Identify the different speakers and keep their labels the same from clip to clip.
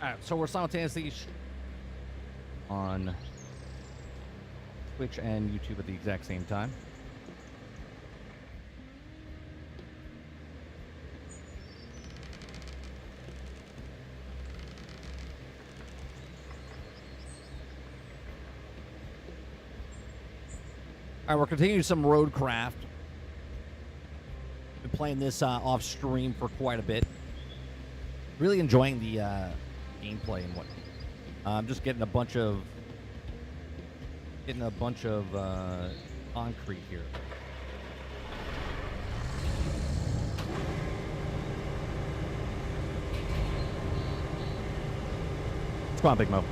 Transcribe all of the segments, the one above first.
Speaker 1: Alright, so we're simultaneously on Twitch and YouTube at the exact same time. Alright, we're continuing some RoadCraft. Been playing this off stream for quite a bit. Really enjoying the gameplay and what. I'm just getting a bunch of concrete here. Come on, Big Mo.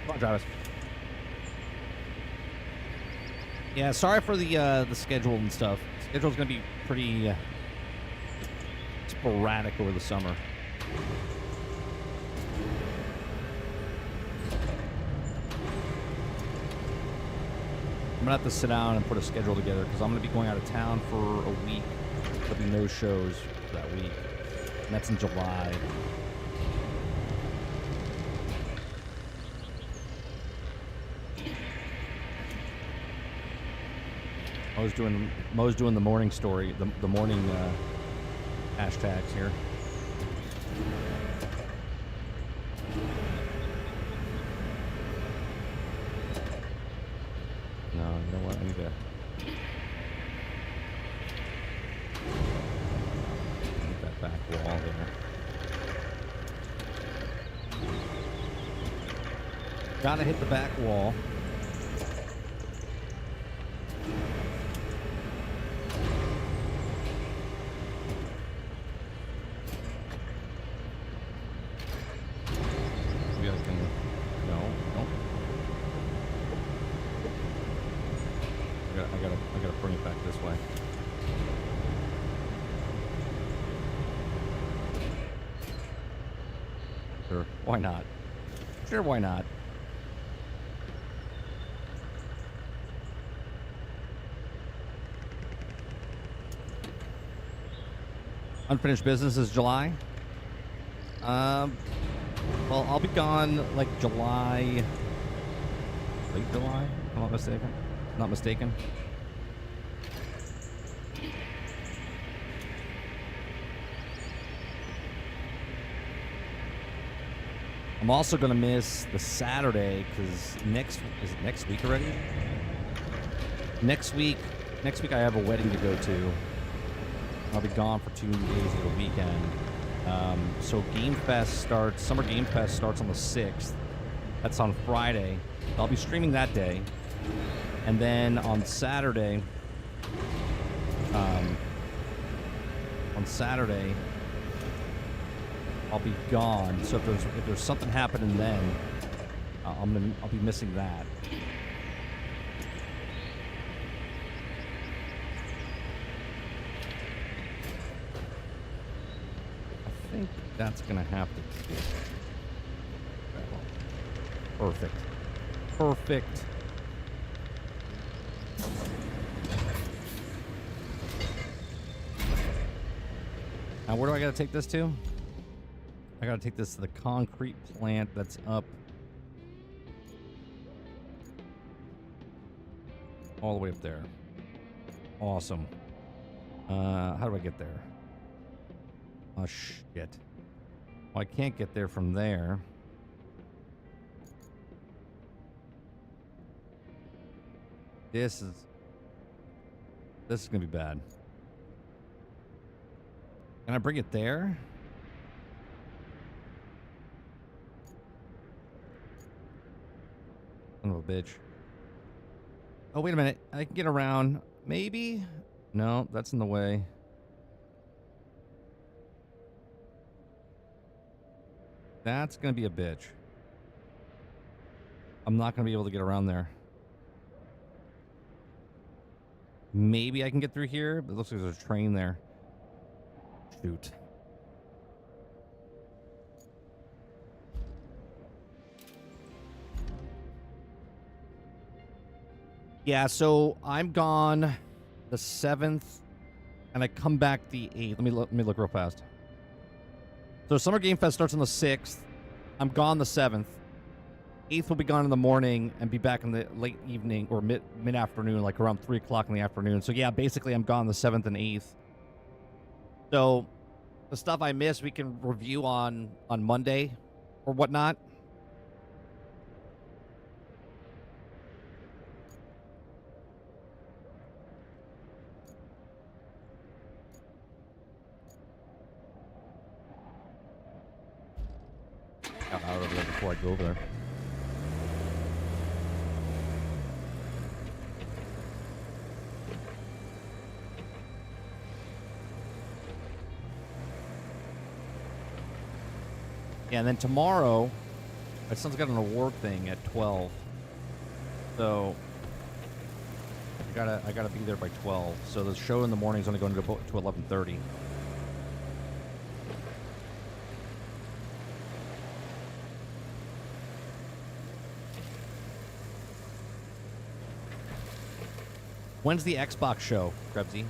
Speaker 1: Come on, Travis. Yeah, sorry for the schedule and stuff. Schedule's gonna be pretty sporadic over the summer. I'm gonna have to sit down and put a schedule together because I'm gonna be going out of town for a week. There'll be no shows for that week, and that's in July. Mo's doing the morning story, the morning hashtags here. No, you know what? I need to get that back wall there. Gotta hit the back wall. I gotta bring it back this way. Sure, why not? Sure, why not? Unfinished business is July. Well, I'll be gone like July, late July, if I'm not mistaken. Not mistaken. I'm also gonna miss the Saturday because is it next week already? Next week I have a wedding to go to. I'll be gone for 2 days of the weekend. So Summer Game Fest starts on the 6th. That's on Friday. I'll be streaming that day. And then on Saturday, I'll be gone. So if there's something happening then, I'll be missing that. I think that's gonna have to be perfect. Perfect. Now, where do I gotta take this to? I gotta take this to the concrete plant that's up all the way up there. Awesome. How do I get there? Oh, shit. Well, I can't get there from there. This is gonna be bad. Can I bring it there? Son of a bitch. Oh, wait a minute. I can get around. Maybe? No, that's in the way. That's gonna be a bitch. I'm not gonna be able to get around there. Maybe I can get through here, but it looks like there's a train there. Shoot. Yeah, so I'm gone the 7th, and I come back the 8th. Let me look real fast. So Summer Game Fest starts on the 6th. I'm gone the 7th. 8th will be gone in the morning and be back in the late evening or mid-afternoon, like around 3 o'clock in the afternoon. So yeah, basically I'm gone the 7th and 8th. So the stuff I missed, we can review on Monday or whatnot. Got out of there before I go over there. Yeah, and then tomorrow, my son's got an award thing at 12. So I gotta be there by 12. So the show in the morning is only going to go to 11:30. When's the Xbox show, Krebsy?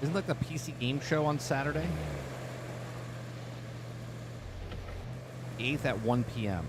Speaker 1: Isn't like the PC game show on Saturday? 8th at 1 p.m.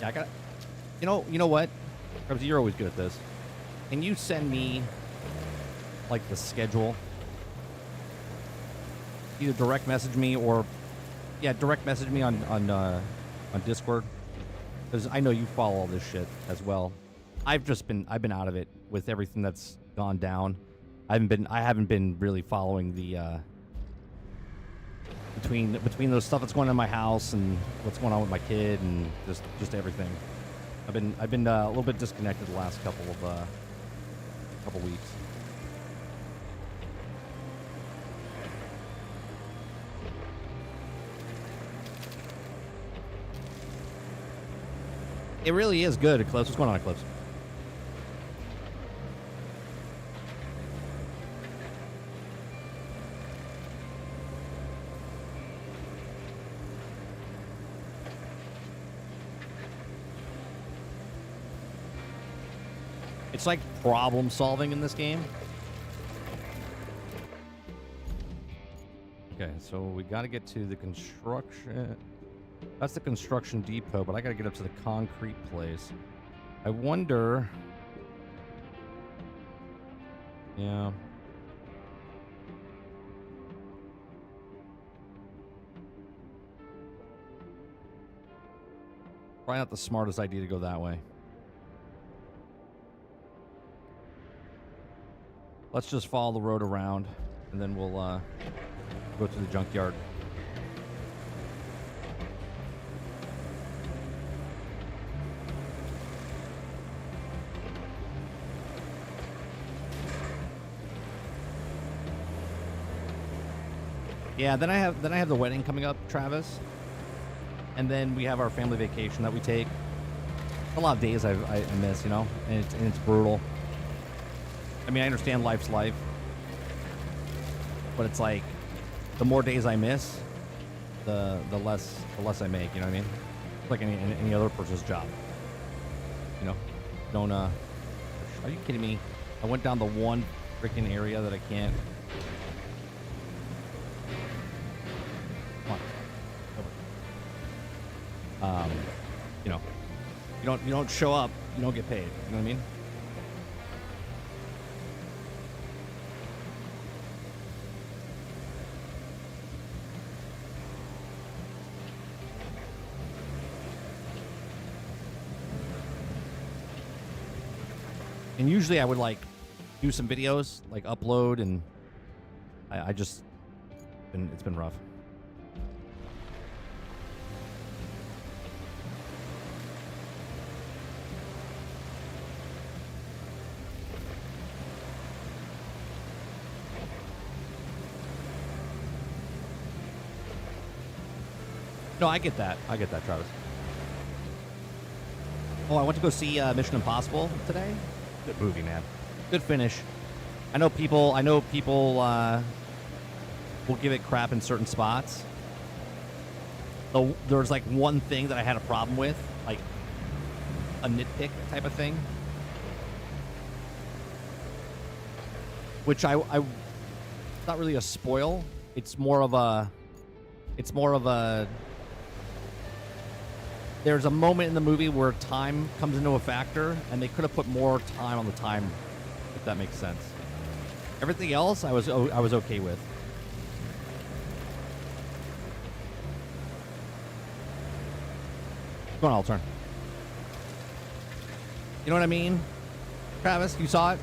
Speaker 1: Yeah, I got. You know what? You're always good at this. Can you send me like the schedule? Either direct message me or direct message me on Discord, because I know you follow all this shit as well. I've been out of it with everything that's gone down. I haven't been really following the between those stuff that's going on in my house and what's going on with my kid and just everything. I've been a little bit disconnected the last couple weeks. It really is good, Eclipse. What's going on, Eclipse? It's like problem solving in this game. Okay, so we got to get to the construction. That's the construction depot, but I got to get up to the concrete place. I wonder. Yeah. Probably not the smartest idea to go that way. Let's just follow the road around, and then we'll go to the junkyard. Yeah, then I have the wedding coming up, Travis, and then we have our family vacation that we take. A lot of days I miss, you know, and it's brutal. I mean, I understand life's life, but it's like the more days I miss, the less I make. You know what I mean? It's like any other person's job. You know, don't. Are you kidding me? I went down the one freaking area that I can't. Come on. You know, you don't show up, you don't get paid. You know what I mean? And usually I would like do some videos, like upload, and I just it's been rough. No, I get that. I get that, Travis. Oh, I went to go see Mission Impossible today. Good movie, man. Good finish. I know people will give it crap in certain spots. There's like one thing that I had a problem with, like a nitpick type of thing, which I it's not really a spoil. It's more of a there's a moment in the movie where time comes into a factor, and they could have put more time on the time, if that makes sense. Everything else I was okay with. Go on, I'll turn. You know what I mean? Travis, you saw it?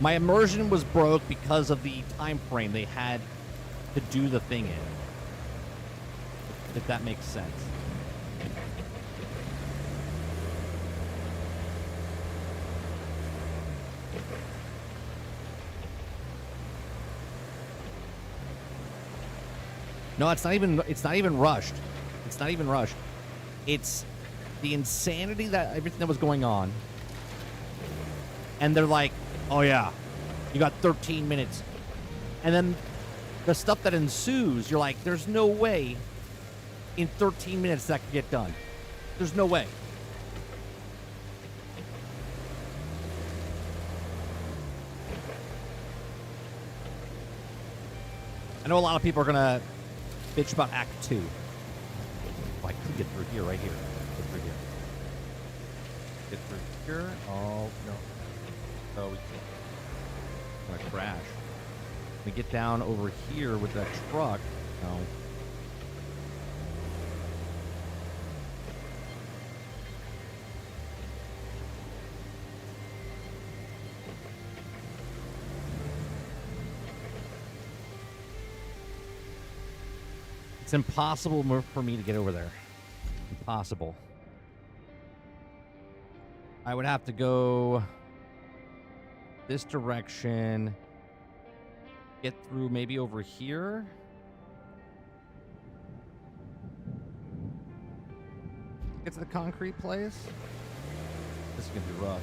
Speaker 1: My immersion was broke because of the time frame they had to do the thing in. If that makes sense. No, it's not even rushed. It's not even rushed. It's the insanity that everything that was going on. And they're like, "Oh yeah, you got 13 minutes." And then the stuff that ensues, you're like, "There's no way in 13 minutes that could get done. There's no way." I know a lot of people are gonna bitch about Act 2. Oh, I could get through here, right here. Get through here. Get through here. Oh, no. Oh, we can't. I'm gonna crash. We get down over here with that truck. No. It's impossible for me to get over there. Impossible. I would have to go this direction, get through maybe over here. Get to the concrete place. This is gonna be rough.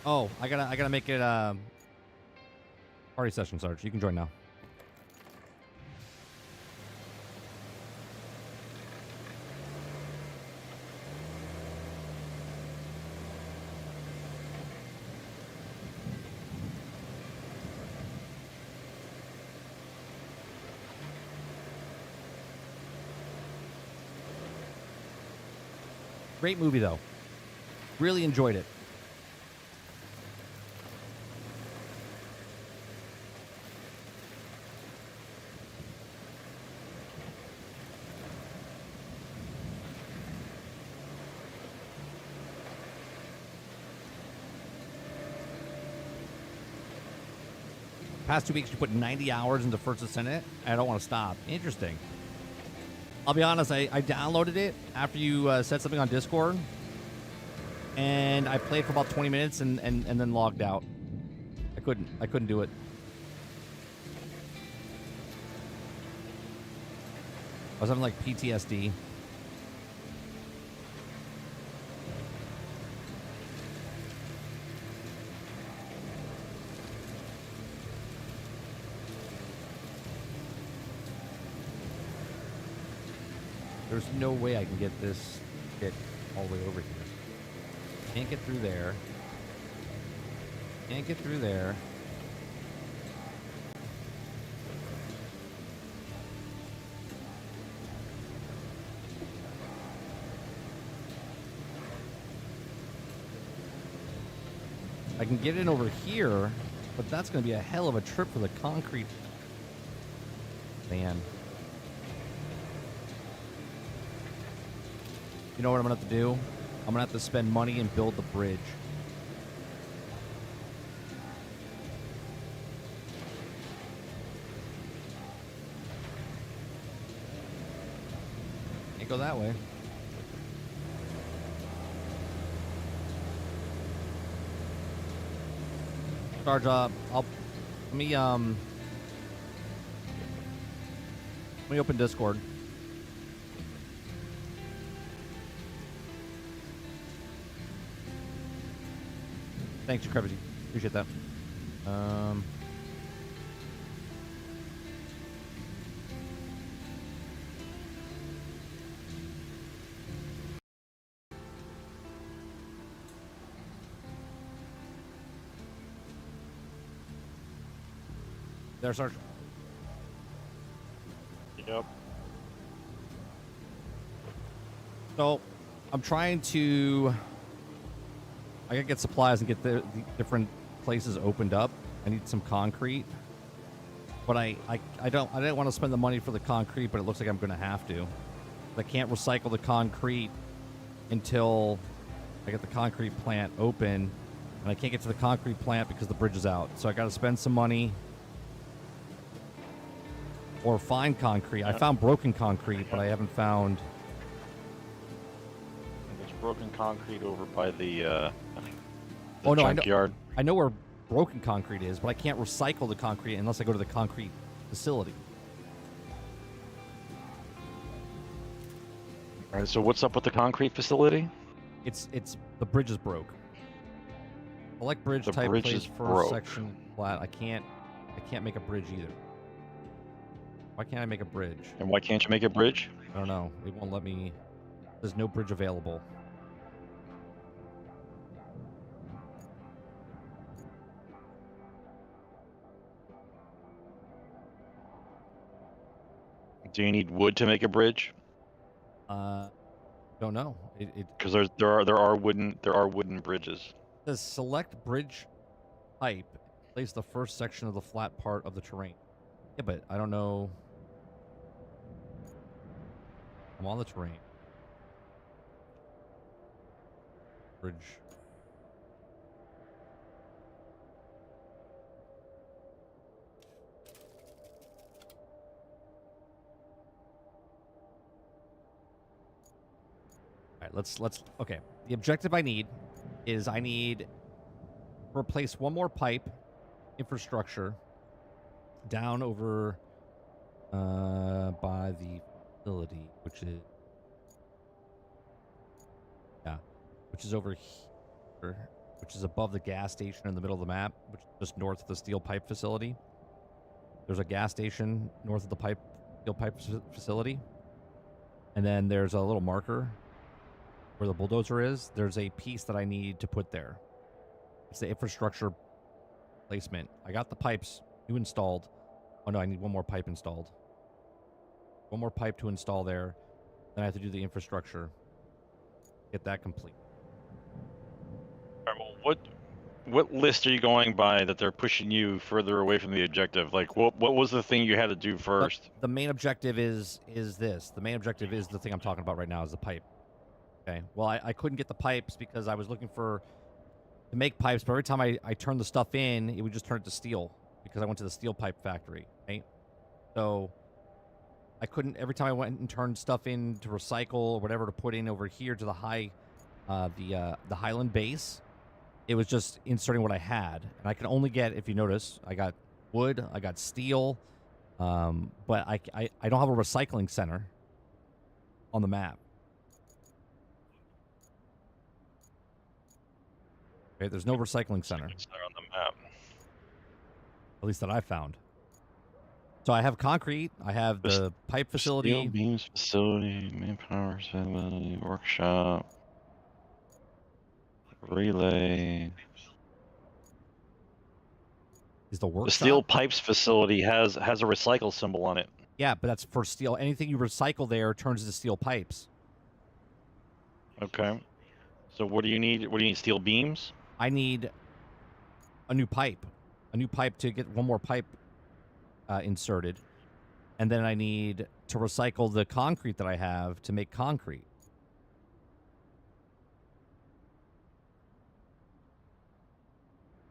Speaker 1: Oh, I gotta make it party session, Sarge. You can join now. Great movie though. Really enjoyed it. Past 2 weeks, you put 90 hours into First Ascendant. I don't want to stop. Interesting. I'll be honest. I downloaded it after you said something on Discord, and I played for about 20 minutes and then logged out. I couldn't do it. I was having like PTSD. There's no way I can get this shit all the way over here. Can't get through there. Can't get through there. I can get in over here, but that's going to be a hell of a trip for the concrete. Man. You know what I'm going to have to do? I'm going to have to spend money and build the bridge. go that way. Charge up. Let me open Discord. Thanks, Krebsy. Appreciate that. There's our.
Speaker 2: Yep.
Speaker 1: So, I'm trying to. I gotta get supplies and get the different places opened up. I need some concrete, but I didn't want to spend the money for the concrete, but it looks like I'm gonna have to. I can't recycle the concrete until I get the concrete plant open, and I can't get to the concrete plant because the bridge is out. So I got to spend some money or find concrete. I found broken concrete, but I haven't found.
Speaker 2: There's broken concrete over by the
Speaker 1: Oh no,
Speaker 2: junkyard.
Speaker 1: I know where broken concrete is, but I can't recycle the concrete unless I go to the concrete facility.
Speaker 2: All right, so what's up with the concrete facility?
Speaker 1: It's the bridge is broke. Select bridge
Speaker 2: The
Speaker 1: type
Speaker 2: bridge
Speaker 1: place
Speaker 2: is
Speaker 1: first
Speaker 2: broke.
Speaker 1: section flat. I can't make a bridge either. Why can't I make a bridge?
Speaker 2: And why can't you make a bridge?
Speaker 1: I don't know. It won't let me. There's no bridge available.
Speaker 2: Do you need wood to make a bridge?
Speaker 1: Don't know. It
Speaker 2: Because there are wooden bridges.
Speaker 1: says select bridge type. Place the first section of the flat part of the terrain. Yeah, but I don't know. I'm on the terrain. Bridge. All right, let's okay. The objective I need is I need to replace one more pipe infrastructure down over by the facility, which is over here, which is above the gas station in the middle of the map, which is just north of the steel pipe facility. There's a gas station north of the steel pipe facility, and then there's a little marker where the bulldozer is. There's a piece that I need to put there. It's the infrastructure placement. I got the pipes new installed. Oh no, I need one more pipe installed. One more pipe to install there. Then I have to do the infrastructure. Get that complete.
Speaker 2: All right, well, what list are you going by that they're pushing you further away from the objective? Like, what was the thing you had to do first?
Speaker 1: The main objective is this. The main objective is the thing I'm talking about right now, is the pipe. Okay. Well, I couldn't get the pipes because I was looking to make pipes, but every time I turned the stuff in, it would just turn it to steel because I went to the steel pipe factory, right? So I couldn't, every time I went and turned stuff in to recycle or whatever to put in over here to the the Highland base, it was just inserting what I had. And I could only get, if you notice, I got wood, I got steel, but I don't have a recycling center on the map. Okay, there's no recycling center.
Speaker 2: It's there on the map.
Speaker 1: At least that I found. So I have concrete. I have the pipe facility.
Speaker 2: Steel beams facility, main power facility, workshop, relay.
Speaker 1: Is the workshop?
Speaker 2: The steel pipes facility has a recycle symbol on it.
Speaker 1: Yeah, but that's for steel. Anything you recycle there turns into steel pipes.
Speaker 2: Okay. So what do you need? What do you need? Steel beams?
Speaker 1: I need a new pipe. A new pipe to get one more pipe inserted. And then I need to recycle the concrete that I have to make concrete.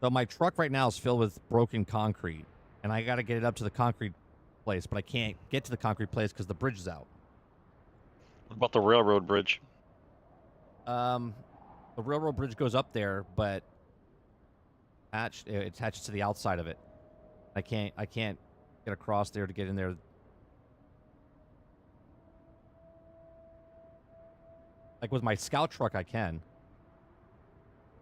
Speaker 1: So my truck right now is filled with broken concrete, and I got to get it up to the concrete place, but I can't get to the concrete place because the bridge is out.
Speaker 2: What about the railroad bridge?
Speaker 1: The railroad bridge goes up there, but it attaches to the outside of it. I can't get across there to get in there. Like with my scout truck, I can.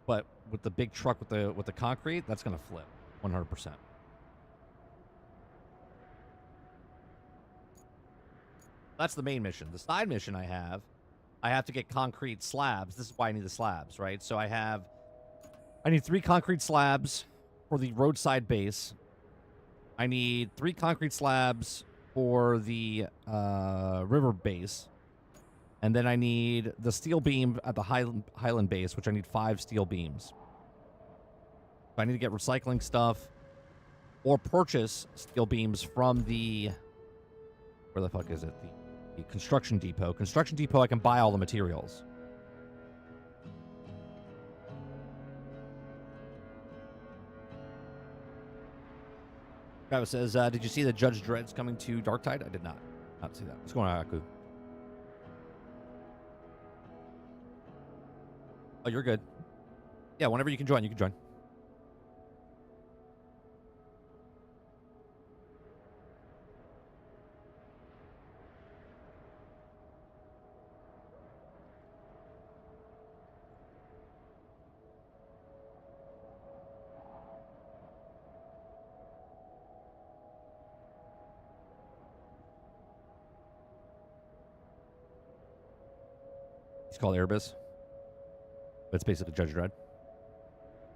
Speaker 1: But with the big truck with the concrete, that's gonna flip, 100%. That's the main mission. The side mission I have to get concrete slabs. This is why I need the slabs, right? So I need 3 concrete slabs for the roadside base. I need 3 concrete slabs for the river base. And then I need the steel beam at the Highland base, which I need 5 steel beams. So I need to get recycling stuff or purchase steel beams from the... Where the fuck is it? The construction depot. Construction depot, I can buy all the materials. Travis says, did you see that Judge Dredd's coming to Darktide? I did not see that. What's going on, Aku? Oh, you're good. Yeah, whenever you can join, you can join. It's called Airbus. But it's basically Judge Dredd.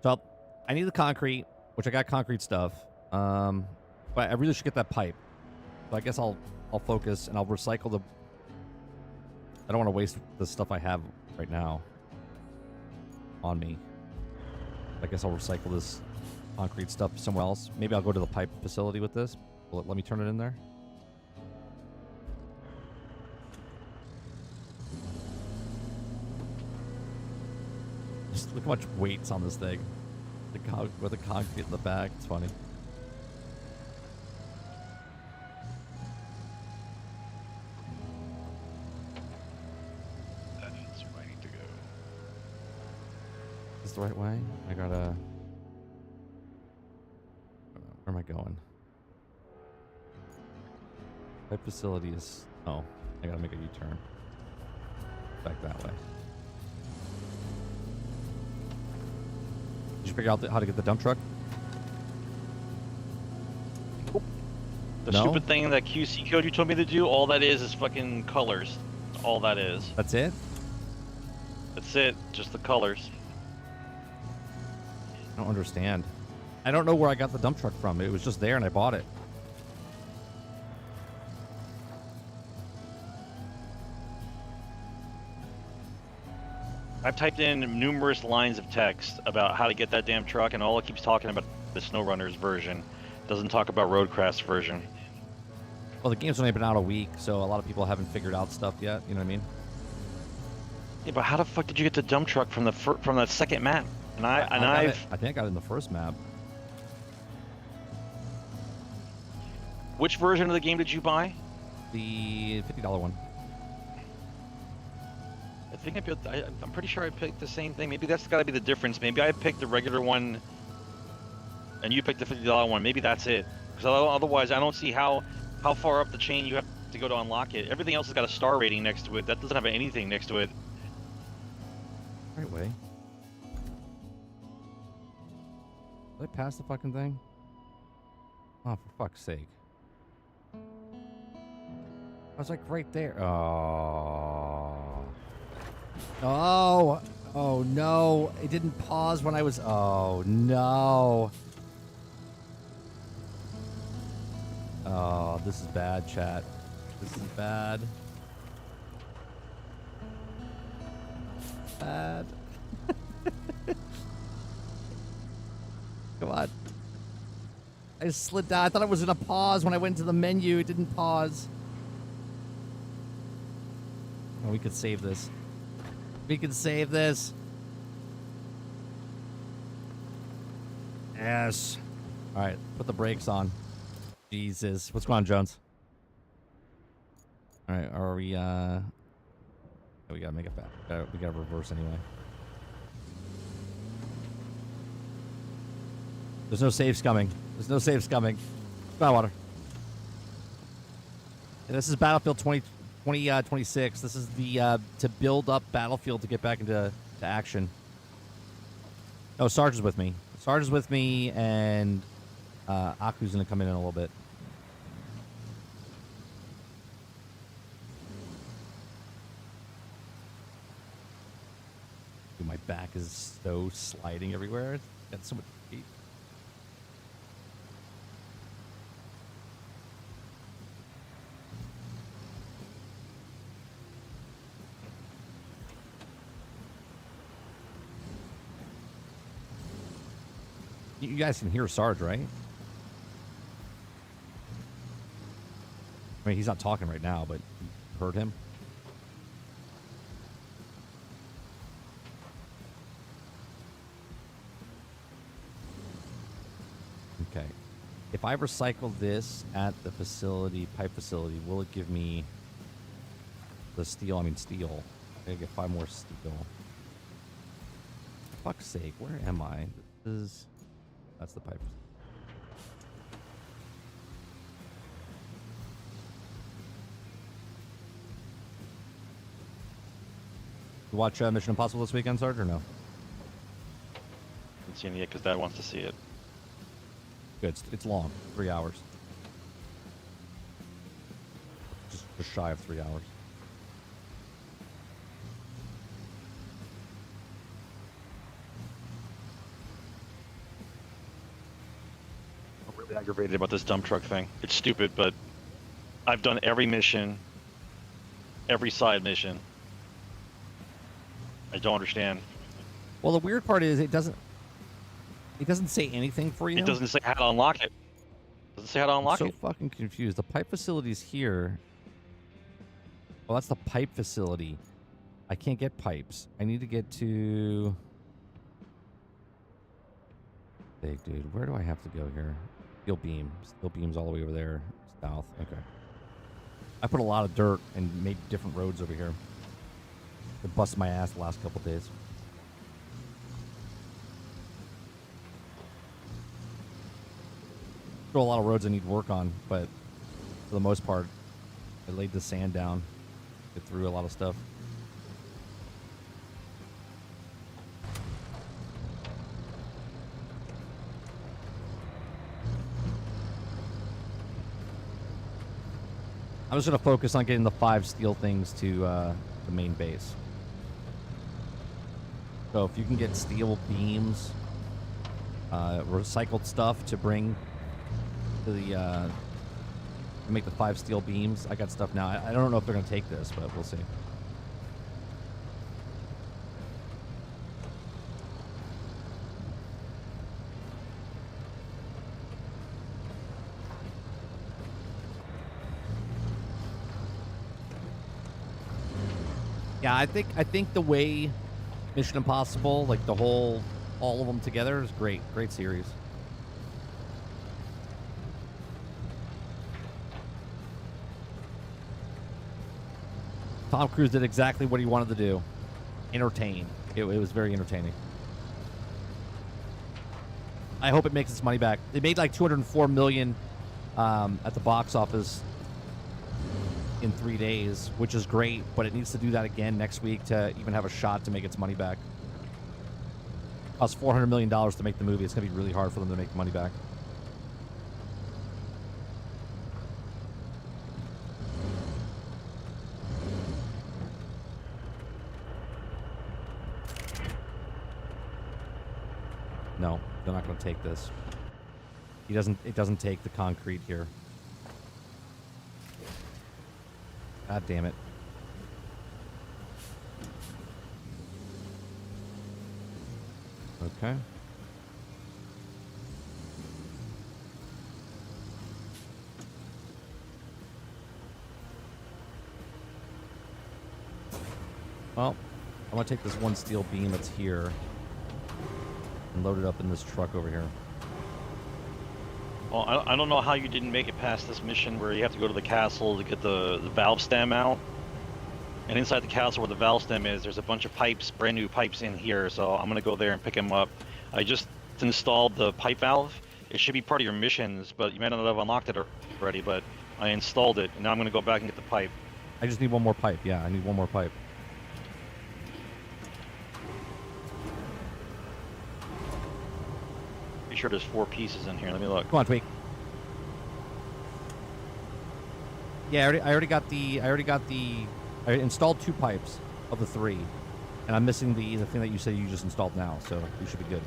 Speaker 1: So I need the concrete, which I got concrete stuff. But I really should get that pipe. So I guess I'll focus and I'll recycle the... I don't want to waste the stuff I have right now on me. I guess I'll recycle this concrete stuff somewhere else. Maybe I'll go to the pipe facility with this. Will it let me turn it in there? Just look how much weight's on this thing. With the concrete in the back. It's funny.
Speaker 2: That's where I need to go.
Speaker 1: Is this the right way? I gotta... Where am I going? Pipe facility is... Oh, I gotta make a U-turn. Back that way. Did you figure out how to get the dump truck?
Speaker 2: The
Speaker 1: No?
Speaker 2: stupid thing, that QC code you told me to do, all that is fucking colors. All that is.
Speaker 1: That's it?
Speaker 2: That's it. Just the colors.
Speaker 1: I don't understand. I don't know where I got the dump truck from. It was just there and I bought it.
Speaker 2: I've typed in numerous lines of text about how to get that damn truck, and all it keeps talking about the SnowRunners version. Doesn't talk about RoadCraft's version.
Speaker 1: Well, the game's only been out a week, so a lot of people haven't figured out stuff yet. You know what I mean?
Speaker 2: Yeah, but how the fuck did you get the dump truck from that second map? I
Speaker 1: think I got it in the first map.
Speaker 2: Which version of the game did you buy?
Speaker 1: The $50 one.
Speaker 2: I'm pretty sure I picked the same thing. Maybe that's got to be the difference. Maybe I picked the regular one, and you picked the $50 one. Maybe that's it. Because otherwise, I don't see how far up the chain you have to go to unlock it. Everything else has got a star rating next to it. That doesn't have anything next to it.
Speaker 1: Right way. Did I pass the fucking thing? Oh, for fuck's sake. I was like right there. Oh. Oh. Oh no. It didn't pause when I was... Oh no. Oh, this is bad, chat. This is bad. Bad. Come on. I just slid down. I thought it was going to pause when I went to the menu. It didn't pause. Oh, we could save this. We can save this. Yes. All right, put the brakes on. Jesus. What's going on, Jones? All right, are we, We gotta make it back. We gotta reverse anyway. There's no saves coming. There's no saves coming. Come on, water. And this is Battlefield 2026. This is the to build up Battlefield to get back into action. Oh, Sarge is with me. Sarge is with me, and Aku's gonna come in a little bit. Dude, my back is so sliding everywhere. It's got so much heat. You guys can hear Sarge, right? I mean, he's not talking right now, but you heard him. Okay. If I recycle this at the facility, pipe facility, will it give me the steel? I mean, steel. I gotta get 5 more steel. For fuck's sake, where am I? This is... That's the pipe. You watch Mission Impossible this weekend, Sarge, or no?
Speaker 2: Haven't seen it yet because Dad wants to see it.
Speaker 1: Good. It's long. 3 hours. Just shy of 3 hours.
Speaker 2: I'm really aggravated about this dump truck thing. It's stupid, but I've done every mission, every side mission. I don't understand.
Speaker 1: Well, the weird part is it doesn't say anything for you.
Speaker 2: It doesn't say how to unlock it. It doesn't say how to unlock
Speaker 1: I'm
Speaker 2: it.
Speaker 1: so fucking confused. The pipe facility's here. Oh, that's the pipe facility. I can't get pipes. I need to get to... Big dude, where do I have to go here? Steel beam. Steel beam's all the way over there. South. Okay. I put a lot of dirt and made different roads over here. It busted my ass the last couple days. Still a lot of roads I need work on, but for the most part, I laid the sand down. Get through a lot of stuff. I'm just going to focus on getting the 5 steel things to the main base. So if you can get steel beams, recycled stuff to bring to the to make the 5 steel beams, I got stuff now. I don't know if they're going to take this, but we'll see. Yeah, I think the way Mission Impossible, like all of them together, is great. Great series. Tom Cruise did exactly what he wanted to do. Entertain. It was very entertaining. I hope it makes its money back. They made like $204 million at the box office in 3 days, which is great, but it needs to do that again next week to even have a shot to make its money back. It cost $400 million to make the movie. It's going to be really hard for them to make the money back. No, they're not going to take this. It doesn't take the concrete here. God damn it. Okay. Well, I'm going to take this one steel beam that's here and load it up in this truck over here.
Speaker 2: Well, I don't know how you didn't make it past this mission where you have to go to the castle to get the valve stem out. And inside the castle where the valve stem is, there's a bunch of pipes, brand new pipes in here. So I'm gonna go there and pick them up. I just installed the pipe valve. It should be part of your missions, but you might not have unlocked it already. But I installed it, and now I'm gonna go back and get the pipe.
Speaker 1: I just need one more pipe. Yeah, I need one more pipe.
Speaker 2: Pretty sure there's 4 pieces in here. Let me look.
Speaker 1: Come on, Tweak. Yeah, I already got the. I installed 2 pipes of the 3, and I'm missing the thing that you said you just installed now. So we should be good.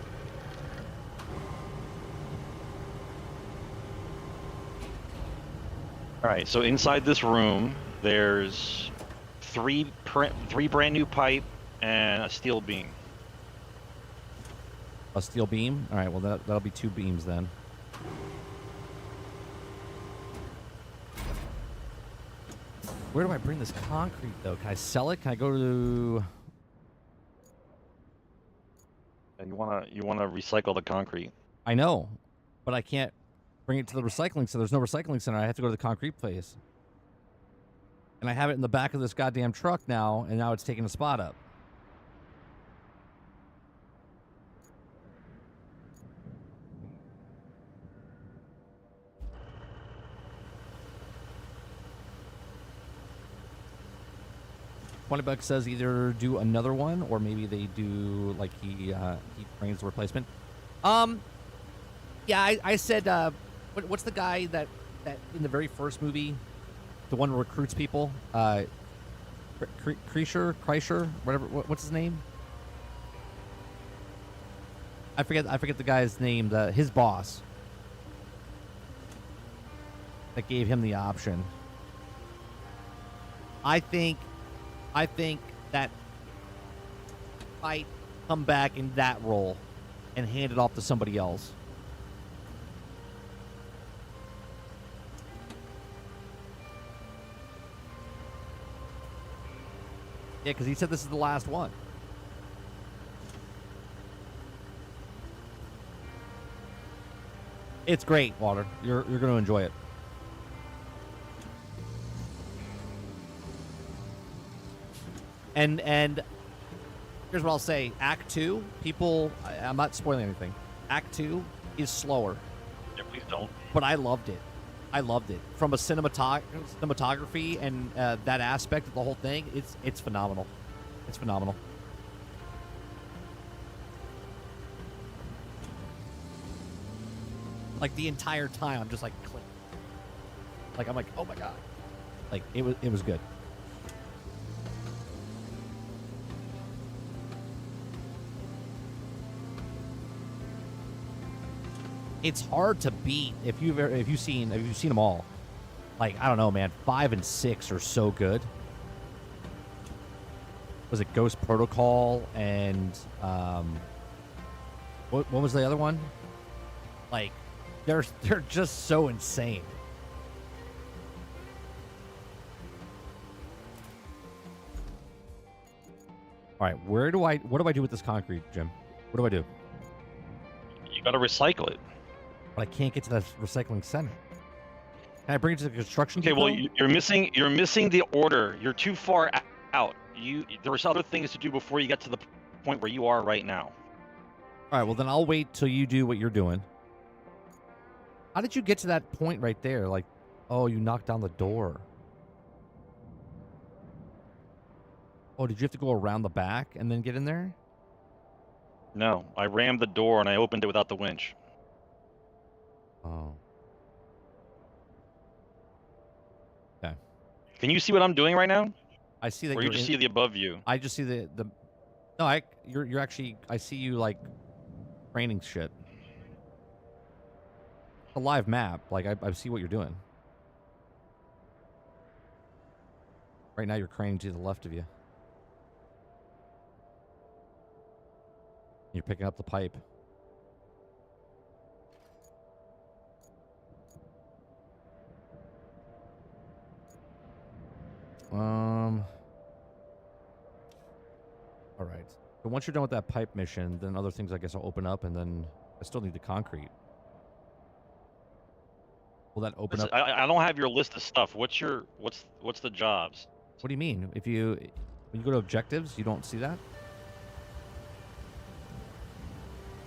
Speaker 2: All right. So inside this room, there's 3 brand new pipe and a steel beam.
Speaker 1: A steel beam. All right. Well, that'll be 2 beams then. Where do I bring this concrete though? Can I sell it? Can I go to?
Speaker 2: And you wanna recycle the concrete.
Speaker 1: I know, but I can't bring it to the recycling center. There's no recycling center. I have to go to the concrete place. And I have it in the back of this goddamn truck now, and now it's taking a spot up. $20 says either do another one or maybe they do like he brings the replacement. Yeah, I said what's the guy that in the very first movie, the one who recruits people, Kreischer, whatever. What's his name? I forget the guy's name. His boss that gave him the option. I think that might come back in that role and hand it off to somebody else. Yeah, because he said this is the last one. It's great, Water. You're going to enjoy it. And here's what I'll say. Act 2, people, I'm not spoiling anything. Act 2 is slower.
Speaker 2: Yeah, please don't.
Speaker 1: But I loved it. I loved it. From a cinematography and that aspect of the whole thing, it's phenomenal. It's phenomenal. Like the entire time, I'm just like click. Like I'm like, oh my god. Like it was good. It's hard to beat if you've seen them all. Like I don't know, man. 5 and 6 are so good. Was it Ghost Protocol and what was the other one? Like they're just so insane. All right, what do I do with this concrete, Jim? What do I do?
Speaker 2: You gotta recycle it.
Speaker 1: But I can't get to that recycling center. Can I bring it to the construction
Speaker 2: Okay,
Speaker 1: depot?
Speaker 2: well, you're missing the order. You're too far out. There was other things to do before you get to the point where you are right now.
Speaker 1: All right, well then I'll wait till you do what you're doing. How did you get to that point right there? Like, oh, you knocked down the door. Oh, did you have to go around the back and then get in there?
Speaker 2: No, I rammed the door and I opened it without the winch.
Speaker 1: Oh. Okay.
Speaker 2: Can you see what I'm doing right now?
Speaker 1: I see that.
Speaker 2: Or you just see the above view?
Speaker 1: I just see the. No, you're actually. I see you like, training shit. A live map. Like I see what you're doing. Right now you're craning to the left of you. You're picking up the pipe. All right. So once you're done with that pipe mission, then other things I guess will open up, and then I still need the concrete. Will that open up?
Speaker 2: I don't have your list of stuff. What's the jobs?
Speaker 1: What do you mean? When you go to objectives, you don't see that?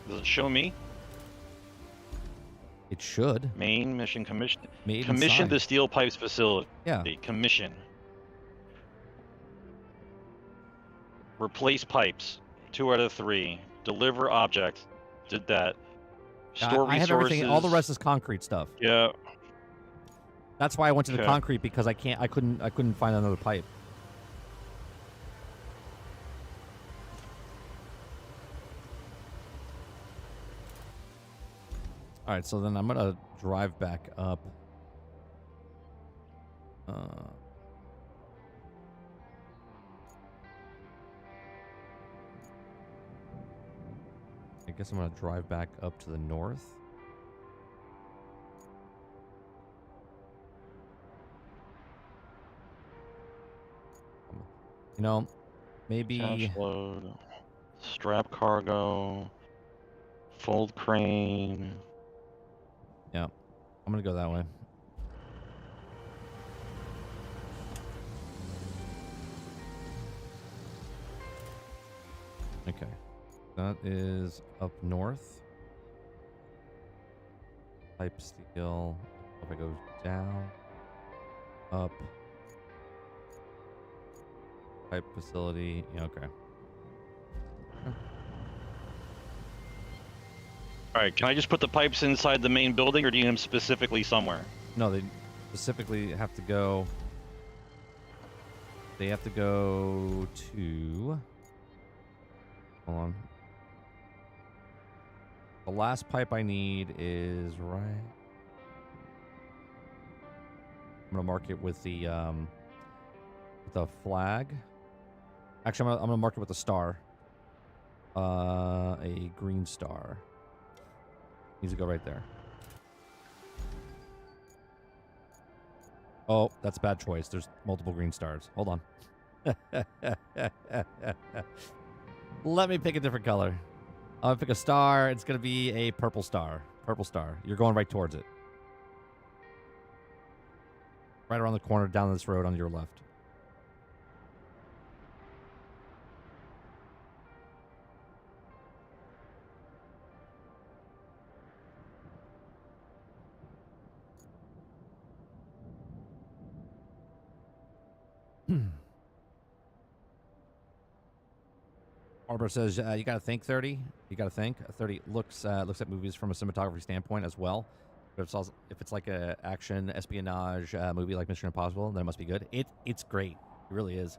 Speaker 2: Does it show me?
Speaker 1: It should.
Speaker 2: Main mission commission.
Speaker 1: Made
Speaker 2: Commission
Speaker 1: inside.
Speaker 2: the steel pipes facility.
Speaker 1: Yeah.
Speaker 2: Commission. Replace pipes. 2 out of 3. Deliver object. Did that. Store
Speaker 1: I have
Speaker 2: resources.
Speaker 1: everything. All the rest is concrete stuff.
Speaker 2: Yeah.
Speaker 1: That's why I went to the
Speaker 2: Okay.
Speaker 1: concrete, because I couldn't find another pipe. All right, so then I'm gonna drive back up. I guess I'm gonna drive back up to the north. You know, maybe.
Speaker 2: Cash load. Strap cargo. Fold crane.
Speaker 1: Yeah, I'm gonna go that way. Okay, that is up north. Pipe steel. If I go down, up. Pipe facility. Yeah, okay.
Speaker 2: All right, can I just put the pipes inside the main building, or do you need them specifically somewhere?
Speaker 1: No, they specifically have to go. They have to go to. Hold on. The last pipe I need is right. I'm gonna mark it with the flag. Actually, I'm gonna mark it with a star. A green star. Needs to go right there. Oh, that's a bad choice. There's multiple green stars. Hold on. Let me pick a different color. I'm gonna pick a star. It's gonna be a purple star. Purple star. You're going right towards it. Right around the corner, down this road on your left. Arbor says you got to think 30. You got to think 30 looks at movies from a cinematography standpoint as well. But it's also, if it's like a action espionage movie like Mission Impossible, then it must be good. It's great. It really is.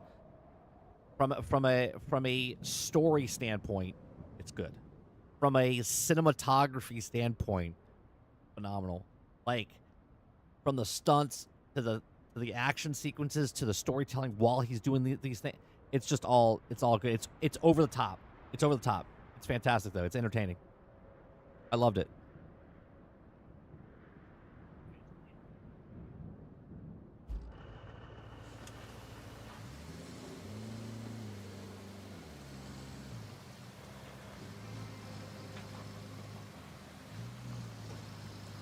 Speaker 1: From a story standpoint, it's good. From a cinematography standpoint, phenomenal. Like from the stunts to the action sequences to the storytelling while he's doing these things. It's just all good. It's over the top. It's over the top. It's fantastic though. It's entertaining. I loved it.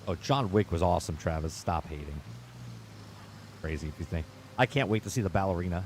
Speaker 1: Oh, John Wick was awesome, Travis. Stop hating. Crazy if you think. I can't wait to see the ballerina.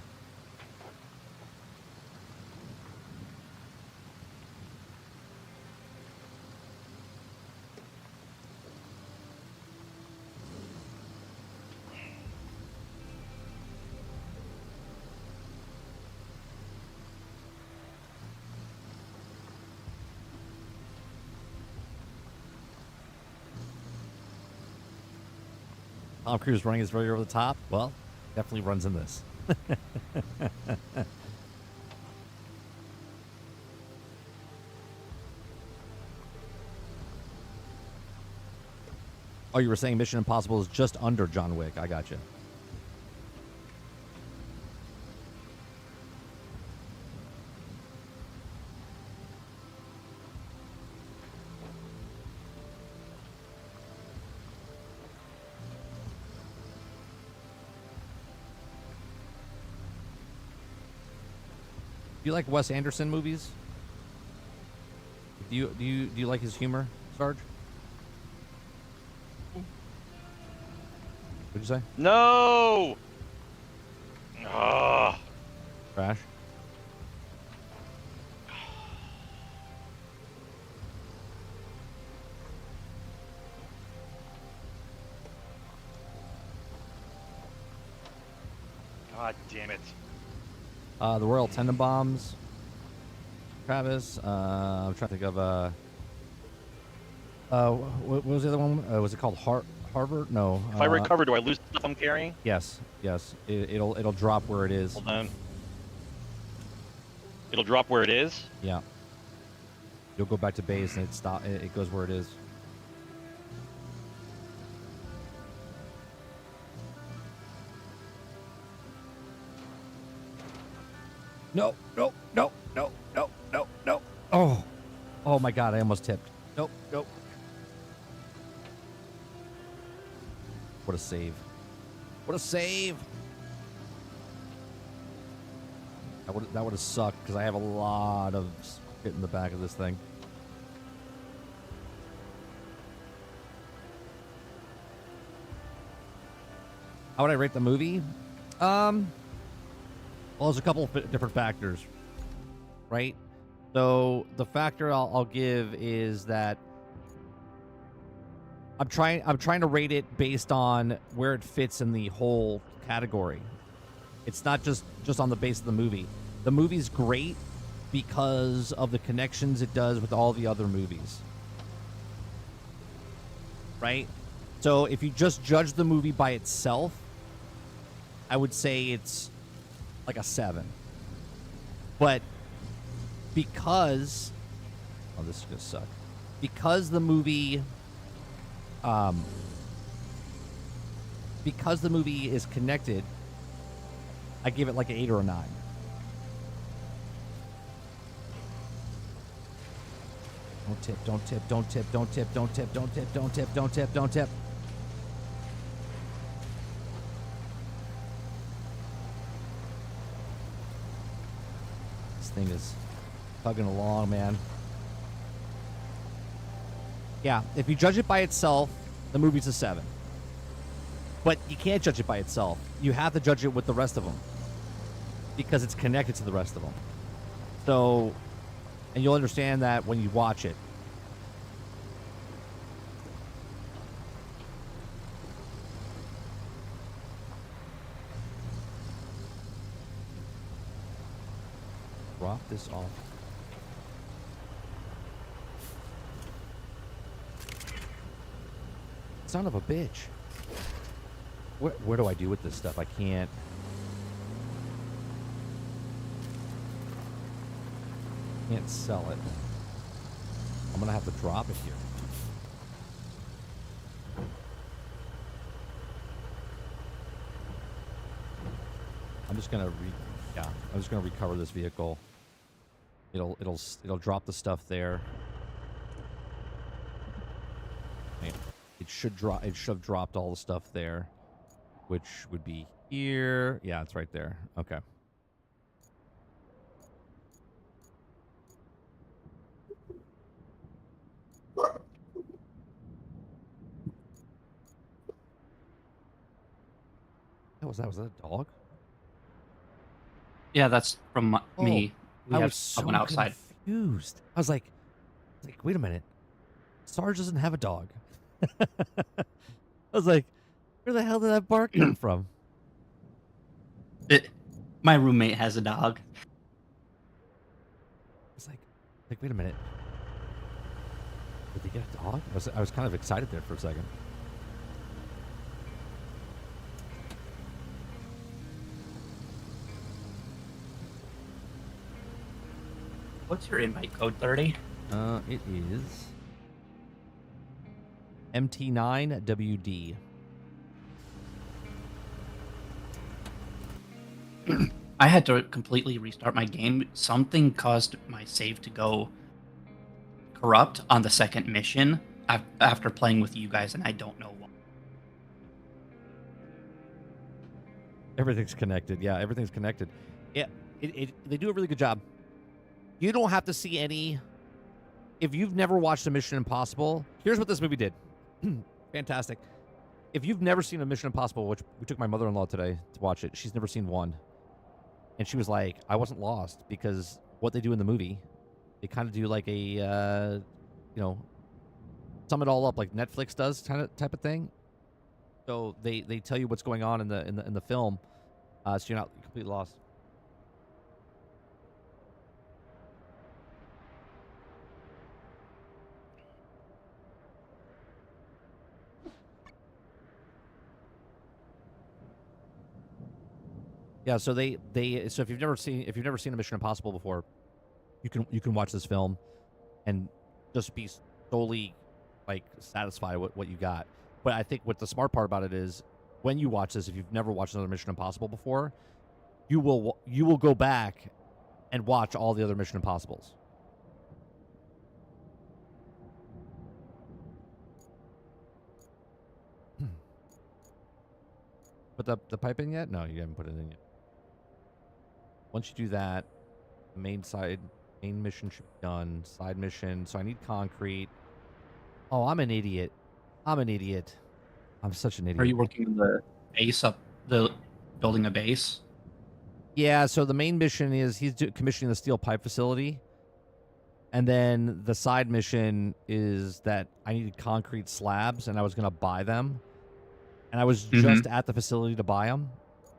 Speaker 1: Tom Cruise running is very over the top. Well, definitely runs in this. Oh, you were saying Mission Impossible is just under John Wick. I got you. Do you like Wes Anderson movies? Do you like his humor, Sarge? What'd you say?
Speaker 2: No! Oh.
Speaker 1: Crash.
Speaker 2: God damn it.
Speaker 1: The Royal Tenenbaums. Travis. I'm trying to think of what was the other one? Was it called Harvard? No.
Speaker 2: If I recover, do I lose the stuff I'm carrying?
Speaker 1: Yes. It'll drop where it is.
Speaker 2: Hold on. It'll drop where it is?
Speaker 1: Yeah. You'll go back to base and it goes where it is. No. Oh my God, I almost tipped. Nope. What a save. What a save. That would have sucked because I have a lot of shit in the back of this thing. How would I rate the movie? Well, there's a couple of different factors, right? So the factor I'll give is that I'm trying to rate it based on where it fits in the whole category. It's not just on the base of the movie. The movie's great because of the connections it does with all the other movies. Right? So if you just judge the movie by itself, I would say it's like a 7. But because this is gonna suck. Because the movie is connected, I give it like an 8 or a 9. Don't tip. This thing is tugging along, man. Yeah, if you judge it by itself, the movie's a 7. But you can't judge it by itself. You have to judge it with the rest of them because it's connected to the rest of them. So, and you'll understand that when you watch it. Drop this off. Son of a bitch. Where do I do with this stuff? I can't sell it. I'm gonna have to drop it here. I'm just gonna recover this vehicle. It'll drop the stuff there. It should have dropped all the stuff there, which would be here. Yeah, it's right there. Okay. What was that? Was that a dog?
Speaker 3: Yeah, that's from me.
Speaker 1: I was so confused. I was like, wait a minute. Sarge doesn't have a dog. I was like, where the hell did that bark come from?
Speaker 3: My roommate has a dog.
Speaker 1: I was like, wait a minute. Did they get a dog? I was kind of excited there for a second.
Speaker 3: What's your invite code, 30?
Speaker 1: It is MT9WD.
Speaker 3: I had to completely restart my game. Something caused my save to go corrupt on the second mission after playing with you guys, and I don't know why.
Speaker 1: Everything's connected. Yeah, everything's connected. Yeah, they do a really good job. You don't have to see any. If you've never watched a Mission Impossible, here's what this movie did. Fantastic. If you've never seen a Mission Impossible, which we took my mother-in-law today to watch it, she's never seen one. And she was like, I wasn't lost because what they do in the movie, they kind of do like a, you know, sum it all up like Netflix does type of thing. So they tell you what's going on in the film, so you're not completely lost. Yeah, so so if you've never seen a Mission Impossible before, you can watch this film and just be solely like satisfied with what you got. But I think what the smart part about it is when you watch this, if you've never watched another Mission Impossible before, you will go back and watch all the other Mission Impossibles. Put the pipe in yet? No, you haven't put it in yet. Once you do that, the main mission should be done. Side mission. So I need concrete. Oh, I'm an idiot. I'm such an idiot.
Speaker 3: Are you working on the base up, the building a base?
Speaker 1: Yeah, so the main mission is he's commissioning the steel pipe facility. And then the side mission is that I needed concrete slabs and I was going to buy them. And I was just at the facility to buy them.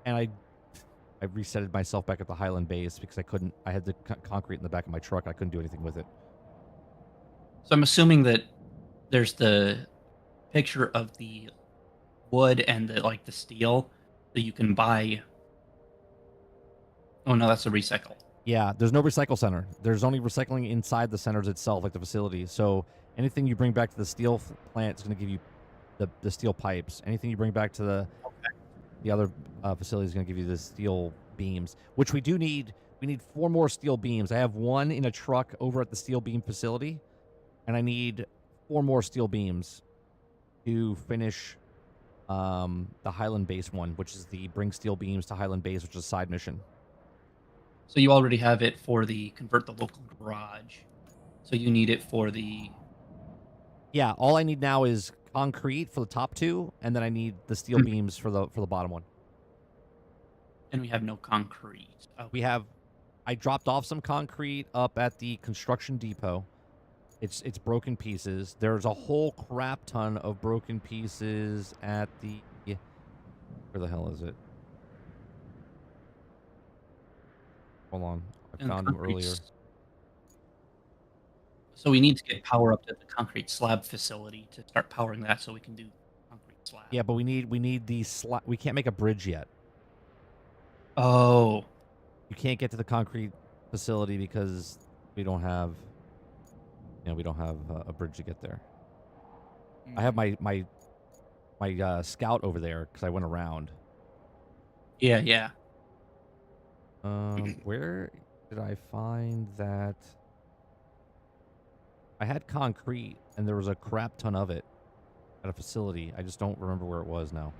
Speaker 1: And I resetted myself back at the Highland base because I had the concrete in the back of my truck. I couldn't do anything with it.
Speaker 3: So I'm assuming that there's the picture of the wood and the steel that you can buy. Oh no, that's a recycle.
Speaker 1: Yeah, there's no recycle center. There's only recycling inside the centers itself, like the facility. So anything you bring back to the steel plant is going to give you the steel pipes. Anything you bring back to the other facility is going to give you the steel beams, which we do need. We need 4 more steel beams. I have 1 in a truck over at the steel beam facility, and I need 4 more steel beams to finish the Highland base one, which is the bring steel beams to Highland base, which is a side mission.
Speaker 3: So you already have it for the convert the local garage. So you need it for the...
Speaker 1: Yeah, all I need now is concrete for the top 2, and then I need the steel beams for the bottom one.
Speaker 3: And we have no concrete. Okay.
Speaker 1: I dropped off some concrete up at the construction depot. It's broken pieces. There's a whole crap ton of broken pieces at the... Where the hell is it? Hold on. I found them earlier.
Speaker 3: So we need to get power up to the concrete slab facility to start powering that so we can do concrete slab.
Speaker 1: Yeah, but we need the we can't make a bridge yet.
Speaker 3: Oh.
Speaker 1: You can't get to the concrete facility because we don't have a bridge to get there. I have my scout over there because I went around.
Speaker 3: Yeah.
Speaker 1: Where did I find that? I had concrete, and there was a crap ton of it at a facility. I just don't remember where it was now.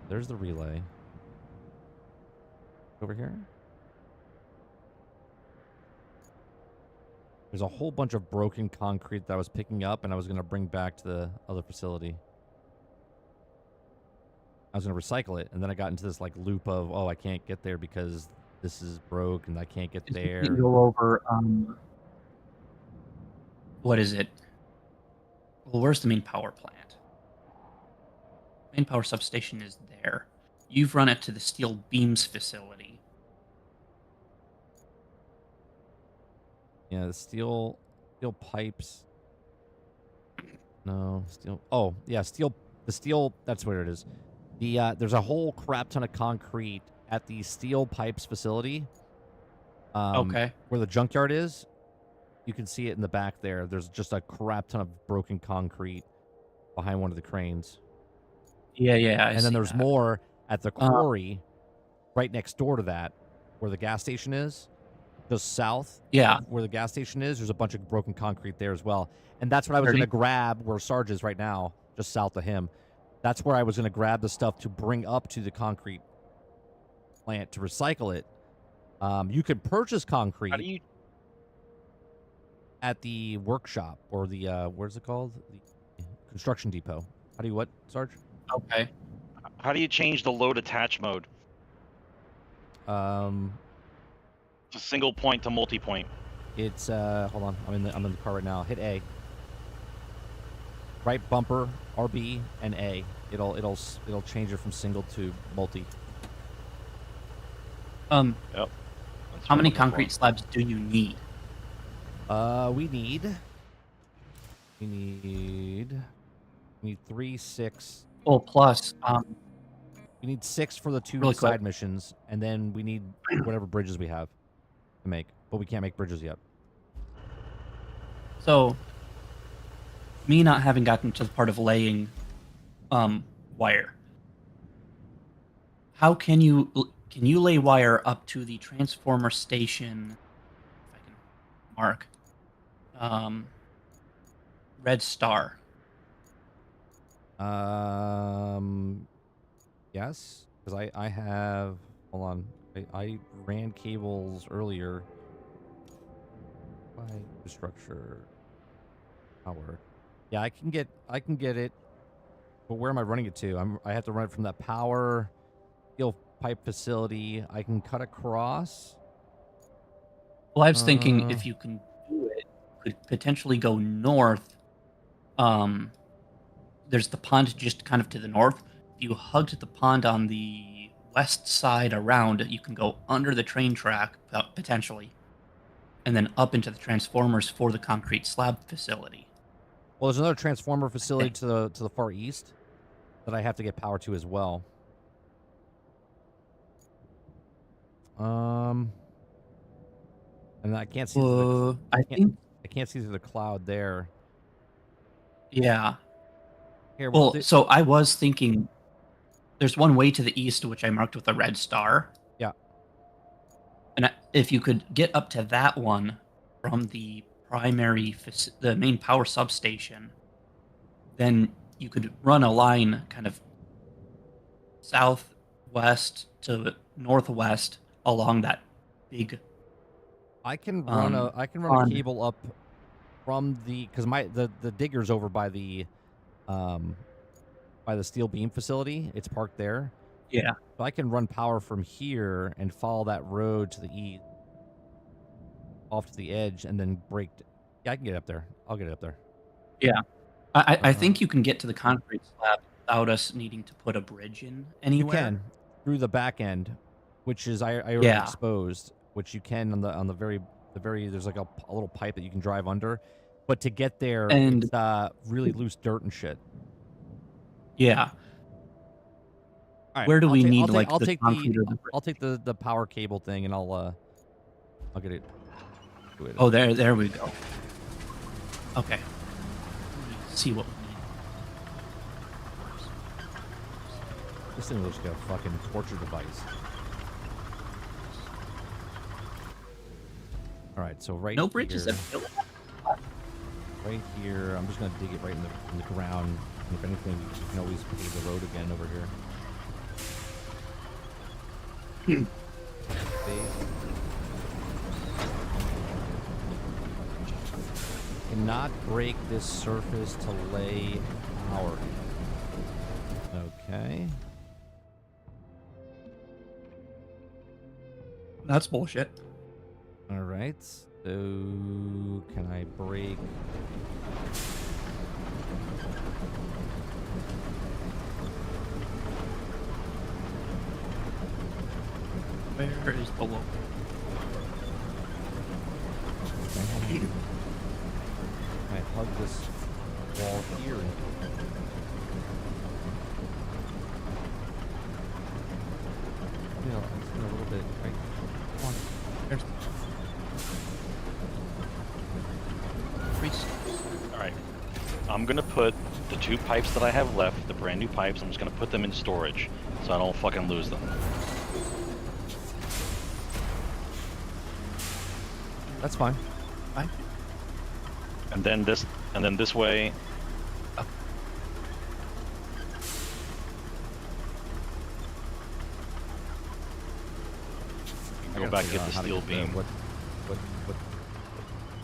Speaker 1: There's the relay. Over here? There's a whole bunch of broken concrete that I was picking up, and I was going to bring back to the other facility. I was going to recycle it, and then I got into this loop of, oh, I can't get there because this is broke, and I can't get there.
Speaker 3: Go over, what is it? Well, where's the main power plant? Main power substation is there. You've run it to the steel beams facility.
Speaker 1: Yeah, the steel pipes. No, steel. Oh, yeah, the steel, that's where it is. There's a whole crap ton of concrete at the steel pipes facility.
Speaker 3: Okay.
Speaker 1: Where the junkyard is. You can see it in the back there. There's just a crap ton of broken concrete behind one of the cranes.
Speaker 3: Yeah.
Speaker 1: And then there's more at the quarry right next door to that, where the gas station is. Just south.
Speaker 3: Yeah.
Speaker 1: Where the gas station is, there's a bunch of broken concrete there as well. And that's what I was going to grab where Sarge is right now, just south of him. That's where I was going to grab the stuff to bring up to the concrete plant to recycle it. You can purchase concrete.
Speaker 2: How do you...
Speaker 1: At the workshop or the where's it called? The construction depot. How do you what, Sarge?
Speaker 3: Okay.
Speaker 2: How do you change the load attach mode? It's a single point to multi-point.
Speaker 1: It's hold on, I'm in the car right now. Hit A. Right bumper, RB, and A. It'll change it from single to multi.
Speaker 2: Yep. That's
Speaker 3: How
Speaker 2: what I'm
Speaker 3: many
Speaker 2: looking
Speaker 3: concrete
Speaker 2: for.
Speaker 3: slabs do you need?
Speaker 1: We need 3, 6.
Speaker 3: Well, plus,
Speaker 1: We need 6 for the 2
Speaker 3: really quick.
Speaker 1: side missions, and then we need whatever bridges we have to make. But we can't make bridges yet.
Speaker 3: So, me not having gotten to the part of laying wire. How can you lay wire up to the transformer station? If I can mark, red star.
Speaker 1: Yes, because I have. Hold on, I ran cables earlier. By infrastructure, power. Yeah, I can get it. But where am I running it to? I have to run it from that power steel pipe facility. I can cut across.
Speaker 3: Well, I was thinking if you can do it, you could potentially go north. There's the pond just kind of to the north. If you hugged the pond on the west side around, you can go under the train track potentially, and then up into the transformers for the concrete slab facility.
Speaker 1: Well, there's another transformer facility to the far east that I have to get power to as well. And I can't see. I can't see through the cloud there.
Speaker 3: Yeah.
Speaker 1: Here,
Speaker 3: well, so I was thinking, there's one way to the east which I marked with a red star.
Speaker 1: Yeah.
Speaker 3: And if you could get up to that one from the the main power substation, then you could run a line kind of southwest to northwest along that big.
Speaker 1: I can run a cable up from because the digger's over by the steel beam facility. It's parked there.
Speaker 3: Yeah.
Speaker 1: So I can run power from here and follow that road to the east, off to the edge, and then break. Yeah, I can get up there. I'll get it up there.
Speaker 3: Yeah. I think you can get to the concrete slab without us needing to put a bridge in anywhere.
Speaker 1: You can through the back end, which is I already exposed, which you can on the very there's like a little pipe that you can drive under, but to get there it's really loose dirt and shit.
Speaker 3: Yeah.
Speaker 1: Right,
Speaker 3: where do we need
Speaker 1: I'll take the power cable thing and I'll get it.
Speaker 3: Oh, there we go. Okay. Let's see what we need.
Speaker 1: This thing looks like a fucking torture device. All right, so
Speaker 3: no bridges.
Speaker 1: Right here, I'm just gonna dig it right in the ground. And if anything, we can always pave the road again over here. Cannot break this surface to lay power. Okay.
Speaker 3: That's bullshit.
Speaker 1: All right. So can I break?
Speaker 3: Where is the local?
Speaker 1: I hug this wall here. You know, it's a little bit. Right. Come on. There's.
Speaker 2: All right. I'm gonna put the 2 pipes that I have left, the brand new pipes. I'm just gonna put them in storage, so I don't fucking lose them.
Speaker 1: That's fine.
Speaker 3: Fine.
Speaker 2: And then this way. I go back and get the steel beam.
Speaker 1: What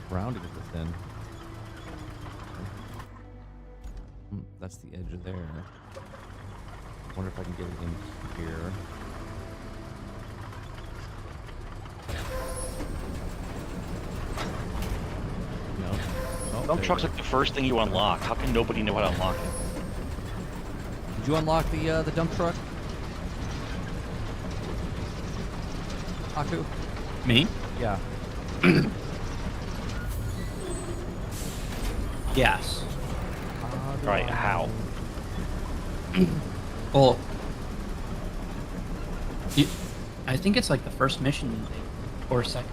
Speaker 1: round to get this in? That's the edge of there. I wonder if I can get it in here.
Speaker 2: Dump truck's like the first thing you unlock. How can nobody know how to unlock it?
Speaker 1: Did you unlock the dump truck? Aku?
Speaker 3: Me?
Speaker 1: Yeah.
Speaker 3: Yes.
Speaker 2: Alright, how?
Speaker 3: Well, I think it's like the first mission or second.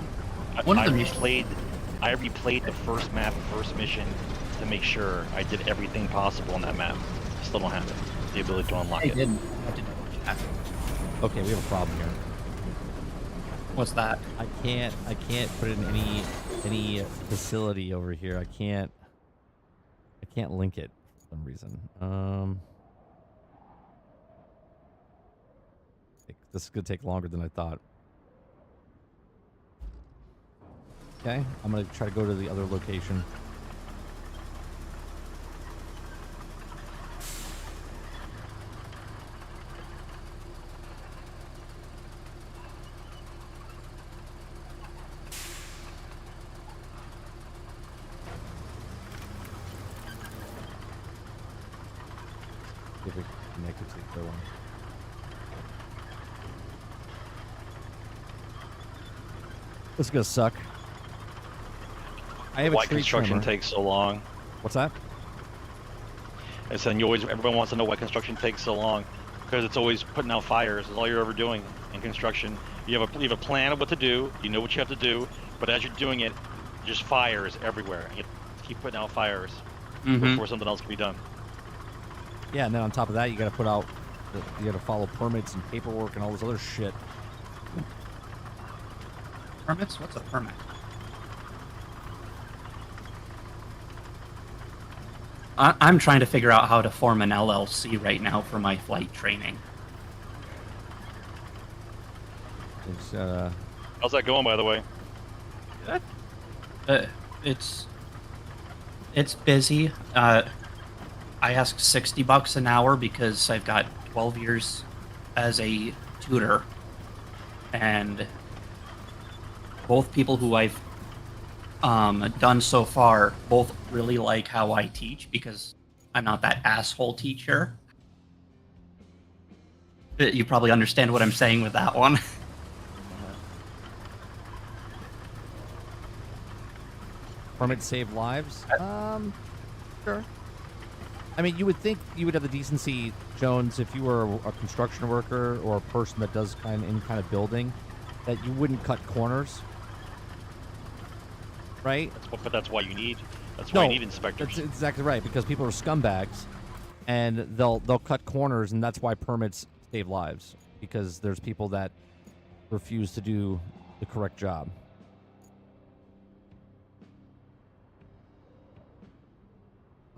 Speaker 3: One of the missions.
Speaker 2: I replayed the first map, first mission, to make sure I did everything possible on that map. Still don't have it. The ability to unlock
Speaker 3: I
Speaker 2: it.
Speaker 3: didn't. I didn't check.
Speaker 1: Okay, we have a problem here.
Speaker 3: What's that?
Speaker 1: I can't put in any facility over here. I can't link it for some reason. This is gonna take longer than I thought. Okay, I'm gonna try to go to the other location. See if we can connect it to the other one. This is gonna suck. I have
Speaker 2: Why
Speaker 1: a tree
Speaker 2: construction
Speaker 1: trimmer.
Speaker 2: takes so long?
Speaker 1: What's that?
Speaker 2: I said everyone wants to know why construction takes so long, because it's always putting out fires. Is all you're ever doing in construction. You have a plan of what to do. You know what you have to do, but as you're doing it, just fires everywhere. You keep putting out fires before something else can be done.
Speaker 1: Yeah, and then on top of that, you got to put out, you got to follow permits and paperwork and all this other shit.
Speaker 3: Permits? What's a permit? I'm trying to figure out how to form an LLC right now for my flight training.
Speaker 1: It's,
Speaker 2: How's that going, by the way?
Speaker 3: It's busy. I ask $60 an hour because I've got 12 years as a tutor, and both people who I've done so far both really like how I teach because I'm not that asshole teacher. You probably understand what I'm saying with that one.
Speaker 1: permits save lives? Sure. I mean, you would think you would have the decency, Jones, if you were a construction worker or a person that does any kind of building, that you wouldn't cut corners. Right?
Speaker 2: But that's why you need. That's why you need inspectors.
Speaker 1: That's exactly right, because people are scumbags, and they'll cut corners, and that's why permits save lives, because there's people that refuse to do the correct job.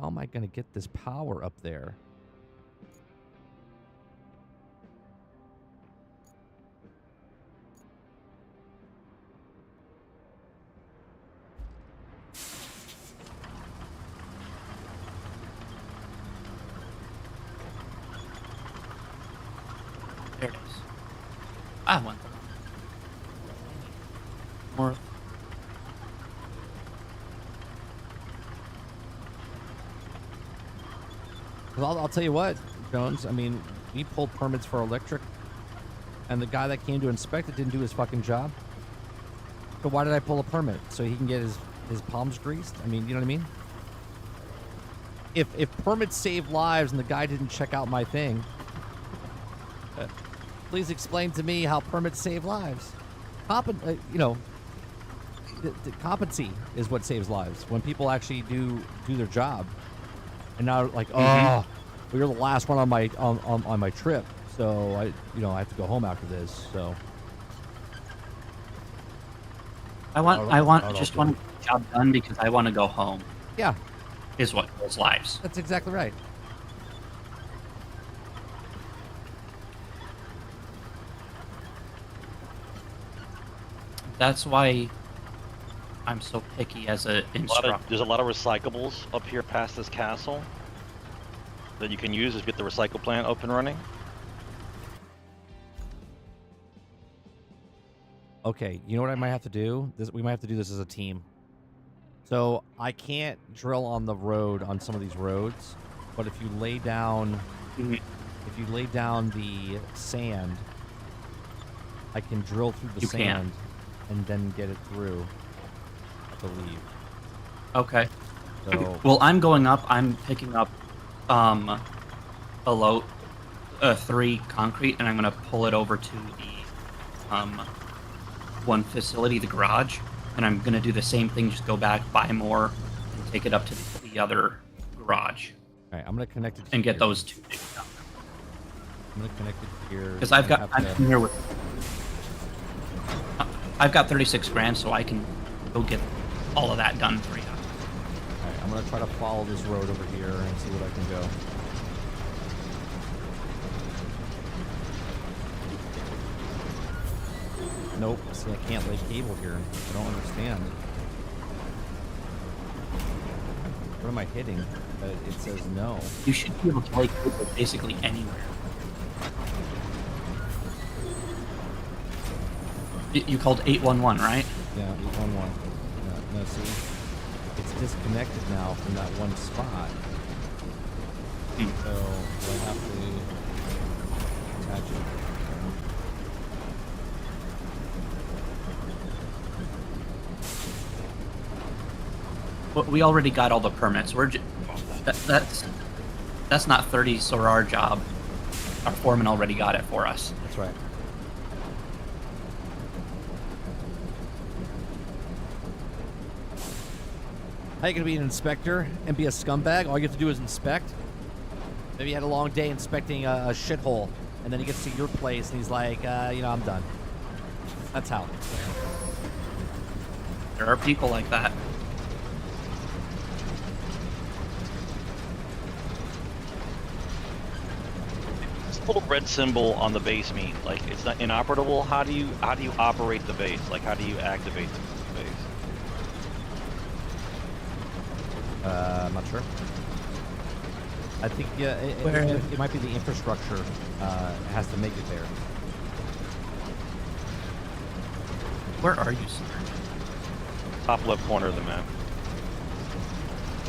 Speaker 1: How am I going to get this power up there?
Speaker 3: There it is. I went more.
Speaker 1: Well, I'll tell you what, Jones. I mean, we pulled permits for electric, and the guy that came to inspect it didn't do his fucking job. So why did I pull a permit? So he can get his palms greased? I mean, you know what I mean? If permits save lives and the guy didn't check out my thing, please explain to me how permits save lives. The competency is what saves lives. When people actually do their job. And now, like, well, you're the last one on my trip, so I have to go home after this. So
Speaker 3: I want just one job done because I want to go home.
Speaker 1: Yeah,
Speaker 3: is what kills lives.
Speaker 1: That's exactly right.
Speaker 3: That's why I'm so picky as an instructor.
Speaker 2: There's a lot of recyclables up here past this castle that you can use to get the recycle plant up and running.
Speaker 1: Okay, you know what I might have to do? We might have to do this as a team. So I can't drill on the road on some of these roads, but if you lay down the sand, I can drill through the
Speaker 3: You can.
Speaker 1: sand and then get it through, I believe.
Speaker 3: Okay.
Speaker 1: So
Speaker 3: Well, I'm going up. I'm picking up below 3 concrete, and I'm gonna pull it over to the one facility, the garage, and I'm gonna do the same thing. Just go back, buy more, and take it up to the other garage,
Speaker 1: all right, I'm gonna connect it
Speaker 3: and get
Speaker 1: here.
Speaker 3: those 2 things done.
Speaker 1: I'm gonna connect it here
Speaker 3: Because
Speaker 1: I
Speaker 3: I'm
Speaker 1: have to-
Speaker 3: here with. I've got 36 grand, so I can go get all of that done for you.
Speaker 1: all right, I'm gonna try to follow this road over here and see what I can go. Nope. See, I can't lay cable here. I don't understand. What am I hitting? It says no.
Speaker 3: You should be able to lay cable basically anywhere. You called 811, right?
Speaker 1: Yeah, 811. No, see, it's disconnected now from that one spot. So we'll have to attach it.
Speaker 3: But we already got all the permits. That's not 30s or our job. Our foreman already got it for us.
Speaker 1: That's right. How you gonna be an inspector and be a scumbag? All you have to do is inspect. Maybe you had a long day inspecting a shithole, and then he gets to your place and he's like, I'm done. That's how.
Speaker 3: There are people like that.
Speaker 2: This little red symbol on the base mean? Like it's not inoperable. How do you operate the base? Like how do you activate the base?
Speaker 1: I'm not sure. I think it might be the infrastructure has to make it there.
Speaker 3: Where are you, sir?
Speaker 2: Top left corner of the map.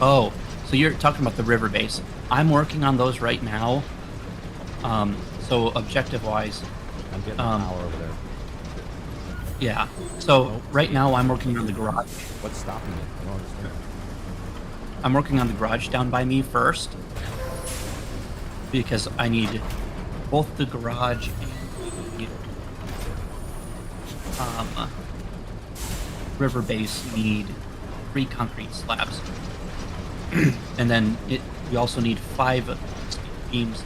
Speaker 3: Oh, so you're talking about the river base. I'm working on those right now. So objective-wise,
Speaker 1: I'm getting power over there.
Speaker 3: yeah. So right now I'm working on the garage.
Speaker 1: What's stopping it? I don't understand.
Speaker 3: I'm working on the garage down by me first because I need both the garage and the river base need 3 concrete slabs, and then we also need 5 beams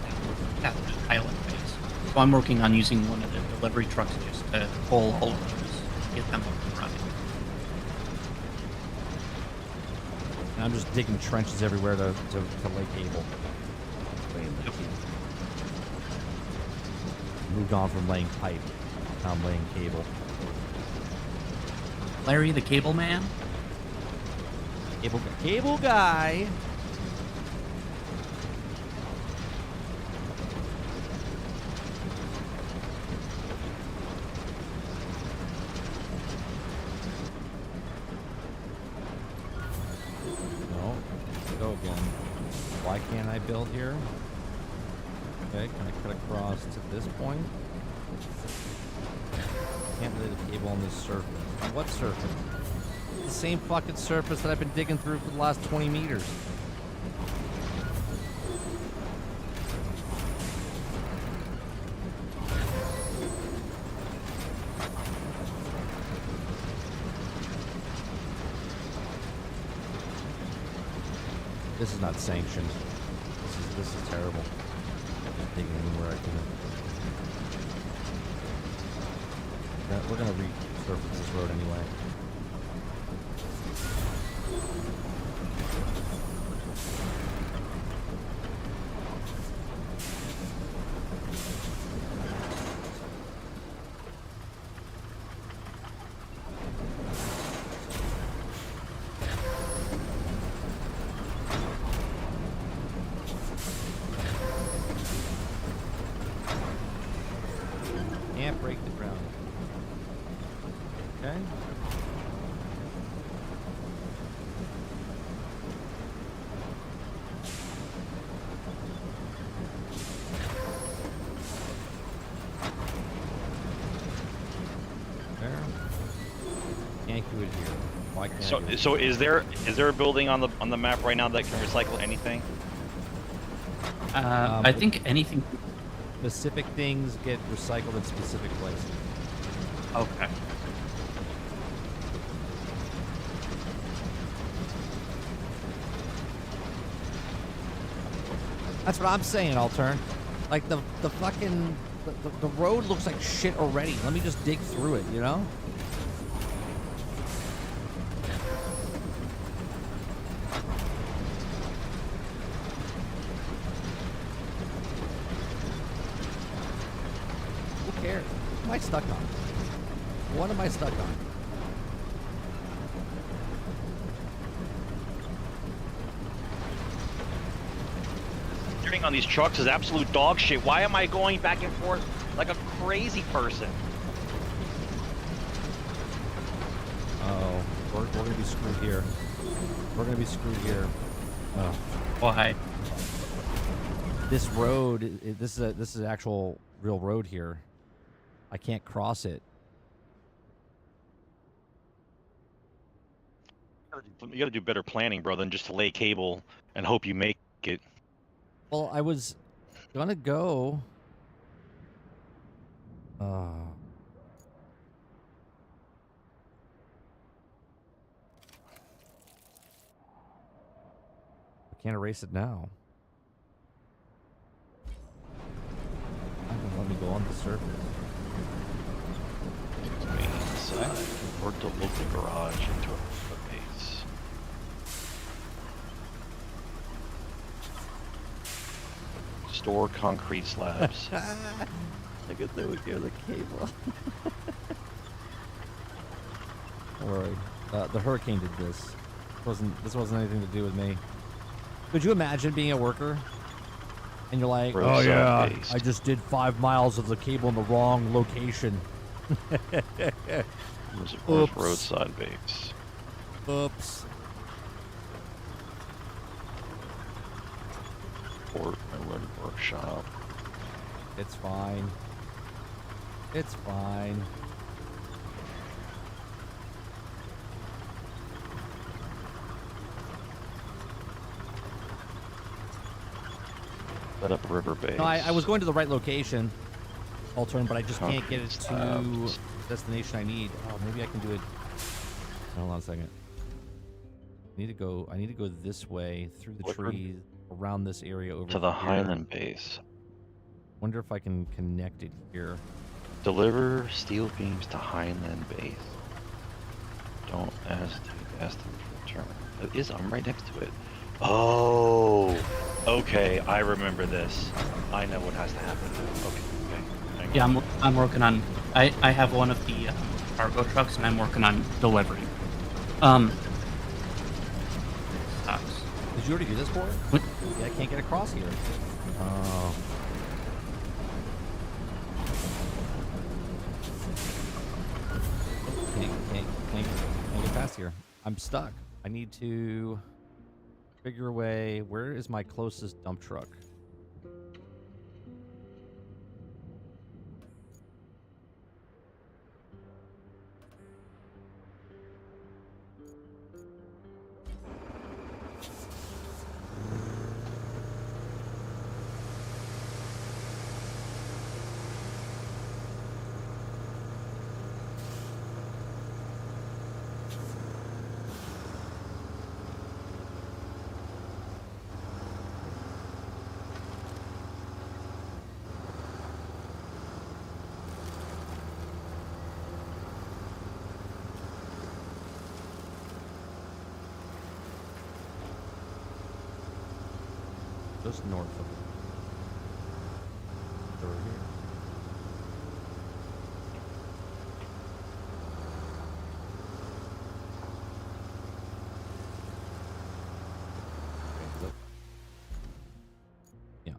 Speaker 3: at the island base. So I'm working on using one of the delivery trucks just to pull all of those, get them up and running.
Speaker 1: And I'm just digging trenches everywhere to lay cable. Moved on from laying pipe. Now I'm laying cable.
Speaker 3: Larry the Cable Man?
Speaker 1: Cable guy. No, let's go again. Why can't I build here? Okay, can I cut across to this point? Can't lay the cable on this surface. On what surface? The same fucking surface that I've been digging through for the last 20 meters. This is not sanctioned. This is terrible. I'm digging anywhere I can. We're gonna resurface this road anyway. Can't break the ground. Okay. there. Can't do it here. Why can't I do it?
Speaker 2: So is there a building on the map right now that can recycle anything?
Speaker 3: I think anything.
Speaker 1: Specific things get recycled in specific places.
Speaker 3: Okay.
Speaker 1: That's what I'm saying, Altern. Like the fucking the road looks like shit already. Let me just dig through it, you know? Who cares? What am I stuck on? What am I stuck on?
Speaker 2: On these trucks is absolute dog shit. Why am I going back and forth like a crazy person?
Speaker 1: Uh-oh. We're gonna be screwed here. We're gonna be screwed here. Oh.
Speaker 3: Why?
Speaker 1: This road, this is an actual real road here. I can't cross it.
Speaker 2: You gotta do better planning, bro, than just to lay cable and hope you make it.
Speaker 1: Well, I was gonna go. I can't erase it now. I don't let me go on the surface.
Speaker 2: Or to look the garage into a base. Store concrete slabs.
Speaker 1: I guess they would go the cable. Don't worry. The hurricane did this. This wasn't anything to do with me. Could you imagine being a worker and you're like, oh yeah, I just did 5 miles of the cable in the wrong location.
Speaker 2: Where's roadside base?
Speaker 1: Oops.
Speaker 2: Port and workshop.
Speaker 1: It's fine. It's fine.
Speaker 2: Set up river base.
Speaker 1: No, I was going to the right location, Altern, but I just can't get it to the destination I need. Oh, maybe I can do it. Hold on a second. I need to go this way through the trees around this area over
Speaker 2: to the
Speaker 1: here.
Speaker 2: Highland base.
Speaker 1: Wonder if I can connect it here.
Speaker 2: Deliver steel beams to Highland base. Don't ask them to return. It is. I'm right next to it. Oh, okay. I remember this. I know what has to happen. Okay.
Speaker 3: Yeah, I'm working on. I have one of the cargo trucks, and I'm working on delivering. Sucks.
Speaker 1: Did you already do this for it?
Speaker 3: What?
Speaker 1: Yeah, I can't get across here. Oh. Can't get past here. I'm stuck. I need to figure a way. Where is my closest dump truck? Just north of it. Over here. Okay, look. Yeah.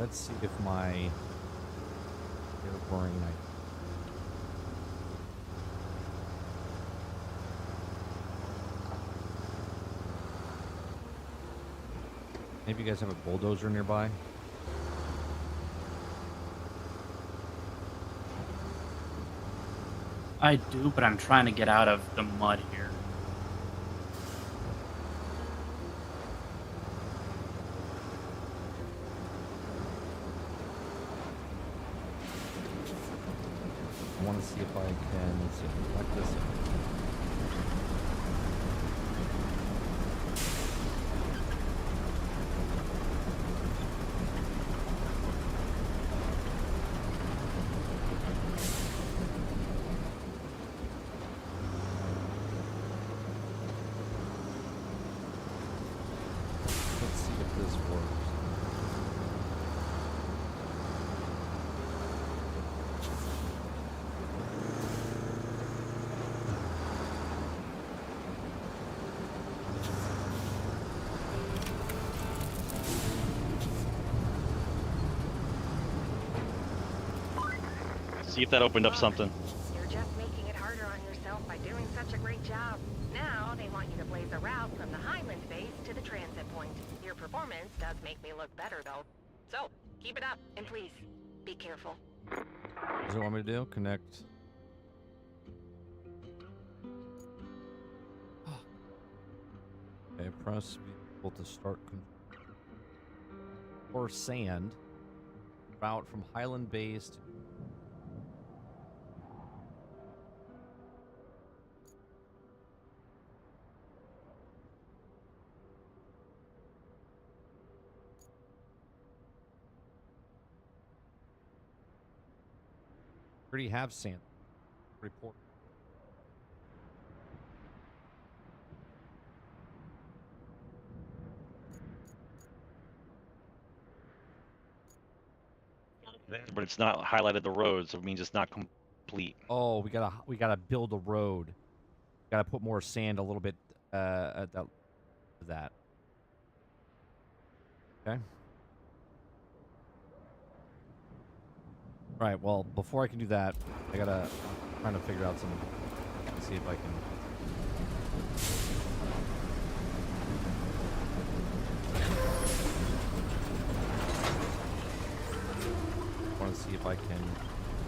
Speaker 1: Let's see if my air boring knife. Maybe you guys have a bulldozer nearby?
Speaker 3: I do, but I'm trying to get out of the mud here.
Speaker 1: I want to see if I can select this. Let's see if this works.
Speaker 2: See if that opened up something.
Speaker 4: You're just making it harder on yourself by doing such a great job. Now they want you to blaze a route from the Highland base to the transit point. Your performance does make me look better, though. So, keep it up, and please, be careful.
Speaker 1: What does it want me to do? Connect. Okay, press vehicle to start. Or sand. Route from Highland Base to. Already have sand. Report.
Speaker 2: But it's not highlighted the road, so it means it's not complete.
Speaker 1: Oh, we gotta build a road. Gotta put more sand a little bit at that. Okay. All right. Well, before I can do that, I'm trying to figure out some. See if I can. I want to see if I can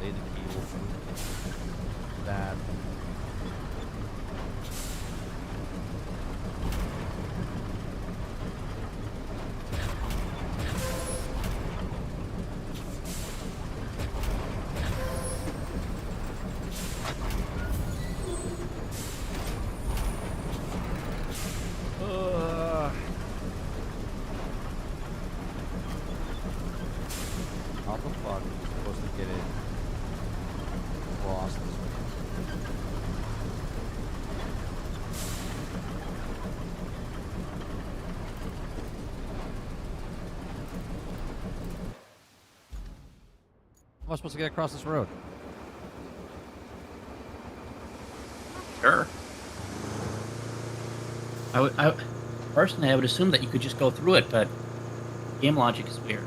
Speaker 1: lay the cables and that. How the fuck are we supposed to get it across this way? How am I supposed to get across this road?
Speaker 3: Sure. Personally, I would assume that you could just go through it, but game logic is weird.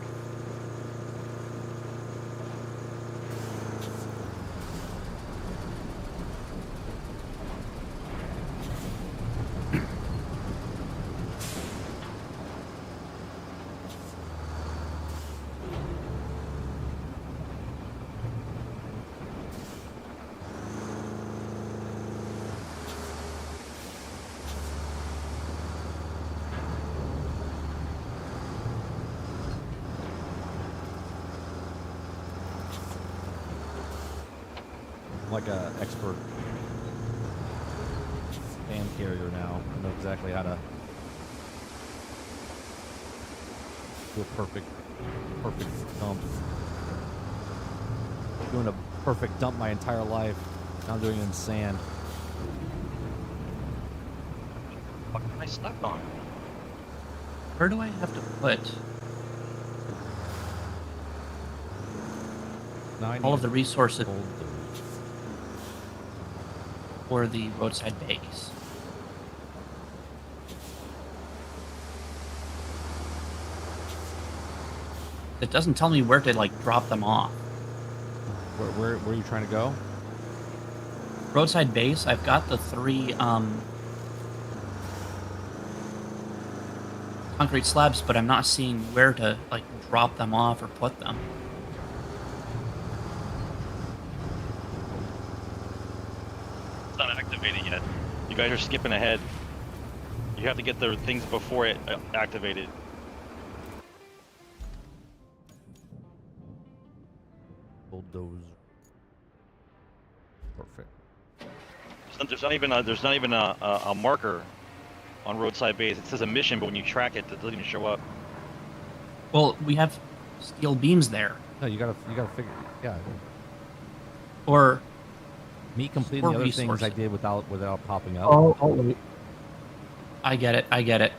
Speaker 1: I'm like a expert fan carrier now. I know exactly how to do a perfect dump. Doing a perfect dump my entire life. Now I'm doing it in sand.
Speaker 2: What am I stuck on?
Speaker 3: Where do I have to put all of the resources for the roadside base? It doesn't tell me where to like drop them off.
Speaker 1: Where are you trying to go?
Speaker 3: Roadside base. I've got the 3 concrete slabs, but I'm not seeing where to like drop them off or put them.
Speaker 2: It's not activated yet. You guys are skipping ahead. You have to get the things before it activated.
Speaker 1: Bulldozer. Perfect.
Speaker 2: There's not even a marker on roadside base. It says a mission, but when you track it, it doesn't even show up.
Speaker 3: Well, we have steel beams there.
Speaker 1: No, you gotta figure. Yeah.
Speaker 3: Or
Speaker 1: Me completing
Speaker 3: Or
Speaker 1: the other things I
Speaker 3: resources.
Speaker 1: did without popping up.
Speaker 5: Oh, wait.
Speaker 3: I get it. I get it.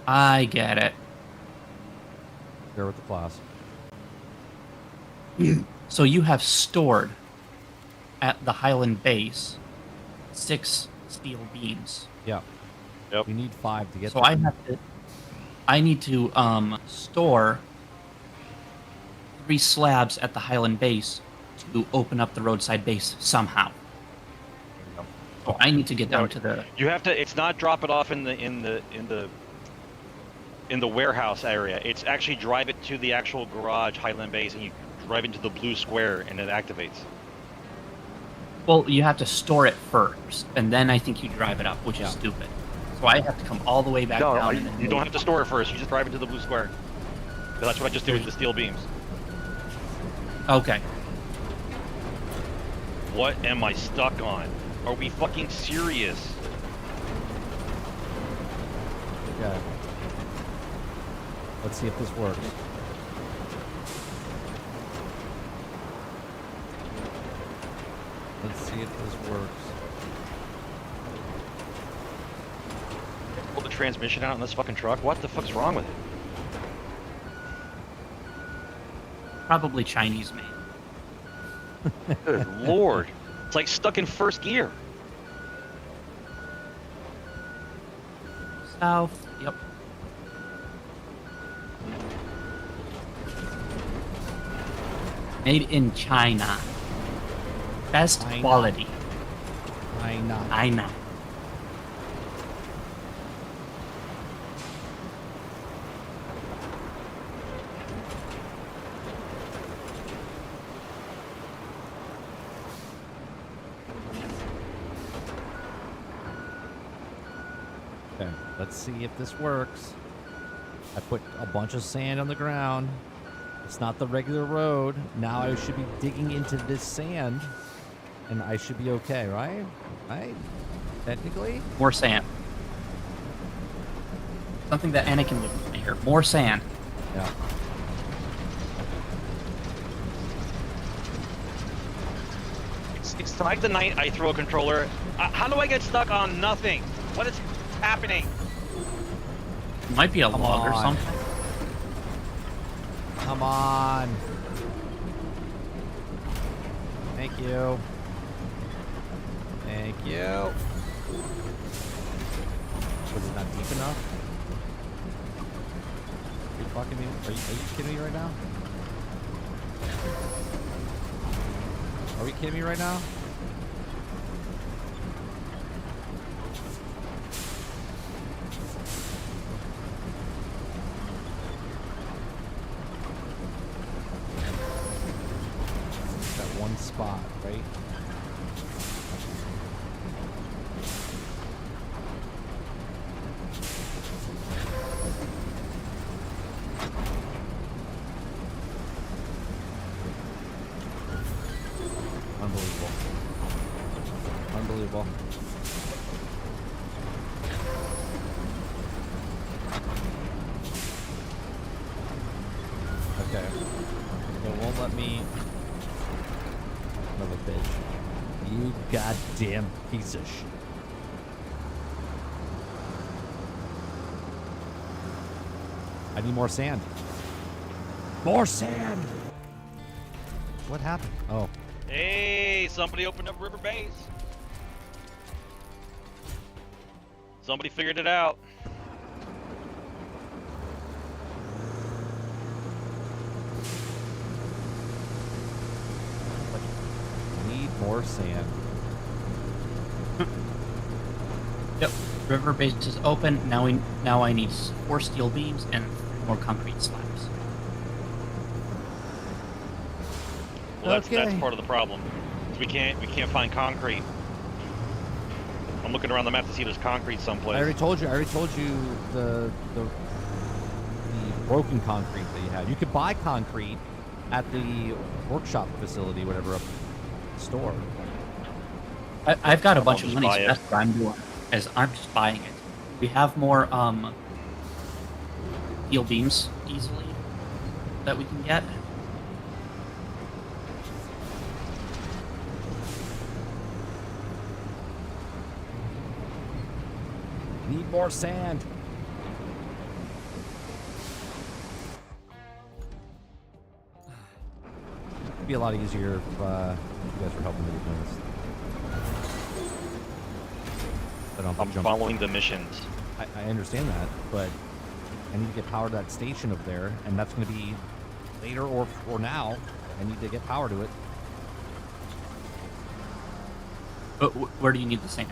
Speaker 3: I get it.
Speaker 1: There with the class.
Speaker 3: So you have stored at the Highland base 6 steel beams.
Speaker 1: Yeah.
Speaker 2: Yep.
Speaker 1: We need 5 to get
Speaker 3: So
Speaker 1: there.
Speaker 3: I need to store 3 slabs at the Highland base to open up the roadside base somehow. So I need to get down to the
Speaker 2: You have to. It's not drop it off in the warehouse area. It's actually drive it to the actual garage Highland base, and you drive into the blue square, and it activates.
Speaker 3: well, you have to store it first, and then I think you drive it up, which
Speaker 1: Yeah.
Speaker 3: is stupid. So I have to come all the way back
Speaker 2: No,
Speaker 3: down. and then
Speaker 2: you don't have to store it first. You just drive into the blue square. 'Cause that's what I just did with the steel beams.
Speaker 3: Okay.
Speaker 2: What am I stuck on? Are we fucking serious?
Speaker 1: Yeah. Let's see if this works. Let's see if this works.
Speaker 2: Pull the transmission out in this fucking truck? What the fuck's wrong with it?
Speaker 3: Probably Chinese made.
Speaker 2: Good lord. It's like stuck in first gear.
Speaker 3: South. Yep. Made in China. Best
Speaker 1: China.
Speaker 3: quality.
Speaker 1: I know.
Speaker 3: China.
Speaker 1: Okay, let's see if this works. I put a bunch of sand on the ground. It's not the regular road. Now I should be digging into this sand, and I should be okay, right? Right? Technically?
Speaker 3: More sand. Something that Anakin would want to hear. More sand.
Speaker 1: Yeah.
Speaker 2: It's like the night I throw a controller. How do I get stuck on nothing? What is happening?
Speaker 3: It might be a
Speaker 1: Come
Speaker 3: log or
Speaker 1: on.
Speaker 3: something.
Speaker 1: Come on. Thank you. Thank you. Was it not deep enough? Are you fucking me? Are you kidding me right now? Are we kidding me right now? That one spot, right? Unbelievable. Unbelievable. Okay. It won't let me. Son of a bitch. You goddamn piece of shit. I need more sand. More sand! What happened? Oh.
Speaker 2: Hey, somebody opened up river base. Somebody figured it out.
Speaker 1: more sand.
Speaker 3: Yep. River base is open. Now I need 4 steel beams and 3 more concrete slabs.
Speaker 2: Well, that's
Speaker 1: Okay.
Speaker 2: part of the problem. 'Cause we can't find concrete. I'm looking around the map to see if there's concrete someplace.
Speaker 1: I already told you the broken concrete that you had. You could buy concrete at the workshop facility, whatever, up the store.
Speaker 3: I've got a
Speaker 2: I'll
Speaker 3: bunch of
Speaker 2: just
Speaker 3: money,
Speaker 2: buy
Speaker 3: so
Speaker 2: it.
Speaker 3: that's what I'm doing. Is I'm just buying it. We have more steel beams easily that we can get.
Speaker 1: Need more sand. It'd be a lot easier if you guys were helping me with this. I don't have to
Speaker 2: I'm
Speaker 1: jump.
Speaker 2: following the missions.
Speaker 1: I understand that, but I need to get power to that station up there, and that's going to be later or now. I need to get power to it.
Speaker 3: But where do you need the sand?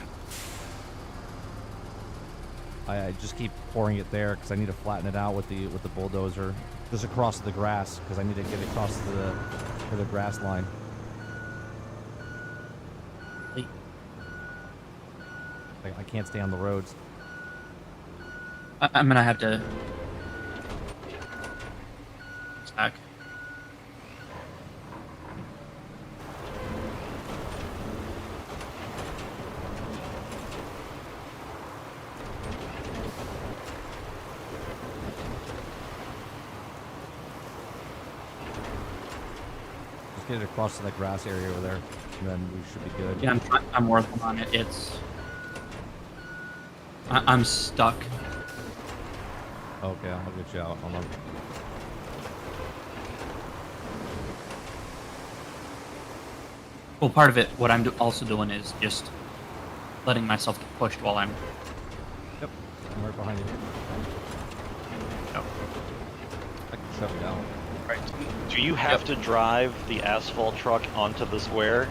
Speaker 1: I just keep pouring it there because I need to flatten it out with the bulldozer, just across the grass because I need to get it across to the grass line.
Speaker 3: Wait,
Speaker 1: I can't stay on the roads.
Speaker 3: I'm gonna have to. Back.
Speaker 1: Just get it across to that grass area over there, and then we should be good.
Speaker 3: Yeah, I'm working on it. I'm stuck.
Speaker 1: Okay, I'll get you out. Hold on.
Speaker 3: Well, part of it, what I'm also doing is just letting myself get pushed while I'm.
Speaker 1: Yep, I'm right behind you.
Speaker 3: Yep.
Speaker 1: I can shut it down.
Speaker 2: Do you have to drive the asphalt truck onto the square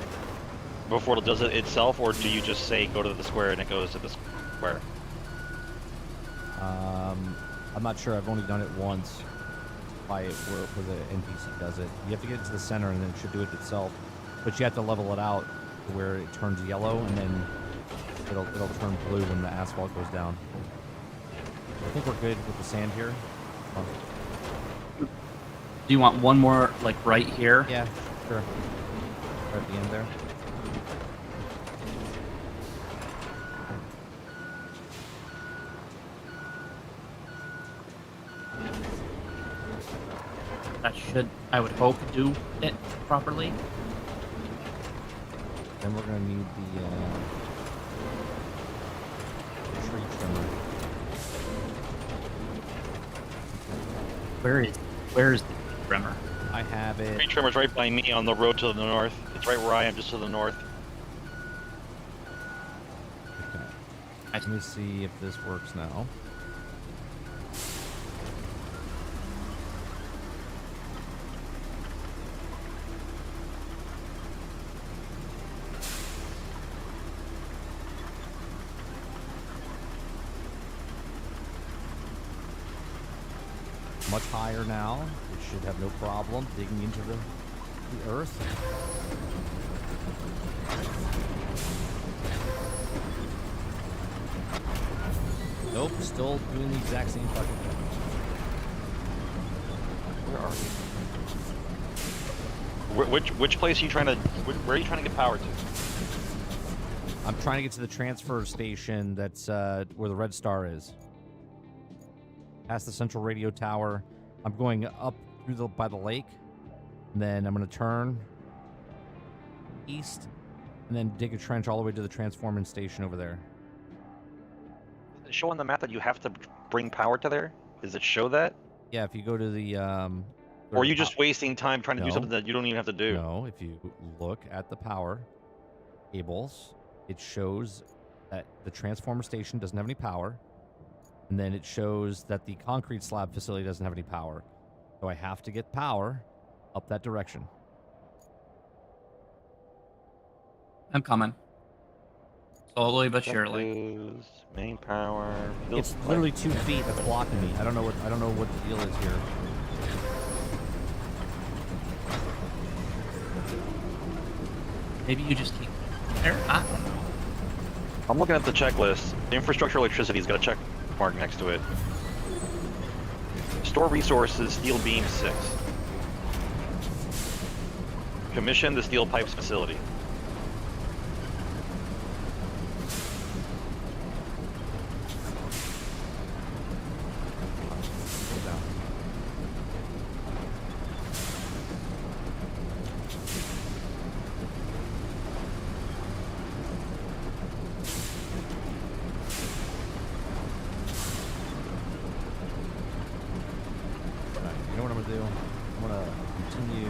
Speaker 2: before it does it itself, or do you just say go to the square and it goes to the square?
Speaker 1: I'm not sure. I've only done it once. Where the NPC does it. You have to get it to the center, and then it should do it itself. But you have to level it out to where it turns yellow, and then it'll turn blue when the asphalt goes down. I think we're good with the sand here.
Speaker 3: Do you want one more, like right here?
Speaker 1: Yeah, sure. Right at the end there.
Speaker 3: That should, I would hope, do it properly.
Speaker 1: Then we're gonna need the tree trimmer.
Speaker 3: Where is the trimmer?
Speaker 1: I have it.
Speaker 2: Tree trimmer's right by me on the road to the north. It's right where I am, just to the north.
Speaker 1: Okay. Let me see if this works now. Much higher now. It should have no problem digging into the earth. Nope, still doing the exact same fucking thing.
Speaker 2: Where are you? Which place are you trying to? Where are you trying to get power to?
Speaker 1: I'm trying to get to the transfer station that's where the red star is. Past the central radio tower. I'm going up through by the lake. And then I'm going to turn east and then dig a trench all the way to the transforming station over there.
Speaker 2: Does it show on the map that you have to bring power to there? Does it show that?
Speaker 1: Yeah, if you go to the
Speaker 2: Or are you just wasting time trying to do
Speaker 1: No.
Speaker 2: something that you don't even have to do?
Speaker 1: No, if you look at the power cables, it shows that the transformer station doesn't have any power. And then it shows that the concrete slab facility doesn't have any power. So I have to get power up that direction.
Speaker 3: I'm coming. Slowly but surely.
Speaker 2: Objectives, main power. field
Speaker 1: It's
Speaker 2: supply.
Speaker 1: literally 2 feet that's blocking me. I don't know what the deal is here.
Speaker 3: Maybe you just keep there. I don't know.
Speaker 2: I'm looking at the checklist. The infrastructure electricity's got a check mark next to it. Store resources, steel beam 6. Commission the steel pipes facility.
Speaker 1: Go down. Alright, you know what I'm gonna do? I'm gonna continue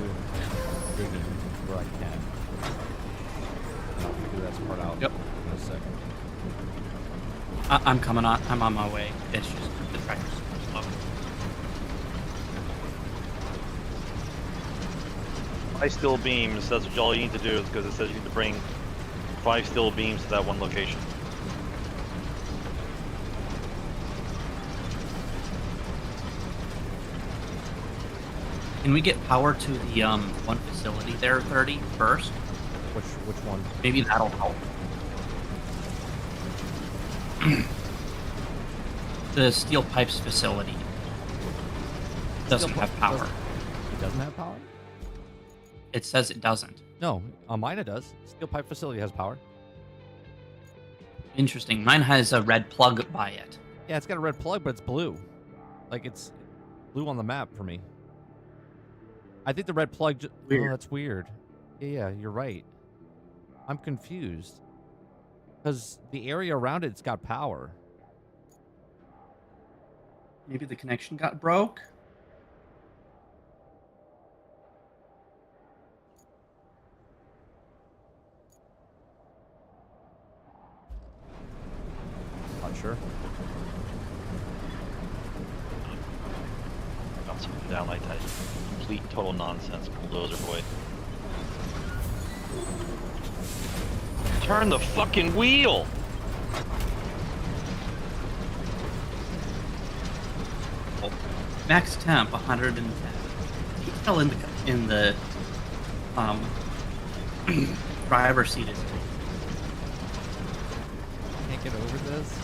Speaker 1: digging where I can. And I'll figure that part out
Speaker 3: Yep.
Speaker 1: in a second.
Speaker 3: I'm coming on. I'm on my way. It's just the tractor's slow.
Speaker 2: 5 steel beams, that's all you need to do, is because it says you need to bring 5 steel beams to that one location.
Speaker 3: Can we get power to the one facility there, 30 first?
Speaker 1: Which one?
Speaker 3: Maybe that'll help. The steel pipes facility doesn't
Speaker 1: Steel
Speaker 3: have
Speaker 1: pi-
Speaker 3: power.
Speaker 1: It doesn't have power?
Speaker 3: It says it doesn't.
Speaker 1: No, on mine it does. Steel pipe facility has power.
Speaker 3: Interesting. Mine has a red plug by it.
Speaker 1: Yeah, it's got a red plug, but it's blue. Like it's blue on the map for me. I think the red plug. Oh,
Speaker 3: Weird.
Speaker 1: that's weird. Yeah, you're right. I'm confused because the area around it's got power.
Speaker 3: Maybe the connection got broke.
Speaker 1: Not sure.
Speaker 2: Got something down like that. Complete total nonsense bulldozer boy. Turn the fucking wheel!
Speaker 3: Max temp 110. Detail in the driver's seat is
Speaker 1: Can't get over this.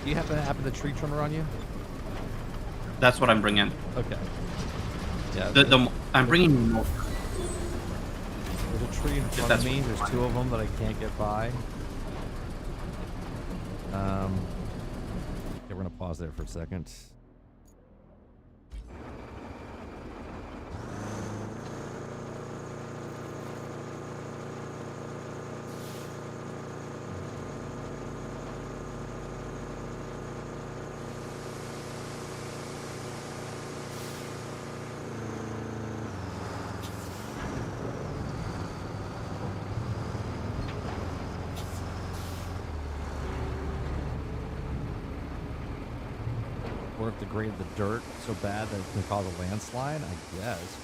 Speaker 1: Do you happen to have the tree trimmer on you?
Speaker 3: That's what I'm bringing.
Speaker 1: Okay. Yeah.
Speaker 3: I'm bringing more.
Speaker 1: There's a tree in front of
Speaker 3: that's
Speaker 1: me.
Speaker 3: what-
Speaker 1: There's 2 of them that I can't get by. Okay, we're gonna pause there for a second. Or if the grade of the dirt so bad that it can cause a landslide, I guess.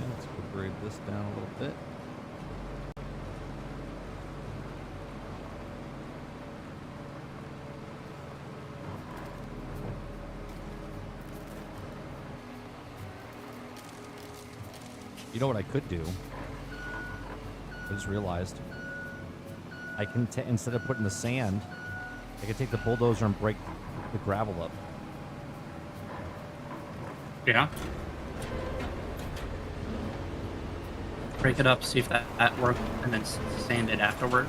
Speaker 1: Let's grade this down a little bit. You know what I could do? I just realized. I can, instead of putting the sand, I could take the bulldozer and break the gravel up.
Speaker 3: Yeah. Break it up, see if that worked, and then sand it afterward.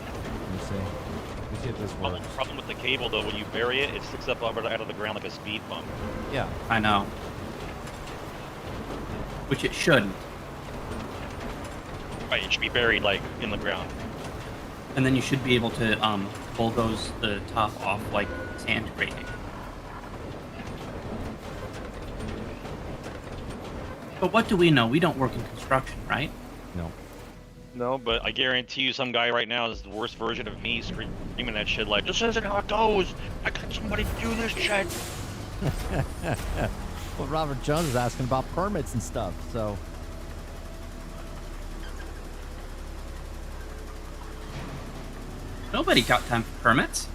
Speaker 1: Let me see. Let me see if this works.
Speaker 2: Problem with the cable though, when you bury it, it sticks up out of the ground like a speed bump.
Speaker 1: Yeah.
Speaker 3: I know. Which it shouldn't.
Speaker 2: Right, it should be buried like in the ground.
Speaker 3: And then you should be able to bulldoze the top off like sand grading. But what do we know? We don't work in construction, right?
Speaker 1: No.
Speaker 2: No, but I guarantee you, some guy right now is the worst version of me screaming that shit like, "This isn't how it goes. I got somebody to do this shit."
Speaker 1: Well, Robert Jones is asking about permits and stuff, so.
Speaker 3: Nobody got time for permits.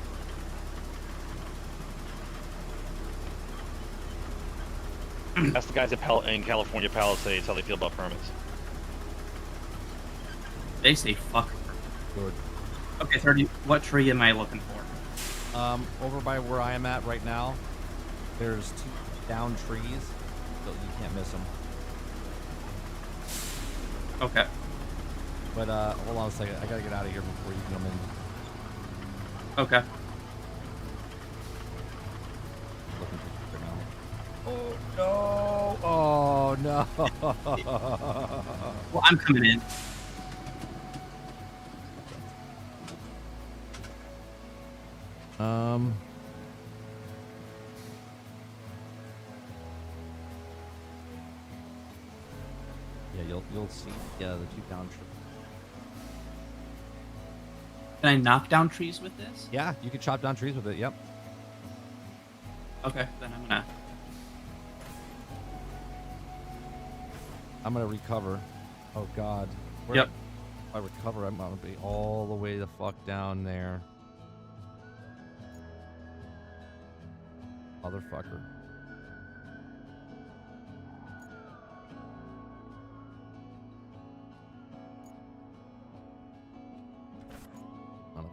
Speaker 2: That's the guys in California Palisades how they feel about permits.
Speaker 3: They say fuck.
Speaker 1: Good.
Speaker 3: Okay, 30. What tree am I looking for?
Speaker 1: Over by where I am at right now, there's 2 down trees, so you can't miss them.
Speaker 3: Okay.
Speaker 1: But hold on a second, I gotta get out of here before you come in.
Speaker 3: Okay.
Speaker 1: Looking for now. Oh no! Oh no!
Speaker 3: Well, I'm coming in.
Speaker 1: Yeah, you'll see. Yeah, the 2 down trees.
Speaker 3: Can I knock down trees with this?
Speaker 1: Yeah, you can chop down trees with it. Yep.
Speaker 3: Okay, then
Speaker 1: I'm gonna recover. Oh God.
Speaker 3: Yep.
Speaker 1: If I recover, I'm gonna be all the way the fuck down there. Motherfucker. Son of a-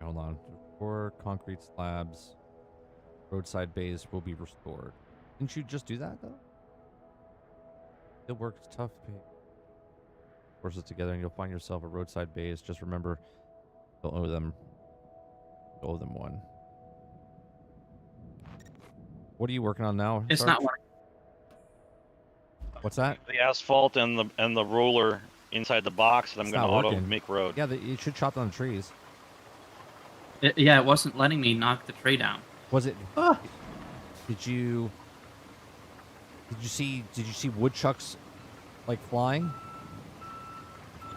Speaker 1: Hold on. 4 concrete slabs. Roadside bays will be restored. Didn't you just do that though? It works tough. Forces together and you'll find yourself a roadside base. Just remember, you'll owe them. You'll owe them 1. What are you working on now?
Speaker 3: It's
Speaker 1: Sarge?
Speaker 3: not working.
Speaker 1: What's that?
Speaker 2: The asphalt and the roller inside the box, and I'm
Speaker 1: It's
Speaker 2: gonna
Speaker 1: not
Speaker 2: auto
Speaker 1: working.
Speaker 2: make road.
Speaker 1: Yeah, you should chop down the trees.
Speaker 3: Yeah, it wasn't letting me knock the tree down.
Speaker 1: Was it?
Speaker 3: Ah.
Speaker 1: Did you see woodchucks like flying?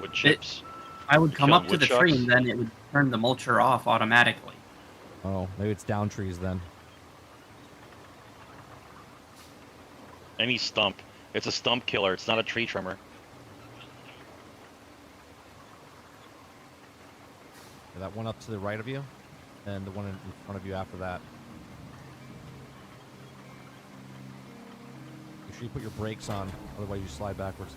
Speaker 2: Wood chips.
Speaker 3: I would
Speaker 2: You
Speaker 3: come
Speaker 2: killed
Speaker 3: up to the tree
Speaker 2: woodchucks?
Speaker 3: and then it would turn the mulcher off automatically.
Speaker 1: Oh, maybe it's down trees then.
Speaker 2: Any stump. It's a stump killer. It's not a tree trimmer.
Speaker 1: Yeah, that one up to the right of you, and the one in front of you after that. Make sure you put your brakes on, otherwise you slide backwards.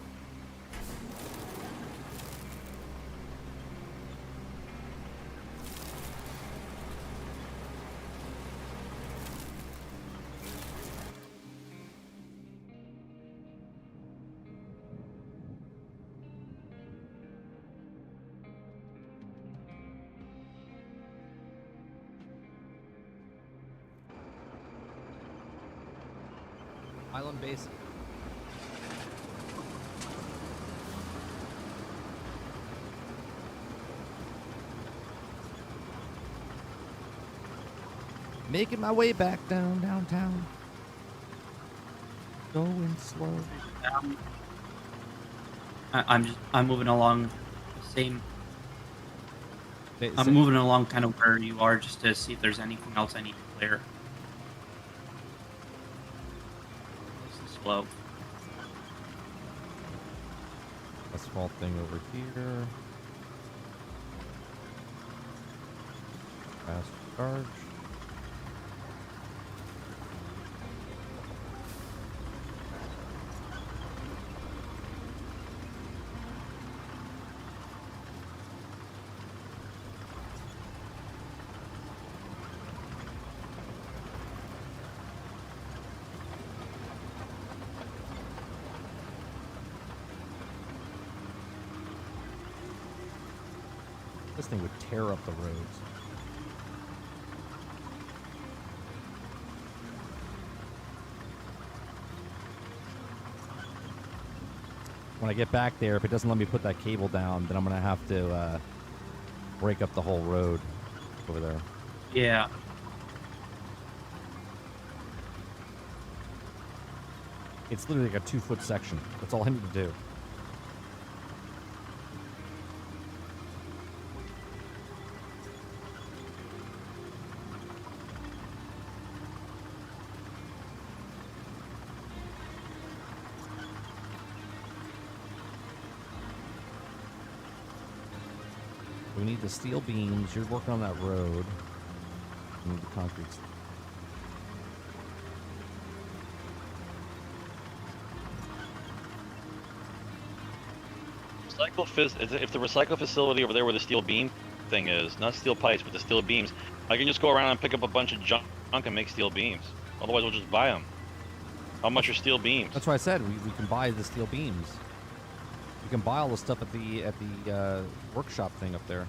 Speaker 1: Island base. Making my way back downtown. Going slow.
Speaker 3: I'm moving along the same.
Speaker 1: Wait,
Speaker 3: I'm
Speaker 1: so-
Speaker 3: moving along kind of where you are just to see if there's anything else I need to clear. This is slow.
Speaker 1: A small thing over here. Fast charge. This thing would tear up the roads. when I get back there, if it doesn't let me put that cable down, then I'm gonna have to break up the whole road over there.
Speaker 3: Yeah.
Speaker 1: It's literally like a 2-foot section. That's all I need to do. We need the steel beams. You're working on that road. We need the concrete.
Speaker 2: If the recycle facility over there where the steel beam thing is, not steel pipes, but the steel beams, I can just go around and pick up a bunch of junk and make steel beams. Otherwise, we'll just buy them. How much are steel beams?
Speaker 1: That's why I said we can buy the steel beams. You can buy all the stuff at the workshop thing up there.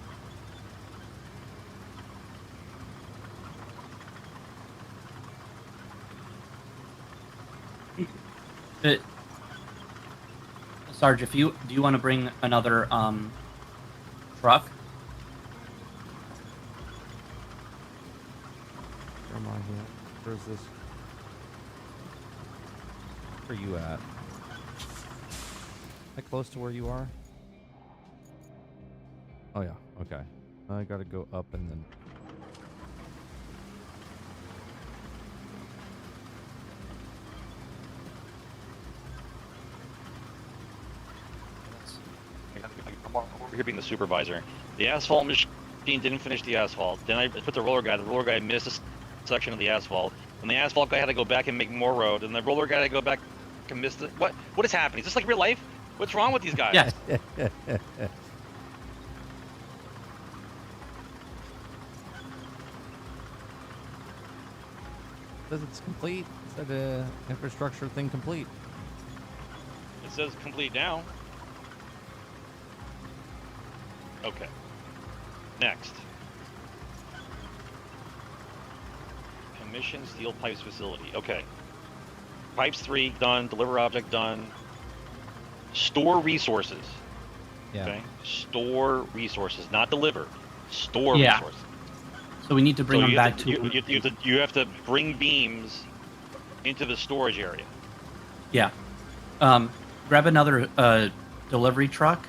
Speaker 3: Sarge, do you want to bring another truck?
Speaker 1: Where am I here? Where's this? Where are you at? Am I close to where you are? Oh yeah, okay. I gotta go up and then...
Speaker 2: I'm over here being the supervisor. The asphalt machine didn't finish the asphalt. Then I put the roller guy. The roller guy missed a section of the asphalt. And the asphalt guy had to go back and make more road. And the roller guy had to go back and miss the... What is happening? Is this like real life? What's wrong with these guys?
Speaker 3: Yes.
Speaker 1: Says it's complete. It said the infrastructure thing complete.
Speaker 2: It says complete now. Okay. Next. Commission steel pipes facility. Okay. Pipes 3 done. Deliver object done. Store resources.
Speaker 1: Yeah.
Speaker 2: Okay. Store resources, not deliver. Store
Speaker 3: Yeah.
Speaker 2: resources.
Speaker 3: So we need to bring them back to...
Speaker 2: You have to bring beams into the storage area.
Speaker 3: Yeah. Grab another delivery truck.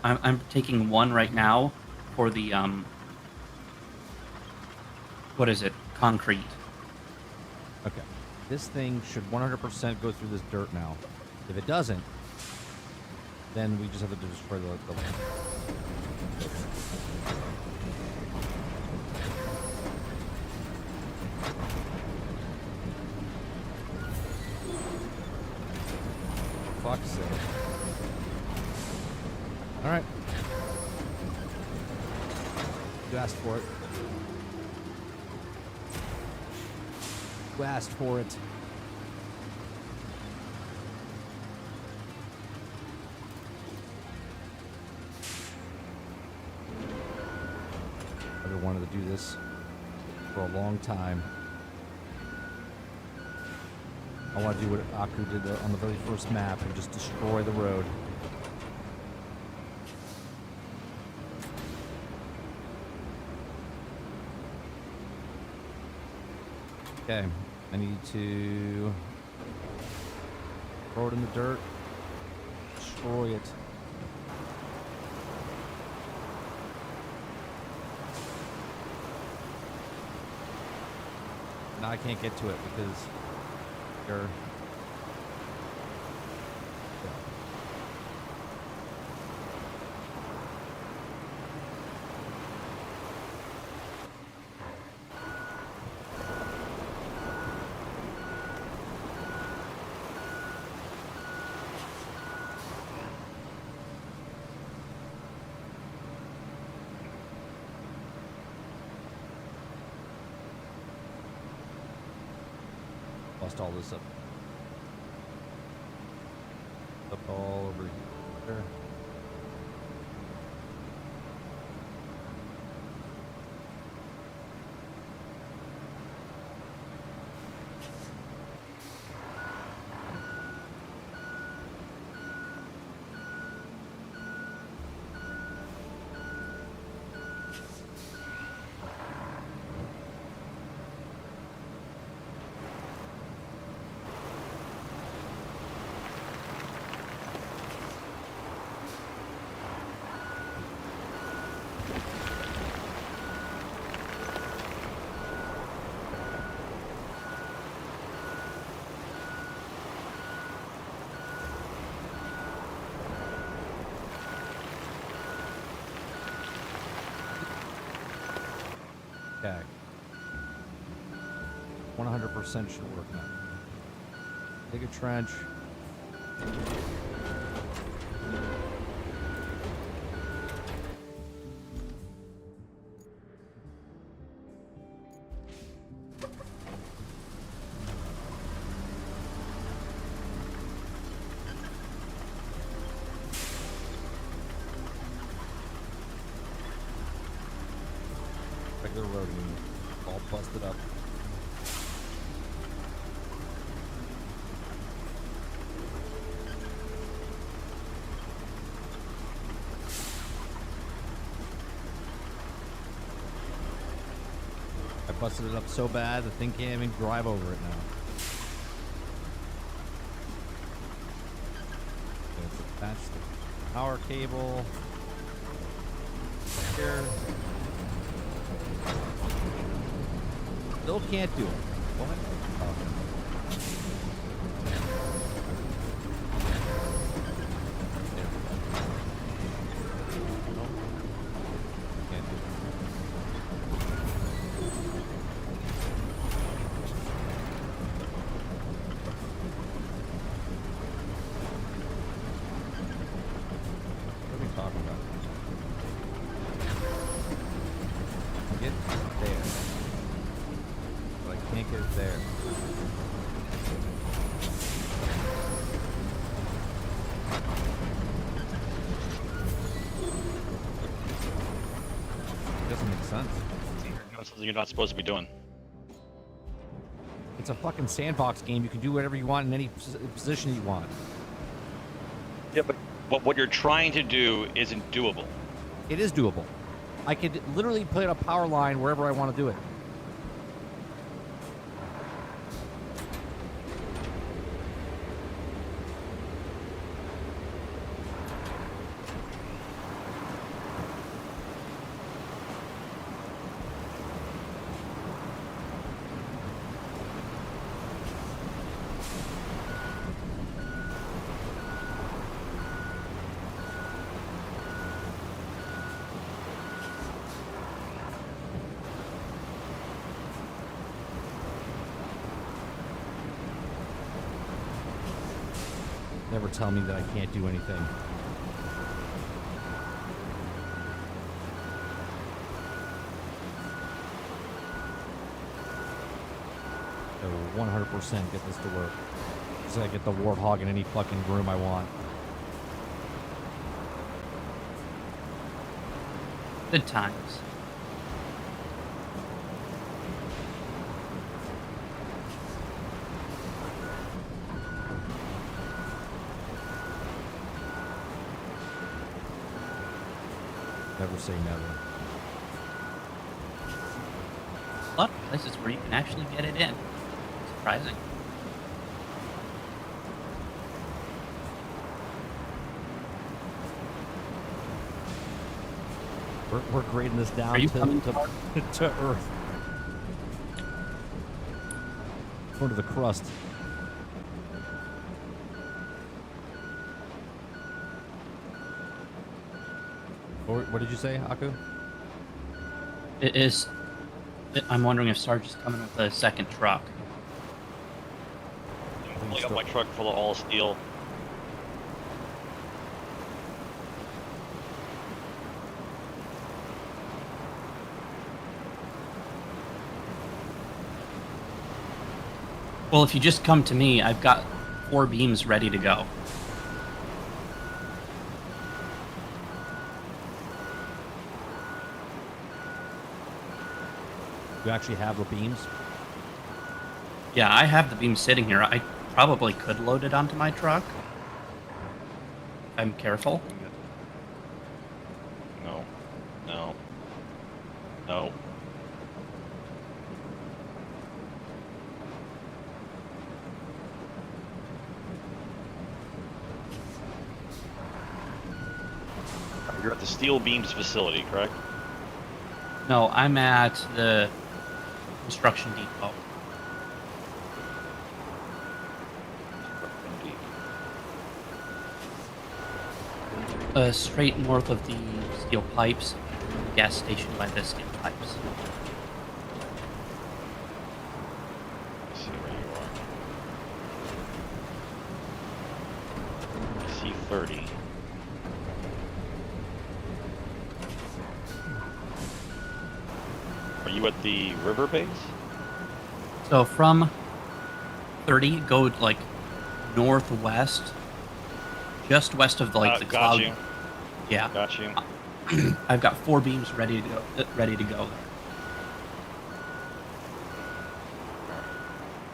Speaker 3: I'm taking one right now for the what is it? Concrete.
Speaker 1: Okay. This thing should 100% go through this dirt now. If it doesn't, then we just have to destroy the land. For fuck's sake. Alright. You asked for it. You asked for it. I've wanted to do this for a long time. I want to do what Aku did on the very first map and just destroy the road. Okay, I need to throw it in the dirt, destroy it. Now I can't get to it because you're... Bust all this up all over here. Okay. 100% should work now. Dig a trench. Regular road, all busted up. I busted it up so bad the thing can't even drive over it now. Let's attach the power cable here. Still can't do it. What? Oh. Can't do it. What are we talking about? I get there. But I can't get it there. It doesn't make sense.
Speaker 2: You're doing something you're not supposed to be doing.
Speaker 1: It's a fucking sandbox game. You can do whatever you want in any position you want.
Speaker 2: Yeah, but what you're trying to do isn't doable.
Speaker 1: It is doable. I could literally put a power line wherever I want to do it. Never tell me that I can't do anything. I will 100% get this to work. So I get the warthog in any fucking room I want.
Speaker 3: Good times.
Speaker 1: Never say never.
Speaker 3: A lot of places where you can actually get it in. Surprising.
Speaker 1: We're grading this down
Speaker 3: Are you
Speaker 1: to,
Speaker 3: coming
Speaker 1: to, to Earth. Going to the crust. What did you say, Aku?
Speaker 3: It is. I'm wondering if Sarge is coming with a second truck.
Speaker 2: I'm filling up my truck full of all steel.
Speaker 3: Well, if you just come to me, I've got 4 beams ready to go.
Speaker 1: You actually have the beams?
Speaker 3: Yeah, I have the beam sitting here. I probably could load it onto my truck. If I'm careful.
Speaker 2: No. No. No. You're at the Steel Beams facility, correct?
Speaker 3: No, I'm at the construction depot. Straight north of the steel pipes, the gas station by the steel pipes.
Speaker 2: 30. Are you at the river base?
Speaker 3: So from 30, go like northwest, just west of like the
Speaker 2: got
Speaker 3: cloud.
Speaker 2: you.
Speaker 3: Yeah,
Speaker 2: Got you.
Speaker 3: I've got 4 beams ready to go. Ready to go there.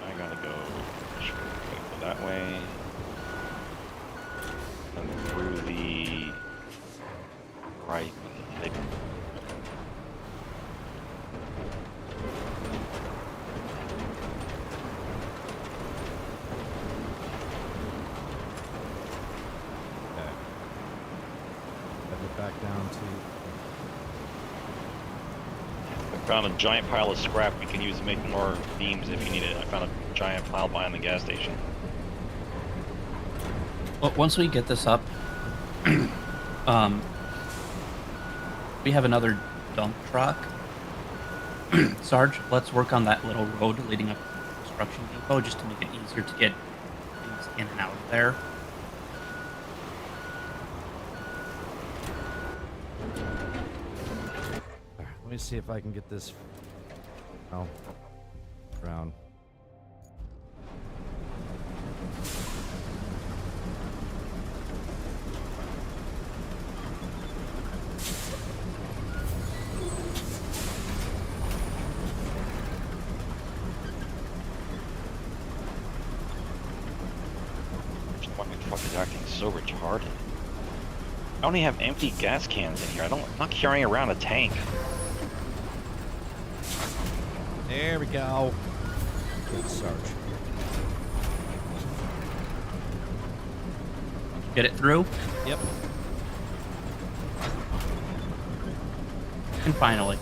Speaker 2: I gotta go that way. And through the right.
Speaker 1: Back down to.
Speaker 2: I found a giant pile of scrap we can use to make more beams if you need it. I found a giant pile behind the gas station.
Speaker 3: Well, once we get this up, we have another dump truck. Sarge, let's work on that little road leading up to the construction depot just to make it easier to get things in and out of there.
Speaker 1: Let me see if I can get this. Oh, round.
Speaker 2: This fucking truck is acting so retarded. I only have empty gas cans in here. I'm not carrying around a tank.
Speaker 1: There we go. Good Sarge.
Speaker 3: Get it through,
Speaker 1: Yep.
Speaker 3: and finally.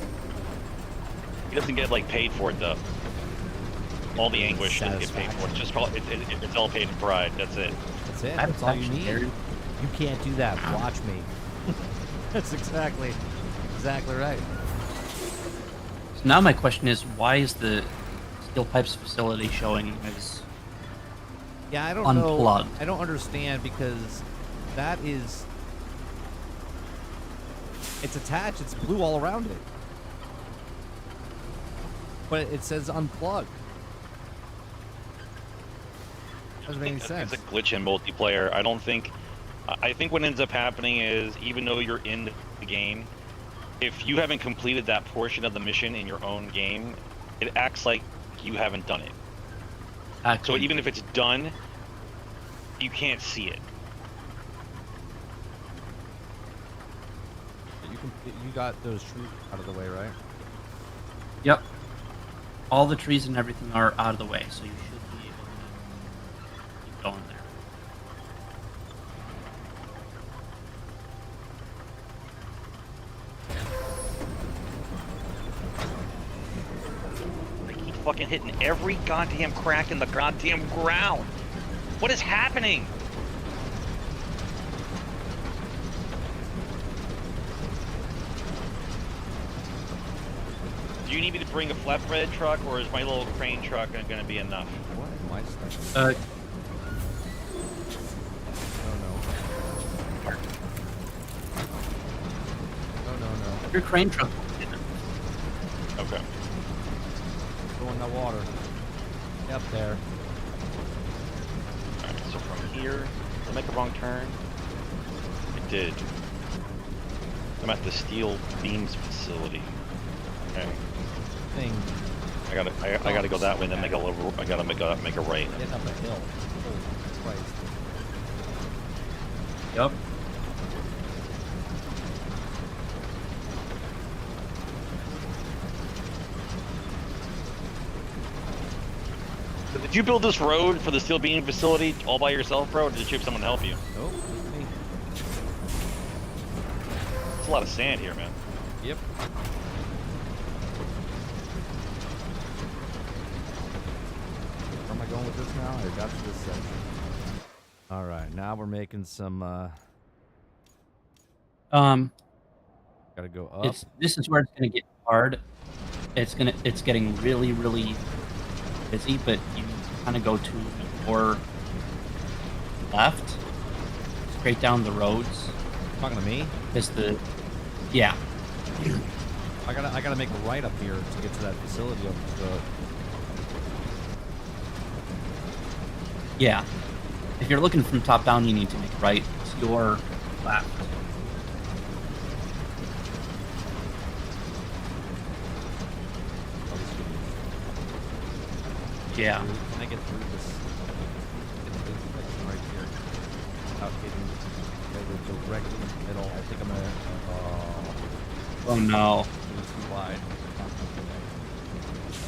Speaker 2: He doesn't get like paid for it though. All the anguish doesn't get paid for it. It's just called it's all paid in pride. That's it.
Speaker 1: That's it.
Speaker 3: I
Speaker 1: That's all you
Speaker 3: actually
Speaker 1: need.
Speaker 3: carried-
Speaker 1: You can't do that. Watch me. That's exactly right.
Speaker 3: So now my question is, why is the steel pipes facility showing as
Speaker 1: Yeah, I don't
Speaker 3: unplugged?
Speaker 1: know. I don't understand because that is. It's attached. It's blue all around it. But it says unplugged. Doesn't make any sense.
Speaker 2: It's a glitch in multiplayer. I think what ends up happening is, even though you're in the game, if you haven't completed that portion of the mission in your own game, it acts like you haven't done it. So
Speaker 3: Actually,
Speaker 2: even if it's done, you can't see it.
Speaker 1: You got those trees out of the way, right?
Speaker 3: yep, all the trees and everything are out of the way, so you should be able to keep going there.
Speaker 2: I keep fucking hitting every goddamn crack in the goddamn ground. What is happening? Do you need me to bring a flatbread truck, or is my little crane truck going to be enough?
Speaker 1: What am I stuck? No.
Speaker 3: Your crane truck.
Speaker 2: Okay.
Speaker 1: Go in the water. Up there.
Speaker 2: Alright, so from here, did I make a wrong turn? I did. I'm at the steel beams facility. Okay.
Speaker 1: Thing.
Speaker 2: I gotta go that way and then make a little. I gotta make a right.
Speaker 1: Getting up a hill. Holy Christ.
Speaker 3: Yep.
Speaker 2: Did you build this road for the steel beam facility all by yourself, bro? Or did you have someone help you?
Speaker 1: Nope, just me.
Speaker 2: It's a lot of sand here, man.
Speaker 1: Yep. Where am I going with this now? I got to this section. Alright, now we're making some, gotta go up.
Speaker 3: This is where it's gonna get hard. It's getting really, really busy, but you kind of go to the more left. straight down the roads.
Speaker 1: Talking to me?
Speaker 3: Is the yeah.
Speaker 1: I gotta make a right up here to get to that facility up the.
Speaker 3: Yeah. If you're looking from top down, you need to make right to your left. Yeah.
Speaker 1: Can I get through this? Get through this section right here without getting over directly in the middle. I think I'm gonna.
Speaker 3: Oh no.
Speaker 1: It's too wide.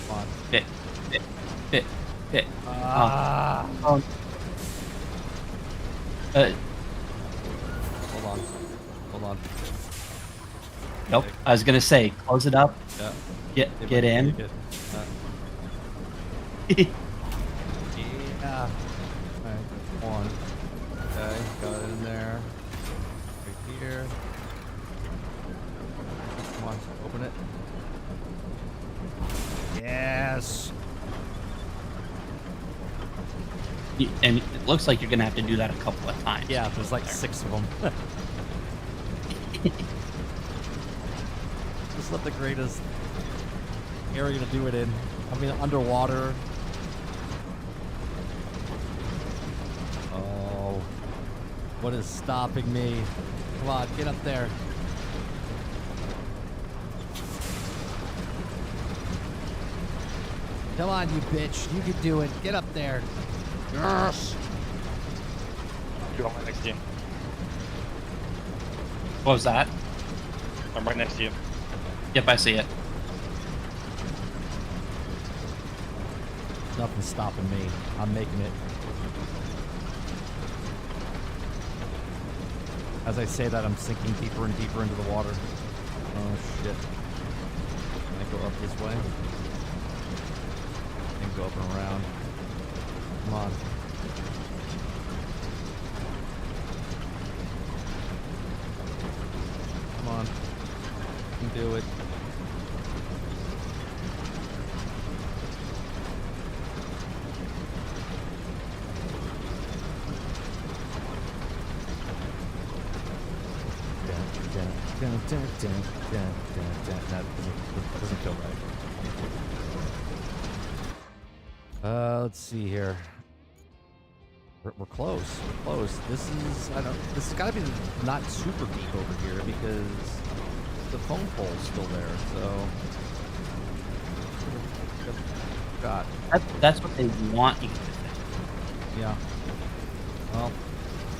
Speaker 1: Come on.
Speaker 3: Fit.
Speaker 1: Ah.
Speaker 3: Hold
Speaker 1: on.
Speaker 3: Nope. I was gonna say, close it up.
Speaker 1: Yeah.
Speaker 3: Get in.
Speaker 1: Yeah. Alright, one. Okay, got it in there. Right here. Come on, open it. Yes.
Speaker 3: And it looks like you're gonna have to do that a couple of times.
Speaker 1: Yeah, there's like 6 of them. Just not the greatest area to do it in. I mean, underwater. Oh, what is stopping me? Come on, get up there. Come on, you bitch. You can do it. Get up there. Yes.
Speaker 2: Dude, I'm right next to you.
Speaker 3: What was that?
Speaker 2: I'm right next to you.
Speaker 3: Yep, I see it.
Speaker 1: Nothing's stopping me. I'm making it. As I say that, I'm sinking deeper and deeper into the water. Oh, shit. Can I go up this way? And go up and around. Come on. Come on. You can do it. That doesn't feel right. Let's see here. We're close. We're close. This has got to be not super deep over here because the phone pole's still there. So, God.
Speaker 3: That's what they want you to think.
Speaker 1: Yeah. Well,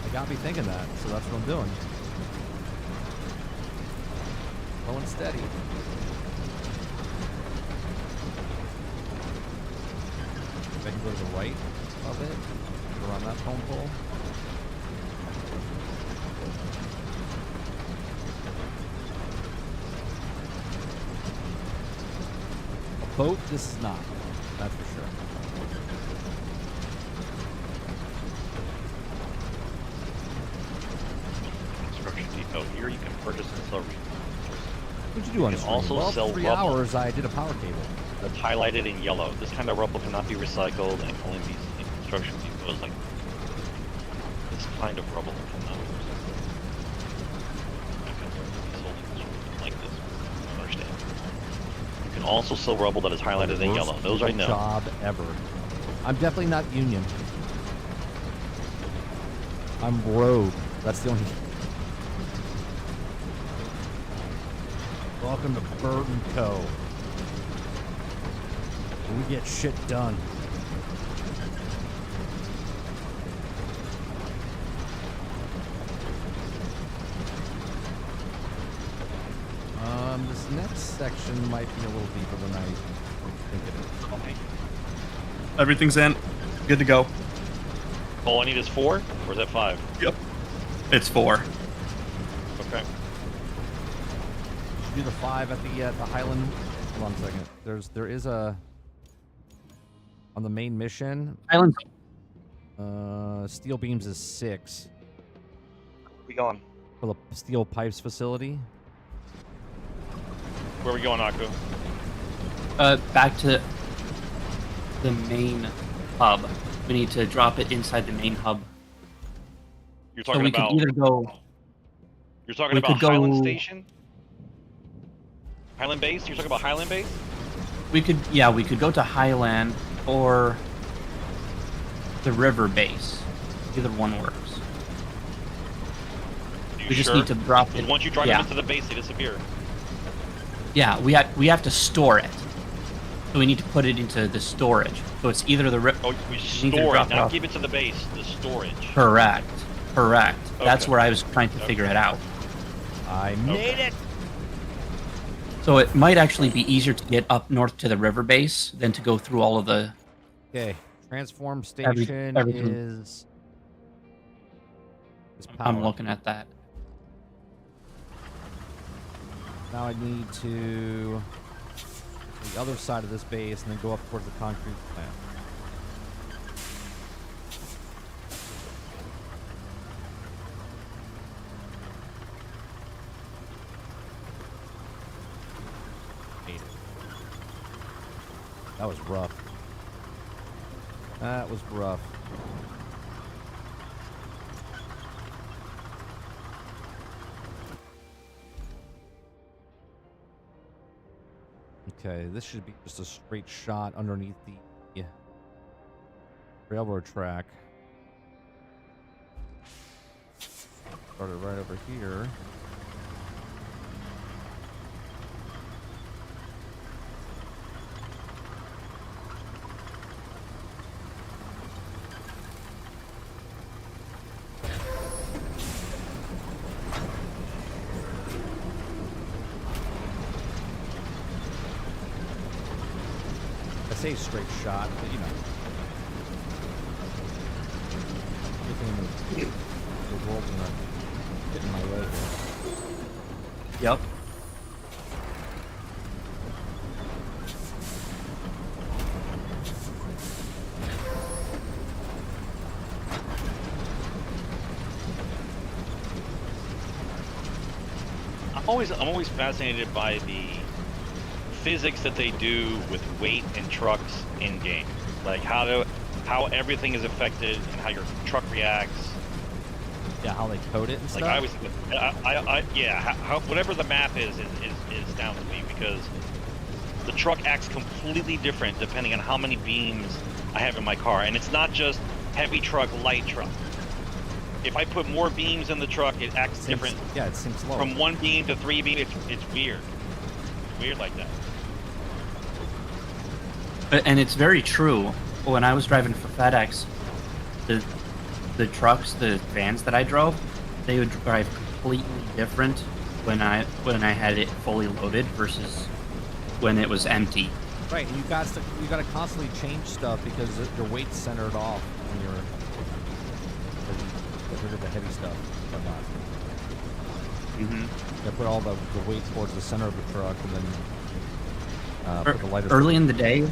Speaker 1: they got me thinking that, so that's what I'm doing. Slow and steady. If I can go to the right of it, around that phone pole. A boat, this is not. That's for sure.
Speaker 2: Construction depot. Here you can purchase and sell resources.
Speaker 1: What'd you do on
Speaker 2: You
Speaker 1: the
Speaker 2: can also
Speaker 1: well,
Speaker 2: sell
Speaker 1: 3
Speaker 2: rubble.
Speaker 1: hours I did a power cable.
Speaker 2: That's highlighted in yellow. This kind of rubble cannot be recycled and can only be in construction depots like this kind of rubble cannot be recycled. It can only be sold in construction like this. I don't understand. You can also sell rubble that is highlighted in yellow. Those I know.
Speaker 1: Job ever. I'm definitely not union. I'm rogue. That's the only. Welcome to Bird & Co. We get shit done. This next section might be a little deeper than I think it is.
Speaker 5: Everything's in. Good to go.
Speaker 2: All I need is 4, or is that 5?
Speaker 5: Yep. It's 4.
Speaker 2: Okay.
Speaker 1: Do the 5 at the Highland. Hold on a second. There is a on the main mission.
Speaker 3: Island.
Speaker 1: Steel beams is 6
Speaker 2: Where we going?
Speaker 1: for the steel pipes facility.
Speaker 2: Where we going, Aku?
Speaker 3: Back to the main hub. We need to drop it inside the main hub.
Speaker 2: You're
Speaker 3: So
Speaker 2: talking
Speaker 3: we
Speaker 2: about.
Speaker 3: could either go.
Speaker 2: You're talking
Speaker 3: we
Speaker 2: about
Speaker 3: could go-
Speaker 2: Highland Station. Highland Base. You're talking about Highland Base.
Speaker 3: We could go to Highland or the river base. Either one works.
Speaker 2: You
Speaker 3: We just
Speaker 2: sure?
Speaker 3: need to drop it.
Speaker 2: Because once you drive
Speaker 3: yeah.
Speaker 2: them into the base, they disappear.
Speaker 3: Yeah, we have to store it. So we need to put it into the storage. So it's either the
Speaker 2: Oh, we
Speaker 3: need to
Speaker 2: store
Speaker 3: drop
Speaker 2: it,
Speaker 3: it
Speaker 2: not
Speaker 3: off.
Speaker 2: give it to the base. The storage.
Speaker 3: Correct. That's
Speaker 2: Okay.
Speaker 3: where I was trying to figure it out.
Speaker 1: I made it.
Speaker 3: So it might actually be easier to get up north to the river base than to go through all of the.
Speaker 1: Okay, transform station
Speaker 3: everything.
Speaker 1: is
Speaker 3: I'm
Speaker 1: power.
Speaker 3: looking at that.
Speaker 1: Now I need to the other side of this base and then go up towards the concrete plant. Made it. That was rough. That was rough. Okay, this should be just a straight shot underneath the railroad track. Started right over here. I say straight shot, but you know. Everything in the world's gonna get in my way here.
Speaker 3: Yep.
Speaker 2: I'm always fascinated by the physics that they do with weight and trucks in game, like how everything is affected and how your truck reacts.
Speaker 1: Yeah, how they code it and
Speaker 2: Like
Speaker 1: stuff.
Speaker 2: I always, yeah, how whatever the map is down to me, because the truck acts completely different depending on how many beams I have in my car, and it's not just heavy truck, light truck. If I put more beams in the truck, it acts different.
Speaker 1: Yeah, it sinks lower.
Speaker 2: From 1 beam to 3 beam, it's weird. It's weird like that.
Speaker 3: And it's very true. When I was driving for FedEx, the trucks, the vans that I drove, they would drive completely different when I had it fully loaded versus when it was empty.
Speaker 1: Right, and you got to constantly change stuff because your weight's centered off when you're get rid of the heavy stuff, whatnot.
Speaker 3: Mm-hmm.
Speaker 1: You put all the weight towards the center of the truck, and then put the lighter.
Speaker 3: Early in the day,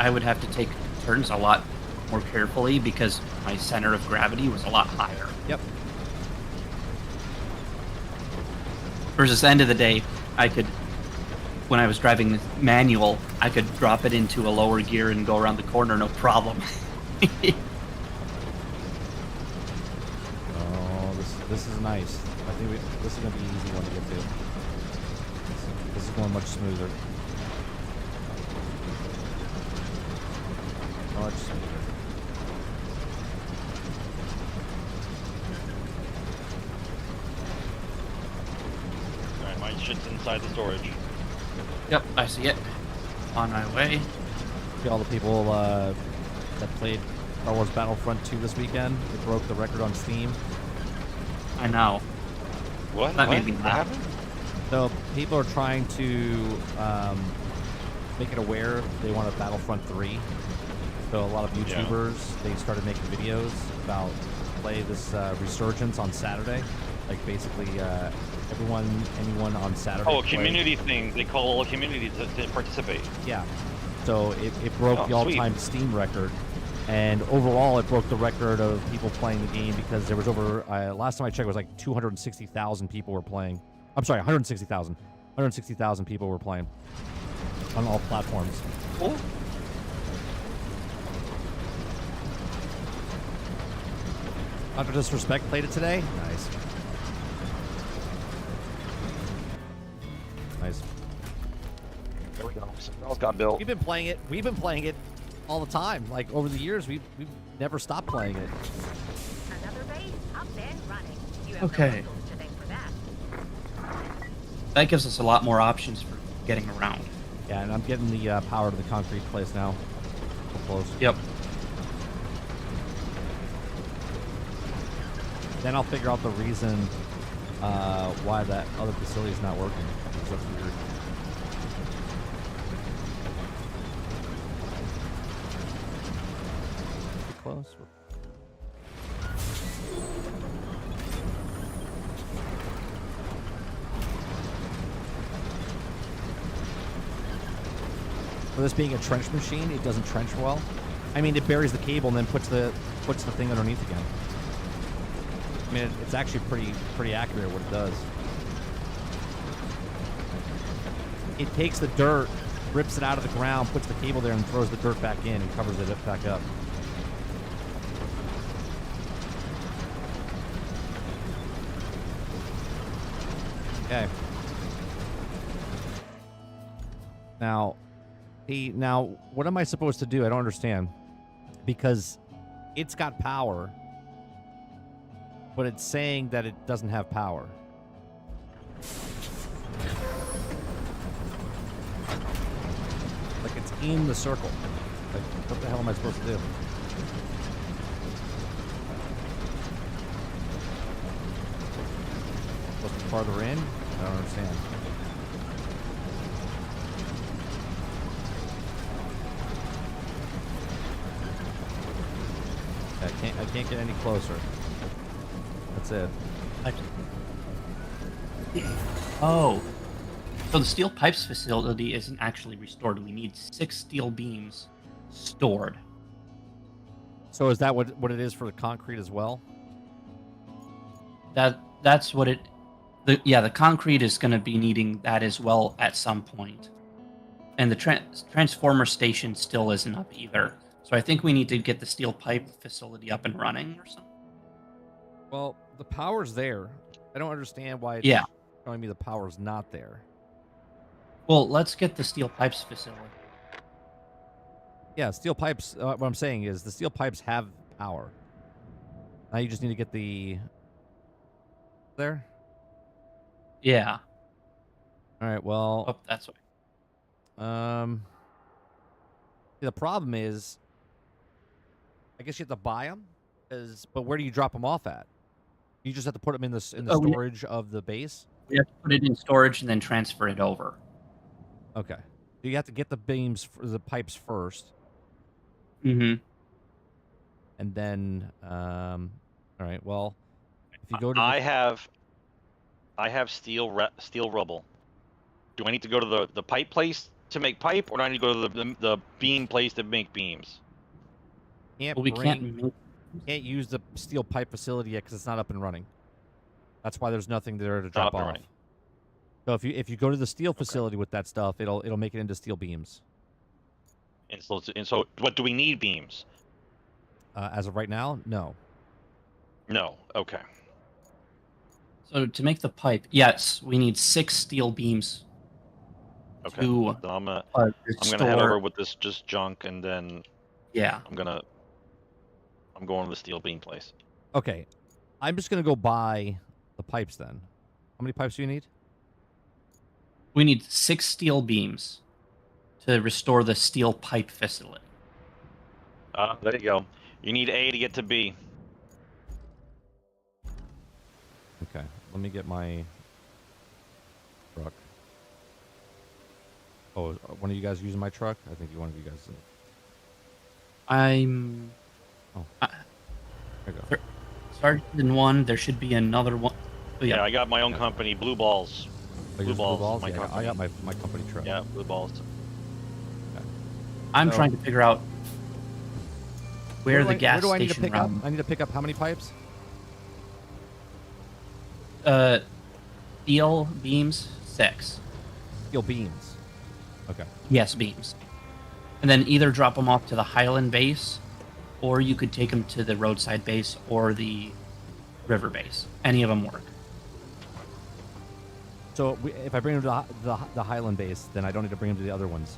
Speaker 3: I would have to take turns a lot more carefully because my center of gravity was a lot higher.
Speaker 1: Yep.
Speaker 3: Versus the end of the day, when I was driving manual, I could drop it into a lower gear and go around the corner, no problem.
Speaker 1: Oh, this is nice. I think this is gonna be an easy one to get to. This is going much smoother. Much smoother.
Speaker 2: Alright, my shit's inside the storage.
Speaker 3: Yep, I see it. On my way.
Speaker 1: See all the people that played Star Wars Battlefront 2 this weekend. It broke the record on Steam.
Speaker 3: I know.
Speaker 2: What?
Speaker 3: That
Speaker 2: What?
Speaker 3: made me
Speaker 2: What
Speaker 3: laugh.
Speaker 2: happened?
Speaker 1: So people are trying to make it aware they want a Battlefront 3. So a lot of YouTubers, they started making videos about play this Resurgence on Saturday. Like basically anyone on Saturday.
Speaker 2: Oh, a
Speaker 1: play.
Speaker 2: community thing. They call a community to participate.
Speaker 1: Yeah. So it broke
Speaker 2: Oh,
Speaker 1: the all-time Steam record. And overall, it broke the record of people playing the game because there was over, last time I checked, it was like 260,000 people were playing. I'm sorry, 160,000. 160,000 people were playing on all platforms.
Speaker 2: Cool.
Speaker 1: Under Disrespect played it today. Nice. Nice.
Speaker 2: There we go. Something else got built.
Speaker 1: We've been playing it. We've been playing it all the time. Like over the years, we've never stopped playing it.
Speaker 4: Another base up and running. You have
Speaker 3: Okay.
Speaker 4: no muscles to thank for that.
Speaker 3: That gives us a lot more options for getting around.
Speaker 1: Yeah, and I'm getting the power to the concrete place now. So close.
Speaker 3: Yep.
Speaker 1: Then I'll figure out the reason why that other facility is not working. 'Cause that's weird. Too close. For this being a trench machine, it doesn't trench well. I mean, it buries the cable and then puts the thing underneath again. I mean, it's actually pretty accurate what it does. It takes the dirt, rips it out of the ground, puts the cable there, and throws the dirt back in and covers it back up. Okay. Now, what am I supposed to do? I don't understand. Because it's got power, but it's saying that it doesn't have power. Like it's in the circle. Like, what the hell am I supposed to do? Supposed to be farther in? I don't understand. I can't get any closer. That's it.
Speaker 3: Oh. So the steel pipes facility isn't actually restored. We need 6 steel beams stored.
Speaker 1: So is that what it is for the concrete as well?
Speaker 3: That's what it. The concrete is going to be needing that as well at some point, and the transformer station still isn't up either. So I think we need to get the steel pipe facility up and running or something.
Speaker 1: Well, the power's there. I don't understand why it's showing me the power's not there.
Speaker 3: Well, let's get the steel pipes facility.
Speaker 1: Yeah, steel pipes. What I'm saying is the steel pipes have power. Now you just need to get the there.
Speaker 3: Yeah.
Speaker 1: All right. Well.
Speaker 3: Oh, that's why.
Speaker 1: The problem is, I guess you have to buy them. But where do you drop them off at? You just have to put them in the storage of the base.
Speaker 3: We have to put it in storage and then transfer it over.
Speaker 1: Okay. So you have to get the beams for the pipes first.
Speaker 3: Mm-hmm.
Speaker 1: And then, all right. Well, if you go to,
Speaker 2: I have steel rubble. Do I need to go to the pipe place to make pipe, or do I need to go to the beam place to make beams?
Speaker 1: Can't use the steel pipe facility yet because it's not up and running. That's why there's nothing there to drop off. So if you go to the steel facility with that stuff, it'll make it into steel beams.
Speaker 2: And so what do we need beams?
Speaker 1: As of right now, no.
Speaker 2: No. Okay.
Speaker 3: So to make the pipe, yes, we need 6 steel beams.
Speaker 2: Okay.
Speaker 3: To,
Speaker 2: so I'm gonna head over with this just junk, and then I'm going to the steel beam place.
Speaker 1: Okay, I'm just gonna go buy the pipes then. How many pipes do you need?
Speaker 3: We need 6 steel beams to restore the steel pipe facility.
Speaker 2: There you go. You need A to get to B.
Speaker 1: Okay, let me get my truck. Oh, one of you guys using my truck? I think one of you guys is.
Speaker 3: I'm.
Speaker 1: Oh. There you go.
Speaker 3: Started in one. There should be another one. Oh,
Speaker 2: Yeah, I got my own company, Blue Balls.
Speaker 1: Blue Balls?
Speaker 2: My
Speaker 1: Yeah,
Speaker 2: company.
Speaker 1: I got my company truck.
Speaker 2: Yeah, Blue Balls.
Speaker 1: Okay.
Speaker 3: I'm trying to figure out where the gas
Speaker 1: Where do I need to
Speaker 3: station
Speaker 1: pick up?
Speaker 3: round.
Speaker 1: I need to pick up how many pipes?
Speaker 3: Steel beams 6.
Speaker 1: Steel beams. Okay.
Speaker 3: Yes, beams. And then either drop them off to the Highland base, or you could take them to the roadside base or the river base. Any of them work.
Speaker 1: So if I bring him to the Highland base, then I don't need to bring him to the other ones.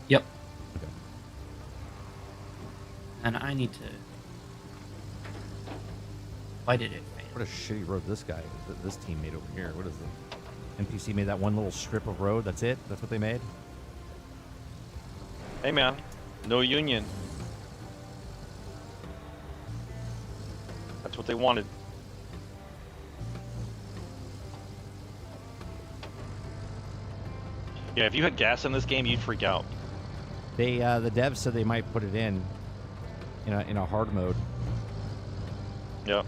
Speaker 3: Yep.
Speaker 1: Okay.
Speaker 3: And I need to. Why did it fail?
Speaker 1: What a shitty road this guy, this team made over here. What is it? NPC made that one little strip of road. That's it. That's what they made.
Speaker 2: Hey man, no union. That's what they wanted. Yeah, if you had gas in this game, you'd freak out.
Speaker 1: They the devs said they might put it in a hard mode.
Speaker 2: Yep.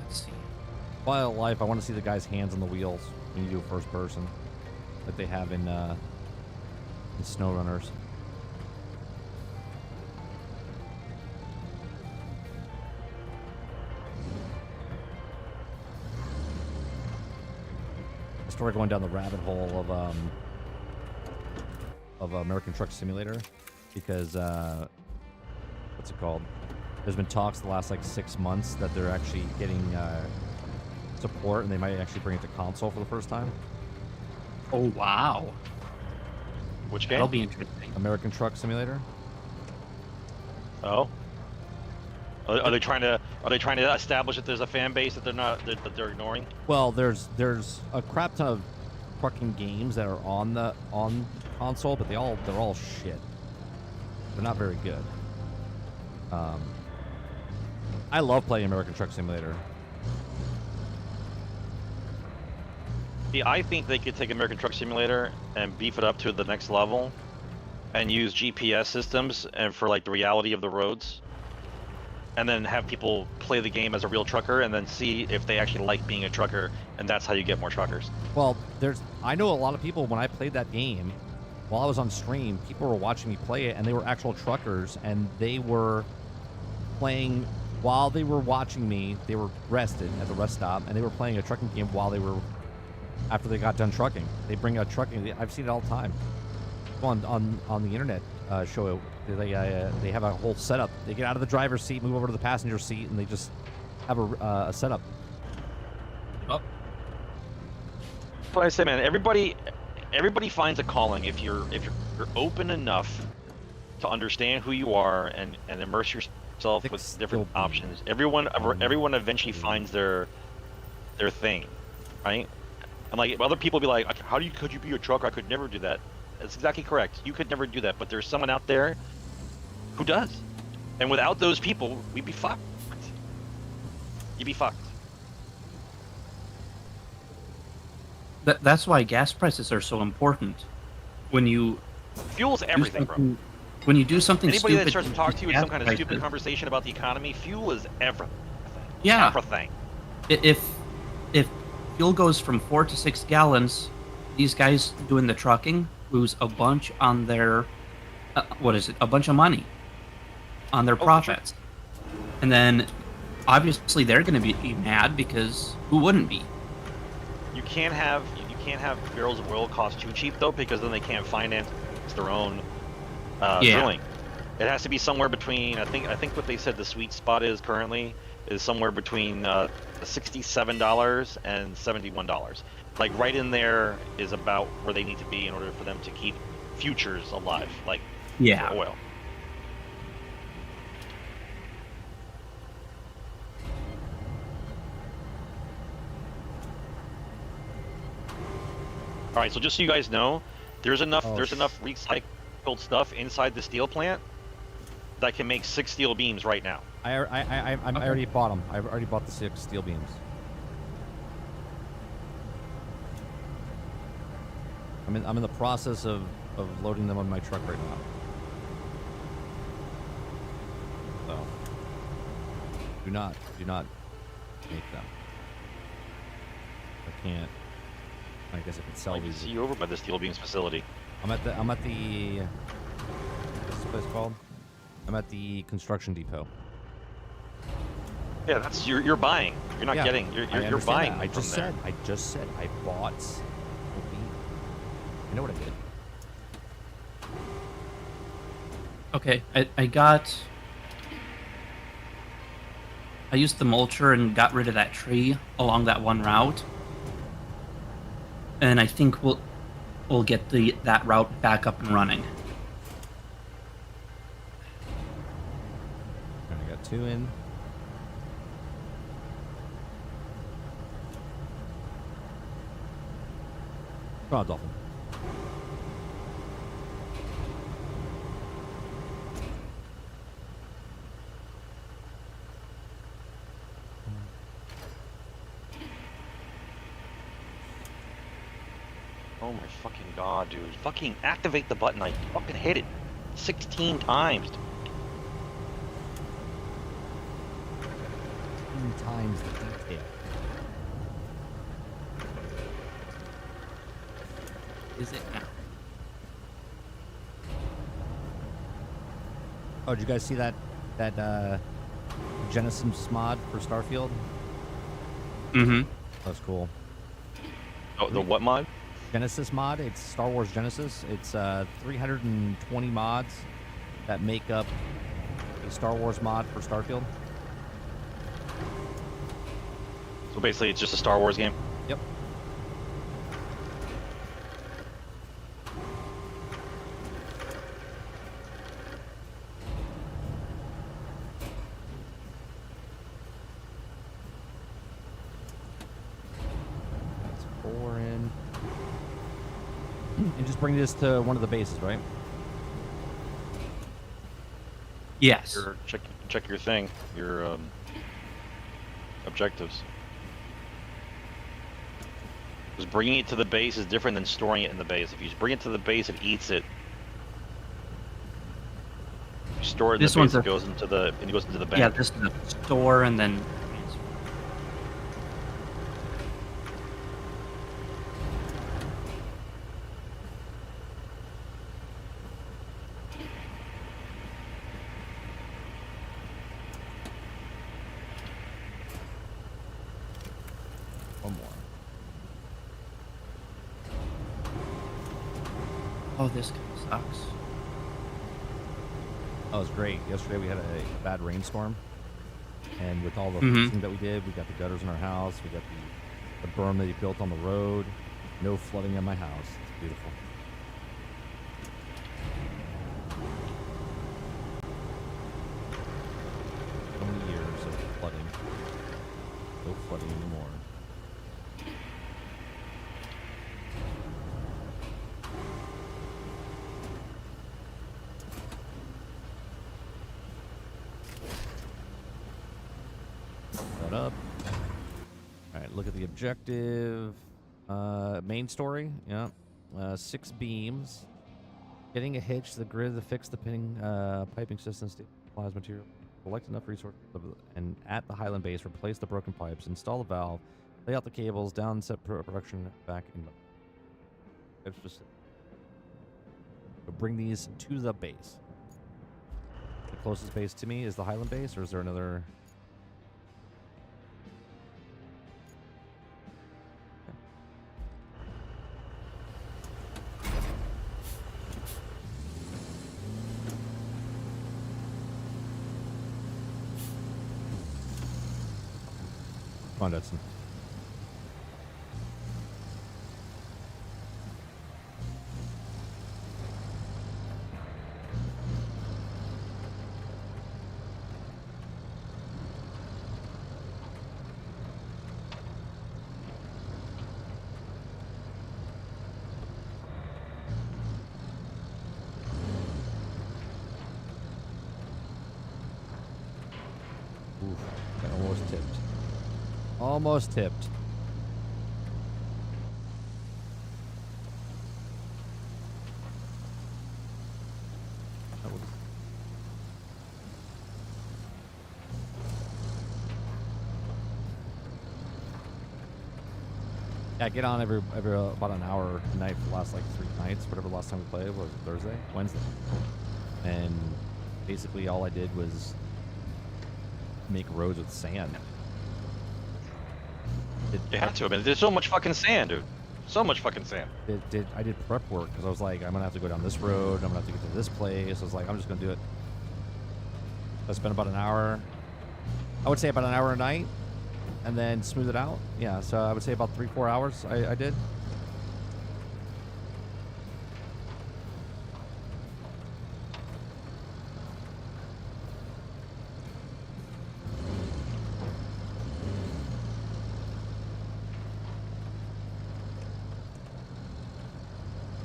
Speaker 3: Let's see.
Speaker 1: Wildlife. I want to see the guy's hands on the wheels when you do a first person, like they have in SnowRunners. I started going down the rabbit hole of American Truck Simulator because what's it called? There's been talks the last like 6 months that they're actually getting support, and they might actually bring it to console for the first time.
Speaker 3: Oh wow.
Speaker 2: Which
Speaker 3: That'll
Speaker 2: game?
Speaker 3: be interesting.
Speaker 1: American Truck Simulator.
Speaker 2: Oh. Are they trying to establish that there's a fan base that that they're ignoring?
Speaker 1: Well, there's a crap ton of trucking games that are on console, but they're all shit. They're not very good. I love playing American Truck Simulator.
Speaker 2: See, I think they could take American Truck Simulator and beef it up to the next level, and use GPS systems and for like the reality of the roads, and then have people play the game as a real trucker, and then see if they actually like being a trucker, and that's how you get more truckers.
Speaker 1: Well, I know a lot of people when I played that game, while I was on stream, people were watching me play it, and they were actual truckers, and they were playing while they were watching me. They were rested at the rest stop, and they were playing a trucking game while they were after they got done trucking. They bring a trucking. I've seen it all the time. On the internet show it. They have a whole setup. They get out of the driver's seat, move over to the passenger seat, and they just have a setup.
Speaker 3: Oh,
Speaker 2: But I say, man, everybody finds a calling if you're open enough to understand who you are and immerse yourself with different options. Everyone eventually finds their thing, right? And like other people be like, could you be a trucker? I could never do that. That's exactly correct. You could never do that, but there's someone out there who does. And without those people, we'd be fucked. You'd be fucked.
Speaker 3: that's why gas prices are so important. When you
Speaker 2: Fuel's everything, bro.
Speaker 3: When you do something
Speaker 2: Anybody
Speaker 3: stupid,
Speaker 2: that starts to talk to you in
Speaker 3: gas
Speaker 2: some kind of stupid
Speaker 3: prices-
Speaker 2: conversation about the economy, fuel is everything.
Speaker 3: Yeah.
Speaker 2: Everything.
Speaker 3: If fuel goes from 4 to 6 gallons, these guys doing the trucking lose a bunch on their a bunch of money on their
Speaker 2: for sure.
Speaker 3: profits. And then obviously they're going to be mad because who wouldn't be?
Speaker 2: You can't have barrels of oil cost too cheap though, because then they can't finance their own drilling. It has to be somewhere between. I think what they said the sweet spot is currently is somewhere between $67 and $71. Like right in there is about where they need to be in order for them to keep futures alive, like for oil. All right, so just so you guys know, there's enough recycled stuff inside the steel plant that can make 6 steel beams right now.
Speaker 1: I already bought them. I've already bought the 6 steel beams. I'm in the process of loading them on my truck right now. So do not make them. I can't. I guess I could sell
Speaker 2: I can
Speaker 1: these.
Speaker 2: see you over by the steel beams facility.
Speaker 1: I'm at the what's this place called? I'm at the construction depot.
Speaker 2: Yeah, that's you're buying. You're not getting. You're buying.
Speaker 1: That. I just said I bought. I know what I did.
Speaker 3: Okay, I used the mulcher and got rid of that tree along that one route, and I think we'll get that route back up and running.
Speaker 1: I got 2 in. Come on, Dolphin.
Speaker 2: Oh my fucking god, dude. Fucking activate the button. I fucking hit it 16 times.
Speaker 1: 10 times the detail.
Speaker 3: Is it now?
Speaker 1: Oh, did you guys see that Genesis mod for Starfield?
Speaker 3: Mm-hmm.
Speaker 1: That's cool.
Speaker 2: Oh, the what mod?
Speaker 1: Genesis mod. It's Star Wars Genesis. It's 320 mods that make up a Star Wars mod for Starfield.
Speaker 2: So basically, it's just a Star Wars game.
Speaker 1: Yep. That's 4 in. And just bring this to one of the bases, right?
Speaker 3: Yes.
Speaker 2: Check your thing, your objectives. Because bringing it to the base is different than storing it in the base. If you bring it to the base, it eats it. If you store it in
Speaker 3: This
Speaker 2: the
Speaker 3: one's
Speaker 2: base,
Speaker 3: a-
Speaker 2: it goes into the bank.
Speaker 3: Yeah, this is the store and then.
Speaker 1: One more.
Speaker 3: Oh, this kind of sucks.
Speaker 1: Oh, it was great. Yesterday we had a bad rainstorm, and with all the
Speaker 3: Mhm.
Speaker 1: fixing that we did, we got the gutters in our house, we got the berm that he built on the road, no flooding in my house. It's beautiful. So many years of flooding. No flooding anymore. That up. All right, look at the objective. Main story, yeah. 6 beams. Getting a hitch to the grid to fix the piping system, supplies material. Collect enough resources and at the Highland base, replace the broken pipes, install the valve, lay out the cables, down set production back in. It's just bring these to the base. The closest base to me is the Highland base, or is there another? Come on, Dudson. Oof, that almost tipped. Almost tipped. That was- Yeah, I get on every about an hour a night for the last like 3 nights. Whatever the last time we played was Wednesday, and basically all I did was make roads with sand.
Speaker 2: You have to. I mean, there's so much fucking sand, dude. So much fucking sand.
Speaker 1: I did prep work because I was like, I'm gonna have to go down this road. I'm gonna have to get to this place. I was like, I'm just gonna do it. I spent about an hour. I would say about an hour a night, and then smooth it out. Yeah, so I would say about 3-4 hours. I did.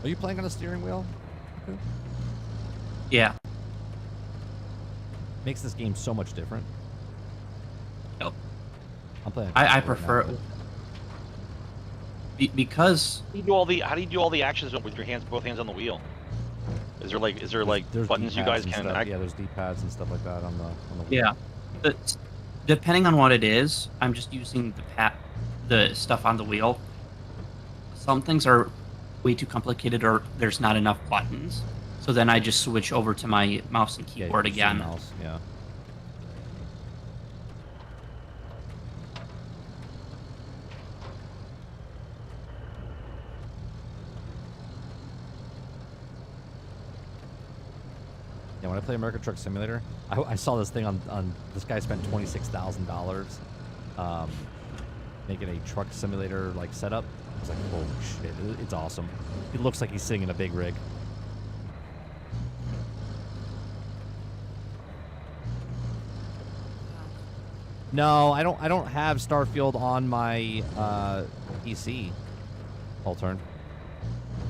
Speaker 1: Are you playing on a steering wheel?
Speaker 3: Yeah.
Speaker 1: Makes this game so much different.
Speaker 3: Yep.
Speaker 1: I'm playing.
Speaker 3: I prefer it because
Speaker 2: How do you do all the actions with your hands, both hands on the wheel? Is there
Speaker 1: There's
Speaker 2: buttons you
Speaker 1: D-pads
Speaker 2: guys
Speaker 1: and
Speaker 2: can?
Speaker 1: stuff. Yeah, there's D-pads and stuff like that on the wheel.
Speaker 3: yeah. But depending on what it is, I'm just using the stuff on the wheel. Some things are way too complicated, or there's not enough buttons. So then I just switch over to my mouse and
Speaker 1: Yeah,
Speaker 3: keyboard
Speaker 1: you can see the
Speaker 3: again.
Speaker 1: mouse, yeah. Yeah, when I play American Truck Simulator, I saw this thing on this guy spent $26,000 making a truck simulator like setup. I was like, holy shit, it's awesome. It looks like he's sitting in a big rig. No, I don't have Starfield on my PC. Turn.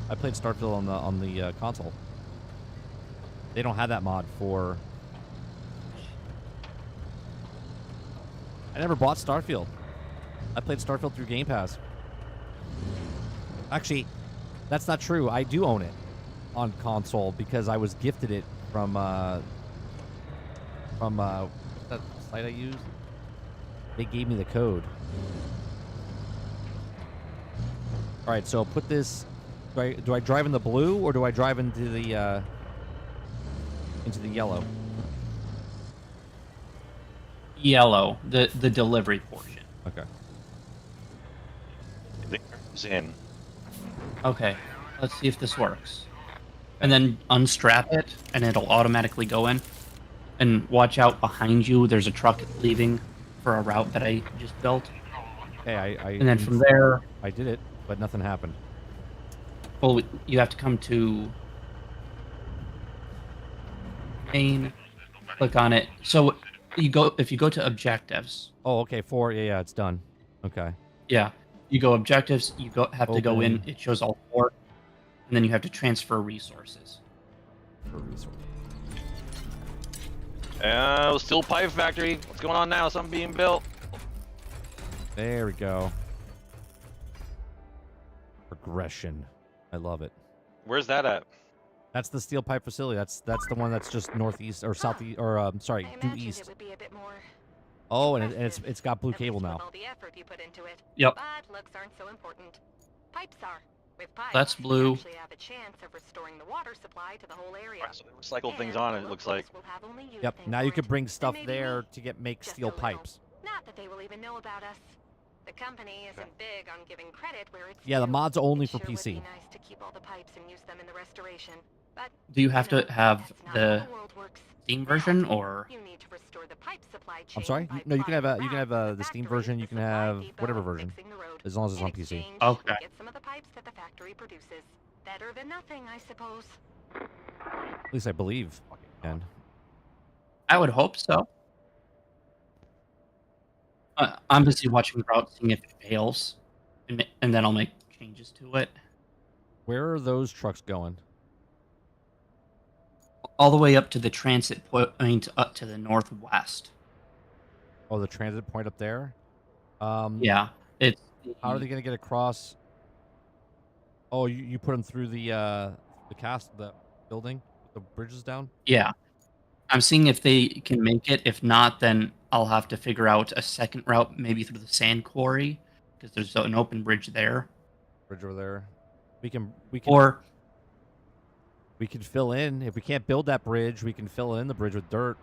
Speaker 1: I played Starfield on the console. They don't have that mod for. I never bought Starfield. I played Starfield through Game Pass. Actually, that's not true. I do own it on console because I was gifted it from what's that site I used? They gave me the code. All right, so put this. Do I drive in the blue or do I drive into the yellow?
Speaker 3: Yellow, the delivery portion.
Speaker 1: Okay.
Speaker 2: There's in.
Speaker 3: Okay, let's see if this works. And then unstrap it, and it'll automatically go in. And watch out behind you. There's a truck leaving for a route that I just built.
Speaker 1: Hey,
Speaker 3: And then from there,
Speaker 1: I did it, but nothing happened.
Speaker 3: well, you have to come to main, click on it. So if you go to objectives.
Speaker 1: Oh, okay, 4. Yeah, it's done. Okay.
Speaker 3: Yeah, you go objectives. You have to go in.
Speaker 1: Open.
Speaker 3: It shows all 4, and then you have to transfer resources.
Speaker 1: For resource.
Speaker 2: Steel pipe factory. What's going on now? Something being built.
Speaker 1: There we go. Progression. I love it.
Speaker 2: Where's that at?
Speaker 1: That's the steel pipe facility. That's the one that's just northeast or southeast or sorry,
Speaker 4: I
Speaker 1: due
Speaker 4: imagined
Speaker 1: east.
Speaker 4: it would be a bit more
Speaker 1: Oh, and
Speaker 4: impressive,
Speaker 1: it's got blue
Speaker 4: at
Speaker 1: cable
Speaker 4: least
Speaker 1: now.
Speaker 4: with all the effort you put into it.
Speaker 3: Yep.
Speaker 4: But looks aren't so important. Pipes are. With pipes,
Speaker 3: That's blue.
Speaker 4: you actually have a chance of restoring the water supply to the whole area.
Speaker 2: So they recycle things
Speaker 4: And
Speaker 2: on it.
Speaker 4: the
Speaker 2: It looks
Speaker 4: locals
Speaker 2: like.
Speaker 4: will have only used
Speaker 1: Yep.
Speaker 4: things
Speaker 1: Now you
Speaker 4: for
Speaker 1: could
Speaker 4: it.
Speaker 1: bring
Speaker 4: And
Speaker 1: stuff
Speaker 4: maybe
Speaker 1: there
Speaker 4: we,
Speaker 1: to make
Speaker 4: just
Speaker 1: steel
Speaker 4: a little.
Speaker 1: pipes.
Speaker 4: Not that they will even know about us. The company isn't big on giving credit where it's
Speaker 1: Yeah, the
Speaker 4: due.
Speaker 1: mod's only
Speaker 4: It
Speaker 1: for
Speaker 4: sure would
Speaker 1: PC.
Speaker 4: be nice to keep all the pipes and use them in the restoration. But
Speaker 3: Do you have
Speaker 4: know,
Speaker 3: to have
Speaker 4: that's not
Speaker 3: the
Speaker 4: how the world works.
Speaker 3: Steam
Speaker 4: Now,
Speaker 3: version, or
Speaker 4: you need to restore the pipe supply chain
Speaker 1: I'm sorry.
Speaker 4: by
Speaker 1: No, you can have
Speaker 4: plotting
Speaker 1: you can have
Speaker 4: routes to
Speaker 1: the Steam
Speaker 4: factories,
Speaker 1: version. You
Speaker 4: the
Speaker 1: can
Speaker 4: supply
Speaker 1: have
Speaker 4: depot,
Speaker 1: whatever
Speaker 4: and
Speaker 1: version,
Speaker 4: fixing the road.
Speaker 1: as long as it's
Speaker 4: In
Speaker 1: on PC.
Speaker 4: exchange,
Speaker 3: Okay.
Speaker 4: you get some of the pipes that the factory produces. Better than nothing, I suppose.
Speaker 1: At least I believe. And
Speaker 3: I would hope so. I'm busy watching route, seeing if it fails, and then I'll make changes to it.
Speaker 1: where are those trucks going?
Speaker 3: All the way up to the transit point up to the northwest.
Speaker 1: Oh, the transit point up there.
Speaker 3: Yeah, it's
Speaker 1: How are they going to get across? Oh, you put them through the building, the bridges down.
Speaker 3: Yeah, I'm seeing if they can make it. If not, then I'll have to figure out a second route, maybe through the sand quarry, because there's an open bridge there.
Speaker 1: Bridge over there. We can
Speaker 3: Or
Speaker 1: we can fill in if we can't build that bridge. We can fill in the bridge with dirt.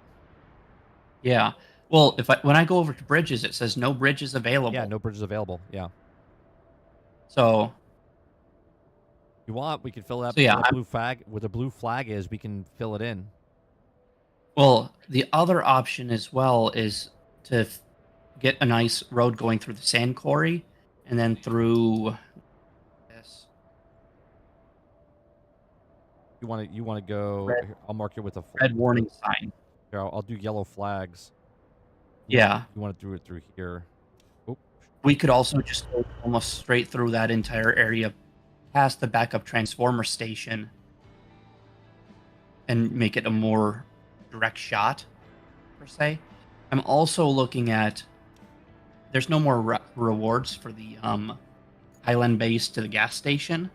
Speaker 3: yeah, well, when I go over to bridges, it says no bridges available.
Speaker 1: Yeah, no bridges available. Yeah.
Speaker 3: So
Speaker 1: you want, we can fill that
Speaker 3: So yeah,
Speaker 1: where the blue flag is. We can fill it in.
Speaker 3: well, the other option as well is to get a nice road going through the sand quarry and then through this
Speaker 1: You want to go?
Speaker 3: red,
Speaker 1: Here, I'll mark it with a.
Speaker 3: red warning sign.
Speaker 1: Here, I'll do yellow flags.
Speaker 3: Yeah.
Speaker 1: You want to do it through here? Oh,
Speaker 3: We could also just go almost straight through that entire area past the backup transformer station and make it a more direct shot, per se. I'm also looking at there's no more rewards for the Highland base to the gas station,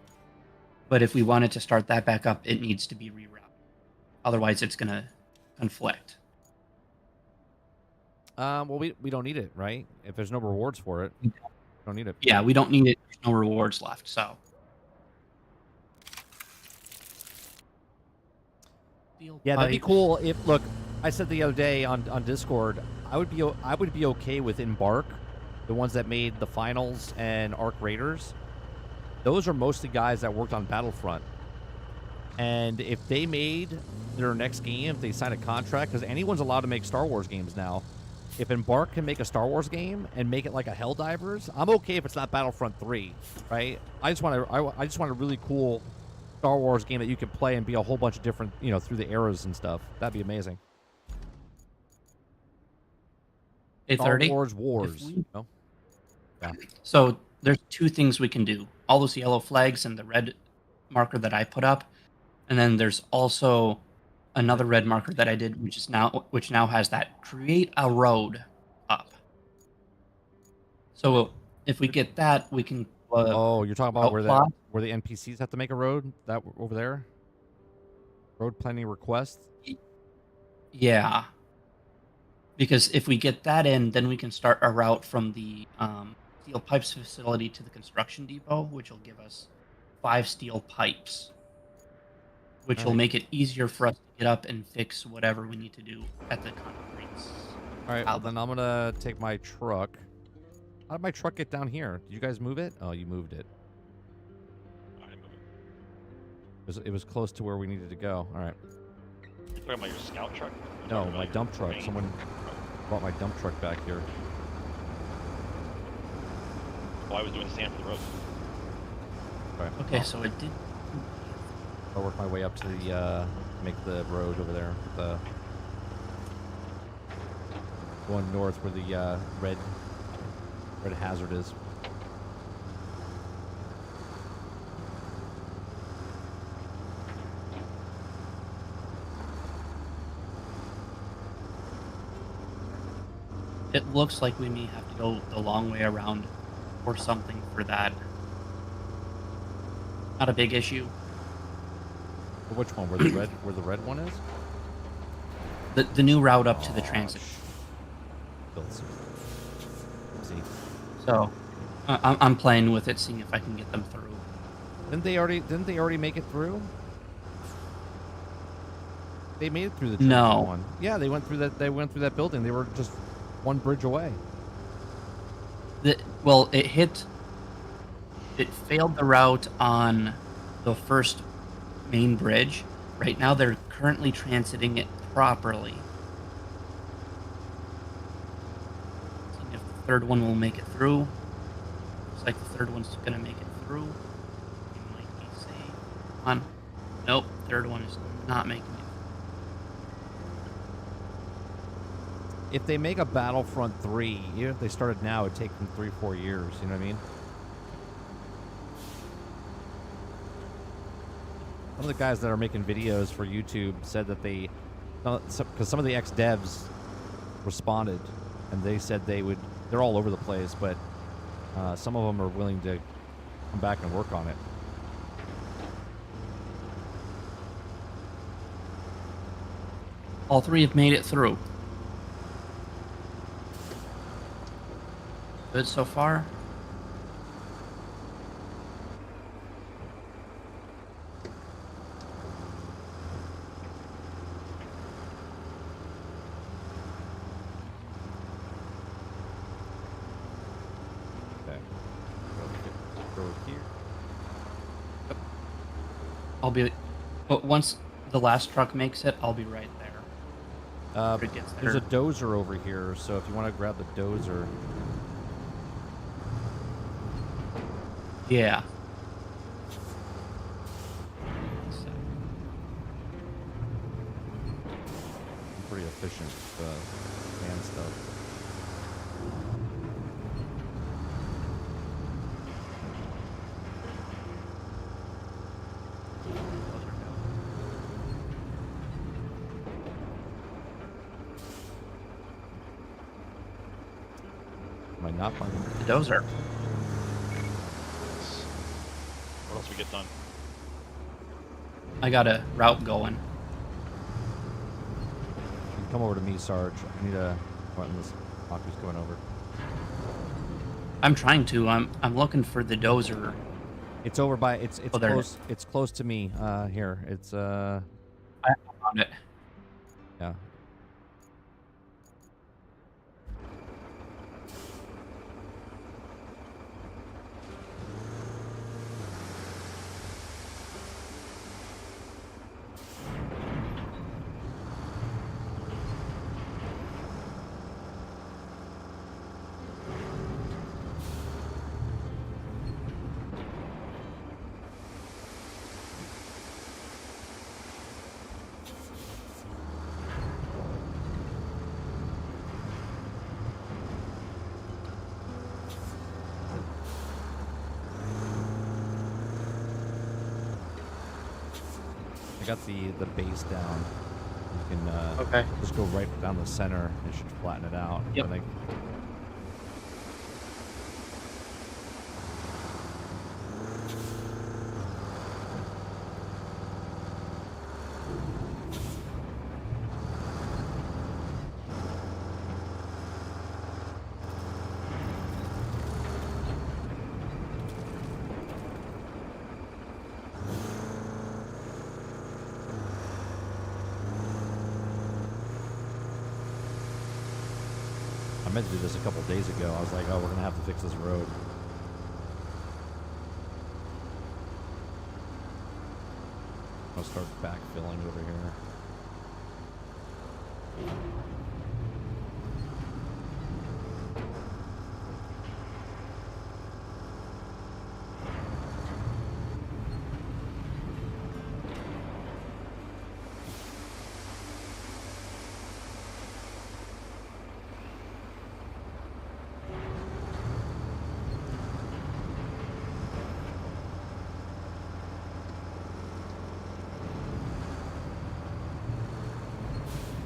Speaker 3: but if we wanted to start that back up, it needs to be rerouted. Otherwise, it's going to conflict.
Speaker 1: well, we don't need it, right? If there's no rewards for it, we don't need it.
Speaker 3: Yeah, we don't need it. There's no rewards left, so.
Speaker 1: Yeah, that'd be cool. If look, I said the other day on Discord, I would be okay with Embark, the ones that made the finals and Arc Raiders. Those are mostly guys that worked on Battlefront. And if they made their next game, if they sign a contract, because anyone's allowed to make Star Wars games now. If Embark can make a Star Wars game and make it like a Helldivers, I'm okay if it's not Battlefront 3, right? I just want a really cool Star Wars game that you can play and be a whole bunch of different, through the eras and stuff. That'd be amazing. Star
Speaker 3: 8:30.
Speaker 1: Wars. Yeah.
Speaker 3: So there's two things we can do. All those yellow flags and the red marker that I put up, and then there's also another red marker that I did, which now has that create a road up. So if we get that, we can.
Speaker 1: You're talking about where
Speaker 3: outplot.
Speaker 1: where the NPCs have to make a road? That over there? Road planning request?
Speaker 3: Yeah. Because if we get that in, then we can start a route from the steel pipes facility to the construction depot, which will give us 5 steel pipes, which will make it easier for us to get up and fix whatever we need to do at the concrete.
Speaker 1: All right, well, then I'm going to take my truck. How did my truck get down here? Did you guys move it? Oh, you moved it.
Speaker 2: I didn't move it.
Speaker 1: It was close to where we needed to go. All right.
Speaker 2: You're talking about your scout truck?
Speaker 1: No, my dump truck.
Speaker 2: main-
Speaker 1: Someone brought my dump truck back here.
Speaker 2: Well, I was doing sand for the road.
Speaker 1: All right.
Speaker 3: Okay, so it did.
Speaker 1: I'll work my way up to the make the road over there. The going north where the red hazard is.
Speaker 3: It looks like we may have to go the long way around or something for that. Not a big issue.
Speaker 1: Which one? Where the red one is?
Speaker 3: The new route up to the transit.
Speaker 1: See.
Speaker 3: So I'm playing with it, seeing if I can get them through.
Speaker 1: Didn't they already make it through? They made it through the
Speaker 3: No.
Speaker 1: one. Yeah, they went through that building. They were just one bridge away.
Speaker 3: Well, it failed the route on the first main bridge. Right now, they're currently transiting it properly. Seeing if the third one will make it through. Looks like the third one's going to make it through. It might be safe. Come on. Nope, third one is not making it.
Speaker 1: If they make a Battlefront 3, even if they started now, it'd take them 3-4 years. You know what I mean? Some of the guys that are making videos for YouTube said that because some of the ex-devs responded, and they said they're all over the place, but some of them are willing to come back and work on it.
Speaker 3: All three have made it through. Good so far.
Speaker 1: Okay. Go here. Yep.
Speaker 3: I'll be. But once the last truck makes it, I'll be right there. After it gets
Speaker 1: There's a
Speaker 3: there.
Speaker 1: dozer over here, so if you want to grab the dozer,
Speaker 3: Yeah.
Speaker 1: I'm pretty efficient with hand stuff. Am I not finding?
Speaker 3: The dozer.
Speaker 2: What else we get done?
Speaker 3: I got a route going.
Speaker 1: You can come over to me, Sarge. I need a. What, this Aku's going over.
Speaker 3: I'm trying to. I'm looking for the dozer.
Speaker 1: It's over by. It's
Speaker 3: Oh, there it
Speaker 1: close. It's close to me. Here. It's
Speaker 3: I found it.
Speaker 1: yeah. I got the base down. You can
Speaker 3: Okay.
Speaker 1: just go right down the center. It should flatten it out.
Speaker 3: Yep.
Speaker 1: I think. I meant to do this a couple days ago. I was like, oh, we're gonna have to fix this road. I'll start backfilling over here.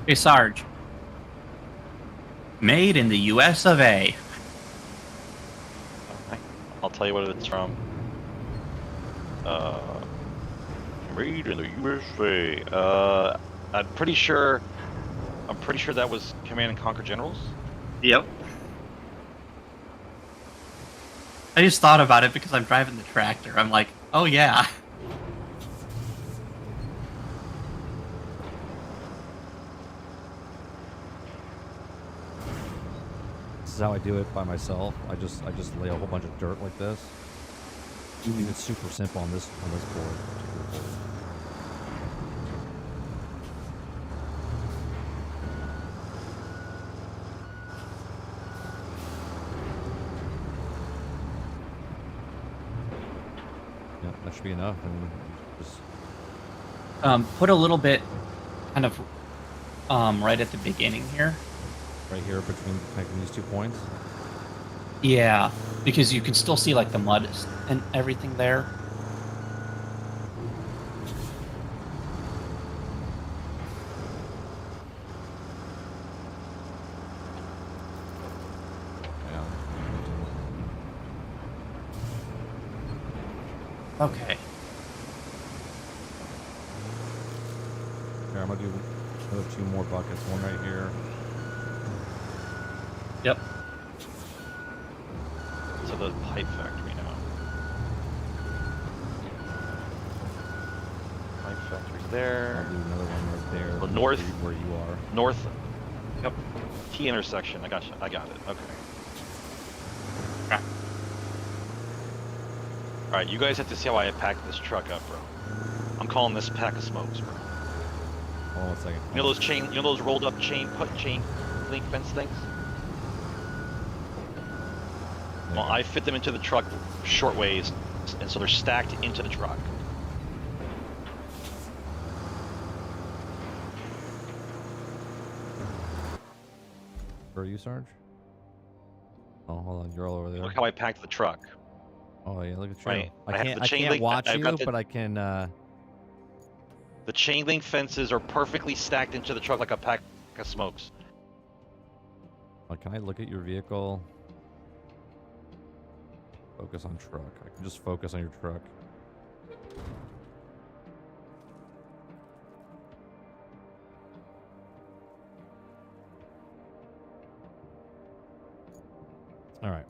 Speaker 3: Hey, Sarge. Made in the US of A.
Speaker 2: Okay. I'll tell you what it's from. Made in the USA. I'm pretty sure that was Command and Conquer Generals.
Speaker 3: Yep. I just thought about it because I'm driving the tractor. I'm like, oh yeah.
Speaker 1: This is how I do it by myself. I just lay a whole bunch of dirt like this. It's super simple on this board. Yeah, that should be enough. And just
Speaker 3: Put a little bit kind of right at the beginning here.
Speaker 1: right here between connecting these 2 points.
Speaker 3: Yeah, because you can still see like the mud and everything there.
Speaker 1: Yeah.
Speaker 3: Okay.
Speaker 1: Here, I'm gonna do another 2 more buckets. One right here.
Speaker 3: Yep.
Speaker 2: To the pipe factory now. Pipe factory
Speaker 1: I'll
Speaker 2: there.
Speaker 1: do another one right there.
Speaker 2: Well, north.
Speaker 1: Where you are.
Speaker 2: North. Yep. T intersection. I got you. I got it. Okay. All right. You guys have to see how I packed this truck up, bro. I'm calling this pack of smokes, bro.
Speaker 1: Hold on a second.
Speaker 2: You know those those rolled up chain link fence things?
Speaker 1: There
Speaker 2: Well,
Speaker 1: you go.
Speaker 2: I fit them into the truck short ways, and so they're stacked into the truck.
Speaker 1: Where are you, Sarge? Oh, hold on. You're all over there.
Speaker 2: Look how I packed the truck.
Speaker 1: Oh yeah, look at you.
Speaker 2: Right. I
Speaker 1: I
Speaker 2: have
Speaker 1: can't.
Speaker 2: the
Speaker 1: I
Speaker 2: chain
Speaker 1: can't
Speaker 2: link-
Speaker 1: watch
Speaker 2: I've
Speaker 1: you,
Speaker 2: got the-
Speaker 1: but I can.
Speaker 2: The chain link fences are perfectly stacked into the truck like a pack of smokes.
Speaker 1: Can I look at your vehicle? Focus on truck. I can just focus on your truck. All right.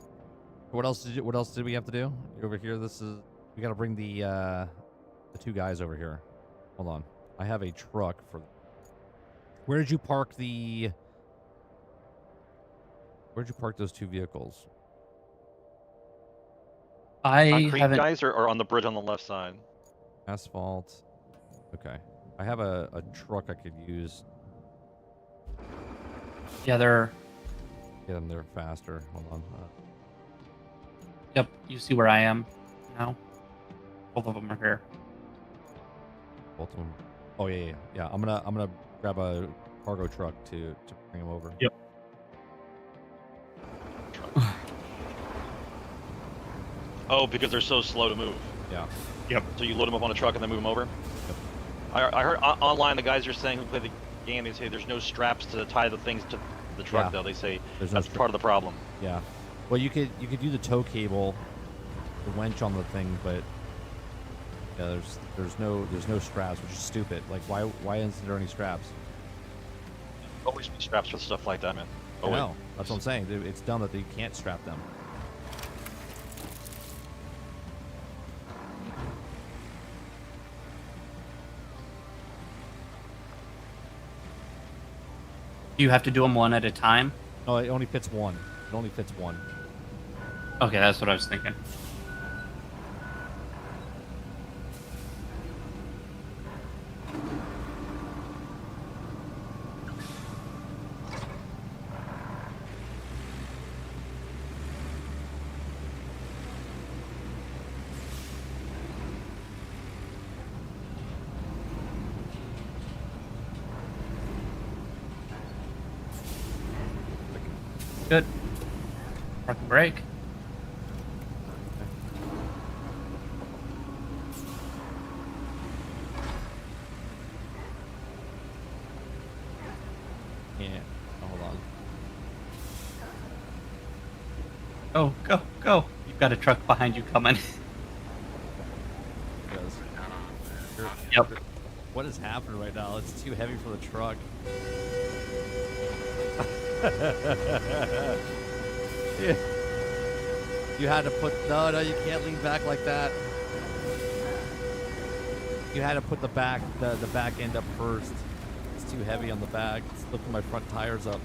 Speaker 1: What else did you? What else did we have to do? You're over here. This is. We got to bring the two guys over here. Hold on. I have a truck for. Where did you park the? Where'd you park those two vehicles?
Speaker 3: I
Speaker 2: Concrete
Speaker 3: haven't.
Speaker 2: guys are on the bridge on the left side.
Speaker 1: Asphalt. Okay. I have a truck I could use.
Speaker 3: Yeah, they're.
Speaker 1: Get them there faster. Hold on.
Speaker 3: Yep, you see where I am now. Both of them are here.
Speaker 1: Both of them. Oh yeah, yeah, yeah. I'm gonna grab a cargo truck to bring them over.
Speaker 3: Yep.
Speaker 2: Oh, because they're so slow to move.
Speaker 1: Yeah.
Speaker 2: So you load them up on a truck and then move them over?
Speaker 1: Yep.
Speaker 2: I heard online the guys are saying who play the game, they say there's no straps to tie the things to the truck
Speaker 1: Yeah.
Speaker 2: though. They say
Speaker 1: There's no
Speaker 2: that's part of the problem.
Speaker 1: Yeah. Well, you could do the tow cable, the winch on the thing, but yeah, there's no straps, which is stupid. Like why isn't there any straps?
Speaker 2: Always be straps for stuff like that, man.
Speaker 1: I know. That's what I'm saying. It's dumb that you can't strap them.
Speaker 3: Do you have to do them one at a time?
Speaker 1: No, it only fits one. It only fits one.
Speaker 3: Okay, that's what I was thinking. Good. Park and brake.
Speaker 1: Yeah. Oh, hold on.
Speaker 3: Go, go, go. You've got a truck behind you coming.
Speaker 1: Because
Speaker 3: Yep.
Speaker 1: what is happening right now? It's too heavy for the truck. Yeah. You had to put no, you can't lean back like that. You had to put the back end up first. It's too heavy on the back. It's lifting my front tires up.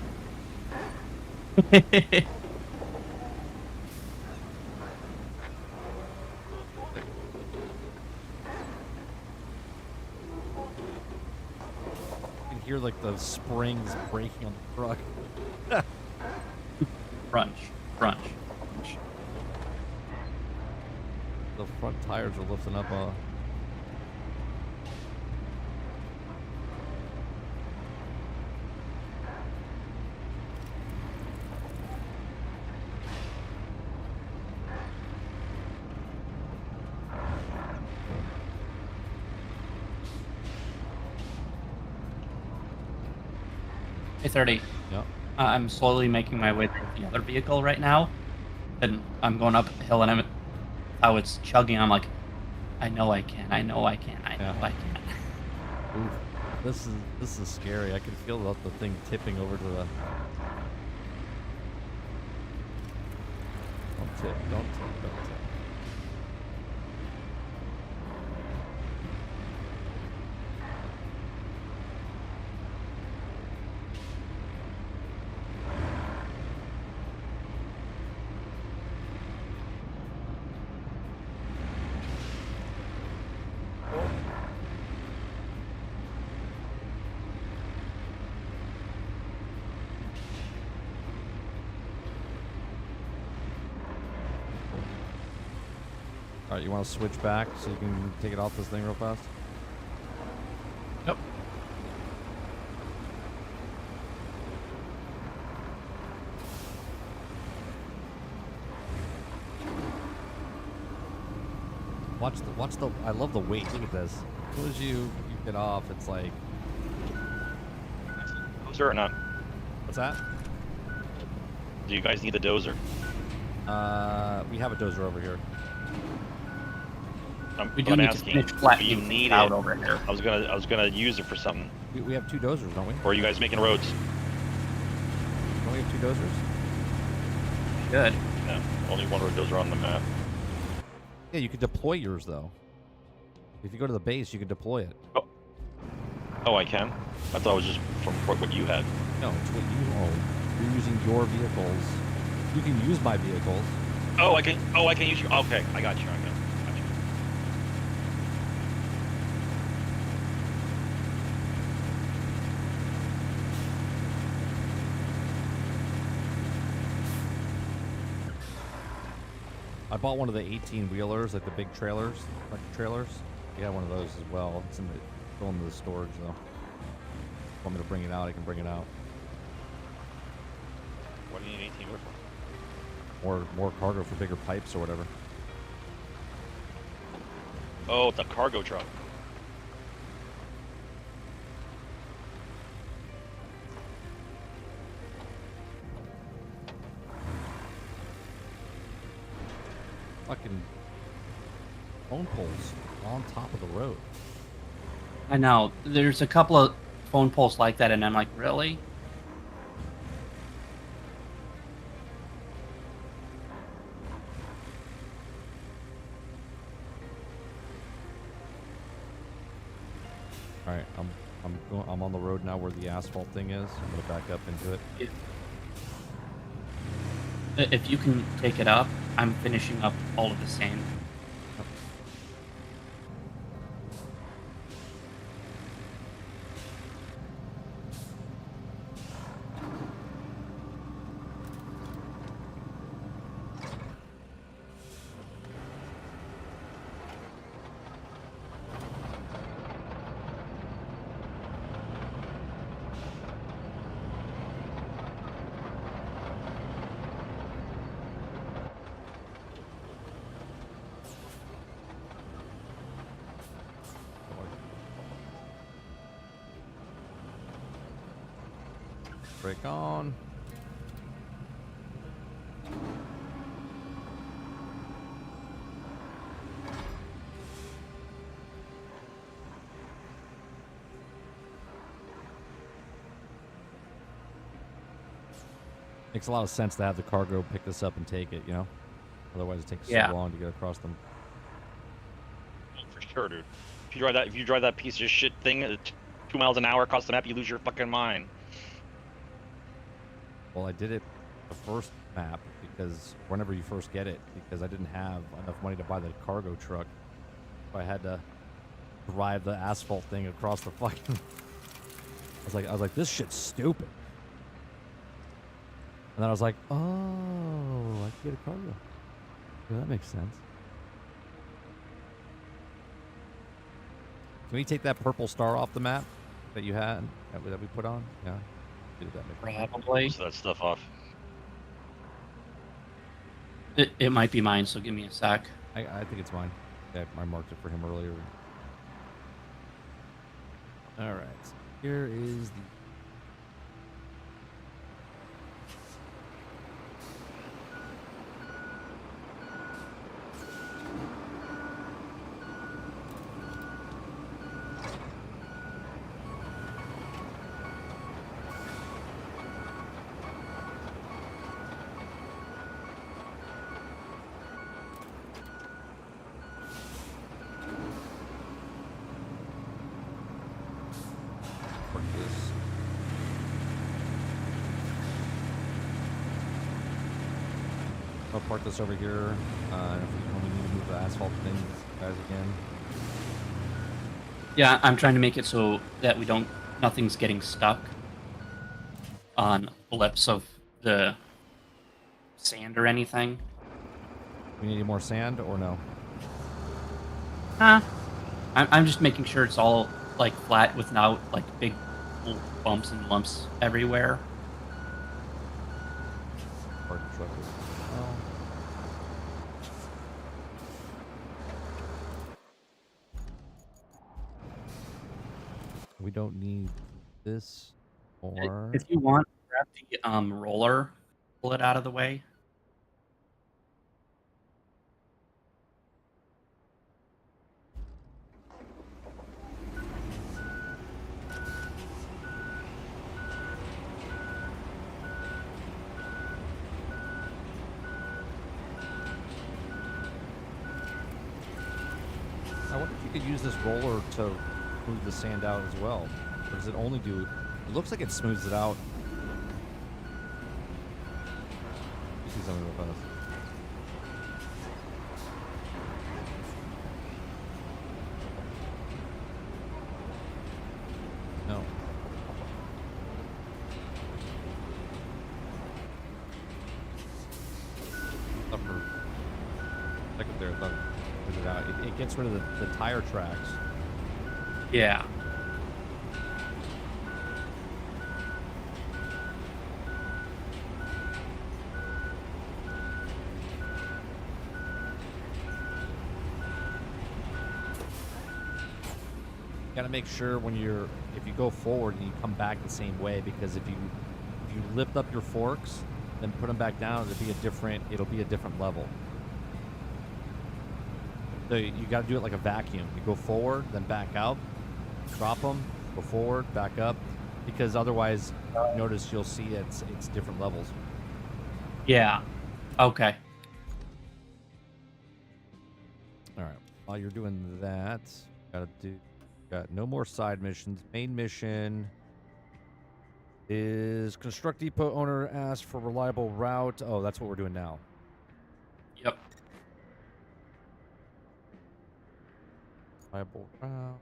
Speaker 1: You can hear like the springs breaking on the truck.
Speaker 3: Crunch, crunch.
Speaker 1: The front tires are lifting up.
Speaker 3: Hey, 30.
Speaker 1: Yep.
Speaker 3: I'm slowly making my way through the other vehicle right now, and I'm going up a hill, and how it's chugging. I'm like, I know I can. I know I can. I know
Speaker 1: Yeah.
Speaker 3: I can.
Speaker 1: Ooh, this is scary. I can feel the thing tipping over to the. Don't tip. Don't tip. Don't tip. All right, you want to switch back so you can take it off this thing real fast?
Speaker 3: Yep.
Speaker 1: Watch the. I love the weight. Look at this. As soon as you get off, it's like.
Speaker 2: Dozer or not?
Speaker 1: What's that?
Speaker 2: Do you guys need a dozer?
Speaker 1: We have a dozer over here.
Speaker 3: We do
Speaker 2: I'm
Speaker 3: need
Speaker 2: asking,
Speaker 3: to finish flat
Speaker 2: do you need
Speaker 3: out
Speaker 2: it?
Speaker 3: over here.
Speaker 2: I was gonna use it for something.
Speaker 1: We have 2 dozers, don't we?
Speaker 2: Or are you guys making roads?
Speaker 1: Don't we have 2 dozers?
Speaker 3: Good.
Speaker 2: No, only one road dozer on the map.
Speaker 1: Yeah, you could deploy yours though. If you go to the base, you can deploy it.
Speaker 2: Oh, I can. I thought it was just from what you had.
Speaker 1: No, it's what you own. You're using your vehicles. You can use my vehicles.
Speaker 2: Oh, I can. Oh, I can use you. Okay, I got you. I got you.
Speaker 1: I bought one of the 18-wheelers, like the big trailers, like the trailers. You have one of those as well. It's still in the storage though. If you want me to bring it out, I can bring it out.
Speaker 2: What do you need 18 for?
Speaker 1: More cargo for bigger pipes or whatever.
Speaker 2: Oh, the cargo truck.
Speaker 1: Fucking phone poles on top of the road.
Speaker 3: I know. There's a couple of phone poles like that, and I'm like, really?
Speaker 1: All right, I'm on the road now where the asphalt thing is. I'm gonna back up into it.
Speaker 3: If you can take it up, I'm finishing up all of the sand.
Speaker 1: Break on. Makes a lot of sense to have the cargo pick this up and take it, you know? Otherwise it takes so long to get across them.
Speaker 2: For sure, dude. If you drive that piece of shit thing at 2 miles an hour across the map, you lose your fucking mind.
Speaker 1: Well, I did it the first map because whenever you first get it, because I didn't have enough money to buy the cargo truck. So I had to drive the asphalt thing across the fucking. I was like, this shit's stupid. And then I was like, oh, I can get a cargo. Yeah, that makes sense. Can we take that purple star off the map that you had that we put on? Yeah. Did that
Speaker 3: Probably.
Speaker 2: Most of that stuff off.
Speaker 3: It might be mine, so give me a sec.
Speaker 1: I think it's mine. Yeah, I marked it for him earlier. All right. Here is the. I'll park this over here. And if we need to move the asphalt things, guys, again.
Speaker 3: Yeah, I'm trying to make it so that nothing's getting stuck on lips of the sand or anything.
Speaker 1: We need any more sand or no?
Speaker 3: I'm just making sure it's all like flat without like big bumps and lumps everywhere.
Speaker 1: Park truck is- well, we don't need this or
Speaker 3: If you want, grab the roller, pull it out of the way.
Speaker 1: I wonder if you could use this roller to smooth the sand out as well. Or does it only do... It looks like it smooths it out. You see something with us. No. Upper. Second there, I thought it smooths it out. It gets rid of the tire tracks.
Speaker 3: Yeah.
Speaker 1: Got to make sure when if you go forward and you come back the same way, because if you lift up your forks, then put them back down, it'll be a different level. So you got to do it like a vacuum. You go forward, then back out, drop them, go forward, back up, because otherwise, notice you'll see it's different levels.
Speaker 3: Yeah. Okay.
Speaker 1: All right. While you're doing that, got no more side missions. Main mission is construct depot owner asks for reliable route. Oh, that's what we're doing now.
Speaker 3: Yep.
Speaker 1: Reliable route.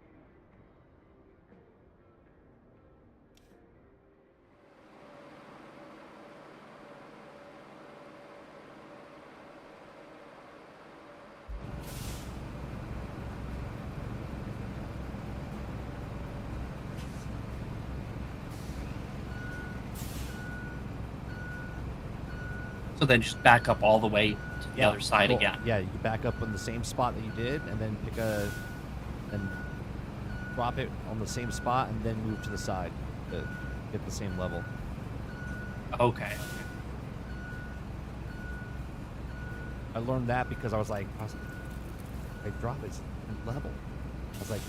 Speaker 3: So then just back up all the way to the other side
Speaker 1: cool.
Speaker 3: again.
Speaker 1: Yeah, you back up on the same spot that you did, and then and drop it on the same spot, and then move to the side to get the same level.
Speaker 3: Okay.
Speaker 1: I learned that because I was like, drop it, it's level. I was like,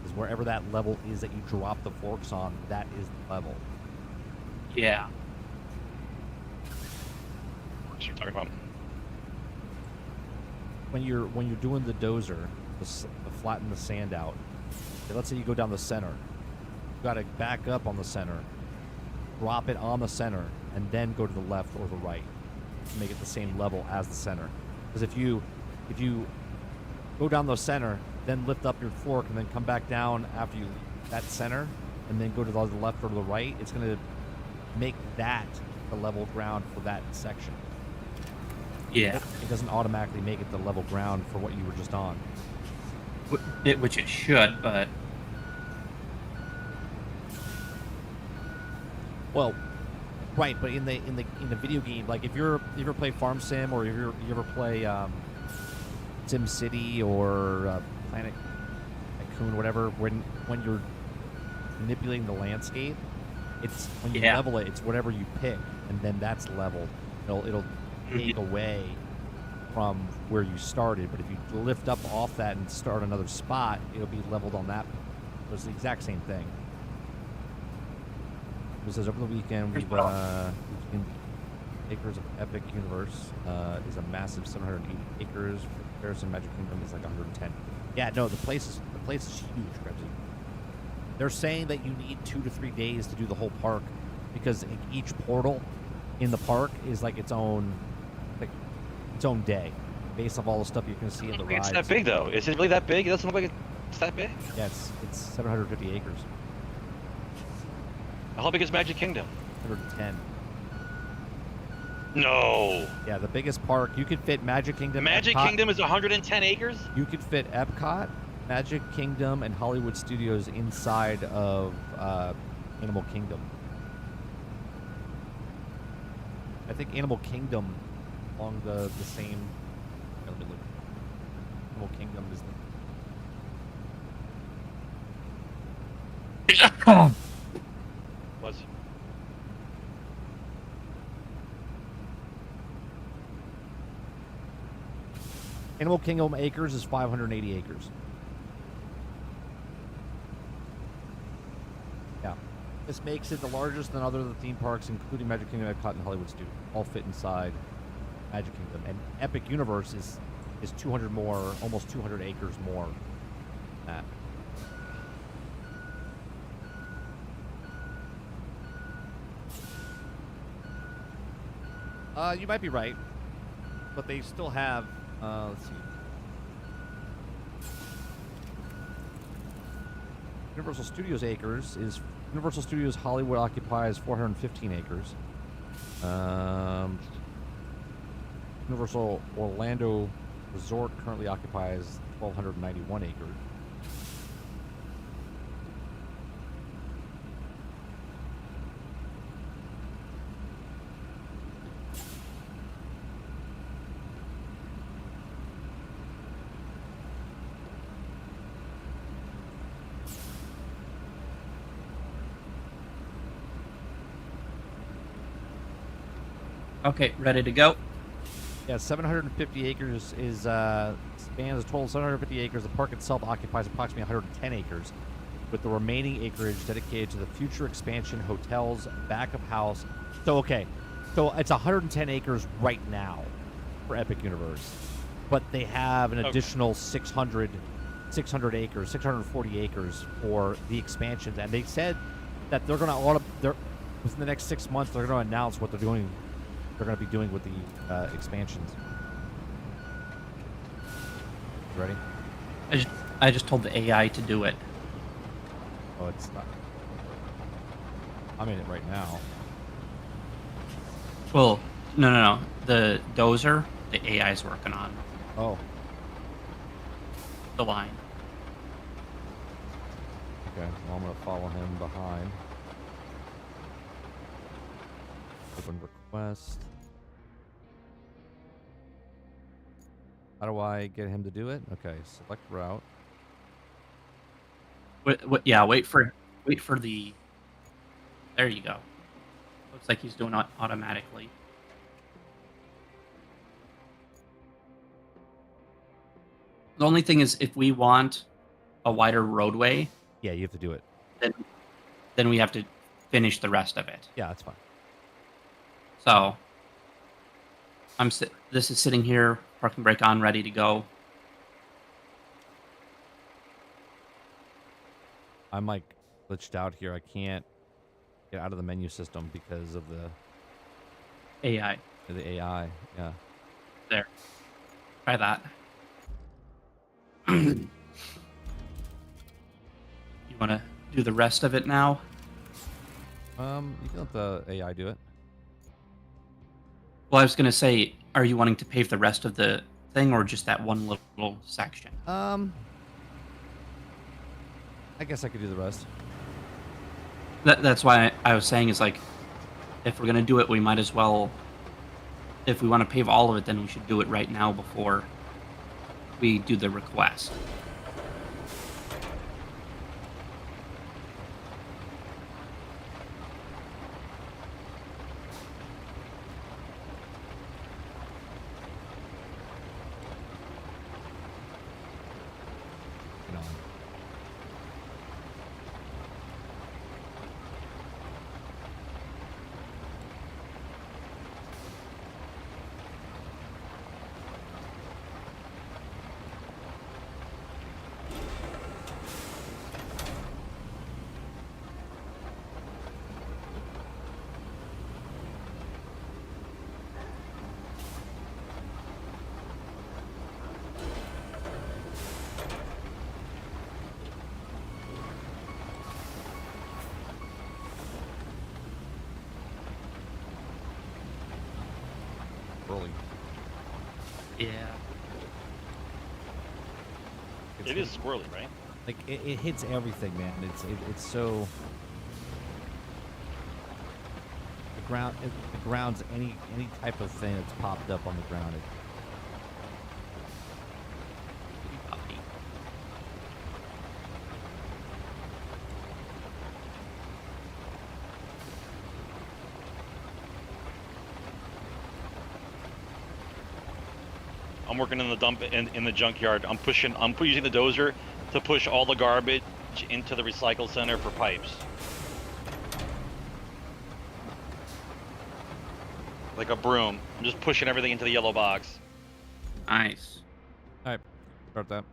Speaker 1: because wherever that level is that you drop the forks on, that is the level.
Speaker 3: Yeah.
Speaker 2: What you're talking about?
Speaker 1: When you're doing the dozer, to flatten the sand out. Let's say you go down the center, you got to back up on the center, drop it on the center, and then go to the left or the right to make it the same level as the center. Because if you go down the center, then lift up your fork and then come back down after you leave that center, and then go to the left or the right, it's going to make that the level ground for that section.
Speaker 3: Yeah.
Speaker 1: It doesn't automatically make it the level ground for what you were just on.
Speaker 3: Which it should, but
Speaker 1: Well, right, but in the video game, like if you ever play Farm Sim, or if you ever play Sim City or Planet Tycoon, whatever, when you're manipulating the landscape, it's when you level it, it's whatever you pick, and then that's leveled. It'll take away from where you started, but if you lift up off that and start another spot, it'll be leveled on that. It's the exact same thing. It says over the weekend we've acres of Epic Universe is a massive 780 acres. For comparison, Magic Kingdom is like 110. Yeah, no, the place is huge, Krebsy. They're saying that you need 2 to 3 days to do the whole park, because each portal in the park is like its own day, based off all the stuff you can see in the rides.
Speaker 2: It's that big though. Is it really that big? It doesn't look like it's that big.
Speaker 1: Yeah, it's 750 acres.
Speaker 2: How big is Magic Kingdom?
Speaker 1: 110.
Speaker 2: No.
Speaker 1: Yeah, the biggest park. You could fit Magic Kingdom.
Speaker 2: Magic
Speaker 1: Epcot.
Speaker 2: Kingdom is 110 acres?
Speaker 1: You could fit Epcot, Magic Kingdom, and Hollywood Studios inside of Animal Kingdom. I think Animal Kingdom along the same. Let me look. Animal Kingdom is the.
Speaker 2: Was.
Speaker 1: Animal Kingdom acres is 580 acres. Yeah. This makes it the largest than other of the theme parks, including Magic Kingdom, Epcot, and Hollywood Studios. All fit inside Magic Kingdom. And Epic Universe is 200 more, almost 200 acres more than that. You might be right, but they still have, let's see. Universal Studios acres is, Universal Studios Hollywood occupies 415 acres. Universal Orlando Resort currently occupies 1,291 acres.
Speaker 3: Okay, ready to go.
Speaker 1: Yeah, 750 acres is spans a total of 750 acres. The park itself occupies approximately 110 acres, with the remaining acreage dedicated to the future expansion, hotels, back of house. So so it's 110 acres right now for Epic Universe, but they have an additional 600 acres, 640 acres for the expansions, and they said that they're going to within the next 6 months they're going to announce what they're doing. They're going to be doing with the expansions. You ready?
Speaker 3: I just told the AI to do it.
Speaker 1: Oh, it's not. I'm in it right now.
Speaker 3: Well, no. The dozer, the AI is working on
Speaker 1: Oh,
Speaker 3: the line.
Speaker 1: okay. Well, I'm going to follow him behind. Open request. How do I get him to do it? Okay, select route.
Speaker 3: Wait for the. There you go. Looks like he's doing it automatically. The only thing is, if we want a wider roadway,
Speaker 1: Yeah, you have to do it.
Speaker 3: then we have to finish the rest of it.
Speaker 1: Yeah, that's fine.
Speaker 3: So, this is sitting here, parking brake on, ready to go.
Speaker 1: I'm like glitched out here. I can't get out of the menu system because of the
Speaker 3: AI.
Speaker 1: AI. Yeah.
Speaker 3: There. Try that. You want to do the rest of it now?
Speaker 1: You can let the AI do it.
Speaker 3: Well, I was going to say, are you wanting to pave the rest of the thing or just that one little section?
Speaker 1: I guess I could do the rest.
Speaker 3: That's why I was saying is like, if we're going to do it, we might as well, if we want to pave all of it, then we should do it right now before we do the request.
Speaker 1: You know.
Speaker 3: Yeah.
Speaker 2: It is squirrely, right?
Speaker 1: Like it hits everything, man. It's so the ground's any type of thing that's popped up on the ground.
Speaker 2: I'm working in the dump in the junkyard. I'm using the dozer to push all the garbage into the recycle center for pipes. Like a broom. I'm just pushing everything into the yellow box.
Speaker 3: Nice.
Speaker 1: All right, start that.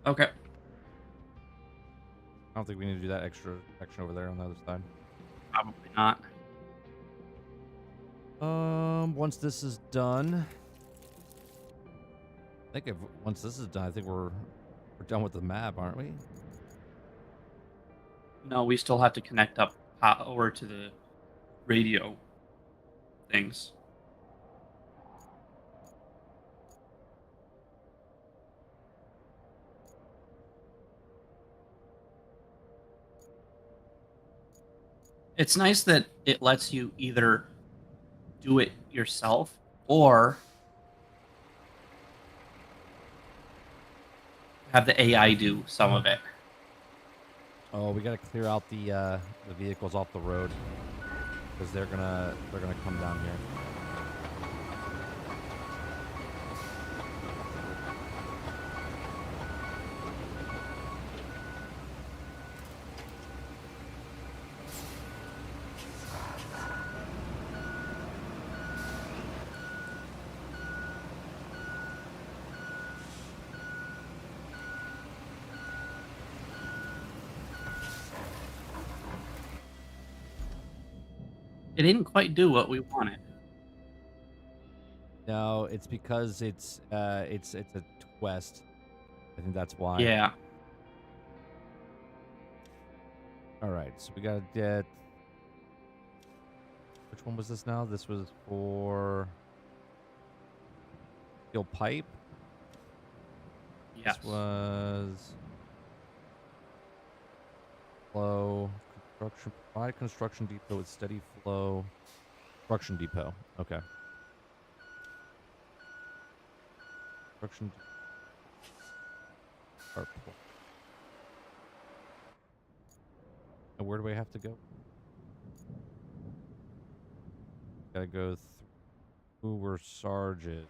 Speaker 3: Okay.
Speaker 1: I don't think we need to do that extra section over there on the other side.
Speaker 3: Probably not.
Speaker 1: Once this is done, once this is done, I think we're done with the map, aren't we?
Speaker 3: No, we still have to connect up power to the radio things. It's nice that it lets you either do it yourself or have the AI do some of it.
Speaker 1: Oh, we gotta clear out the vehicles off the road because they're gonna come down here.
Speaker 3: It didn't quite do what we wanted.
Speaker 1: No, it's because it's a quest. I think that's why.
Speaker 3: Yeah.
Speaker 1: All right, so we gotta get. Which one was this now? This was for steel pipe.
Speaker 3: Yes.
Speaker 1: This was flow construction. Provide construction depot with steady flow. Construction depot. Okay. Construction. And where do we have to go? Gotta go through where Sarge is.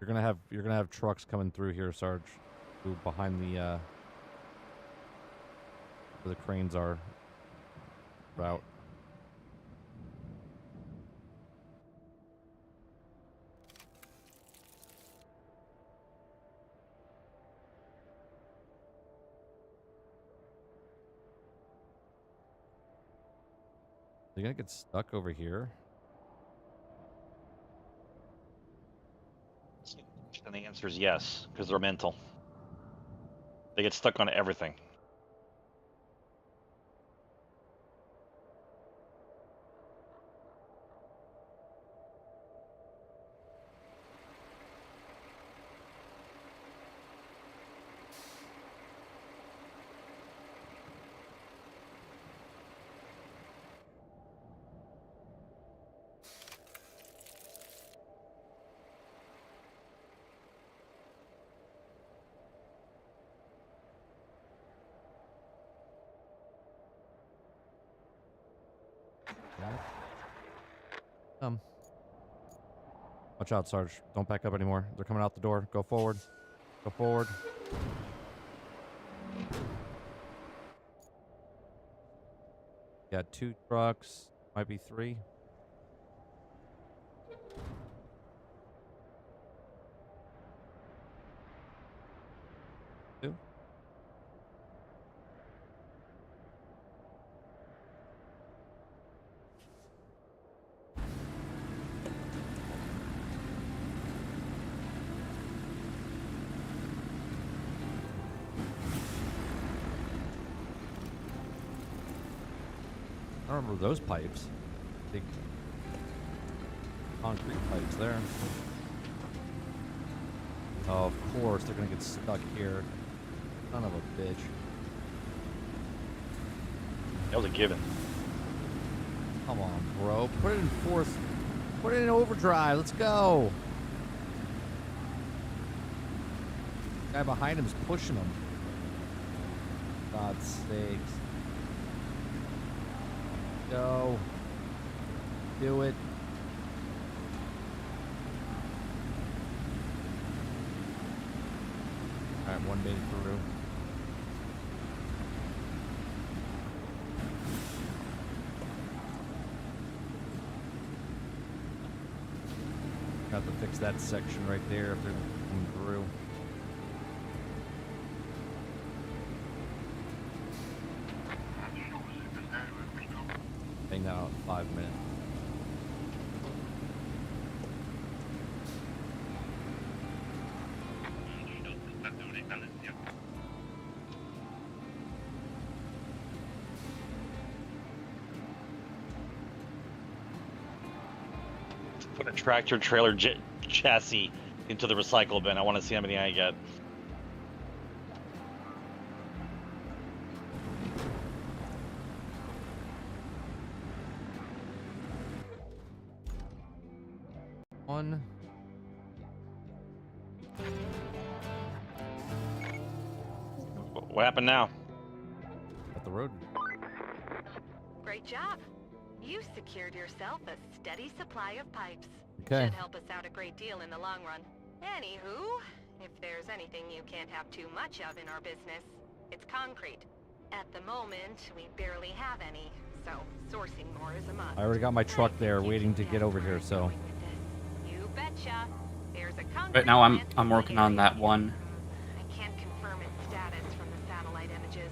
Speaker 1: You're gonna have trucks coming through here, Sarge. Through behind the where the cranes are. Route. They're gonna get stuck over here.
Speaker 2: And the answer is yes, because they're mental. They get stuck on everything.
Speaker 1: Watch out, Sarge. Don't back up anymore. They're coming out the door. Go forward. Go forward. Got 2 trucks. Might be 3. Two. I remember those pipes. Big concrete pipes there. Oh, of course, they're gonna get stuck here. Son of a bitch.
Speaker 2: That was a given.
Speaker 1: Come on, bro. Put it in fourth. Put it in overdrive. Let's go. Guy behind him is pushing him. God's sakes. Go. Do it. Alright, one made it through. Got to fix that section right there if they're coming through. Hang out 5 minutes.
Speaker 2: Put a tractor trailer chassis into the recycle bin. I want to see how many I get.
Speaker 1: One.
Speaker 2: What happened now?
Speaker 1: At the road.
Speaker 4: Great job. You secured yourself a steady supply of pipes.
Speaker 1: Okay.
Speaker 4: Should help us out a great deal in the long run. Anywho, if there's anything you can't have too much of in our business, it's concrete. At the moment, we barely have any, so sourcing more is a must.
Speaker 1: I already got my truck
Speaker 4: I think
Speaker 1: there
Speaker 4: you
Speaker 1: waiting to
Speaker 4: can
Speaker 1: get
Speaker 4: guess
Speaker 1: over
Speaker 4: where
Speaker 1: here,
Speaker 4: I'm
Speaker 1: so.
Speaker 4: going with this. You betcha. There's a concrete
Speaker 3: Right now, I'm
Speaker 4: plant in the
Speaker 3: working on
Speaker 4: area.
Speaker 3: that one.
Speaker 4: I can't confirm its status from the satellite images.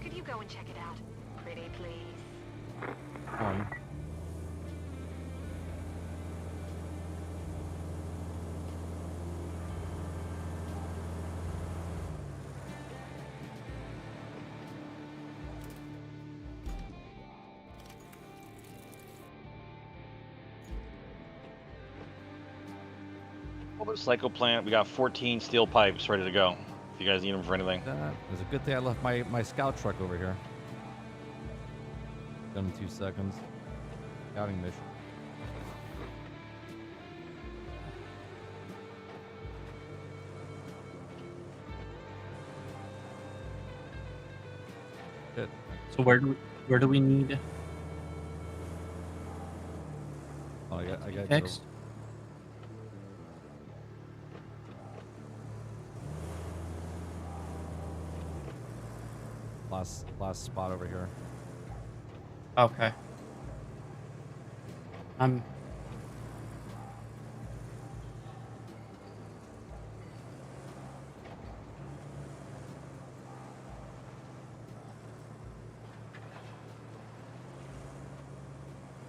Speaker 4: Could you go and check it out? Pretty please.
Speaker 1: One.
Speaker 2: Recycle plant. We got 14 steel pipes ready to go. If you guys need them for anything.
Speaker 1: It's a good thing I left my scout truck over here. Done in 2 seconds. Scouting mission. Shit.
Speaker 3: So where do we need
Speaker 1: Oh, I got
Speaker 3: fixed?
Speaker 1: last spot over here.
Speaker 3: Okay. I'm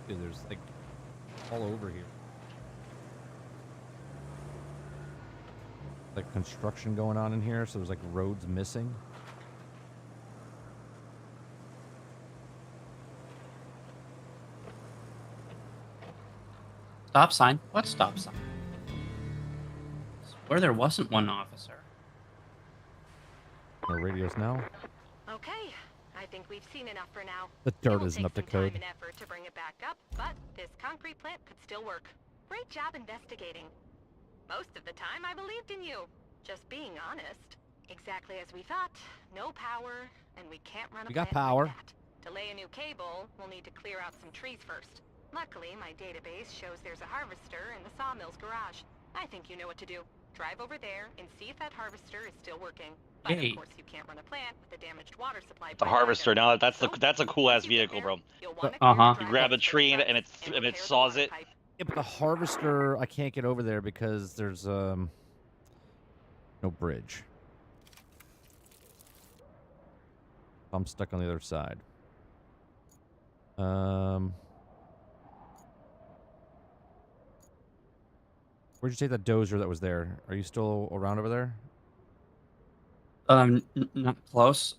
Speaker 1: Dude, there's like all over here. Like construction going on in here, so there's like roads missing.
Speaker 3: stop sign. What stop sign? Where there wasn't one officer.
Speaker 1: No radios now.
Speaker 4: Okay, I think we've seen enough for now.
Speaker 1: The
Speaker 4: It
Speaker 1: dirt
Speaker 4: will
Speaker 1: isn't
Speaker 4: take
Speaker 1: up to
Speaker 4: some time
Speaker 1: code.
Speaker 4: and effort to bring it back up, but this concrete plant could still work. Great job investigating. Most of the time, I believed in you. Just being honest. Exactly as we thought. No power, and we can't run a
Speaker 1: We got
Speaker 4: plant
Speaker 1: power.
Speaker 4: like that. To lay a new cable, we'll need to clear out some trees first. Luckily, my database shows there's a harvester in the sawmill's garage. I think you know what to do. Drive over there and see if that harvester is still working. But
Speaker 3: Hey.
Speaker 4: of course, you can't run a plant with a damaged water supply.
Speaker 2: The
Speaker 4: pipe
Speaker 2: harvester.
Speaker 4: either.
Speaker 2: Now that's
Speaker 4: So,
Speaker 2: a cool ass
Speaker 4: once you get
Speaker 2: vehicle,
Speaker 4: there,
Speaker 2: bro.
Speaker 4: you'll want to
Speaker 3: Uh-huh.
Speaker 4: clear
Speaker 2: You grab a
Speaker 4: driveways
Speaker 2: tree
Speaker 4: for
Speaker 2: and it
Speaker 4: trucks
Speaker 2: and it
Speaker 4: repair the
Speaker 2: saws
Speaker 4: water
Speaker 2: it.
Speaker 4: pipe.
Speaker 1: Yeah, but the harvester, I can't get over there because there's no bridge. I'm stuck on the other side. Where'd you take that dozer that was there? Are you still around over there?
Speaker 3: Not close.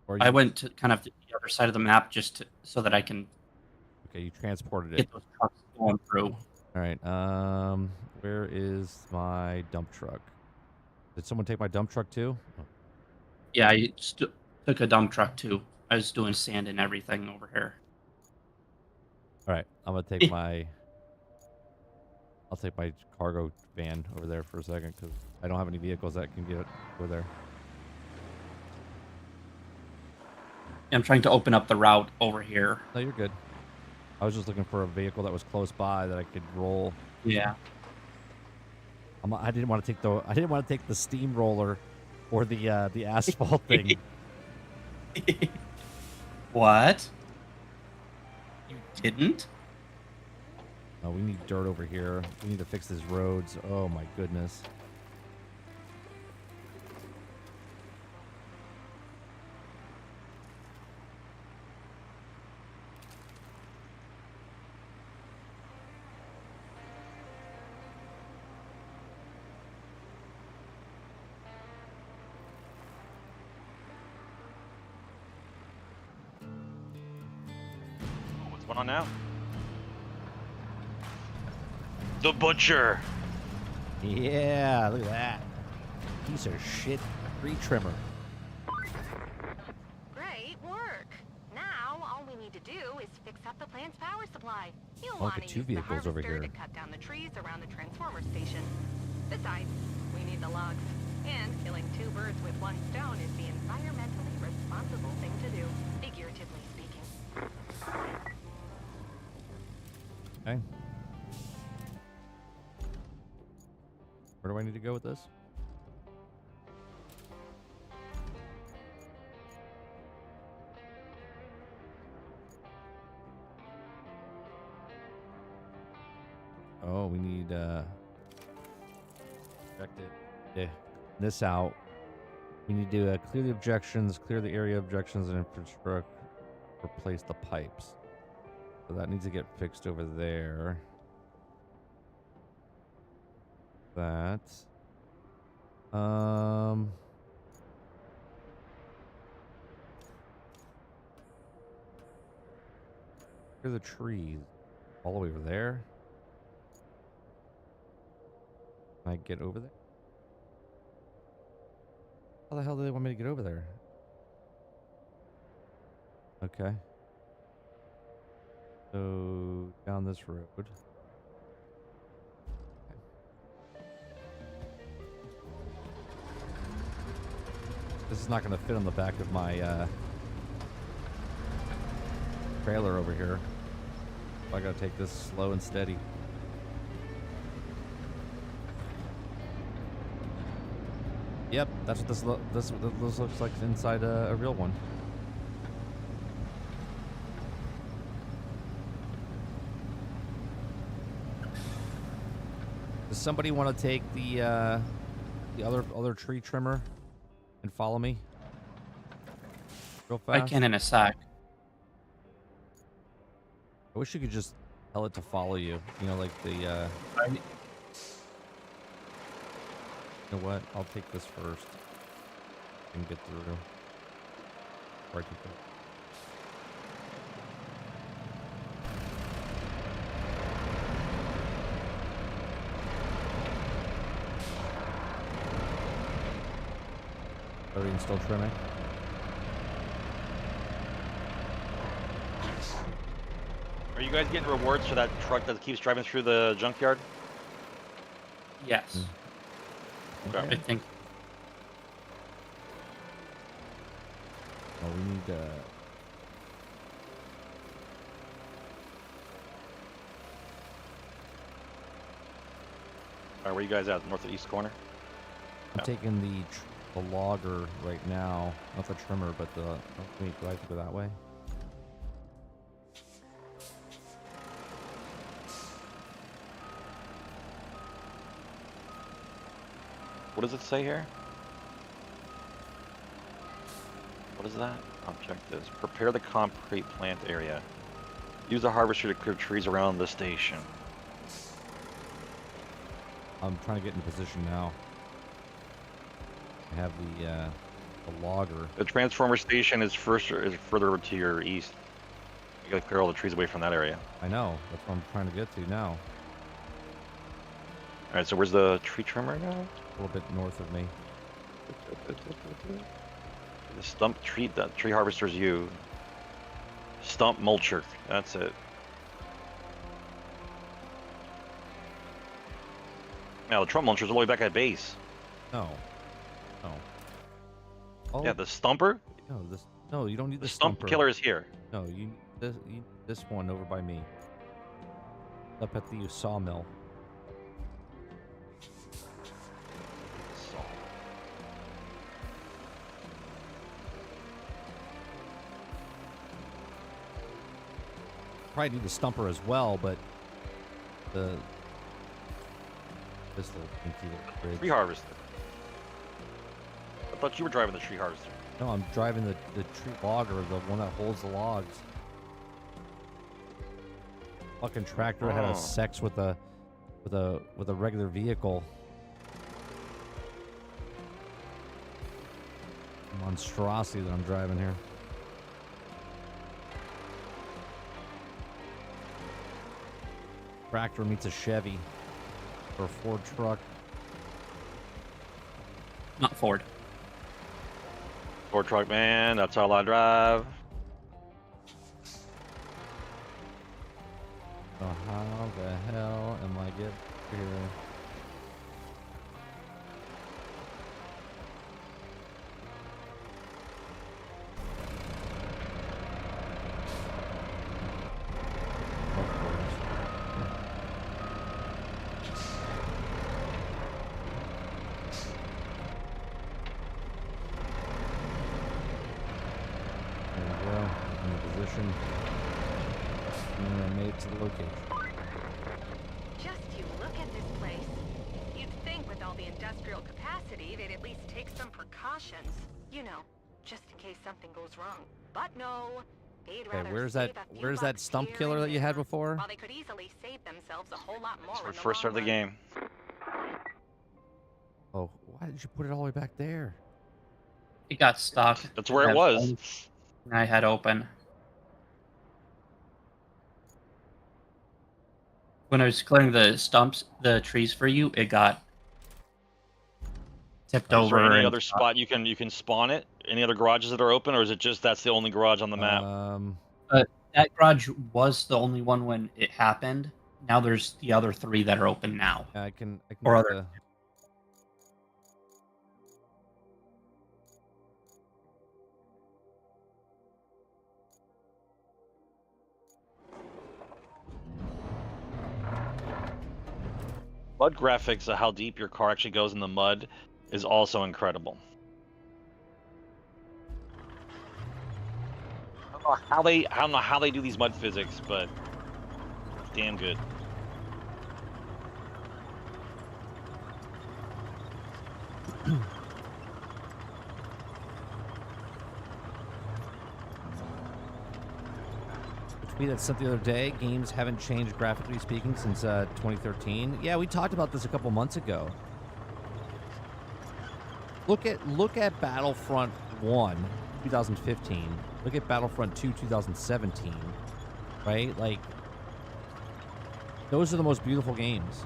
Speaker 1: Or
Speaker 3: I
Speaker 1: you-
Speaker 3: went to kind of the other other side of the map so that I can
Speaker 1: Okay, you transported it.
Speaker 3: get those trucks going through.
Speaker 1: All right. Where is my dump truck? Did someone take my dump truck too? Oh,
Speaker 3: Yeah, I took a dump truck too. I was doing sand and everything over here.
Speaker 1: all right. I'm gonna take my. I'll take my cargo van over there for a second because I don't have any vehicles that can get over there.
Speaker 3: I'm trying to open up the route over here.
Speaker 1: No, you're good. I was just looking for a vehicle that was close by that I could roll.
Speaker 3: Yeah.
Speaker 1: I didn't want to take the. I didn't want to take the steamroller, or the asphalt thing.
Speaker 3: What? You didn't?
Speaker 1: Oh, we need dirt over here. We need to fix these roads. Oh my goodness.
Speaker 2: What's going on now? The butcher.
Speaker 1: Yeah, look at that. Piece of shit tree trimmer.
Speaker 4: Great work. Now, all we need to do is fix up the plant's power supply. You'll
Speaker 1: Look
Speaker 4: want
Speaker 1: at
Speaker 4: to
Speaker 1: two
Speaker 4: use the
Speaker 1: vehicles over
Speaker 4: harvester
Speaker 1: here.
Speaker 4: to cut down the trees around the transformer station. Besides, we need the logs. And killing two birds with one stone is the environmentally responsible thing to do, figuratively speaking.
Speaker 1: Okay. Where do I need to go with this? Oh, we need objective. Yeah, this out. We need to clear the objections, clear the area objections, and infrastructure. Replace the pipes. So that needs to get fixed over there. That. Where are the trees? All the way over there? Can I get over there? How the hell do they want me to get over there? Okay. So, down this road. This is not going to fit on the back of my trailer over here. I got to take this slow and steady. Yep, that's what this looks like inside a real one. Does somebody want to take the other tree trimmer and follow me real fast?
Speaker 3: I can in a sec.
Speaker 1: I wish you could just tell it to follow you. You know, like the. You know what? I'll take this first and get through. Or I can go. Are we still trimming?
Speaker 2: Are you guys getting rewards for that truck that keeps driving through the junkyard?
Speaker 3: Yes.
Speaker 2: Okay.
Speaker 3: I think.
Speaker 1: Oh, we need
Speaker 2: Alright, where you guys at? North or east corner?
Speaker 1: I'm taking the logger right now. Not the trimmer, but the. Oh, wait, do I have to go that way?
Speaker 2: What does it say here? What is that? Objectives. Prepare the concrete plant area. Use the harvester to clear trees around the station.
Speaker 1: I'm trying to get in position now. I have the a logger.
Speaker 2: The transformer station is further to your east. You gotta clear all the trees away from that area.
Speaker 1: I know. That's what I'm trying to get to now.
Speaker 2: All right, so where's the tree trimmer now?
Speaker 1: A little bit north of me.
Speaker 2: The stump tree, the tree harvester's you. Stump mulcher, that's it. Now the trump mulcher's all the way back at base.
Speaker 1: No. No. Oh,
Speaker 2: Yeah, the stumper?
Speaker 1: no, no, you don't need
Speaker 2: The
Speaker 1: the
Speaker 2: stump
Speaker 1: stumper.
Speaker 2: killer is here.
Speaker 1: No, you this one over by me. Up at the sawmill. Probably need the stumper as well, but this little pinky little bridge.
Speaker 2: Tree harvester. I thought you were driving the tree harvester.
Speaker 1: No, I'm driving the tree logger, the one that holds the logs. Fucking tractor had a sex with a regular vehicle. Monstrosity that I'm driving here. Tractor meets a Chevy or a Ford truck.
Speaker 3: Not Ford.
Speaker 2: Ford truck, man, that's all I drive.
Speaker 1: So how the hell am I get here? There we go. In the position. And I made it to the location.
Speaker 4: Just you look at this place. You'd think with all the industrial capacity, they'd at least take some precautions. You know, just in case something goes wrong. But no, they'd
Speaker 1: Okay,
Speaker 4: rather
Speaker 1: where's
Speaker 4: save
Speaker 1: that
Speaker 4: a few
Speaker 1: where's that
Speaker 4: bucks
Speaker 1: stump
Speaker 4: here
Speaker 1: killer
Speaker 4: and
Speaker 1: that you had
Speaker 4: there,
Speaker 1: before?
Speaker 4: while they could easily save themselves a whole lot more
Speaker 2: That's
Speaker 4: in
Speaker 2: the
Speaker 4: the
Speaker 2: first start of
Speaker 4: long
Speaker 2: the
Speaker 4: run.
Speaker 2: game.
Speaker 1: Oh, why did you put it all the way back there?
Speaker 3: It got stuck.
Speaker 2: That's where it
Speaker 3: That's
Speaker 2: was.
Speaker 3: the only thing I had open. When I was clearing the trees for you, it got tipped
Speaker 2: Is
Speaker 3: over.
Speaker 2: there any
Speaker 3: and
Speaker 2: other spot you can spawn it? Any other garages that are open, or is it just that's the only garage on the map?
Speaker 3: That garage was the only one when it happened. Now there's the other 3 that are open now.
Speaker 1: I can
Speaker 3: Or
Speaker 1: get
Speaker 3: other-
Speaker 1: the
Speaker 2: Mud graphics of how deep your car actually goes in the mud is also incredible. I don't know how they do these mud physics, but it's damn good.
Speaker 1: tweet that sent the other day. Games haven't changed graphically speaking since 2013. Yeah, we talked about this a couple months ago. Look at Battlefront 1, 2015. Look at Battlefront 2, 2017. Right? Like, those are the most beautiful games.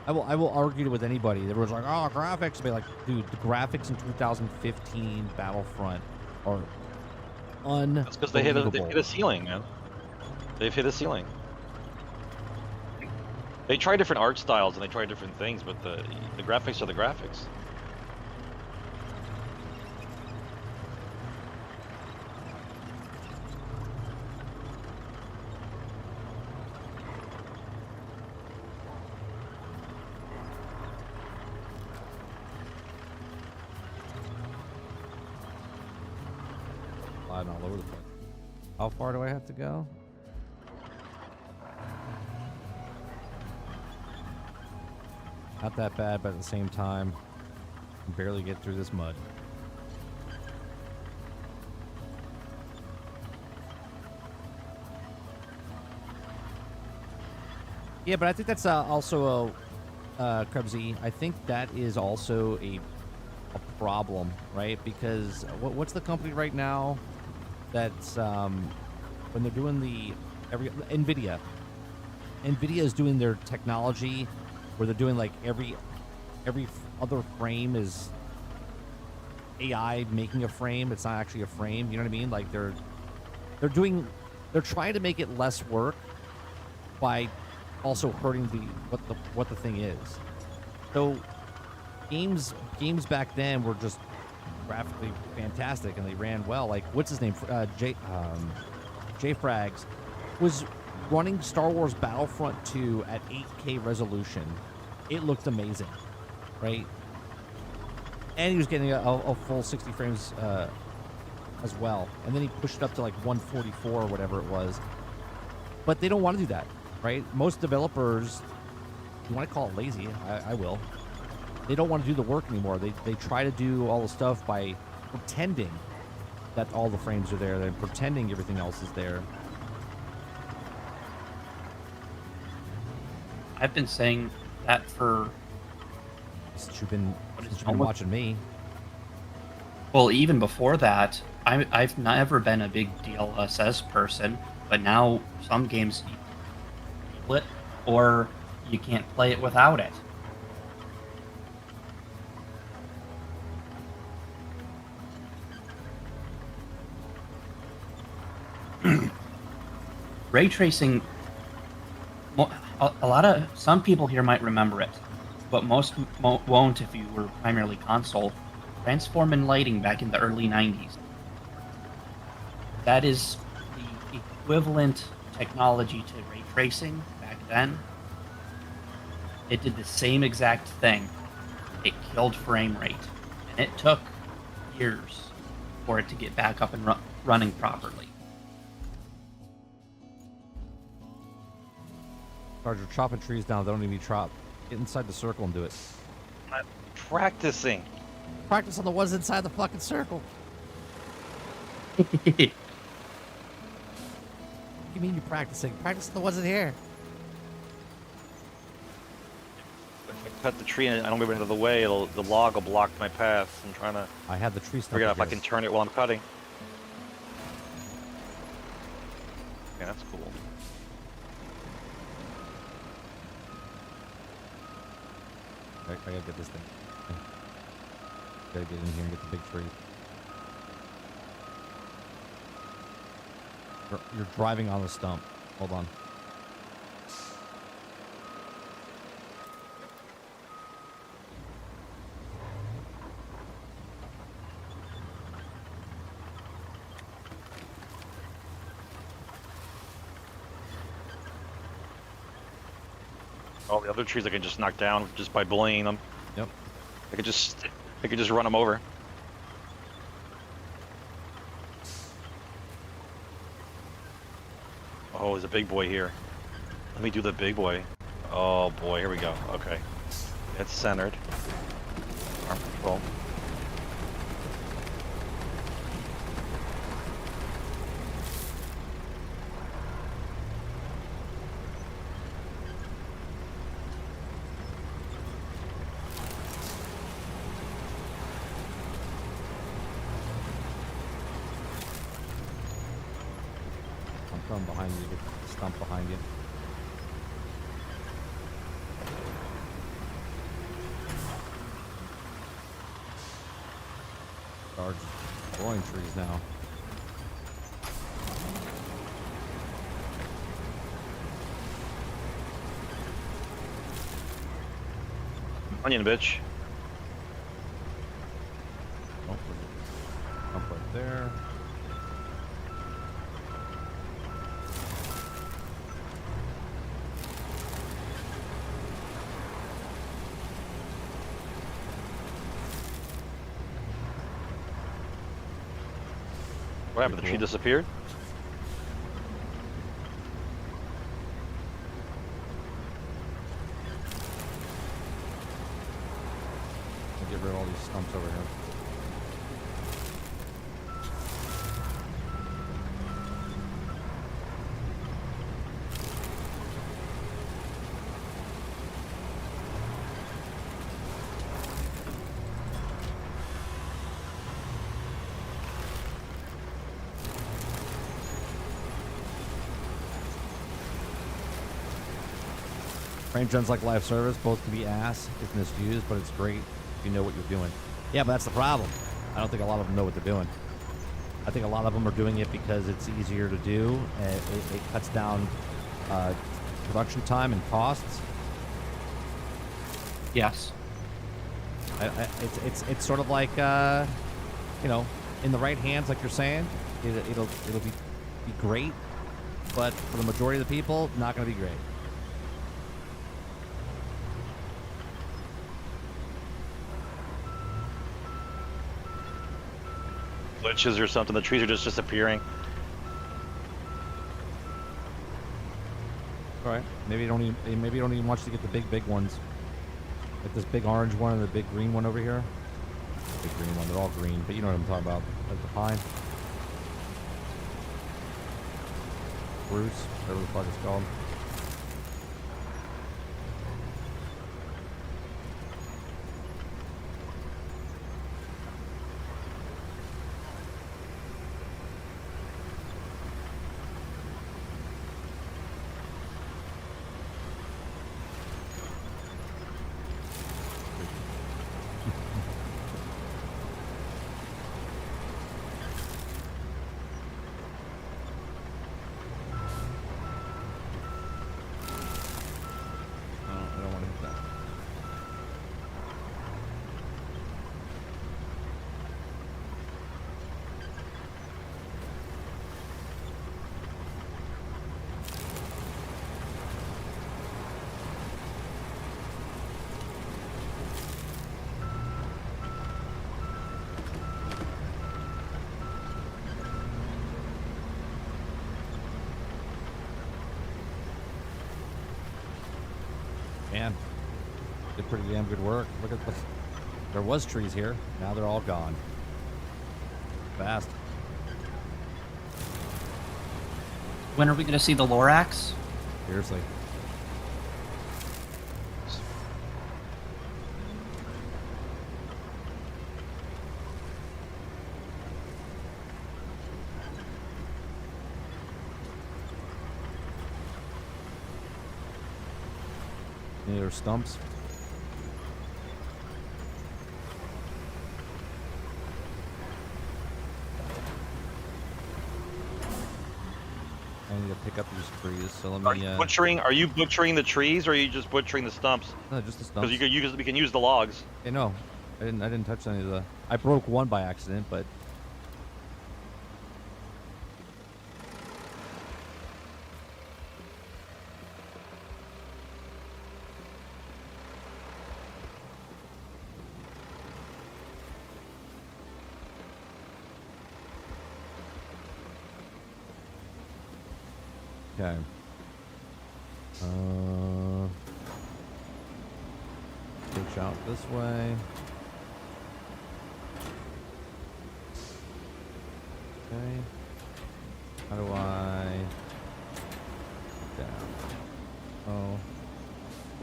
Speaker 1: I will argue with anybody that was like, oh, graphics. I'll be like, dude, the graphics in 2015 Battlefront are unbelievable.
Speaker 2: That's because they hit a ceiling, man. They've hit a ceiling. They try different art styles and they try different things, but the graphics are the graphics.
Speaker 1: Flying all over the place. How far do I have to go? Not that bad, but at the same time, I can barely get through this mud. Yeah, but I think that's also a Krebsy. I think that is also a a problem, right? Because what's the company right now that's when they're doing the Nvidia is doing their technology where they're doing like every other frame is AI making a frame. It's not actually a frame. You know what I mean? Like they're trying to make it less work by also hurting what the thing is. So games back then were just graphically fantastic and they ran well. Like what's his name? J Frags was running Star Wars Battlefront 2 at 8K resolution. It looked amazing, right? And he was getting a full 60 frames as well. And then he pushed it up to like 144 or whatever it was. But they don't want to do that, right? Most developers, if you want to call it lazy, I will. They don't want to do the work anymore. They try to do all the stuff by pretending that all the frames are there and pretending everything else is there.
Speaker 3: I've been saying that for...
Speaker 1: Since you've been watching me.
Speaker 3: Well, even before that, I've never been a big DLSS person, but now some games you split or you can't play it without it. Ray tracing, some people here might remember it, but most won't if you were primarily console. Transform and lighting back in the early 90s. That is the equivalent technology to ray tracing back then. It did the same exact thing. It killed frame rate, and it took years for it to get back up and running properly.
Speaker 1: Sarge, you're chopping trees down. They don't need to be chopped. Get inside the circle and do it.
Speaker 2: I'm practicing.
Speaker 1: Practice on the ones inside the fucking circle. You mean you're practicing? Practice on the ones in here.
Speaker 2: If I cut the tree and I don't move it out of the way, the log will block my path. I'm trying to
Speaker 1: I have the tree stuff.
Speaker 2: figure out if I can turn it while I'm cutting. Yeah, that's cool.
Speaker 1: I gotta get this thing. Gotta get in here and get the big tree. You're driving on the stump. Hold on.
Speaker 2: All the other trees I can just knock down just by bullying them.
Speaker 1: Yep.
Speaker 2: I could just run them over. Oh, there's a big boy here. Let me do the big boy. Oh boy, here we go. Okay. It's centered. Arm control.
Speaker 1: From behind you, get the stump behind you. Sarge destroying trees now.
Speaker 2: Onion bitch.
Speaker 1: Oh, stump right there.
Speaker 2: What happened? The tree disappeared?
Speaker 1: I'll get rid of all these stumps over here. Frame gens like live service both can be ass if misused, but it's great if you know what you're doing. Yeah, but that's the problem. I don't think a lot of them know what they're doing. I think a lot of them are doing it because it's easier to do. And it cuts down production time and costs.
Speaker 3: Yes.
Speaker 1: It's sort of like you know, in the right hands, like you're saying, it'll be great, but for the majority of the people, not going to be great.
Speaker 2: Glitches or something. The trees are just disappearing.
Speaker 1: All right, maybe you don't even want you to get the big ones, like this big orange one and the big green one over here. Big green one, they're all green, but you know what I'm talking about, like the pine. Bruce, whatever the fuck it's called. Man, did pretty damn good work. Look at this. There was trees here. Now they're all gone. Fast.
Speaker 3: When are we going to see the Lorax?
Speaker 1: Seriously. Any other stumps? I need to pick up these trees, so let me.
Speaker 2: Are you butchering the trees, or are you just butchering the stumps?
Speaker 1: No, just the stumps.
Speaker 2: Because we can use the logs.
Speaker 1: Hey, no, I didn't touch any of the. I broke one by accident, but. Okay. Push out this way. Okay. How do I... Down. Oh.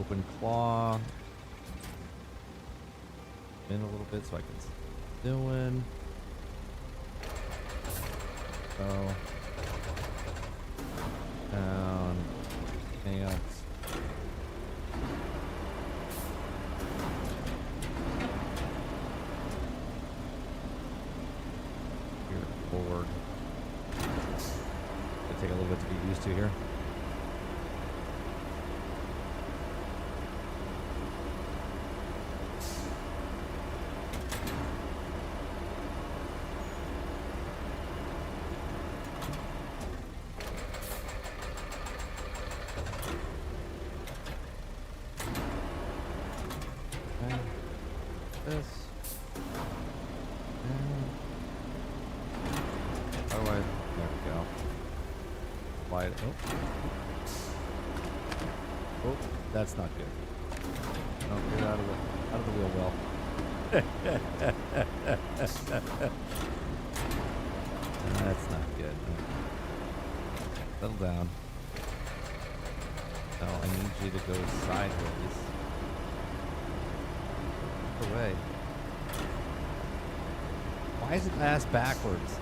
Speaker 1: Open claw. In a little bit so I can see what I'm doing. Oh. Down. Pants. Here, forward. It'll take a little bit to get used to here. This. How do I? There we go. Slide. Oh, that's not good. No, get out of the wheel well. That's not good. Settle down. No, I need you to go sideways. Away. Why is it ass backwards?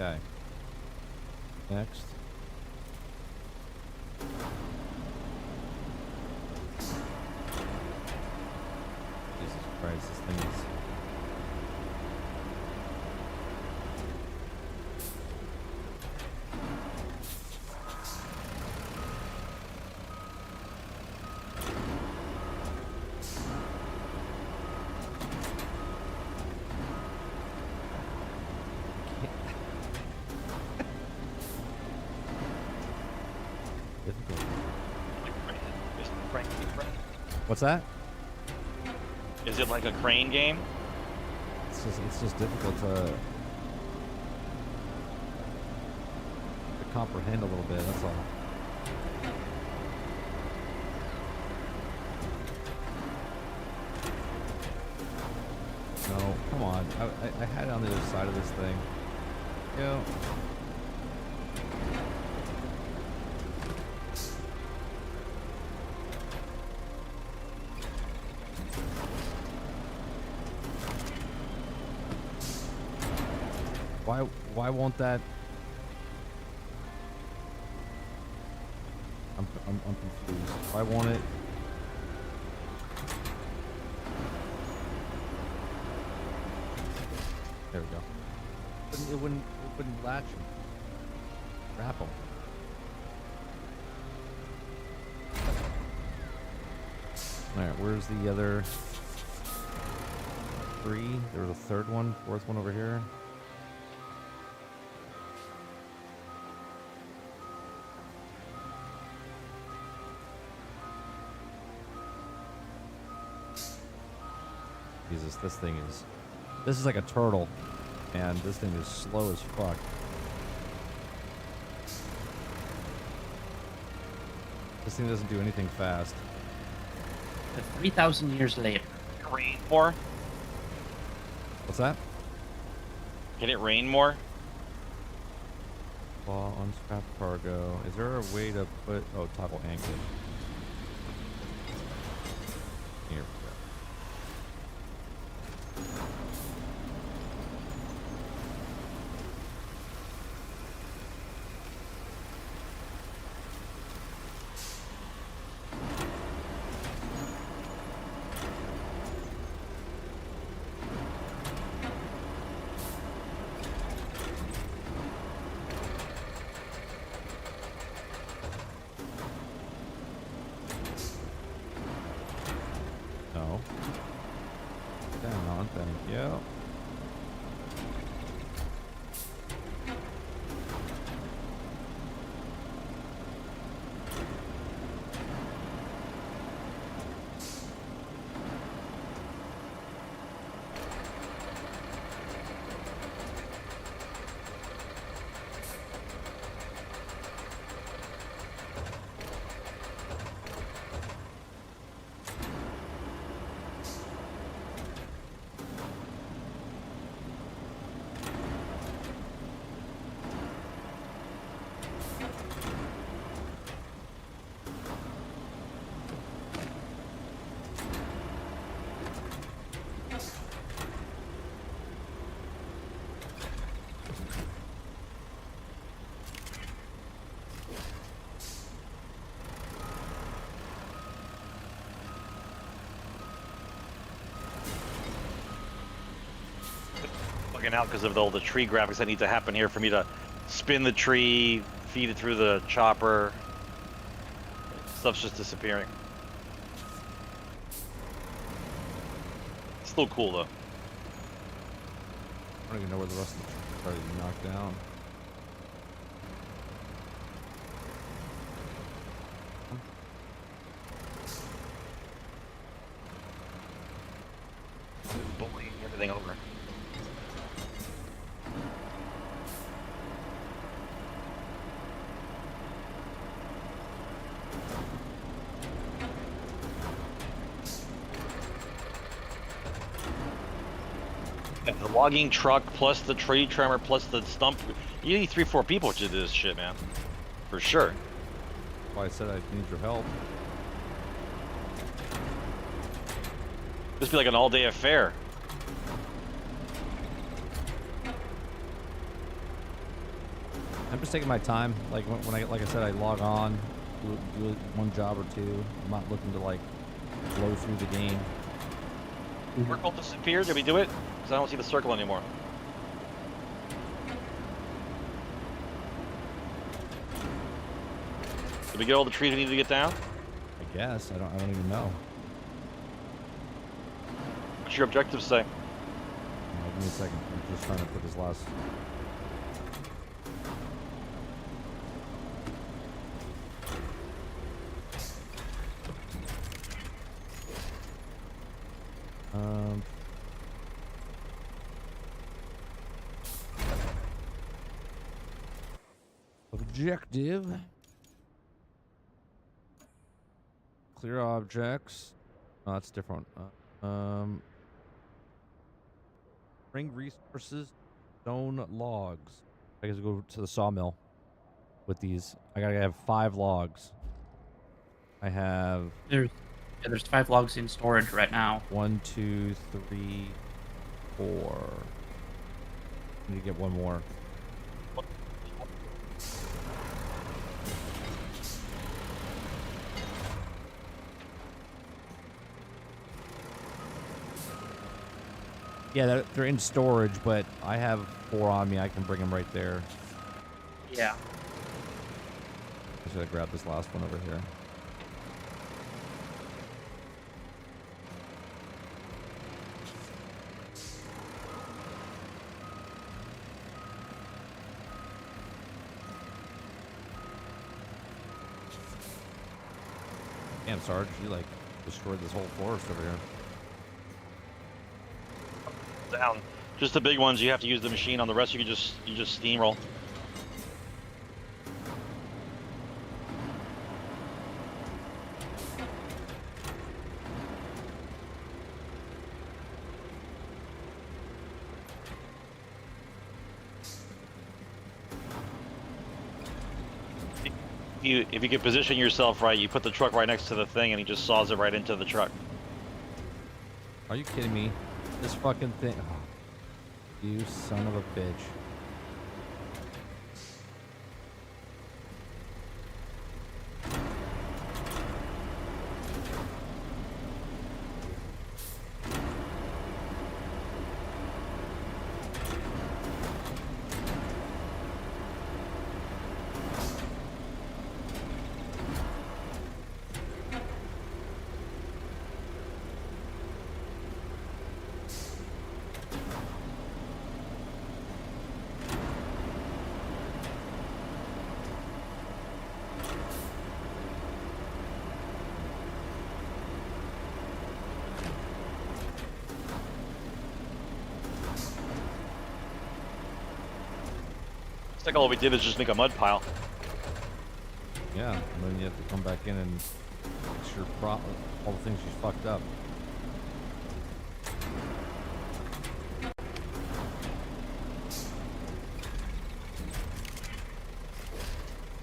Speaker 1: Okay. Next. Jesus Christ, this thing is... difficult. What's that?
Speaker 2: Is it like a crane game?
Speaker 1: It's just difficult to comprehend a little bit, that's all. No, come on. I had it on the other side of this thing. Yo. Why won't that? I'm confused. Why won't it? There we go. It wouldn't latch him. Wrap him. Alright, where's the other 3? There was a third one, fourth one over here. Jesus, this is like a turtle, and this thing is slow as fuck. This thing doesn't do anything fast.
Speaker 3: But 3,000 years later.
Speaker 2: Rain more?
Speaker 1: What's that?
Speaker 2: Can it rain more?
Speaker 1: Claw, unstrap cargo. Is there a way to put... Oh, toggle anchor. Here we go. No. Down on, thank you.
Speaker 2: Out because of all the tree graphics that need to happen here for me to spin the tree, feed it through the chopper. Stuff's just disappearing. Still cool though.
Speaker 1: I don't even know where the rest of the trees are already knocked down.
Speaker 2: Bullying everything over. Yeah, the logging truck plus the tree trimmer plus the stump. You need 3-4 people to do this shit, man. For sure.
Speaker 1: That's why I said I need your help.
Speaker 2: This be like an all-day affair.
Speaker 1: I'm just taking my time. Like when I, like I said, I log on, do one job or two. I'm not looking to like blow through the game.
Speaker 2: Circle disappeared. Did we do it? Because I don't see the circle anymore. Did we get all the trees we need to get down?
Speaker 1: I guess I don't even know.
Speaker 2: What's your objective say?
Speaker 1: Give me a second. I'm just trying to put this last. Objective. Clear objects. Oh, that's different. Bring resources, stone logs. I guess go to the sawmill with these. I gotta have 5 logs. I have
Speaker 3: There's 5 logs in storage right now.
Speaker 1: 1, 2, 3, 4. I need to get one more. Yeah, they're in storage, but I have 4 on me. I can bring them right there.
Speaker 3: Yeah.
Speaker 1: I should grab this last one over here. Damn, Sarge, you like destroyed this whole forest over here.
Speaker 2: Down. Just the big ones. You have to use the machine. On the rest, you just steamroll. If you can position yourself right, you put the truck right next to the thing, and he just saws it right into the truck.
Speaker 1: Are you kidding me? This fucking thing. Oh, you son of a bitch.
Speaker 2: It's like all we did is just make a mud pile.
Speaker 1: Yeah, and then you have to come back in and fix your all the things you fucked up.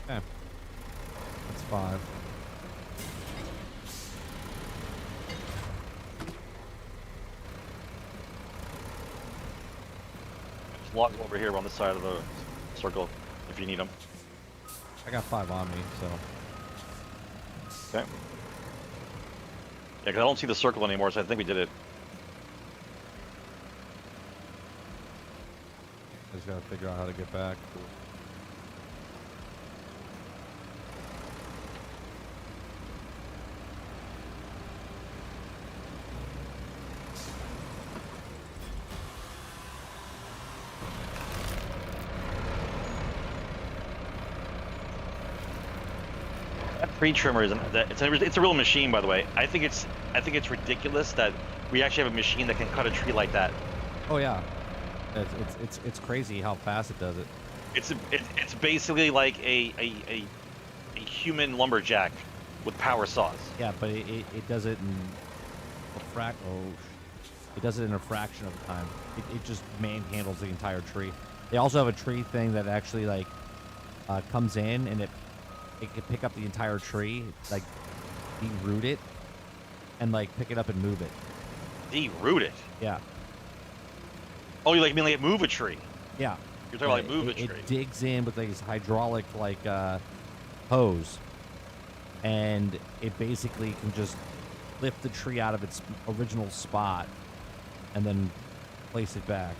Speaker 1: Okay. That's 5.
Speaker 2: There's logs over here on the side of the circle if you need them.
Speaker 1: I got 5 on me, so.
Speaker 2: Okay. Yeah, because I don't see the circle anymore, so I think we did it.
Speaker 1: I just gotta figure out how to get back.
Speaker 2: That tree trimmer is it's a real machine, by the way. I think it's ridiculous that we actually have a machine that can cut a tree like that.
Speaker 1: Oh yeah, it's crazy how fast it does it.
Speaker 2: It's basically like a human lumberjack with power saws.
Speaker 1: Yeah, but it does it in a it does it in a fraction of the time. It just manhandles the entire tree. They also have a tree thing that actually like comes in and it can pick up the entire tree, like de-root it, and like pick it up and move it.
Speaker 2: De-root it?
Speaker 1: Yeah.
Speaker 2: Oh, you mean like move a tree?
Speaker 1: Yeah.
Speaker 2: You're talking like move
Speaker 1: it,
Speaker 2: it straight.
Speaker 1: it digs in with these hydraulic like hose, and it basically can just lift the tree out of its original spot and then place it back.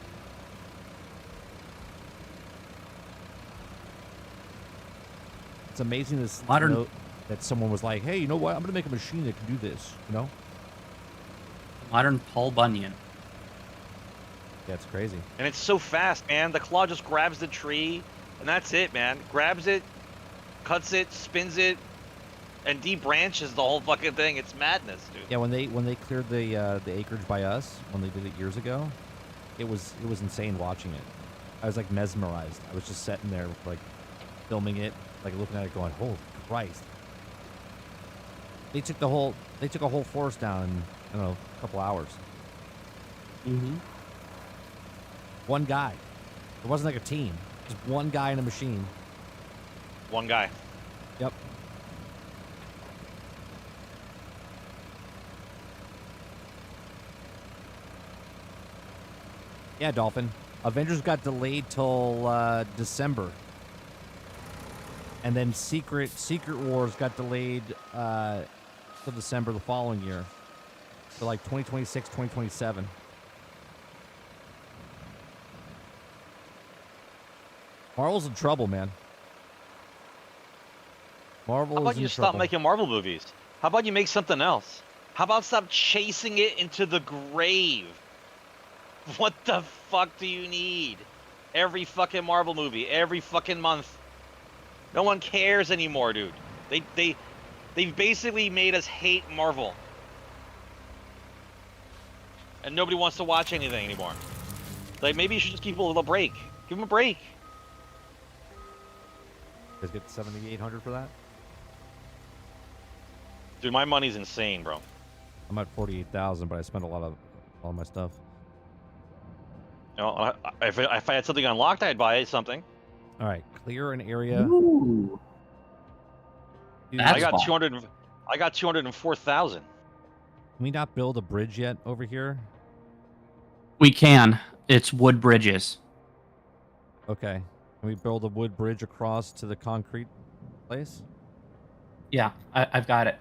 Speaker 1: It's amazing this
Speaker 3: Modern-
Speaker 1: that someone was like, hey, you know what? I'm gonna make a machine that can do this. You know?
Speaker 3: Modern Paul Bunyan.
Speaker 1: Yeah, it's crazy.
Speaker 2: And it's so fast, man. The claw just grabs the tree, and that's it, man. Grabs it, cuts it, spins it, and debranches the whole fucking thing. It's madness, dude.
Speaker 1: Yeah, when they cleared the acreage by us when they did it years ago, it was insane watching it. I was like mesmerized. I was just sitting there like filming it, like looking at it, going, "Holy Christ!" They took a whole forest down in I don't know a couple hours.
Speaker 3: Mm-hmm.
Speaker 1: One guy. It wasn't like a team. Just one guy in a machine.
Speaker 2: One guy.
Speaker 1: Yep. Yeah, Dolphin. Avengers got delayed till December, and then Secret Wars got delayed till December the following year, for like 2026, 2027. Marvel's in trouble, man. Marvel
Speaker 2: How
Speaker 1: is
Speaker 2: about
Speaker 1: in
Speaker 2: you
Speaker 1: trouble.
Speaker 2: stop making Marvel movies? How about you make something else? How about stop chasing it into the grave? What the fuck do you need? Every fucking Marvel movie, every fucking month. No one cares anymore, dude. They've basically made us hate Marvel. And nobody wants to watch anything anymore. Like, maybe you should just give people a break. Give them a break.
Speaker 1: You guys get 7,800 for that?
Speaker 2: Dude, my money's insane, bro.
Speaker 1: I'm at 48,000, but I spent a lot of all my stuff.
Speaker 2: You know, if I had something unlocked, I'd buy something.
Speaker 1: All right, clear an area.
Speaker 3: Ooh.
Speaker 1: Dude,
Speaker 3: That's
Speaker 2: I got
Speaker 3: fun.
Speaker 2: 200. I got 204,000.
Speaker 1: Can we not build a bridge yet over here?
Speaker 3: We can. It's wood bridges.
Speaker 1: Okay. Can we build a wood bridge across to the concrete place?
Speaker 3: Yeah, I've got it.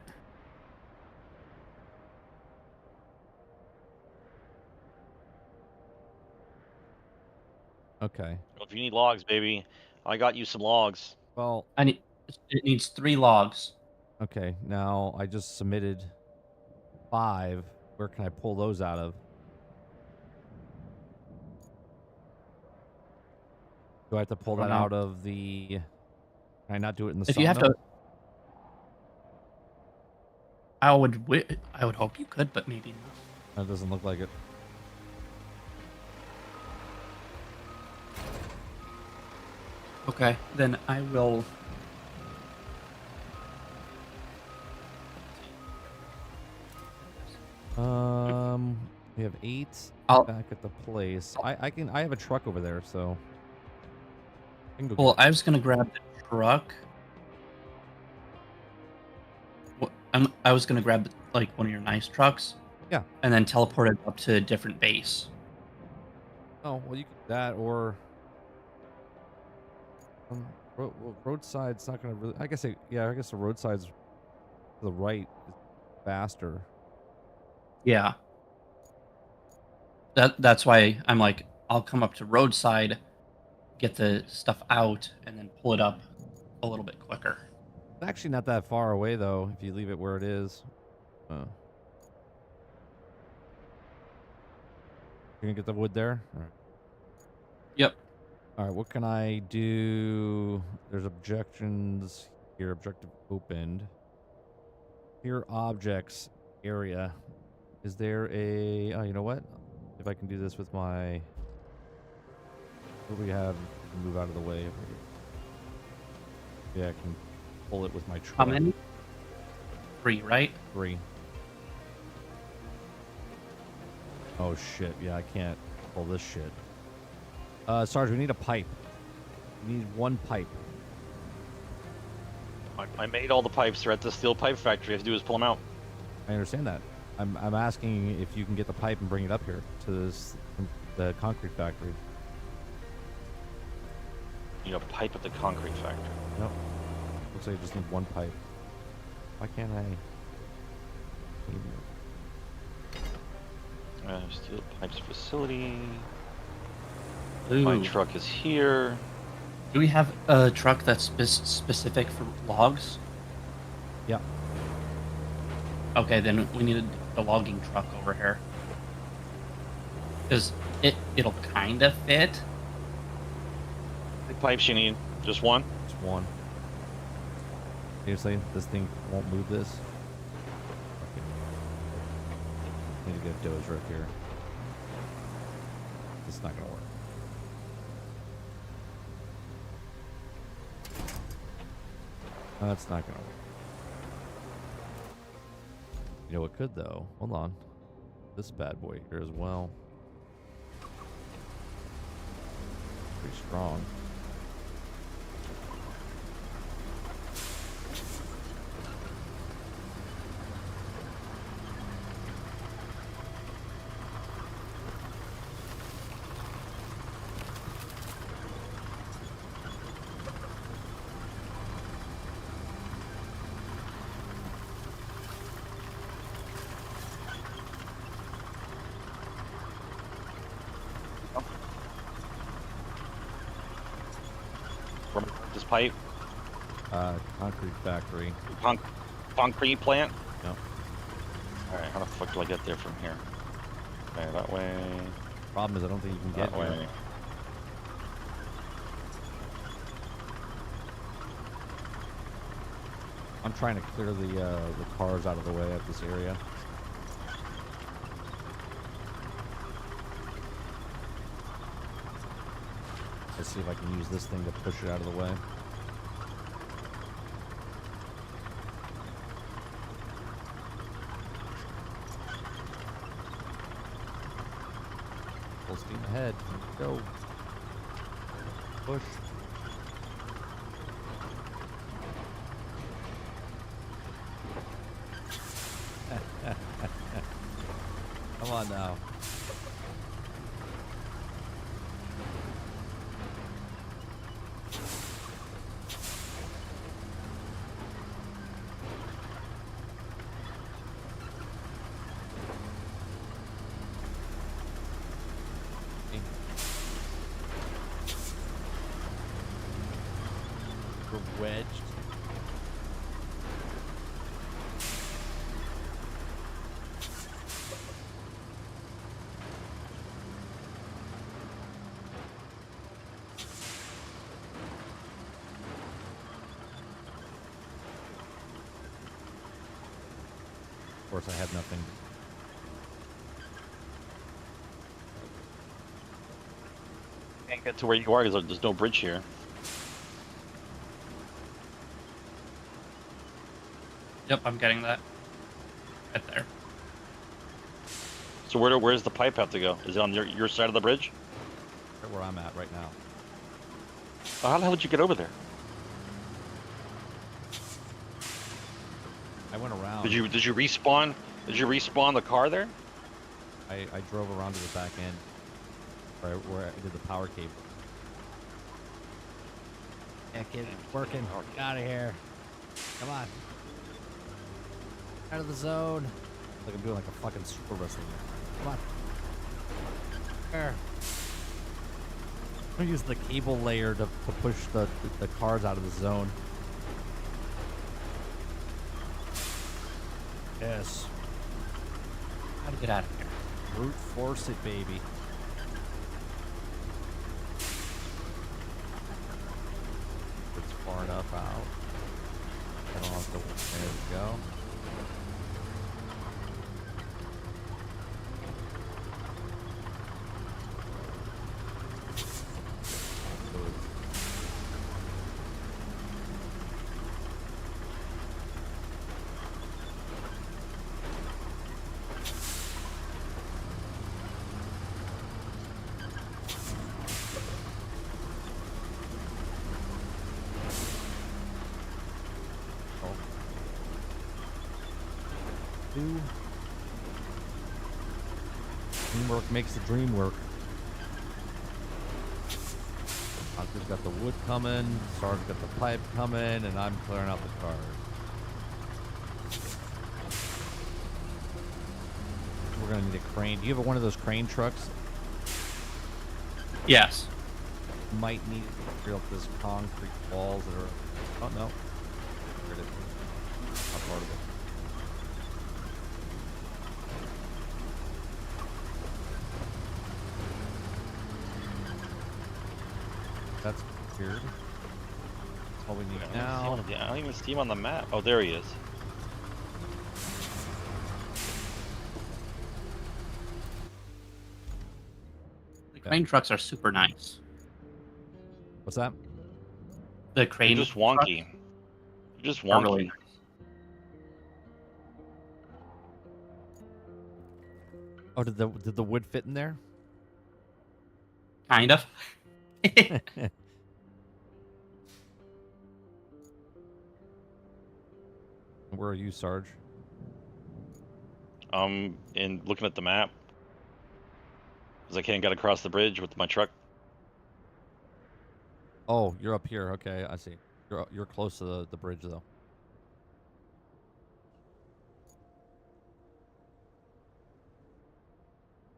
Speaker 1: Okay.
Speaker 2: If you need logs, baby, I got you some logs.
Speaker 1: Well,
Speaker 3: It needs 3 logs.
Speaker 1: okay. Now I just submitted 5. Where can I pull those out of? Do I have to pull
Speaker 3: I don't
Speaker 1: that
Speaker 3: know.
Speaker 1: out of the... Can I not do it in the
Speaker 3: If you have
Speaker 1: sawmill?
Speaker 3: to, I would hope you could, but maybe not.
Speaker 1: That doesn't look like it.
Speaker 3: Okay, then I will.
Speaker 1: We have 8
Speaker 3: I'll-
Speaker 1: back at the place. I have a truck over there, so I can go
Speaker 3: Well,
Speaker 1: get it.
Speaker 3: I was gonna grab the truck. I was gonna grab like one of your nice trucks.
Speaker 1: Yeah.
Speaker 3: And then teleport it up to a different base.
Speaker 1: Oh, well, you could do that, or roadside's not gonna really. I guess the roadside's to the right is faster.
Speaker 3: Yeah. That's why I'm like, I'll come up to roadside, get the stuff out, and then pull it up a little bit quicker.
Speaker 1: It's actually not that far away though, if you leave it where it is. You gonna get the wood there? All right.
Speaker 3: Yep.
Speaker 1: All right, what can I do? There's objections here. Objective opened. Here, objects area. Is there a... Oh, you know what? If I can do this with my... What do we have? Move out of the way. Yeah, I can pull it with my truck.
Speaker 3: How many? 3, right?
Speaker 1: 3. Oh, shit. Yeah, I can't pull this shit. Sarge, we need a pipe. We need 1 pipe.
Speaker 2: I made all the pipes. They're at the steel pipe factory. All you have to do is pull them out.
Speaker 1: I understand that. I'm asking if you can get the pipe and bring it up here to the concrete factory.
Speaker 2: need a pipe at the concrete factory.
Speaker 1: Nope. Looks like I just need one pipe. Why can't I?
Speaker 2: Steel pipes facility.
Speaker 3: Ooh.
Speaker 2: My truck is here.
Speaker 3: Do we have a truck that's specific for logs?
Speaker 1: Yeah.
Speaker 3: Okay, then we need the logging truck over here. Because it'll kind of fit.
Speaker 2: How many pipes you need? Just one?
Speaker 1: Just one. Seriously, this thing won't move this. Okay. Need to get a dozer up here. This is not gonna work. That's not gonna work. You know what could though? Hold on. This bad boy here as well. Pretty strong.
Speaker 2: From this pipe?
Speaker 1: Concrete factory.
Speaker 2: Concrete plant?
Speaker 1: No.
Speaker 2: Alright, how the fuck do I get there from here? Okay, that way.
Speaker 1: Problem is I don't think you can get
Speaker 2: That way.
Speaker 1: here. I'm trying to clear the cars out of the way of this area. Let's see if I can use this thing to push it out of the way. Full steam ahead. Go. Push. Come on now. We're wedged. Of course, I have nothing.
Speaker 2: Can't get to where you are because there's no bridge here.
Speaker 3: Yep, I'm getting that. Right there.
Speaker 2: So where's the pipe have to go? Is it on your side of the bridge?
Speaker 1: Right where I'm at right now.
Speaker 2: Oh, how the hell did you get over there?
Speaker 1: I went around.
Speaker 2: Did you respawn? Did you respawn the car there?
Speaker 1: I drove around to the back end. Where I did the power cable. Yeah, kid, it's working. Get out of here. Come on. Out of the zone. Like I'm doing like a fucking super wrestling. Come on. There. I'm gonna use the cable layer to push the cars out of the zone. Yes.
Speaker 3: How to get out of here?
Speaker 1: Brute force it, baby. It's far enough out. I don't have to. There we go. Teamwork makes the dream work. Concrete Victor's got the wood coming, Sarge's got the pipe coming, and I'm clearing out the cars. We're gonna need a crane. Do you have one of those crane trucks?
Speaker 3: Yes.
Speaker 1: Might need to clear up this concrete walls that are. Oh no. Not part of it. That's weird. That's all we need now.
Speaker 2: I don't even see him on the map. Oh, there he is.
Speaker 3: The crane trucks are super nice.
Speaker 1: What's that?
Speaker 3: The
Speaker 2: They're
Speaker 3: crane
Speaker 2: just wonky. They're just
Speaker 3: are
Speaker 2: wonky.
Speaker 3: really nice.
Speaker 1: Oh, did the wood fit in there?
Speaker 3: Kind of.
Speaker 1: Where are you, Sarge?
Speaker 2: In looking at the map, because I can't get across the bridge with my truck.
Speaker 1: Oh, you're up here. Okay, I see. You're close to the bridge though.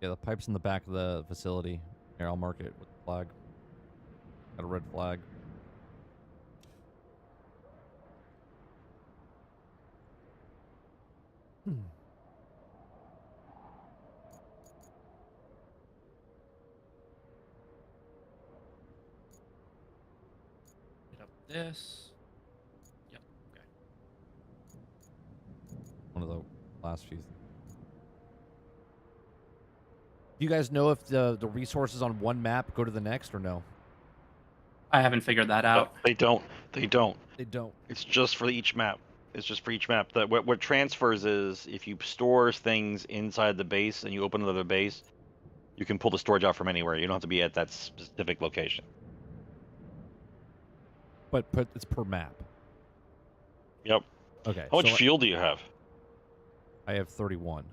Speaker 1: Yeah, the pipe's in the back of the facility. Here, I'll mark it with the flag. Got a red flag.
Speaker 3: Get up this. Yep. Okay.
Speaker 1: One of the last few. Do you guys know if the resources on one map go to the next or no?
Speaker 3: I haven't figured that
Speaker 2: No,
Speaker 3: out.
Speaker 2: they don't. They don't.
Speaker 1: They don't.
Speaker 2: It's just for each map. It's just for each map. What transfers is if you store things inside the base and you open another base, you can pull the storage out from anywhere. You don't have to be at that specific location.
Speaker 1: But it's per map.
Speaker 2: Yep.
Speaker 1: Okay.
Speaker 2: How much
Speaker 1: so
Speaker 2: fuel do you have?
Speaker 1: I have 31.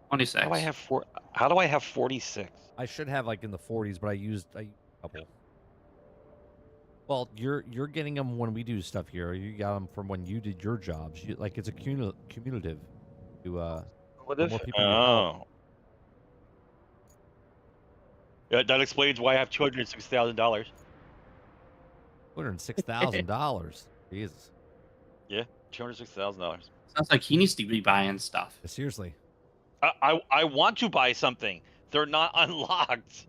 Speaker 3: 26.
Speaker 2: How do I have four? How do I have 46?
Speaker 1: I should have like in the 40s, but I used a couple. Well, you're getting them when we do stuff here. You got them from when you did your jobs. Like it's a cumulative. To the more people you help.
Speaker 2: Oh. Yeah, that explains why I have $206,000.
Speaker 1: $206,000. Jesus.
Speaker 2: Yeah, $206,000.
Speaker 3: Sounds like he needs to be buying stuff.
Speaker 1: Seriously.
Speaker 2: I want to buy something. They're not unlocked.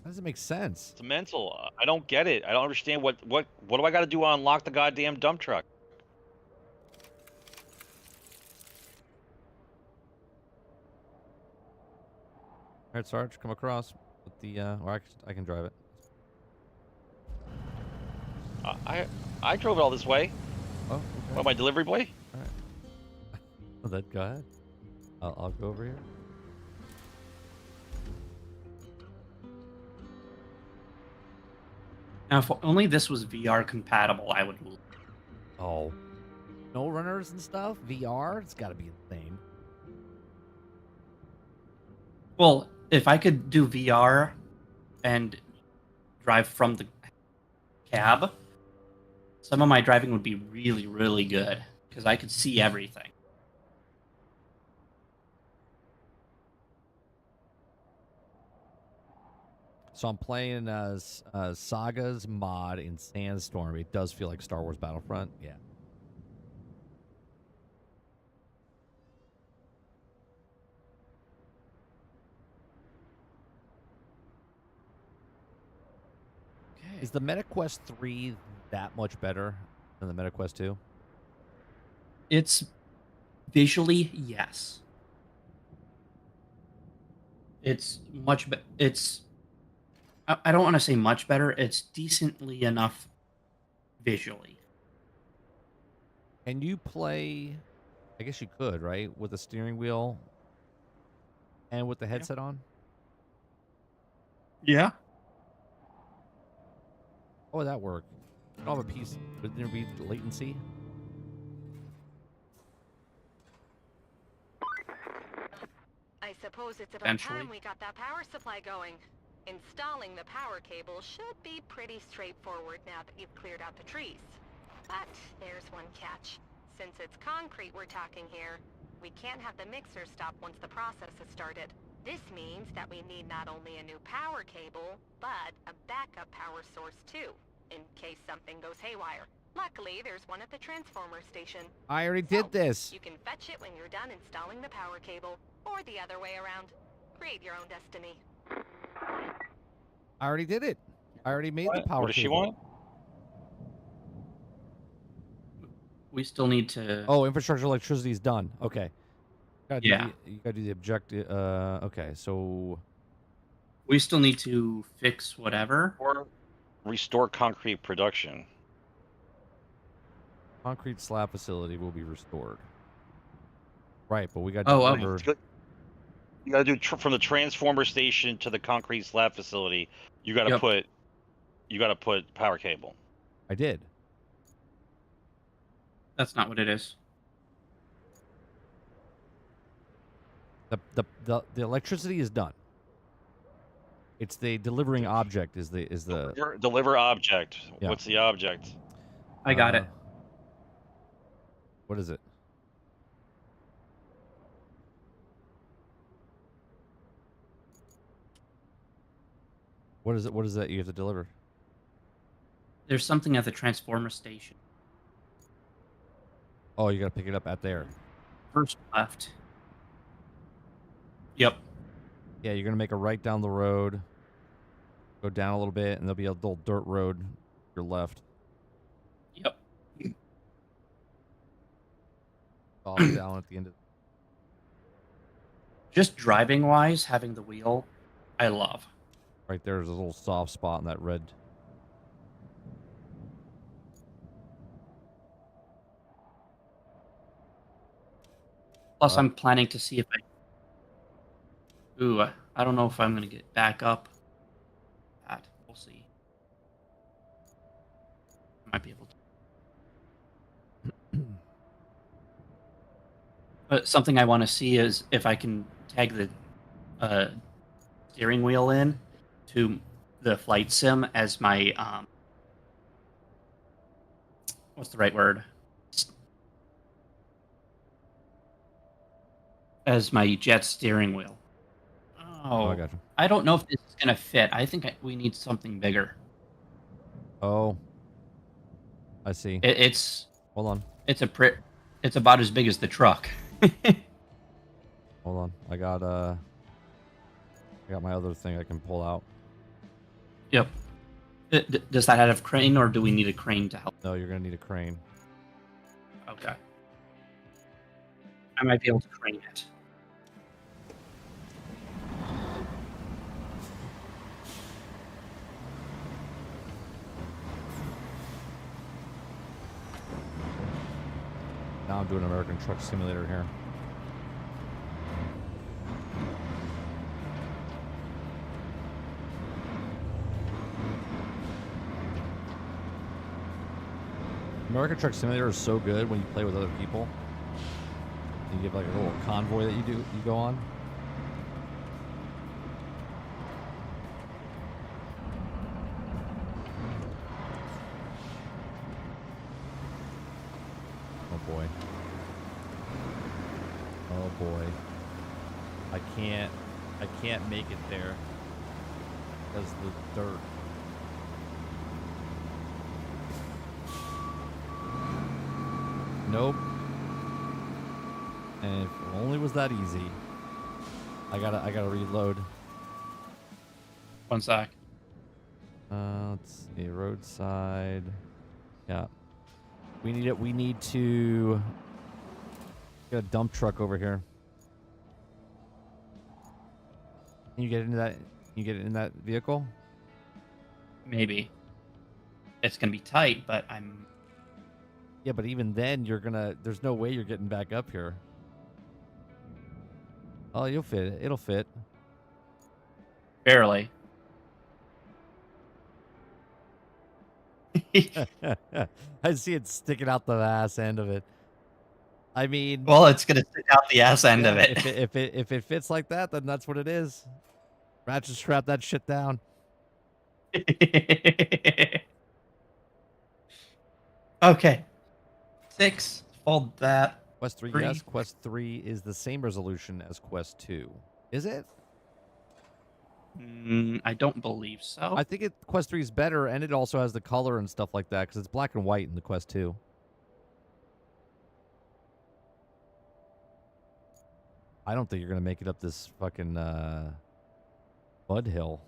Speaker 1: That doesn't make sense.
Speaker 2: It's mental. I don't get it. I don't understand what do I got to do to unlock the goddamn dump truck?
Speaker 1: All right, Sarge, come across with the or I can drive it.
Speaker 2: I drove it all this way.
Speaker 1: Oh, okay.
Speaker 2: What, my delivery boy?
Speaker 1: All right. Well, then go ahead. I'll go over here.
Speaker 3: Now, if only this was VR compatible, I would.
Speaker 1: Oh, no runners and stuff. VR. It's got to be insane.
Speaker 3: Well, if I could do VR and drive from the cab, some of my driving would be really, really good because I could see everything.
Speaker 1: So I'm playing Saga's mod in Sandstorm. It does feel like Star Wars Battlefront. Yeah.
Speaker 3: Okay.
Speaker 1: Is the MetaQuest 3 that much better than the MetaQuest 2?
Speaker 3: It's visually, yes. It's much better. I don't want to say much better. It's decently enough visually.
Speaker 1: Can you play? I guess you could, right? With a steering wheel and with the headset on?
Speaker 5: Yeah.
Speaker 1: How would that work? You don't have a piece. Would there be latency?
Speaker 4: I suppose it's about
Speaker 3: Eventually.
Speaker 4: time we got that power supply going. Installing the power cable should be pretty straightforward now that you've cleared out the trees. But there's one catch. Since it's concrete we're talking here, we can't have the mixer stop once the process is started. This means that we need not only a new power cable, but a backup power source too, in case something goes haywire. Luckily, there's one at the transformer station.
Speaker 1: I already did this.
Speaker 4: You can fetch it when you're done installing the power cable, or the other way around. Create your own destiny.
Speaker 1: I already did it. I already made the power
Speaker 2: What does she
Speaker 1: cable.
Speaker 2: want?
Speaker 3: We still need to.
Speaker 1: Oh, infrastructure electricity is done. Okay.
Speaker 3: Yeah.
Speaker 1: You gotta do the objective. Okay, so
Speaker 3: We still need to fix whatever.
Speaker 2: Or restore concrete production.
Speaker 1: concrete slab facility will be restored. Right, but we got
Speaker 3: Oh, okay.
Speaker 1: delivered.
Speaker 2: You gotta do from the transformer station to the concrete slab facility. You gotta
Speaker 3: Yep.
Speaker 2: put power cable.
Speaker 1: I did.
Speaker 3: That's not what it is.
Speaker 1: The electricity is done. It's the delivering object is the
Speaker 2: Deliver object.
Speaker 1: Yeah.
Speaker 2: What's the object?
Speaker 3: I got it.
Speaker 1: What is it? What is it? What is that you have to deliver?
Speaker 3: There's something at the transformer station.
Speaker 1: Oh, you gotta pick it up at there.
Speaker 3: First left. Yep.
Speaker 1: Yeah, you're gonna make a right down the road. Go down a little bit, and there'll be a little dirt road to your left.
Speaker 3: Yep.
Speaker 1: All down at the end of.
Speaker 3: Just driving wise, having the wheel, I love.
Speaker 1: Right there's a little soft spot in that red.
Speaker 3: Plus, I'm planning to see if I. Ooh, I don't know if I'm gonna get back up. That we'll see. Might be able to. But something I want to see is if I can tag the steering wheel in to the flight sim as my what's the right word? As my jet steering wheel.
Speaker 1: Oh, I gotcha.
Speaker 3: I don't know if this is gonna fit. I think we need something bigger.
Speaker 1: Oh, I see.
Speaker 3: It's
Speaker 1: Hold on.
Speaker 3: it's about as big as the truck.
Speaker 1: Hold on. I got my other thing I can pull out.
Speaker 3: Yep. Does that have a crane, or do we need a crane to help?
Speaker 1: No, you're gonna need a crane.
Speaker 3: Okay. I might be able to crane it.
Speaker 1: Now I'm doing American Truck Simulator here. American Truck Simulator is so good when you play with other people. You have like a little convoy that you go on. Oh boy. Oh boy. I can't make it there because the dirt. Nope. And if it only was that easy. I gotta reload.
Speaker 3: One sec.
Speaker 1: Let's see, roadside. Yeah. We need it. We need to get a dump truck over here. Can you get into that? Can you get in that vehicle?
Speaker 3: Maybe. It's gonna be tight, but I'm.
Speaker 1: Yeah, but even then, there's no way you're getting back up here. Oh, you'll fit it. It'll fit.
Speaker 3: Barely.
Speaker 1: I see it sticking out the ass end of it. I mean,
Speaker 3: Well, it's gonna stick out the ass end of
Speaker 1: yeah,
Speaker 3: it.
Speaker 1: If it fits like that, then that's what it is. Ratchet strap that shit down.
Speaker 3: Okay. 6. Fold that.
Speaker 1: Quest 3,
Speaker 3: 3.
Speaker 1: yes. Quest 3 is the same resolution as Quest 2. Is it?
Speaker 3: I don't believe so.
Speaker 1: I think Quest 3 is better, and it also has the color and stuff like that, because it's black and white in the Quest 2. I don't think you're going to make it up this fucking Bud Hill.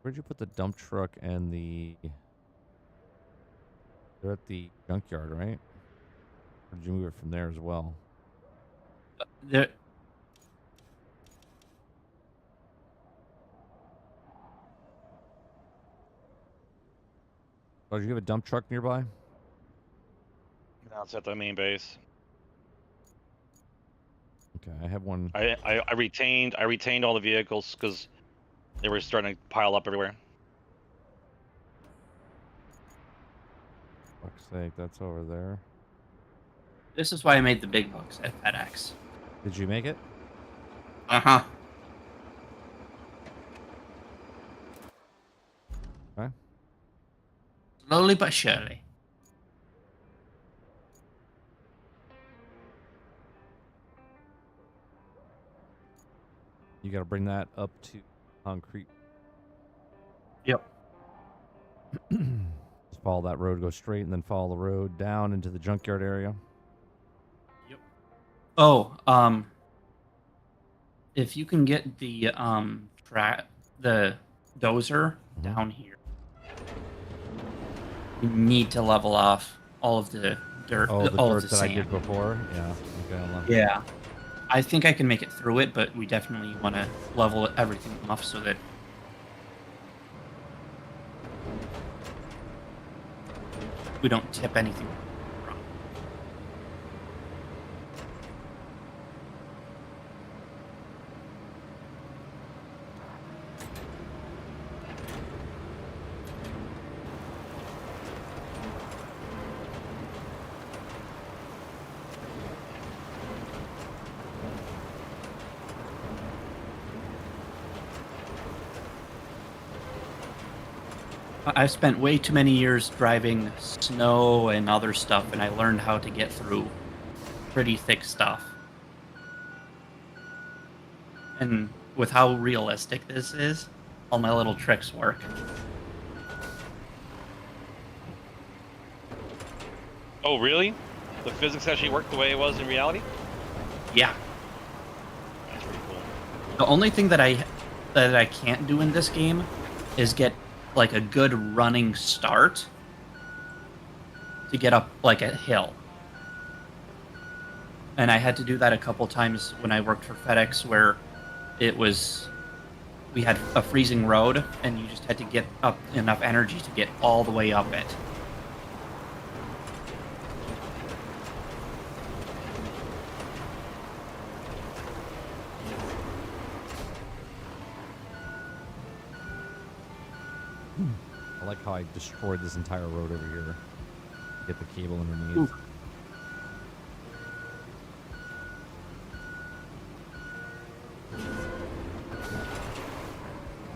Speaker 1: Where'd you put the dump truck and the... They're at the junkyard, right? Or did you move it from there as well?
Speaker 3: There,
Speaker 1: Oh, did you have a dump truck nearby?
Speaker 2: Now it's at the main base.
Speaker 1: Okay, I have one.
Speaker 2: I retained all the vehicles because they were starting to pile up everywhere.
Speaker 1: Fuck's sake, that's over there.
Speaker 3: this is why I made the big bucks at FedEx.
Speaker 1: Did you make it?
Speaker 3: Uh-huh.
Speaker 1: Okay.
Speaker 3: Slowly but surely.
Speaker 1: You got to bring that up to concrete.
Speaker 3: Yep.
Speaker 1: Just follow that road, go straight, and then follow the road down into the junkyard area.
Speaker 3: Yep. Oh, if you can get the the dozer down here, you need to level off all of the dirt.
Speaker 1: Oh, the
Speaker 3: all
Speaker 1: dirt
Speaker 3: of the
Speaker 1: that
Speaker 3: sand.
Speaker 1: I did before? Yeah. Okay, hold on.
Speaker 3: Yeah. I think I can make it through it, but we definitely want to level everything off so that we don't tip anything wrong. I've spent way too many years driving snow and other stuff, and I learned how to get through pretty thick stuff. And with how realistic this is, all my little tricks work.
Speaker 2: Oh, really? The physics actually worked the way it was in reality?
Speaker 3: Yeah.
Speaker 2: That's pretty cool.
Speaker 3: The only thing that I can't do in this game is get like a good running start to get up like a hill. And I had to do that a couple times when I worked for FedEx, where we had a freezing road and you just had to get up enough energy to get all the way up it.
Speaker 1: I like how I destroyed this entire road over here. Get the cable underneath.
Speaker 3: Ooh.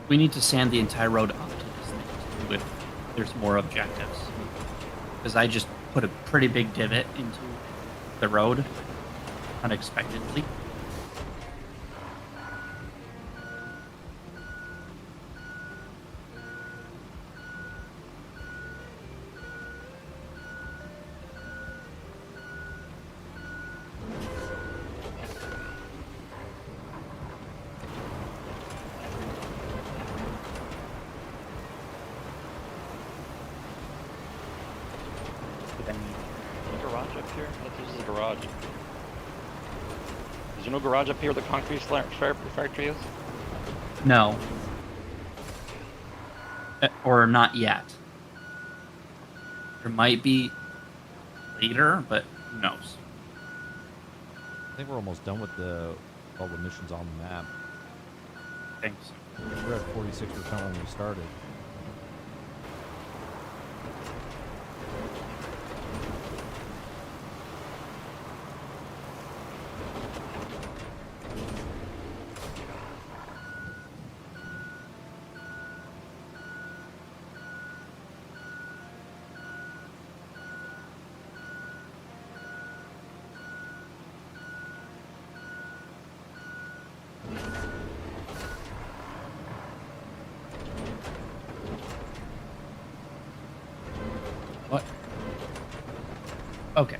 Speaker 3: We need to sand the entire road up to this thing if there's more objectives. Because I just put a pretty big divot into the road unexpectedly.
Speaker 2: Garage up here? I thought this is a garage. Is there no garage up here where the concrete factory is?
Speaker 3: No. Or not yet. There might be later, but who knows?
Speaker 1: I think we're almost done with all the missions on the map.
Speaker 3: Thanks.
Speaker 1: We're at 46% when we started.
Speaker 3: What? Okay.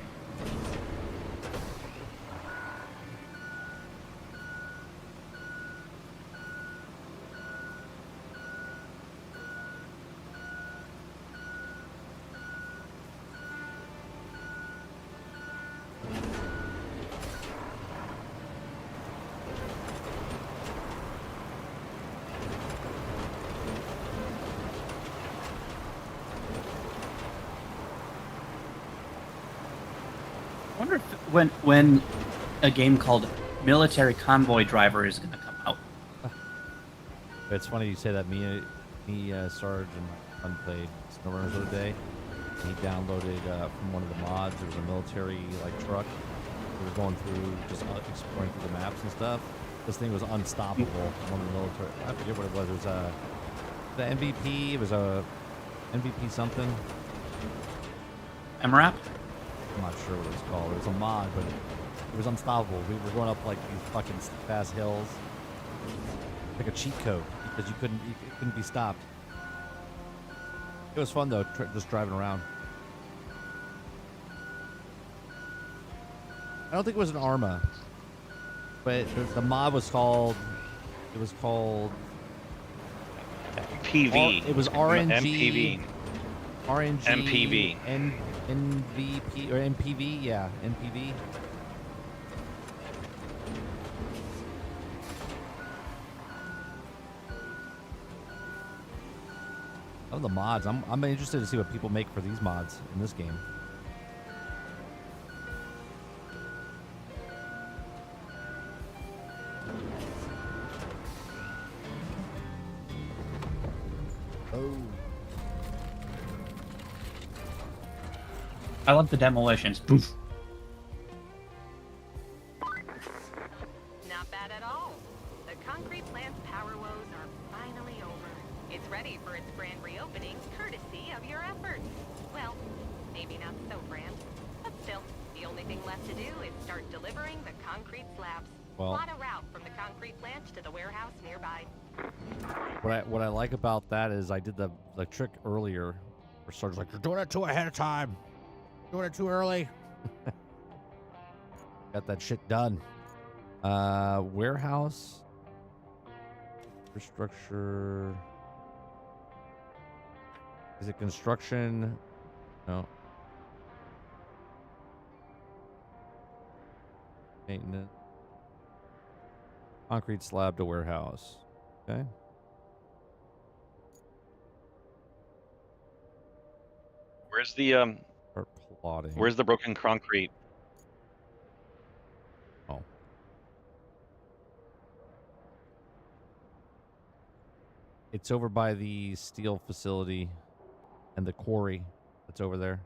Speaker 3: I wonder if when a game called Military Convoy Driver is going to come out.
Speaker 1: It's funny you say that. Me, Sarge, and my son played SnowRunners the other day. He downloaded from one of the mods. There was a military truck. We were going through, just exploring through the maps and stuff. This thing was unstoppable. One of the military. I forget what it was. It was the MVP. It was a MVP something.
Speaker 3: MRAP?
Speaker 1: I'm not sure what it was called. It was a mod, but it was unstoppable. We were going up these fucking fast hills, like a cheat code, because it couldn't be stopped. It was fun though, just driving around. I don't think it was an Arma, but the mod was called. It was called
Speaker 2: PV.
Speaker 1: It was RNG.
Speaker 2: MPV.
Speaker 1: RNG.
Speaker 2: MPV.
Speaker 1: NVP or MPV, yeah, MPV. Of the mods, I'm interested to see what people make for these mods in this game. Oh.
Speaker 3: I love the demolitions. Poof.
Speaker 4: Not bad at all. The concrete plant's power woes are finally over. It's ready for its grand reopening, courtesy of your efforts. Well, maybe not so grand, but still, the only thing left to do is start delivering the concrete slabs.
Speaker 1: Well,
Speaker 4: Plot a route from the concrete plant to the warehouse nearby.
Speaker 1: what I like about that is I did the trick earlier, where Sarge's like, "You're doing it too ahead of time. Doing it too early." Got that shit done. Warehouse. Infrastructure. Is it construction? No. Maintenance. Concrete slab to warehouse. Okay.
Speaker 2: Where's the
Speaker 1: Start plotting.
Speaker 2: Where's the broken concrete?
Speaker 1: Oh. It's over by the steel facility and the quarry that's over there.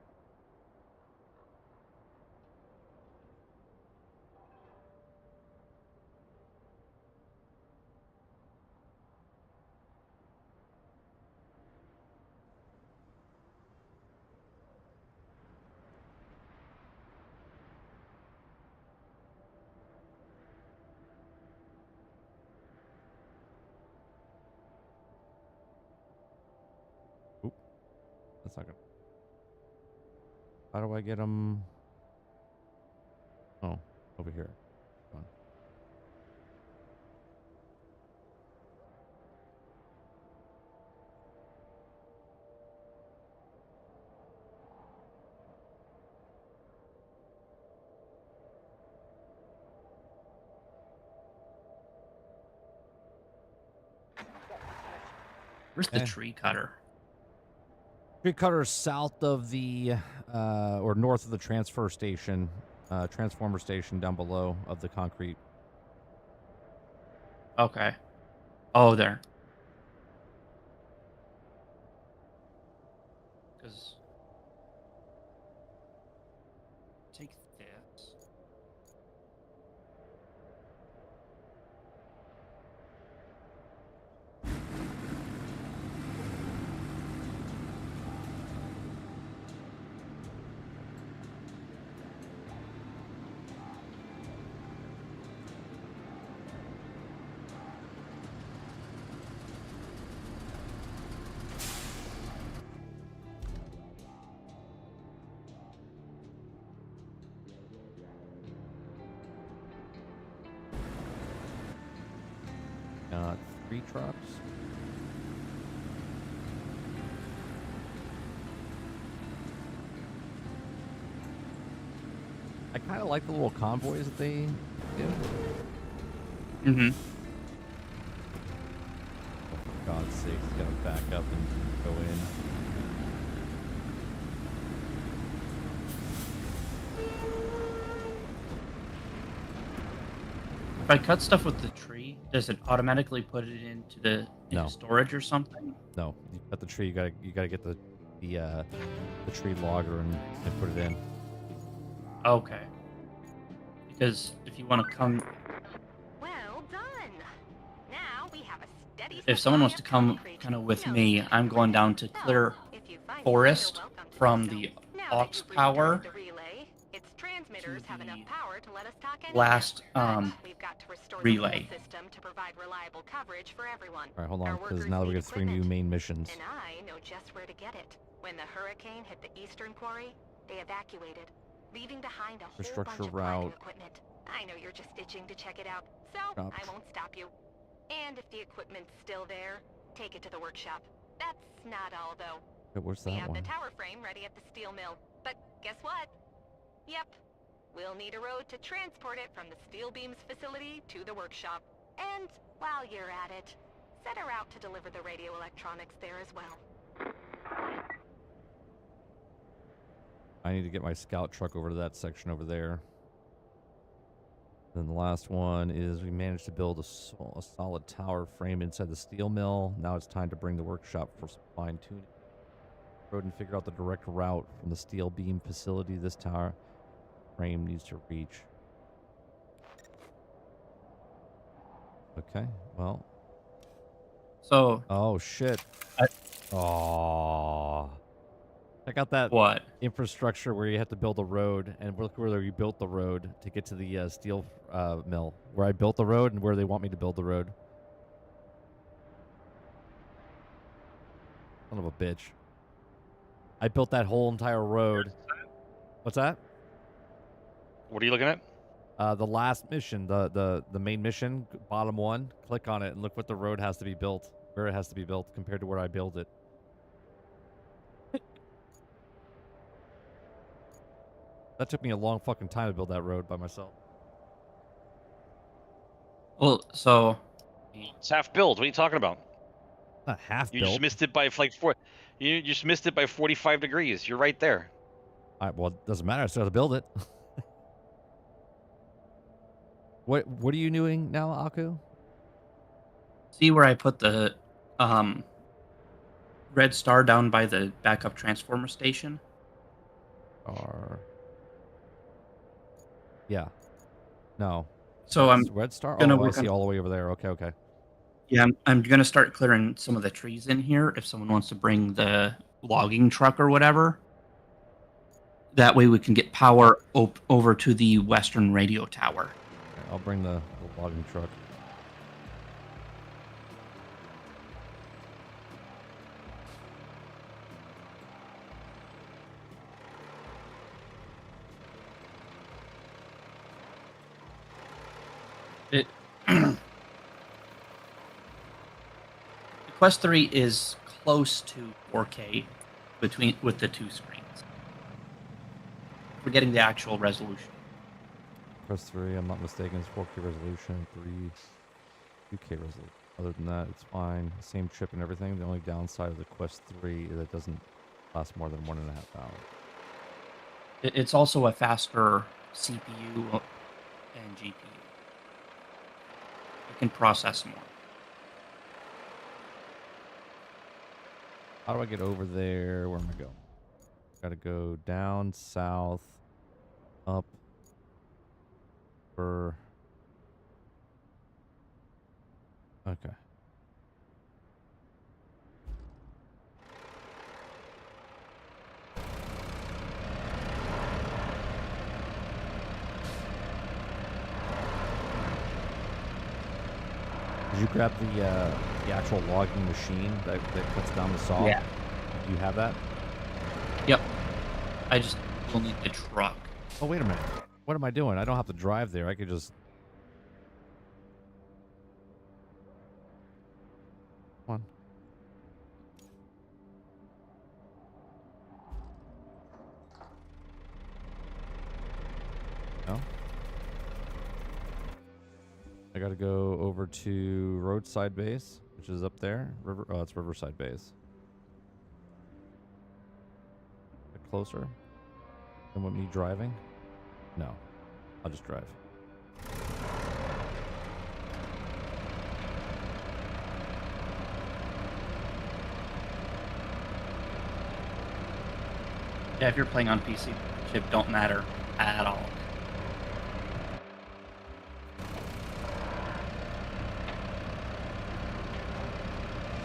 Speaker 1: Oop. That's not good. How do I get them? Oh, over here. Come on.
Speaker 3: Where's the tree cutter?
Speaker 1: Tree cutter south of the, or north of the transfer station, transformer station down below of the concrete.
Speaker 3: Okay. Oh, there. Because take this.
Speaker 1: Got 3 trucks. I kind of like the little convoys that they do.
Speaker 3: Mm-hmm.
Speaker 1: Oh, for God's sake, it's gotta back up and go in.
Speaker 3: If I cut stuff with the tree, does it automatically put it into the
Speaker 1: No.
Speaker 3: storage or something?
Speaker 1: No, you cut the tree. You gotta get the tree logger and put it in.
Speaker 3: Okay. Because if you want to come,
Speaker 4: Well done. Now we have a steady
Speaker 3: if someone wants to
Speaker 4: supply of
Speaker 3: come
Speaker 4: concrete.
Speaker 3: kind of with
Speaker 4: No
Speaker 3: me,
Speaker 4: need
Speaker 3: I'm
Speaker 4: to
Speaker 3: going
Speaker 4: wait.
Speaker 3: down to
Speaker 4: So,
Speaker 3: clear
Speaker 4: if you find it,
Speaker 3: forest
Speaker 4: you're welcome to
Speaker 3: from
Speaker 4: do so.
Speaker 3: the
Speaker 4: Now
Speaker 3: aux
Speaker 4: that you've
Speaker 3: power
Speaker 4: restarted the relay, its transmitters have enough
Speaker 3: the
Speaker 4: power to let us talk anywhere.
Speaker 3: last
Speaker 4: But we've got to restore
Speaker 3: relay.
Speaker 4: the whole system to provide reliable coverage for everyone.
Speaker 1: All right, hold
Speaker 4: Our
Speaker 1: on, because
Speaker 4: workers
Speaker 1: now that we
Speaker 4: need
Speaker 1: get 3 new
Speaker 4: equipment.
Speaker 1: main missions.
Speaker 4: And I know just where to get it. When the hurricane hit the eastern quarry, they evacuated, leaving behind a whole bunch
Speaker 1: Infrastructure
Speaker 4: of private
Speaker 1: route.
Speaker 4: equipment. I know you're just itching to check it out, so
Speaker 1: Shop.
Speaker 4: I won't stop you. And if the equipment's still there, take it to the workshop. That's not all, though.
Speaker 1: Wait, where's
Speaker 4: We
Speaker 1: that
Speaker 4: have
Speaker 1: one?
Speaker 4: the tower frame ready at the steel mill. But guess what? Yep. We'll need a road to transport it from the steel beams facility to the workshop. And while you're at it, set her out to deliver the radio electronics there as well.
Speaker 1: I need to get my scout truck over to that section over there. Then the last one is we managed to build a solid tower frame inside the steel mill. Now it's time to bring the workshop for some fine tuning. Road and figure out the direct route from the steel beam facility this tower frame needs to reach. Okay, well.
Speaker 3: So
Speaker 1: Oh shit. Oh. Check out that
Speaker 3: what?
Speaker 1: infrastructure where you have to build a road, and look where you built the road to get to the steel mill. Where I built the road and where they want me to build the road. Son of a bitch. I built that whole entire road. What's that?
Speaker 2: What are you looking at?
Speaker 1: The last mission, the main mission, bottom one. Click on it and look what the road has to be built, where it has to be built compared to where I built it. That took me a long fucking time to build that road by myself.
Speaker 3: Well, so
Speaker 2: It's half built. What are you talking about?
Speaker 1: Not half
Speaker 2: You
Speaker 1: built.
Speaker 2: just missed it by like You just missed it by 45 degrees. You're right there.
Speaker 1: All right, well, it doesn't matter. I still have to build it. What are you doing now, Aku?
Speaker 3: see where I put the red star down by the backup transformer station?
Speaker 1: Yeah. No.
Speaker 3: So I'm
Speaker 1: Red Star?
Speaker 3: gonna
Speaker 1: Oh, I
Speaker 3: work
Speaker 1: see
Speaker 3: on.
Speaker 1: all the way over there. Okay, okay.
Speaker 3: Yeah, I'm gonna start clearing some of the trees in here. If someone wants to bring the logging truck or whatever, that way we can get power over to the western radio tower.
Speaker 1: Okay, I'll bring the logging truck.
Speaker 3: It Quest 3 is close to 4K with the two screens. We're getting the actual resolution.
Speaker 1: Quest 3, I'm not mistaken, is 4K resolution, 3 2K resolution. Other than that, it's fine. Same chip and everything. The only downside of the Quest 3 is it doesn't last more than 1.5 hours.
Speaker 3: It's also a faster CPU and GPU. It can process more.
Speaker 1: How do I get over there? Where am I going? Gotta go down, south, up, for... Okay. Did you grab the actual logging machine that cuts down the saw?
Speaker 3: Yeah.
Speaker 1: Do you have that?
Speaker 3: Yep. I just will need the truck.
Speaker 1: Oh, wait a minute. What am I doing? I don't have to drive there. I could just... Come on. No? I gotta go over to Roadside Base, which is up there. It's Riverside Base. Bit closer than what me driving? No. I'll just drive.
Speaker 3: Yeah, if you're playing on PC, chip don't matter at all.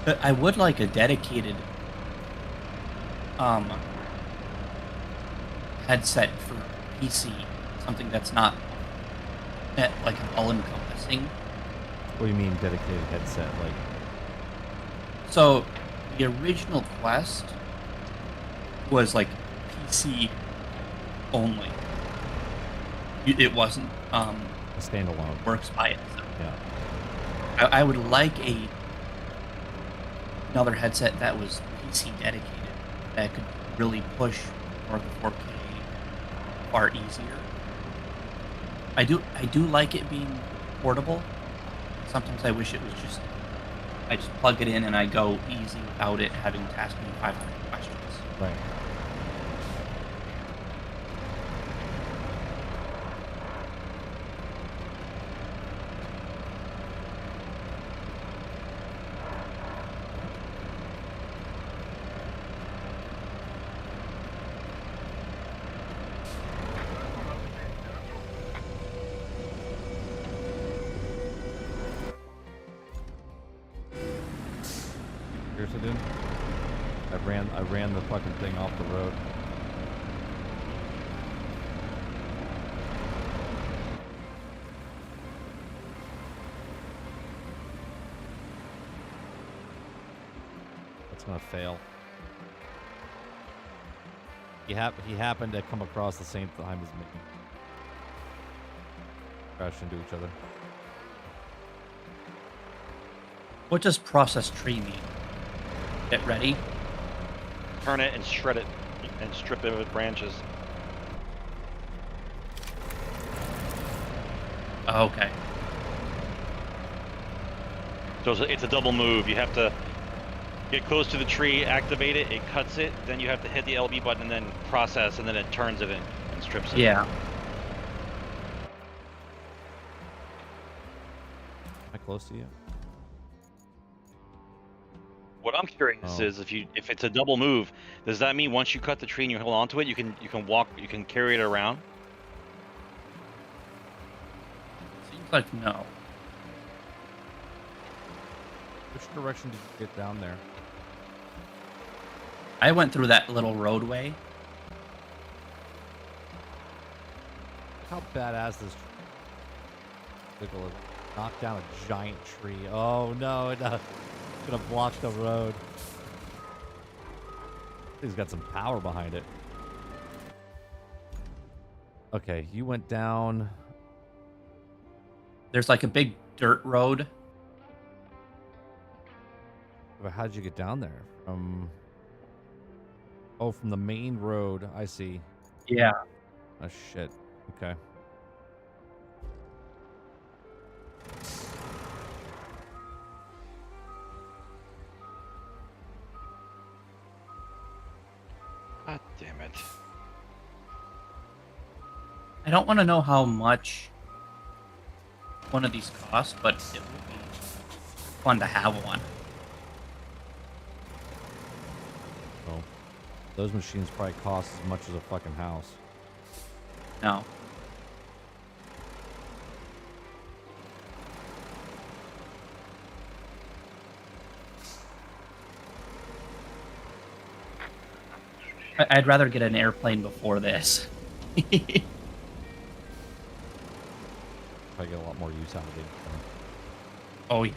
Speaker 3: But I would like a dedicated headset for PC, something that's not like an all-encompassing.
Speaker 1: What do you mean dedicated headset? Like,
Speaker 3: So the original Quest was like PC only. It wasn't
Speaker 1: a standalone.
Speaker 3: works by itself.
Speaker 1: Yeah.
Speaker 3: I would like another headset that was PC dedicated that could really push for the 4K far easier. I do like it being portable. Sometimes I wish it was just I just plug it in and I go easy without it having to ask me 500 questions.
Speaker 1: Right. Seriously, dude? I ran the fucking thing off the road. That's gonna fail. He happened to come across the same time as me. Crashed into each other.
Speaker 3: What does process tree mean? Get ready.
Speaker 2: Turn it and shred it and strip it with branches.
Speaker 3: Oh, okay.
Speaker 2: So it's a double move. You have to get close to the tree, activate it, it cuts it, then you have to hit the LB button and then process, and then it turns it and strips it.
Speaker 3: Yeah.
Speaker 1: Am I close to you?
Speaker 2: What I'm curious is if it's a double move, does that mean once you cut the tree and you hold onto it, you can carry it around?
Speaker 3: Seems like no.
Speaker 1: Which direction did you get down there?
Speaker 3: I went through that little roadway.
Speaker 1: How badass this vehicle knocked down a giant tree. Oh no, it's gonna block the road. He's got some power behind it. Okay, you went down.
Speaker 3: There's like a big dirt road.
Speaker 1: But how'd you get down there? From the main road. I see.
Speaker 3: Yeah.
Speaker 1: Oh shit. Okay.
Speaker 2: God damn it.
Speaker 3: I don't want to know how much one of these costs, but it would be fun to have one.
Speaker 1: Those machines probably cost as much as a fucking house.
Speaker 3: No. I'd rather get an airplane before this.
Speaker 1: Probably get a lot more use out of it.
Speaker 3: Oh, yeah.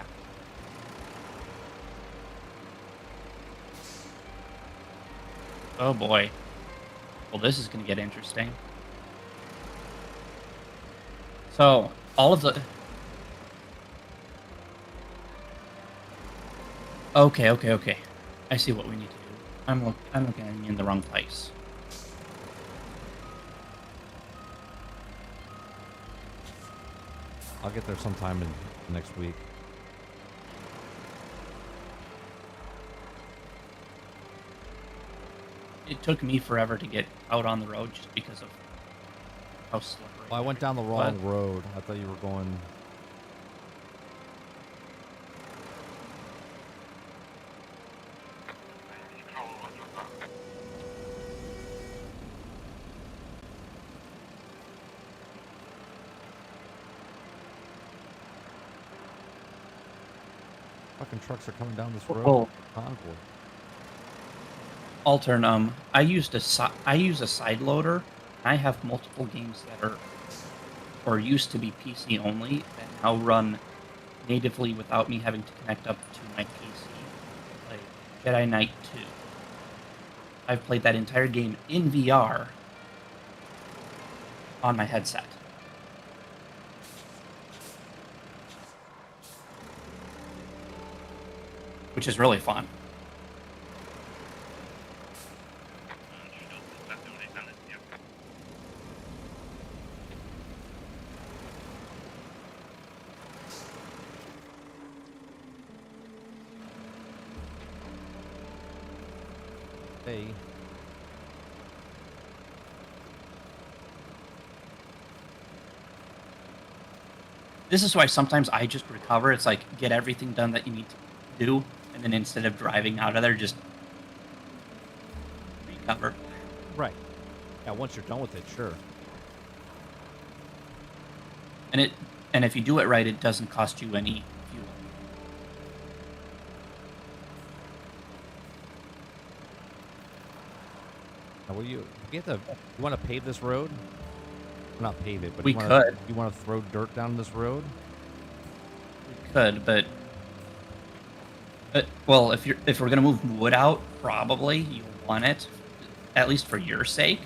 Speaker 3: Oh, boy. Well, this is going to get interesting. So, all of the... Okay. I see what we need to do. I'm looking in the wrong place.
Speaker 1: I'll get there sometime in next week.
Speaker 3: It took me forever to get out on the road just because of how slippery.
Speaker 1: Well, I went down the wrong road. I thought you were going... Fucking trucks are coming down this road.
Speaker 3: Oh.
Speaker 1: Concord.
Speaker 3: Altern, I use a side loader. I have multiple games that are, or used to be PC only, that now run natively without me having to connect up to my PC. Like Jedi Knight 2. I've played that entire game in VR on my headset. Which is really fun.
Speaker 1: Hey.
Speaker 3: This is why sometimes I just recover. It's like, get everything done that you need to do, and then instead of driving out of there, just recover.
Speaker 1: Right. Yeah, once you're done with it, sure.
Speaker 3: And if you do it right, it doesn't cost you any fuel.
Speaker 1: Now, you want to pave this road? Not pave it, but
Speaker 3: We could.
Speaker 1: You want to throw dirt down this road?
Speaker 3: We could, but well, if we're gonna move wood out, probably you'll want it, at least for your sake.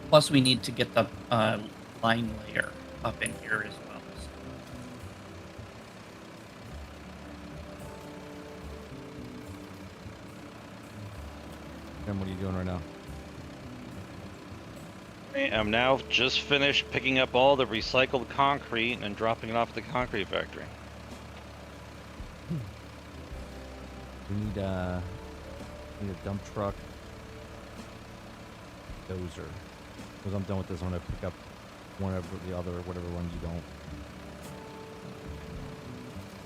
Speaker 3: Plus, we need to get the line layer up in here as well. So.
Speaker 1: And what are you doing right now?
Speaker 2: I'm now just finished picking up all the recycled concrete and dropping it off at the concrete factory.
Speaker 1: We need a dump truck dozer. Because I'm done with this, I'm gonna pick up whatever one you don't.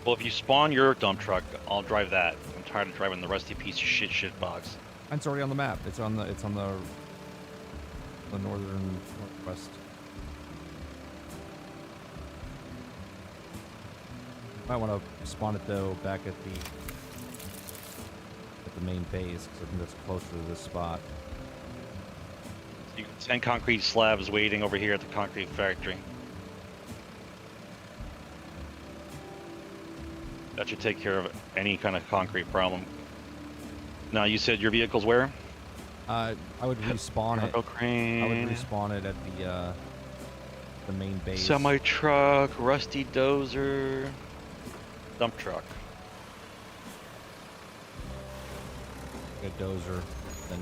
Speaker 2: Well, if you spawn your dump truck, I'll drive that. I'm tired of driving the rusty piece of shit box.
Speaker 1: It's already on the map. It's on the northwest. Might want to spawn it though back at the main base because I think that's closer to this spot.
Speaker 2: You can 10 concrete slabs waiting over here at the concrete factory. That should take care of any kind of concrete problem. Now, you said your vehicle's where?
Speaker 1: I would respawn it.
Speaker 2: Cargo crane.
Speaker 1: I would respawn it at the main base.
Speaker 2: Semi truck, rusty dozer, dump truck.
Speaker 1: A dozer, then.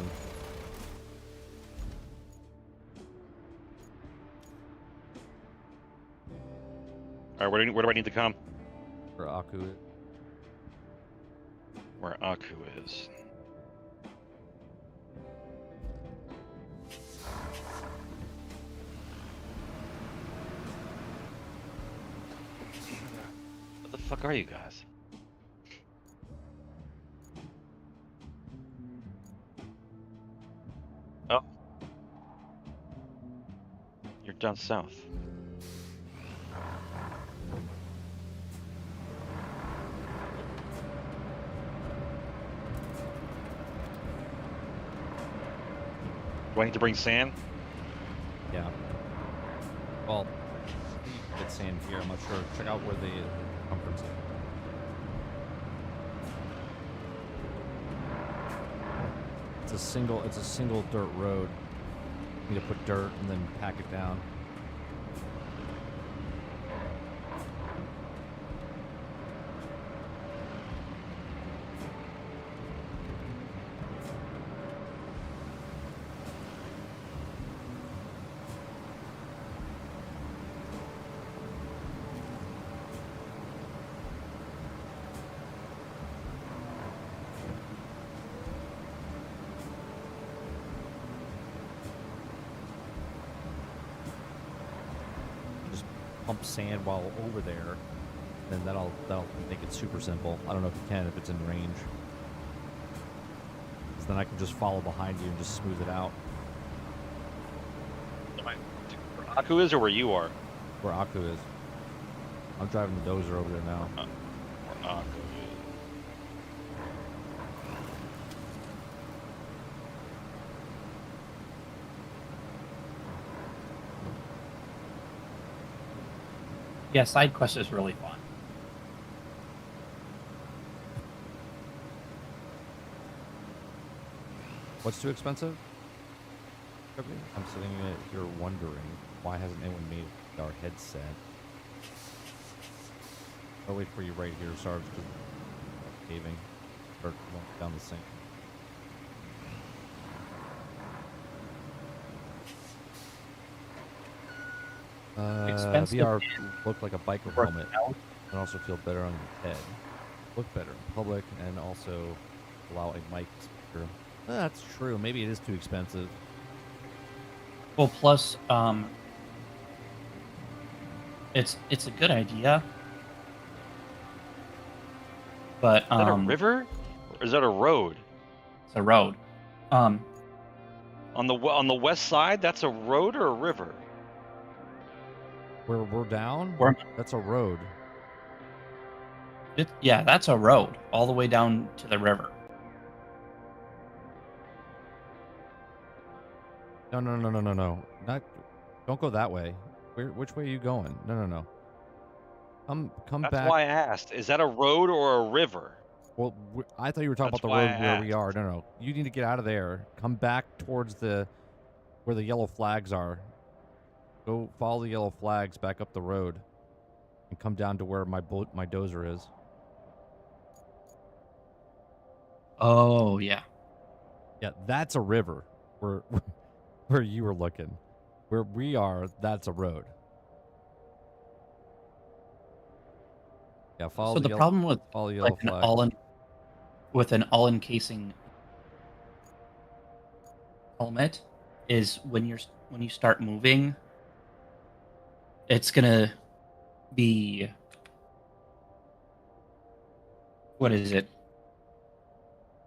Speaker 2: All right, where do I need to come?
Speaker 1: For Aku.
Speaker 2: Where Aku is. What the fuck are you guys? down south. Do I need to bring sand?
Speaker 1: Yeah. Well, you can get sand here. I'm not sure. Check out where the conference is. It's a single dirt road. You need to put dirt and then pack it down. Pump sand while over there, then that'll make it super simple. I don't know if you can if it's in range. 'Cause then I can just follow behind you and just smooth it out.
Speaker 2: Where Aku is or where you are?
Speaker 1: Where Aku is. I'm driving the dozer over there now.
Speaker 2: Where Aku is.
Speaker 3: Yeah, side quest is really fun.
Speaker 1: What's too expensive? I'm sitting here wondering why hasn't anyone made our headset? I'll wait for you right here, Sarge, because caving or down the sink.
Speaker 3: Expensive
Speaker 1: VR look like a biker
Speaker 3: for
Speaker 1: helmet
Speaker 3: now.
Speaker 1: and also feel better on your head. Look better in public and also allow a mic speaker. That's true. Maybe it is too expensive.
Speaker 3: Well, plus, it's a good idea, but
Speaker 2: Is that a river? Or is that a road?
Speaker 3: it's a road.
Speaker 2: On the west side, that's a road or a river?
Speaker 1: Where we're down?
Speaker 3: Where-
Speaker 1: That's a road.
Speaker 3: Yeah, that's a road all the way down to the river.
Speaker 1: No. Not. Don't go that way. Which way are you going? No. Come
Speaker 2: That's
Speaker 1: back.
Speaker 2: why I asked. Is that a road or a river?
Speaker 1: Well, I thought you were talking
Speaker 2: That's
Speaker 1: about the
Speaker 2: why
Speaker 1: road
Speaker 2: I
Speaker 1: where we
Speaker 2: asked.
Speaker 1: are. No. You need to get out of there. Come back towards where the yellow flags are. Go follow the yellow flags back up the road, and come down to where my dozer is.
Speaker 3: Oh yeah.
Speaker 1: Yeah, that's a river. Where you were looking. Where we are, that's a road. Yeah, follow
Speaker 3: So the
Speaker 1: yellow,
Speaker 3: problem with
Speaker 1: follow the yellow
Speaker 3: like
Speaker 1: flag.
Speaker 3: with an all-encasing helmet is when you start moving, it's gonna be, what is it?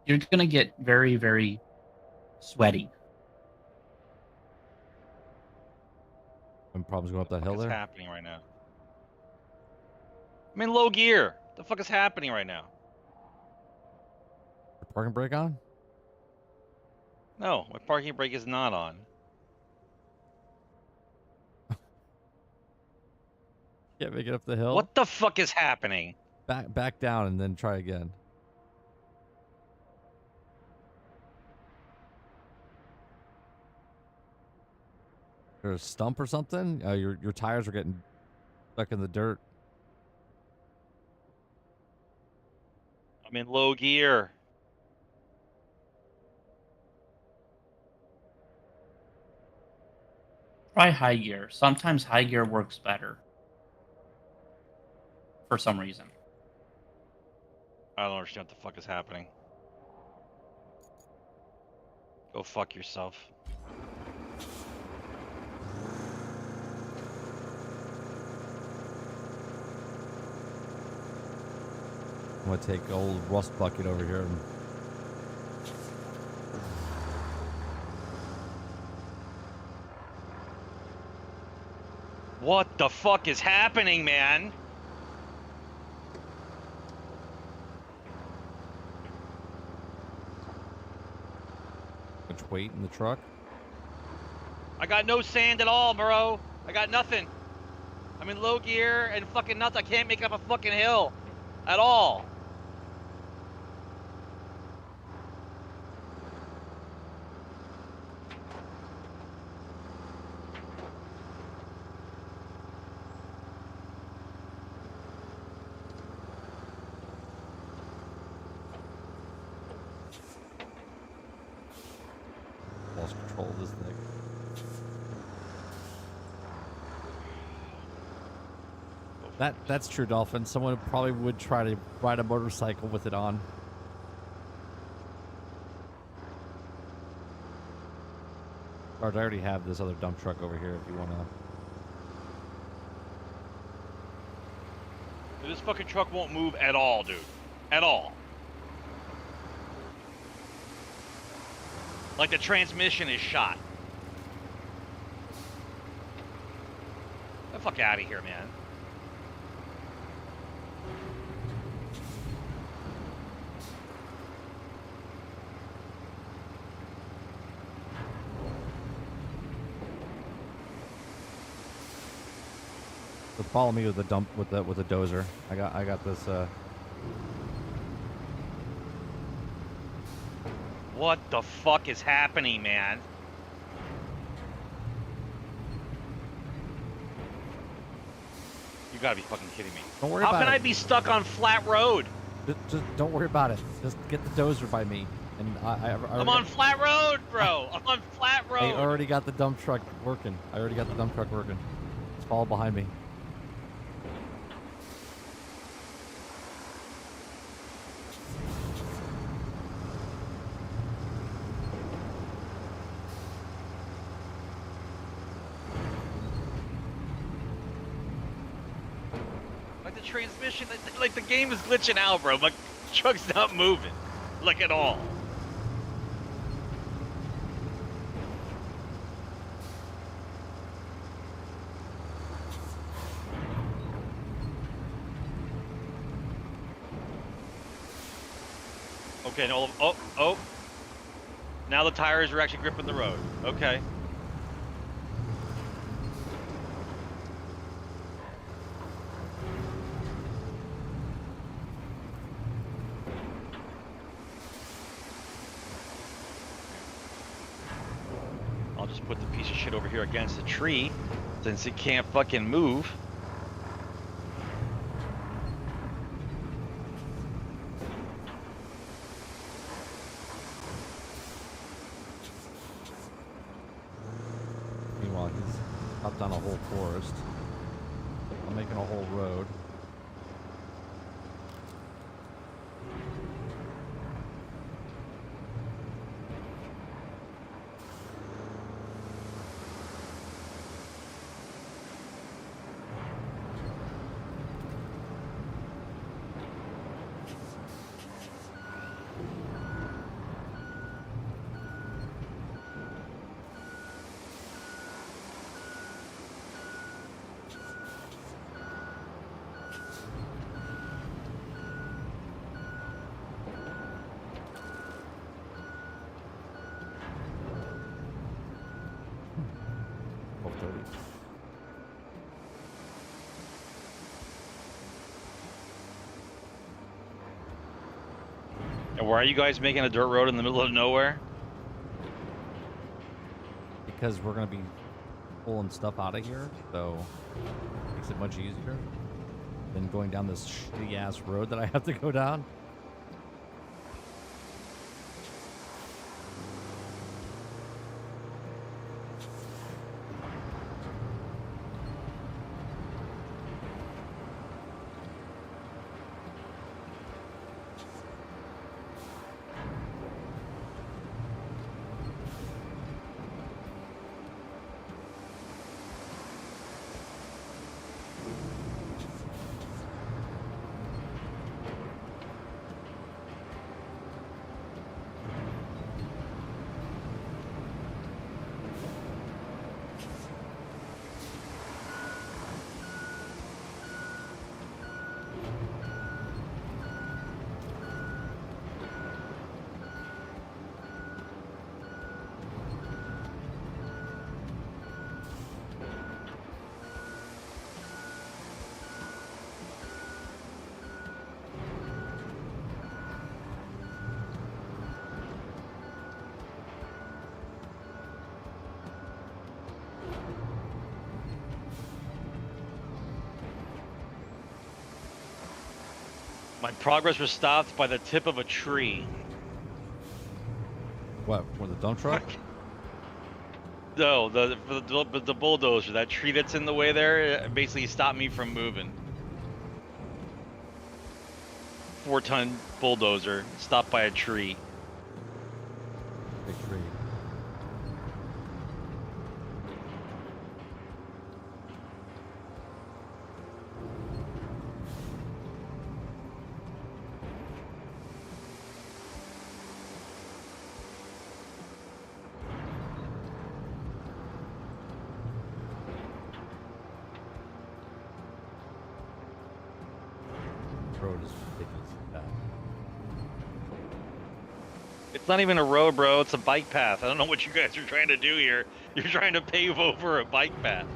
Speaker 3: You're gonna get very, very sweaty.
Speaker 1: When problems going up that
Speaker 2: What
Speaker 1: hill
Speaker 2: is
Speaker 1: there.
Speaker 2: happening right now? I'm in low gear. The fuck is happening right now?
Speaker 1: Your parking brake on?
Speaker 2: No, my parking brake is not on.
Speaker 1: Can't make it up the hill.
Speaker 2: What the fuck is happening?
Speaker 1: Back down and then try again. There's a stump or something? Your tires are getting stuck in the dirt.
Speaker 2: I'm in low gear.
Speaker 3: Try high gear. Sometimes high gear works better. For some reason.
Speaker 2: I don't understand what the fuck is happening. Go fuck yourself.
Speaker 1: I'm gonna take old rust bucket over here and
Speaker 2: What the fuck is happening, man?
Speaker 1: Much weight in the truck.
Speaker 2: I got no sand at all, bro. I got nothing. I'm in low gear and fucking nuts. I can't make up a fucking hill at all.
Speaker 1: Lost control of this thing. That's true, Dolphin. Someone probably would try to ride a motorcycle with it on. Or I already have this other dump truck over here if you want to.
Speaker 2: This fucking truck won't move at all, dude. At all. Like the transmission is shot. Get the fuck out of here, man.
Speaker 1: So follow me with the dump with the dozer. I got this.
Speaker 2: What the fuck is happening, man? You gotta be fucking kidding me.
Speaker 1: Don't worry
Speaker 2: How
Speaker 1: about
Speaker 2: can
Speaker 1: it.
Speaker 2: I be stuck on flat road?
Speaker 1: Just don't worry about it. Just get the dozer by me, and
Speaker 2: I'm on flat road, bro. I'm on flat road.
Speaker 1: I already got the dump truck working. Just follow behind me.
Speaker 2: Like the transmission, like the game is glitching out, bro. My truck's not moving, like at all. Okay, no, oh. Now the tires are actually gripping the road. Okay. I'll just put the piece of shit over here against the tree since it can't fucking move.
Speaker 1: Meanwhile, he's up down a whole forest. I'm making a whole road.
Speaker 2: And why are you guys making a dirt road in the middle of nowhere?
Speaker 1: Because we're gonna be pulling stuff out of here, so it makes it much easier than going down this shitty ass road that I have to go down.
Speaker 2: My progress was stopped by the tip of a tree.
Speaker 1: What? With the dump truck?
Speaker 2: No, the bulldozer, that tree that's in the way there, basically stopped me from moving. 4-ton bulldozer stopped by a tree.
Speaker 1: Big tree. Road is ridiculous.
Speaker 2: It's not even a road, bro. It's a bike path. I don't know what you guys are trying to do here. You're trying to pave over a bike path.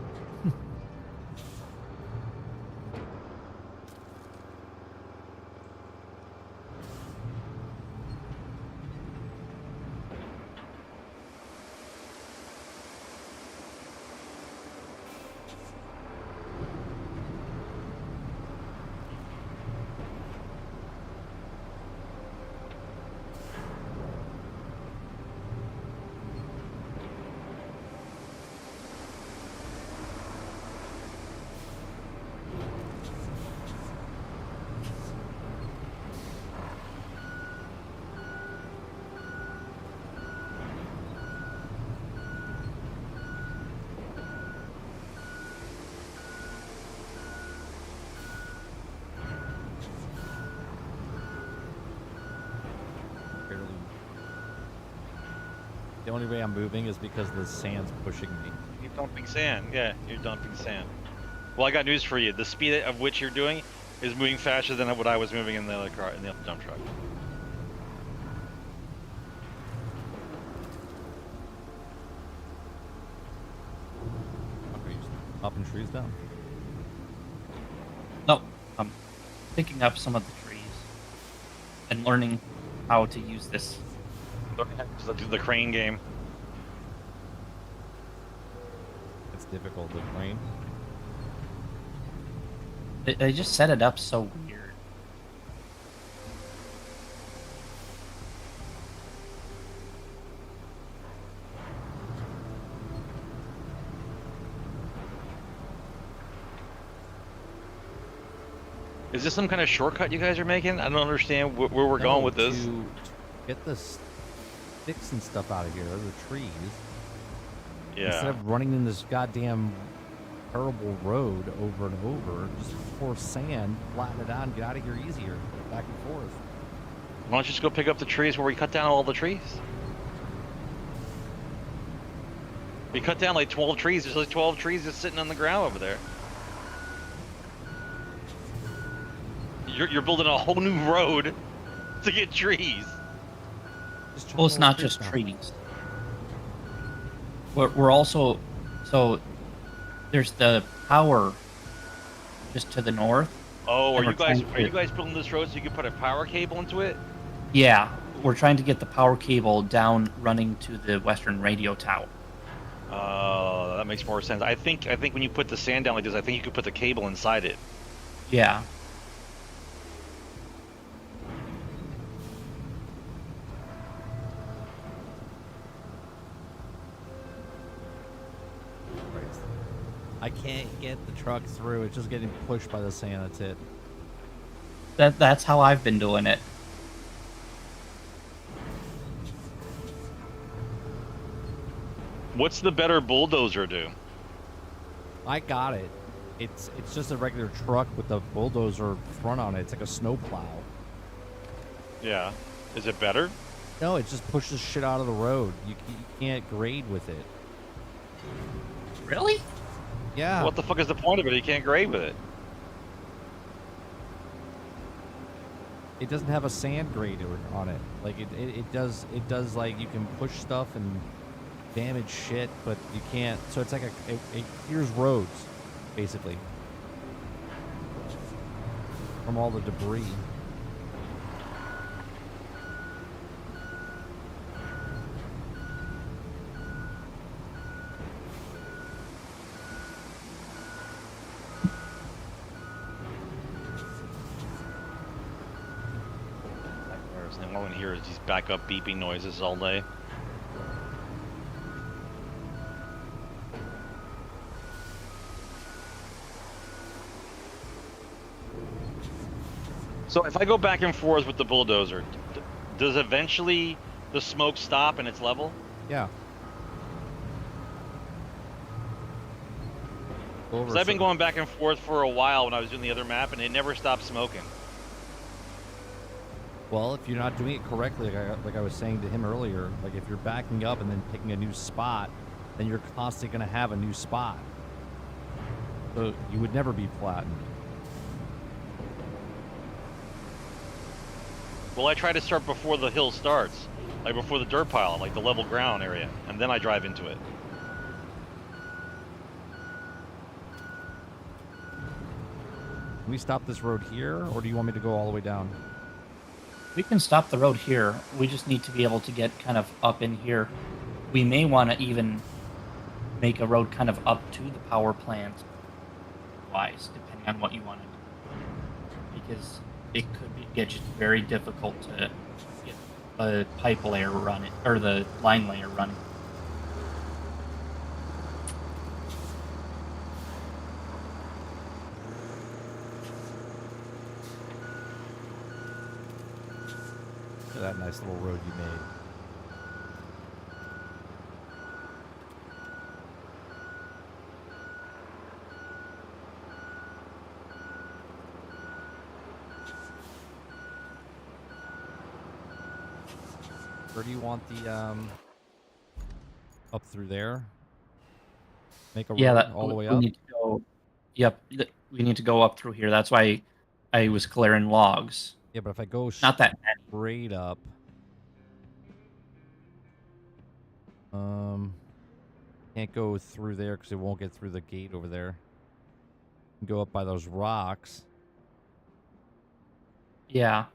Speaker 1: Barely. The only way I'm moving is because the sand's pushing me.
Speaker 2: You're dumping sand. Yeah, you're dumping sand. Well, I got news for you. The speed of which you're doing is moving faster than what I was moving in the other car, in the other dump truck.
Speaker 1: Okay, you're chopping trees down.
Speaker 3: No, I'm picking up some of the trees and learning how to use this.
Speaker 2: The crane game.
Speaker 1: It's difficult to frame.
Speaker 3: They just set it up so weird.
Speaker 2: Is this some kind of shortcut you guys are making? I don't understand where we're going with this.
Speaker 1: To get the sticks and stuff out of here, the trees. Instead
Speaker 2: Yeah.
Speaker 1: of running in this goddamn terrible road over and over, just pour sand, flatten it out, and get out of here easier. Back and forth.
Speaker 2: Why don't you just go pick up the trees where we cut down all the trees? We cut down like 12 trees. There's like 12 trees just sitting on the ground over there. You're building a whole new road to get trees.
Speaker 1: Just chop
Speaker 3: Well, it's
Speaker 1: all the
Speaker 3: not
Speaker 1: trees
Speaker 3: just
Speaker 1: down.
Speaker 3: trees. We're also, so there's the power just to the north.
Speaker 2: Oh,
Speaker 3: And
Speaker 2: are
Speaker 3: we're trying
Speaker 2: you
Speaker 3: to-
Speaker 2: guys building this road so you can put a power cable into it?
Speaker 3: Yeah, we're trying to get the power cable down running to the western radio tower.
Speaker 2: That makes more sense. I think when you put the sand down like this, I think you could put the cable inside it.
Speaker 3: Yeah.
Speaker 1: Christ. I can't get the truck through. It's just getting pushed by the sand. That's it.
Speaker 3: That's how I've been doing it.
Speaker 2: What's the better bulldozer do?
Speaker 1: I got it. It's just a regular truck with a bulldozer front on it. It's like a snowplow.
Speaker 2: Yeah. Is it better?
Speaker 1: No, it just pushes shit out of the road. You can't grade with it.
Speaker 3: Really?
Speaker 1: Yeah.
Speaker 2: What the fuck is the point of it? You can't grade with it.
Speaker 1: It doesn't have a sand grader on it. Like it does like you can push stuff and damage shit, but you can't. So it's like it clears roads, basically, from all the debris.
Speaker 2: cars, and all I can hear is these backup beeping noises all day. So if I go back and forth with the bulldozer, does eventually the smoke stop and it's level?
Speaker 1: Yeah.
Speaker 2: Because I've been going back and forth for a while when I was doing the other map, and it never stopped smoking.
Speaker 1: Well, if you're not doing it correctly, like I was saying to him earlier, like if you're backing up and then picking a new spot, then you're constantly going to have a new spot. So you would never be flattened.
Speaker 2: Well, I try to start before the hill starts, like before the dirt pile, like the level ground area, and then I drive into it.
Speaker 1: Can we stop this road here, or do you want me to go all the way down?
Speaker 3: We can stop the road here. We just need to be able to get kind of up in here. We may want to even make a road kind of up to the power plant wise, depending on what you want to do. Because it could get just very difficult to get a pipe layer running, or the line layer running.
Speaker 1: Look at that nice little road you made. Where do you want the up through there? Make a road all the way
Speaker 3: we
Speaker 1: up?
Speaker 3: need to go. Yep, we need to go up through here. That's why I was clearing logs.
Speaker 1: Yeah, but if I go
Speaker 3: Not that many.
Speaker 1: straight up, can't go through there because it won't get through the gate over there. Go up by those rocks,
Speaker 3: Yeah.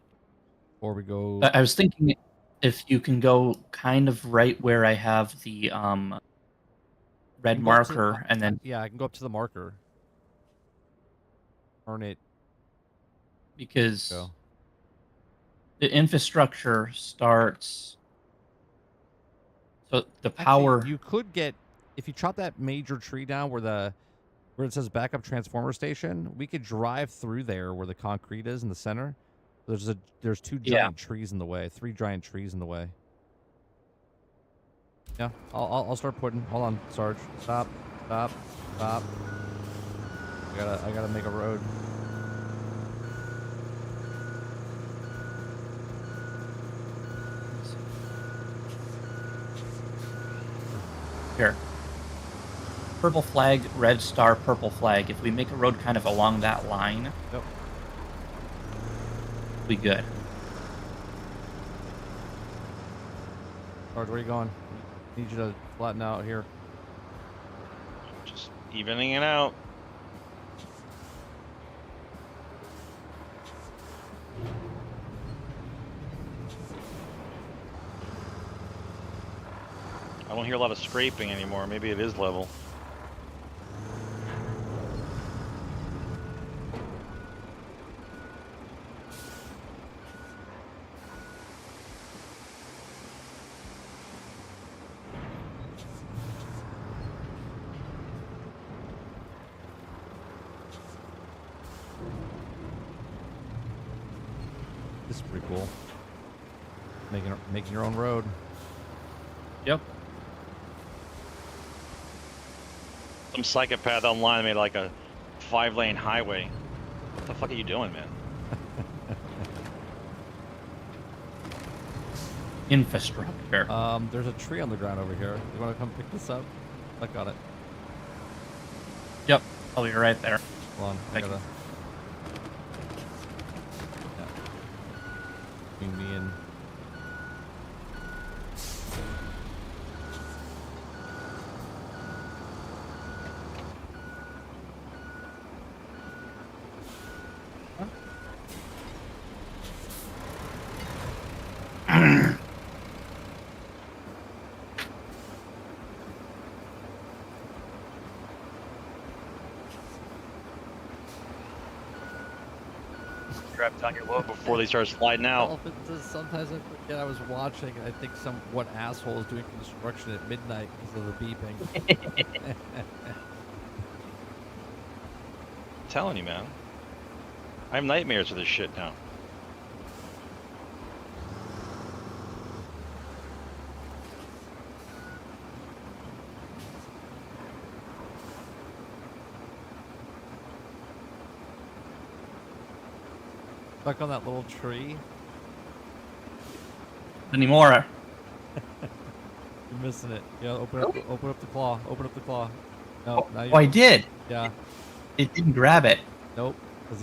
Speaker 1: or we go.
Speaker 3: I was thinking if you can go kind of right where I have the
Speaker 1: I
Speaker 3: red
Speaker 1: can go up to-
Speaker 3: marker, and then
Speaker 1: yeah, I can go up to the marker. Turn it.
Speaker 3: because
Speaker 1: Go.
Speaker 3: the infrastructure starts. So the power.
Speaker 1: Actually, you could get if you chop that major tree down where it says backup transformer station. We could drive through there where the concrete is in the center. There's two giant trees in the way, 3 giant trees in the way. Yeah, I'll start putting. Hold on, Sarge. Stop. I gotta make a road.
Speaker 3: Here. Purple flag, red star, purple flag. If we make a road kind of along that line,
Speaker 1: Yep.
Speaker 3: we good.
Speaker 1: Sarge, where are you going? Need you to flatten out here.
Speaker 2: Just evening it out. I don't hear a lot of scraping anymore. Maybe it is level.
Speaker 1: This is pretty cool. Making your own road.
Speaker 3: Yep.
Speaker 2: Some psychopath online made like a 5-lane highway. What the fuck are you doing, man?
Speaker 3: Infrastructure.
Speaker 1: There's a tree on the ground over here. You want to come pick this up? Click on it.
Speaker 3: Yep. I'll be right there.
Speaker 1: Hold on.
Speaker 3: Thank
Speaker 1: I
Speaker 3: you.
Speaker 1: gotta. Yeah. Between me and.
Speaker 6: Drop down your low.
Speaker 2: before they start sliding out.
Speaker 1: Well, if it does, sometimes I forget I was watching. I think what asshole is doing construction at midnight because of the beeping.
Speaker 2: I'm telling you, man. I have nightmares of this shit now.
Speaker 1: Stuck on that little tree.
Speaker 3: Anymore.
Speaker 1: You're missing it. Yeah, open up the claw. Open up the claw. No, now
Speaker 3: Oh, I did.
Speaker 1: Yeah.
Speaker 3: It didn't grab it.
Speaker 1: Nope. Because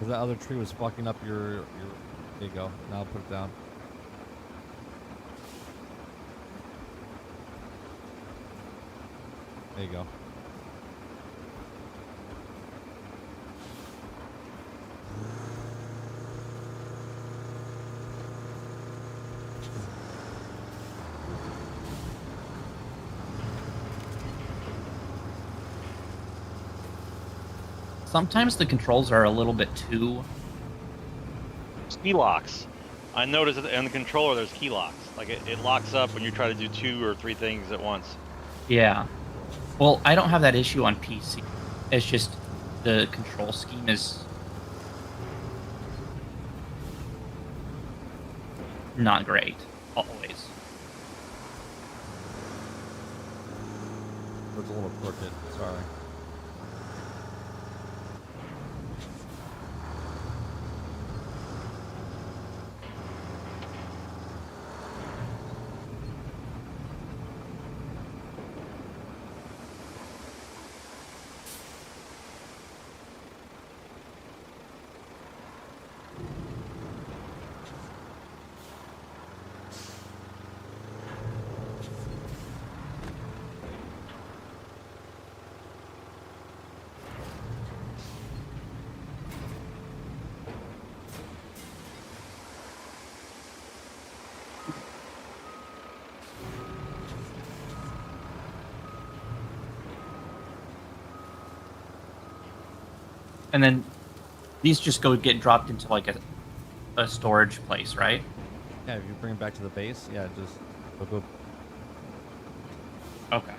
Speaker 1: that other tree was fucking up your. There you go. Now I'll put it down. There you go.
Speaker 3: Sometimes the controls are a little bit too...
Speaker 2: Key locks. I noticed that in the controller there's key locks. Like it locks up when you try to do 2 or 3 things at once.
Speaker 3: Yeah. Well, I don't have that issue on PC. It's just the control scheme is not great, always.
Speaker 1: It's a little crooked. Sorry.
Speaker 3: And then these just get dropped into like a storage place, right?
Speaker 1: Yeah, if you bring it back to the base, yeah, just go.
Speaker 3: Okay.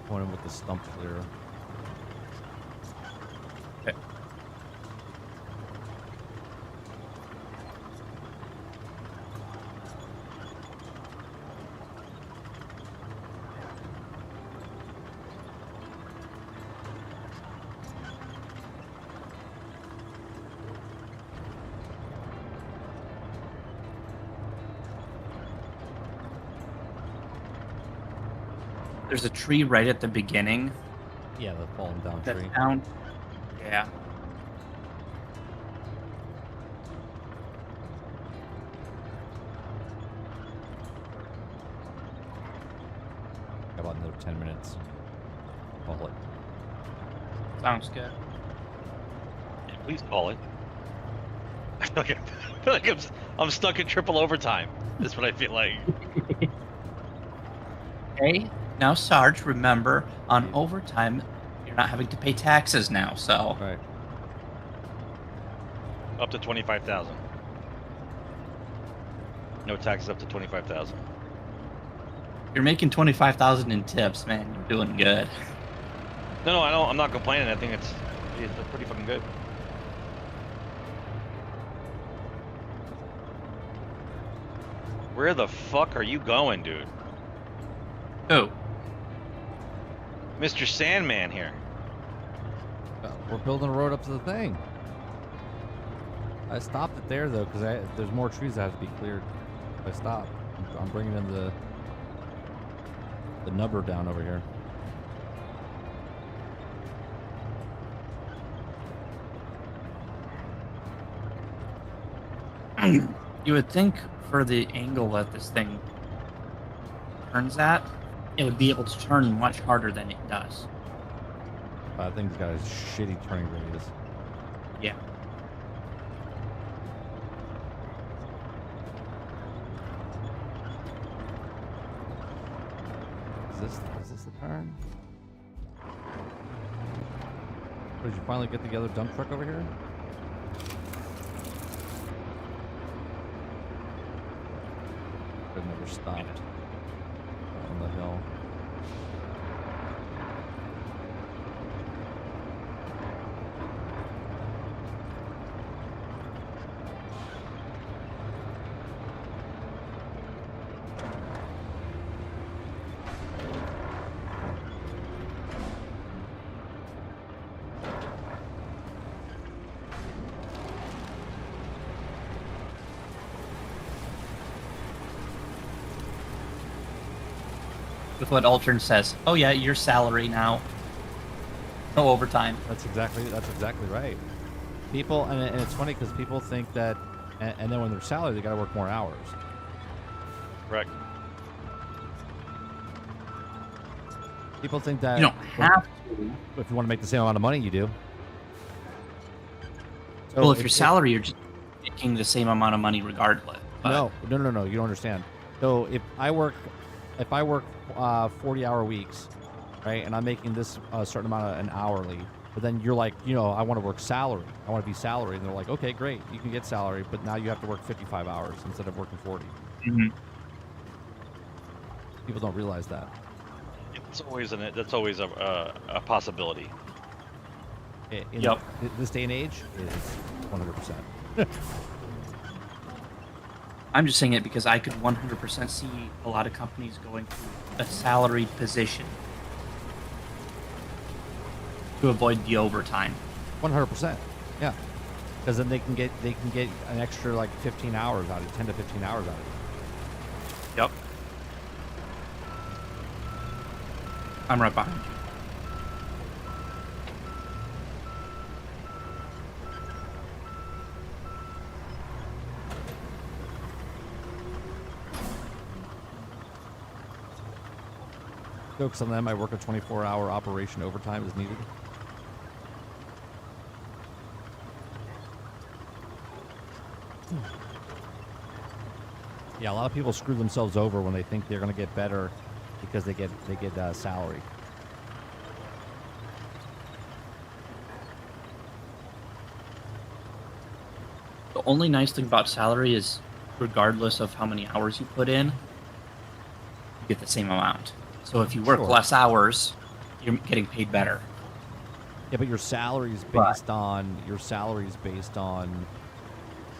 Speaker 1: Going in with the stump clear.
Speaker 3: Okay. There's a tree right at the beginning.
Speaker 1: Yeah, the fallen down
Speaker 3: That's
Speaker 1: tree.
Speaker 3: down. Yeah.
Speaker 1: Got about another 10 minutes. Call it.
Speaker 3: Sounds good.
Speaker 2: Yeah, please call it. I feel like I'm stuck in triple overtime. That's what I feel like.
Speaker 3: Hey, now Sarge, remember, on overtime, you're not having to pay taxes now, so...
Speaker 1: Right.
Speaker 2: Up to 25,000. No taxes up to 25,000.
Speaker 3: You're making 25,000 in tips, man. You're doing good.
Speaker 2: No, I don't. I'm not complaining. I think it's pretty fucking good. Where the fuck are you going, dude?
Speaker 3: Oh,
Speaker 2: Mr. Sandman here.
Speaker 1: We're building a road up to the thing. I stopped it there though because there's more trees that have to be cleared. I stopped. I'm bringing in the nubber down over here.
Speaker 3: you would think for the angle that this thing turns at, it would be able to turn much harder than it does.
Speaker 1: That thing's got a shitty turning radius.
Speaker 3: Yeah.
Speaker 1: Is this the turn? Did you finally get the other dump truck over here? It never stopped on the hill.
Speaker 3: With what Ultron says, oh yeah, your salary now. No overtime.
Speaker 1: That's exactly right. People, and it's funny because people think that, and then when they're salaried, they got to work more hours.
Speaker 2: Correct.
Speaker 1: People think that
Speaker 3: You don't have to.
Speaker 1: if you want to make the same amount of money, you do. So
Speaker 3: Well, if you're salary, you're just making the same amount of money regardless. But
Speaker 1: No, you don't understand. So if I work 40-hour weeks, right, and I'm making this a certain amount of an hourly, but then you're like, I want to work salary. I want to be salary, and they're like, okay, great, you can get salary, but now you have to work 55 hours instead of working 40.
Speaker 3: Mhm.
Speaker 1: People don't realize that.
Speaker 2: That's always a possibility.
Speaker 1: In
Speaker 3: Yep.
Speaker 1: this day and age, is 100%.
Speaker 3: I'm just saying it because I could 100% see a lot of companies going to a salaried position to avoid the overtime.
Speaker 1: 100%. Yeah. Because then they can get an extra like 15 hours out of it, 10 to 15 hours out of it.
Speaker 3: Yep. I'm right behind you.
Speaker 1: Jokes on them, I work a 24-hour operation overtime as needed. Yeah, a lot of people screw themselves over when they think they're going to get better because they get salary.
Speaker 3: The only nice thing about salary is, regardless of how many hours you put in, you get the same amount. So if you work
Speaker 1: Sure.
Speaker 3: less hours, you're getting paid better.
Speaker 1: Yeah, but your salary is
Speaker 3: Right.
Speaker 1: based on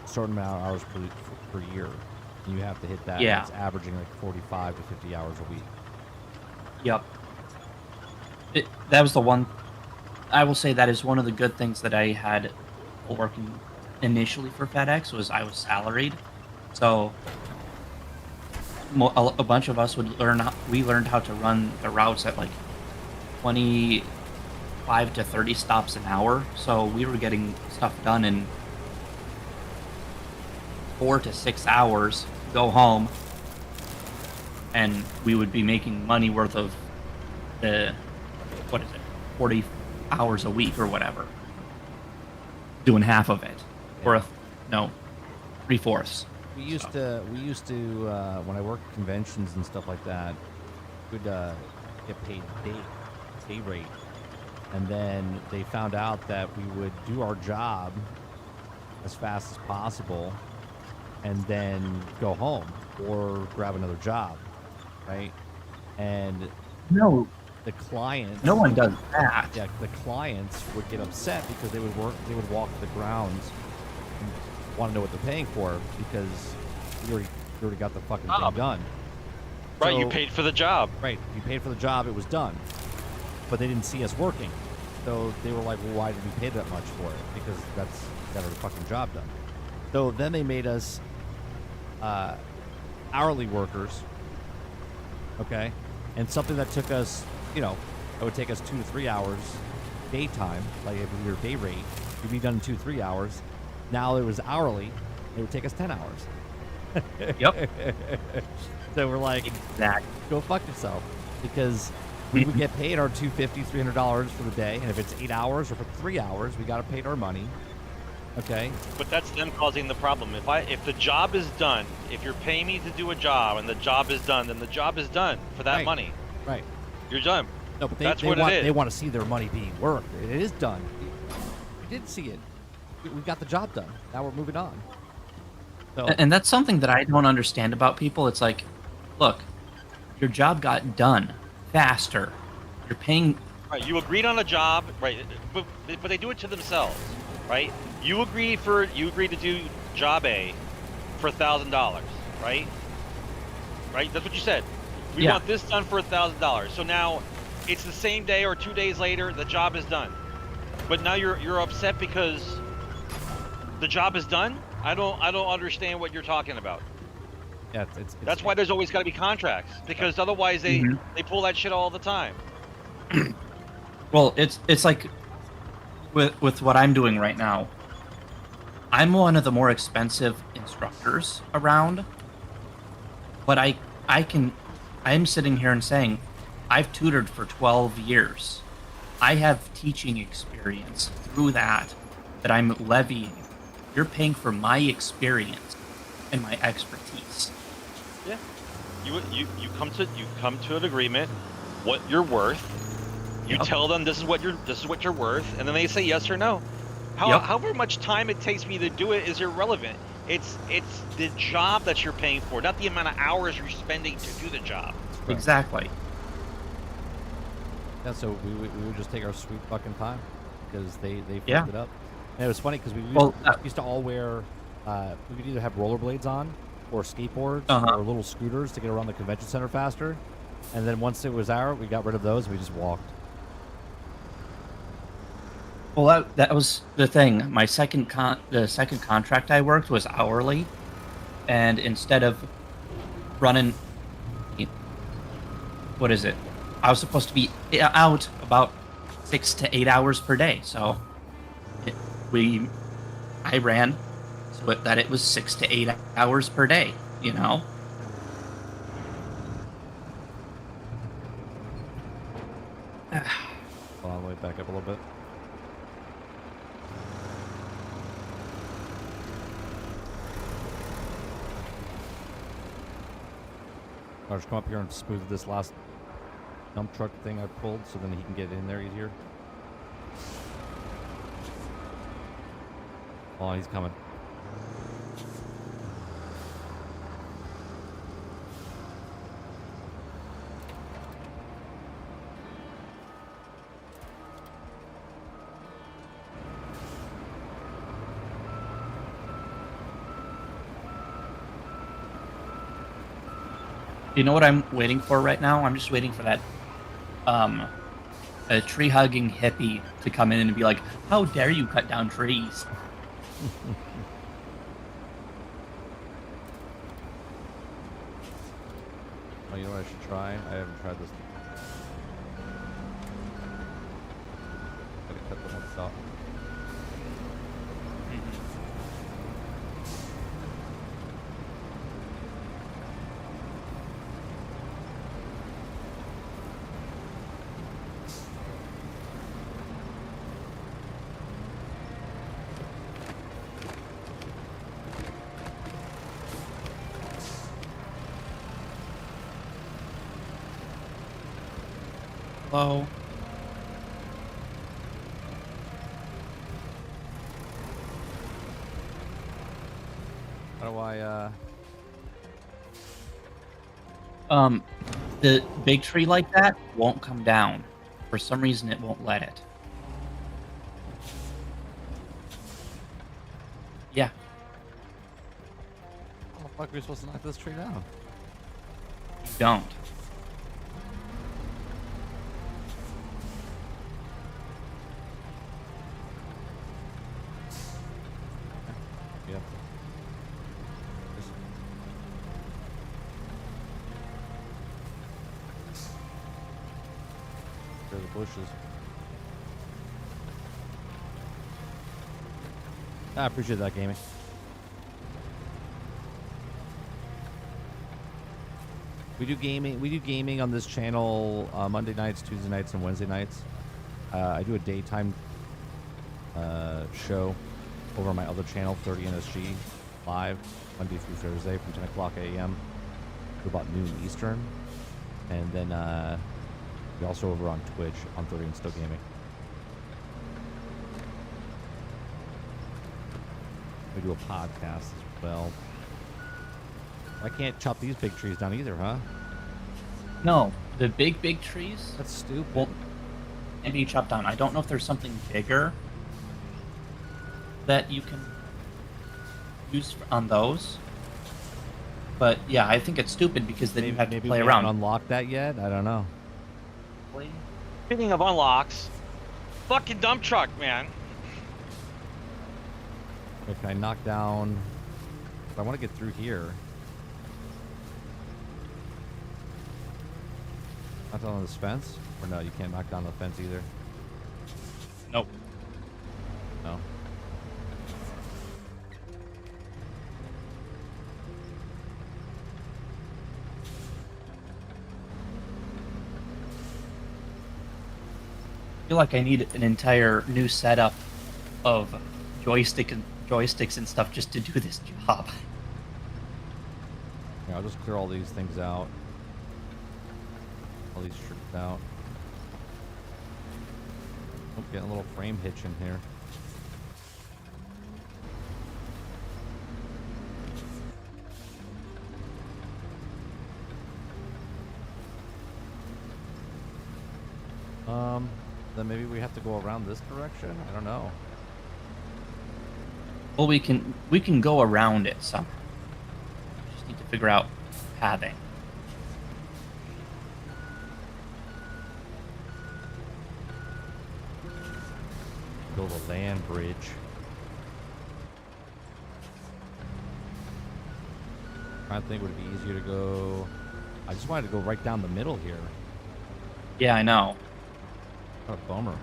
Speaker 1: a certain amount of hours per year. And you have to hit that. and
Speaker 3: Yeah.
Speaker 1: It's averaging like 45 to 50 hours a week.
Speaker 3: Yep. That was the one. I will say that is one of the good things that I had working initially for FedEx was I was salaried. So a bunch of us would we learned how to run the routes at like 25 to 30 stops an hour. So we were getting stuff done in 4 to 6 hours, go home, and we would be making money worth of the, 40 hours a week or whatever. Doing half of it. Or, no, 3/4.
Speaker 1: We used to when I worked at conventions and stuff like that, we'd get paid day rate, and then they found out that we would do our job as fast as possible, and then go home or grab another job, right? And
Speaker 3: No,
Speaker 1: the clients.
Speaker 3: No one does that.
Speaker 1: Yeah, the clients would get upset because they would walk the grounds and want to know what they're paying for because you already got the fucking thing done.
Speaker 2: Right,
Speaker 1: So,
Speaker 2: you paid for the job.
Speaker 1: Right, you paid for the job, it was done. But they didn't see us working. So they were like, well, why did we pay that much for it? Because that's got our fucking job done. So then they made us hourly workers, okay? And something that took us, it would take us 2 to 3 hours daytime, like if we were day rate, we'd be done in 2-3 hours. Now it was hourly, it would take us 10 hours.
Speaker 3: Yep.
Speaker 1: So we're like,
Speaker 3: Exactly.
Speaker 1: go fuck yourself, because we would get paid our $250, $300 for the day, and if it's 8 hours or for 3 hours, we got to pay our money. Okay.
Speaker 2: But that's them causing the problem. If the job is done, if you're paying me to do a job and the job is done, then the job is done for that
Speaker 1: Right.
Speaker 2: money.
Speaker 1: Right.
Speaker 2: You're done.
Speaker 1: No, but
Speaker 2: That's
Speaker 1: they
Speaker 2: what
Speaker 1: want
Speaker 2: it is.
Speaker 1: they want to see their money being worked. It is done. We did see it. We got the job done. Now we're moving on. So
Speaker 3: And that's something that I don't understand about people. It's like, look, your job got done faster. You're paying.
Speaker 2: Right, you agreed on a job, right? But they do it to themselves, right? You agreed to do job A for $1,000, right? Right? That's what you said. We
Speaker 3: Yeah.
Speaker 2: want this done for $1,000. So now it's the same day or 2 days later, the job is done. But now you're upset because the job is done? I don't understand what you're talking about.
Speaker 1: yeah, it's
Speaker 2: That's why there's always got to be contracts, because otherwise they pull that shit all the time.
Speaker 3: Well, it's like with what I'm doing right now. I'm one of the more expensive instructors around, but I'm sitting here and saying, I've tutored for 12 years. I have teaching experience through that I'm levying. You're paying for my experience and my expertise.
Speaker 2: Yeah. You come to an agreement, what you're worth. You
Speaker 3: Yep.
Speaker 2: tell them this is what you're worth, and then they say yes or no.
Speaker 3: Yep.
Speaker 2: However much time it takes me to do it is irrelevant. It's the job that you're paying for, not the amount of hours you're spending to do the job.
Speaker 1: Right.
Speaker 3: Exactly.
Speaker 1: Yeah, so we would just take our sweet fucking time because they fucked
Speaker 3: Yeah.
Speaker 1: it up. And it was funny because we used to all wear we would either have rollerblades on or skateboards or little scooters to get around the convention center faster. And then once it was out, we got rid of those and we just walked.
Speaker 3: Well, that was the thing. My the second contract I worked was hourly, and instead of running, what is it? I was supposed to be out about 6 to 8 hours per day. So I ran so that it was 6 to 8 hours per day.
Speaker 1: Hold on, let me back up a little bit. I'll just come up here and smooth this last dump truck thing I pulled so then he can get in there easier. Oh, he's coming.
Speaker 3: You know what I'm waiting for right now? I'm just waiting for that a tree hugging hippie to come in and be like, "How dare you cut down trees?"
Speaker 1: Oh, you know what I should try? I haven't tried this. Gotta cut the ones out.
Speaker 3: Hello.
Speaker 1: How do I,
Speaker 3: The big tree like that won't come down. For some reason, it won't let it. Yeah.
Speaker 1: How the fuck are we supposed to knock this tree down?
Speaker 3: You don't.
Speaker 1: Yep. There's the bushes. I appreciate that, gaming. We do gaming. We do gaming on this channel Monday nights, Tuesday nights, and Wednesday nights. I do a daytime show over on my other channel, 30 NSG, live Monday through Thursday from 10 o'clock a.m. to about noon Eastern, and then we also over on Twitch on 30 and Still Gaming. We do a podcast as well. I can't chop these big trees down either, huh?
Speaker 3: No, the big trees
Speaker 1: That's stupid.
Speaker 3: won't can be chopped down. I don't know if there's something bigger that you can use on those. But yeah, I think it's stupid because then you have to play
Speaker 1: we
Speaker 3: around.
Speaker 1: haven't unlocked that yet. I don't know.
Speaker 2: Speaking of unlocks, fucking dump truck, man.
Speaker 1: Okay, can I knock down? I want to get through here. Knock down this fence? Or no, you can't knock down the fence either.
Speaker 3: Nope.
Speaker 1: No.
Speaker 3: I feel like I need an entire new setup of joysticks and stuff just to do this job.
Speaker 1: Yeah, I'll just clear all these things out. All these strips out. Oh, getting a little frame hitch in here. Then maybe we have to go around this direction? I don't know.
Speaker 3: Well, we can go around it somehow. Just need to figure out pathing.
Speaker 1: Build a land bridge. I think would it be easier to go. I just wanted to go right down the middle here.
Speaker 3: Yeah, I know.
Speaker 1: What a bummer.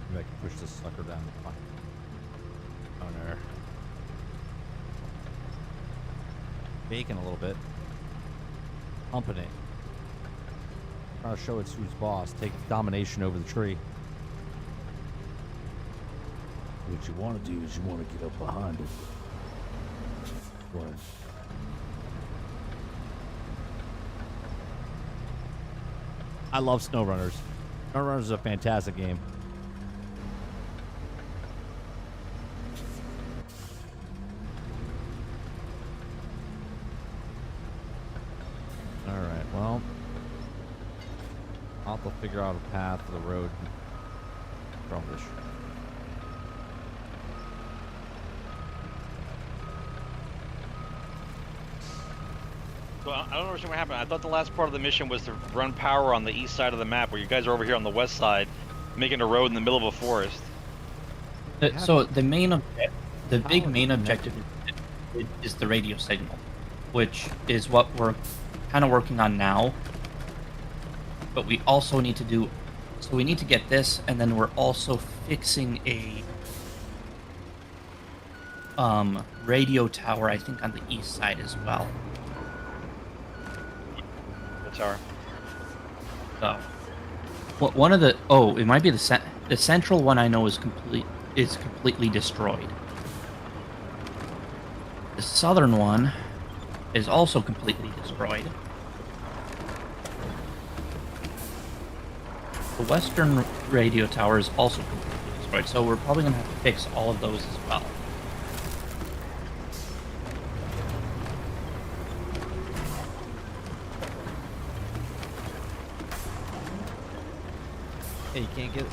Speaker 1: Maybe I can push this sucker down there. Baking a little bit. Humping it. Trying to show it's who's boss. Take domination over the tree.
Speaker 6: What you want to do is you want to get up behind it. What?
Speaker 1: I love SnowRunners. SnowRunners is a fantastic game. Alright, well. I'll have to figure out a path to the road from this.
Speaker 2: So I don't understand what happened. I thought the last part of the mission was to run power on the east side of the map, where you guys are over here on the west side, making a road in the middle of a forest.
Speaker 3: So the big main objective is the radio signal, which is what we're kind of working on now. But we also need to do, so we need to get this, and then we're also fixing a radio tower, I think, on the east side as well.
Speaker 2: The tower.
Speaker 3: So, one of the it might be the central one. I know is completely destroyed. The southern one is also completely destroyed. The western radio tower is also completely destroyed, so we're probably going to have to fix all of those as well.
Speaker 1: Hey, you can't get.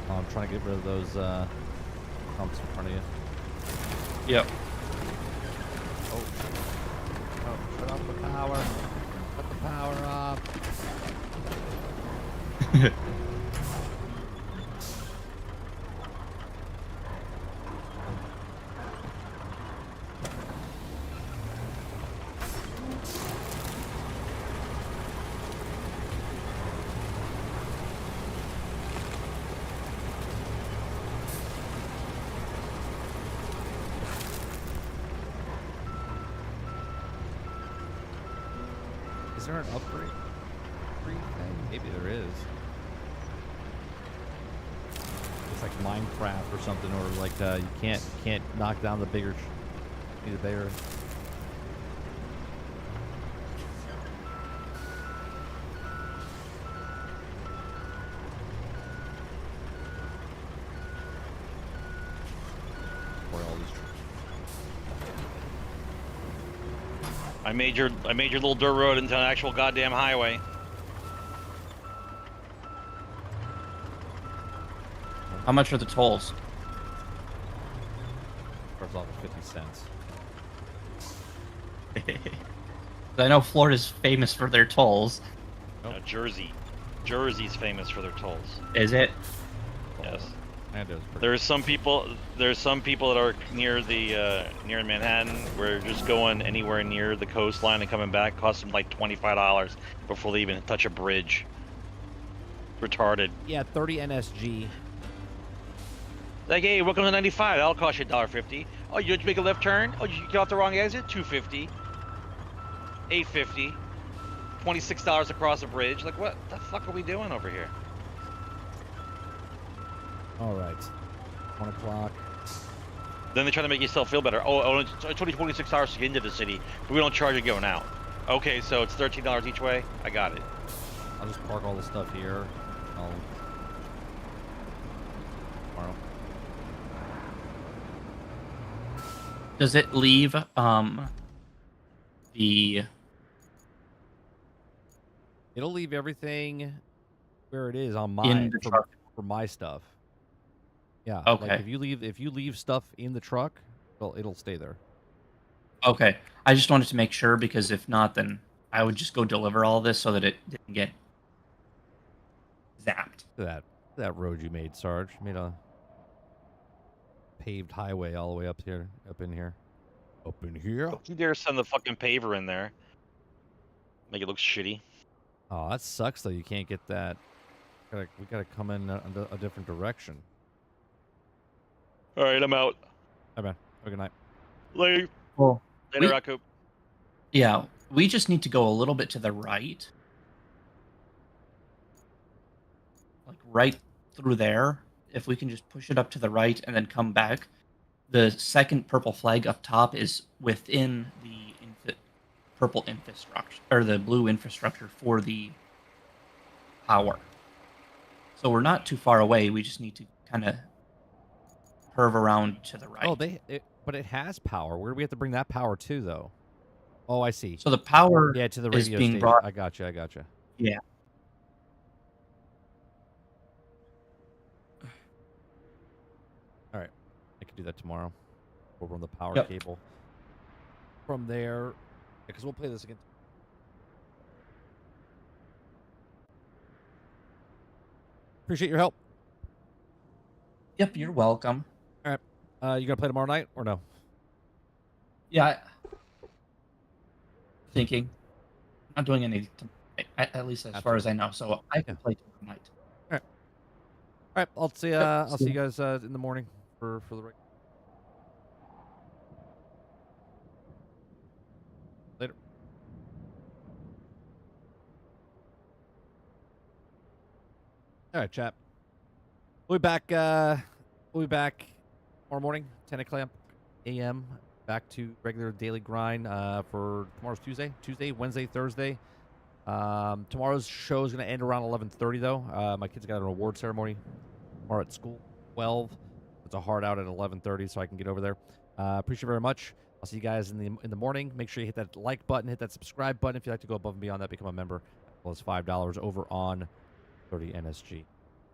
Speaker 1: Oh, I'm trying to get rid of those pumps in front of you.
Speaker 3: Yep.
Speaker 1: Oh, shut off the power. Shut the power off. Is there an upgrade free thing? Maybe there is. It's like Minecraft or something, or like you can't knock down the bigger. Need a bigger. Where all these.
Speaker 2: I made your little dirt road into an actual goddamn highway.
Speaker 3: How much are the tolls?
Speaker 1: Starts off with 50 cents.
Speaker 3: I know Florida's famous for their tolls.
Speaker 2: No, Jersey's famous for their tolls.
Speaker 3: Is it?
Speaker 2: Yes.
Speaker 1: And it was pretty.
Speaker 2: There's some people that are near the near Manhattan where just going anywhere near the coastline and coming back costs them like $25 before they even touch a bridge. Retarded.
Speaker 1: Yeah, 30 NSG.
Speaker 2: Like, hey, welcome to 95. That'll cost you $1.50. Oh, you make a left turn? Oh, you get off the wrong exit? $2.50. $8.50. $26 across a bridge. Like, what the fuck are we doing over here?
Speaker 1: All right. 1 o'clock.
Speaker 2: Then they try to make yourself feel better. Oh, it's only $26 to get into the city, but we don't charge you going out. Okay, so it's $13 each way. I got it.
Speaker 1: I'll just park all the stuff here. I'll tomorrow.
Speaker 3: Does it leave the
Speaker 1: It'll leave everything where it is on
Speaker 3: in
Speaker 1: my
Speaker 3: the truck?
Speaker 1: for my stuff. Yeah.
Speaker 3: Okay.
Speaker 1: Like if you leave stuff in the truck, well, it'll stay there.
Speaker 3: Okay. I just wanted to make sure because if not, then I would just go deliver all this so that it didn't get zapped.
Speaker 1: That road you made, Sarge. You made a paved highway all the way up here, up in here. Up in here.
Speaker 2: Don't you dare send the fucking paver in there. Make it look shitty.
Speaker 1: Oh, that sucks though. You can't get that. We gotta come in a different direction.
Speaker 2: All right, I'm out.
Speaker 1: Hi, man. Have a good night.
Speaker 2: Later.
Speaker 3: Well,
Speaker 2: Later,
Speaker 3: we-
Speaker 2: Raku.
Speaker 3: Yeah, we just need to go a little bit to the right. Like right through there. If we can just push it up to the right and then come back. The second purple flag up top is within the purple infrastructure, or the blue infrastructure for the power. So we're not too far away. We just need to kind of curve around to the right.
Speaker 1: Oh, but it has power. Where do we have to bring that power to, though? Oh, I see.
Speaker 3: So the power
Speaker 1: Yeah, to the
Speaker 3: is
Speaker 1: radio
Speaker 3: being
Speaker 1: station.
Speaker 3: brought.
Speaker 1: I gotcha.
Speaker 3: Yeah.
Speaker 1: All right, I can do that tomorrow. We'll run the power
Speaker 3: Yep.
Speaker 1: cable from there, because we'll play this again. Appreciate your help.
Speaker 3: Yep, you're welcome.
Speaker 1: All right, you gonna play tomorrow night or no?
Speaker 3: Yeah. Thinking. Not doing anything at least as far as I know. So I can play tomorrow night.
Speaker 1: All right, I'll see. I'll see you guys in the morning for the. Later. All right, chat. We'll be back. We'll be back tomorrow morning, 10 o'clock a.m. back to regular daily grind for tomorrow's Tuesday, Wednesday, Thursday. Tomorrow's show is going to end around 11:30 though. My kids got an award ceremony tomorrow at school. 12. It's a hard out at 11:30, so I can get over there. Appreciate it very much. I'll see you guys in the morning. Make sure you hit that like button, hit that subscribe button if you'd like to go above and beyond that, become a member, as well as $5 over on 30 NSG.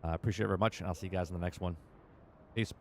Speaker 1: Appreciate it very much, and I'll see you guys in the next one. Peace.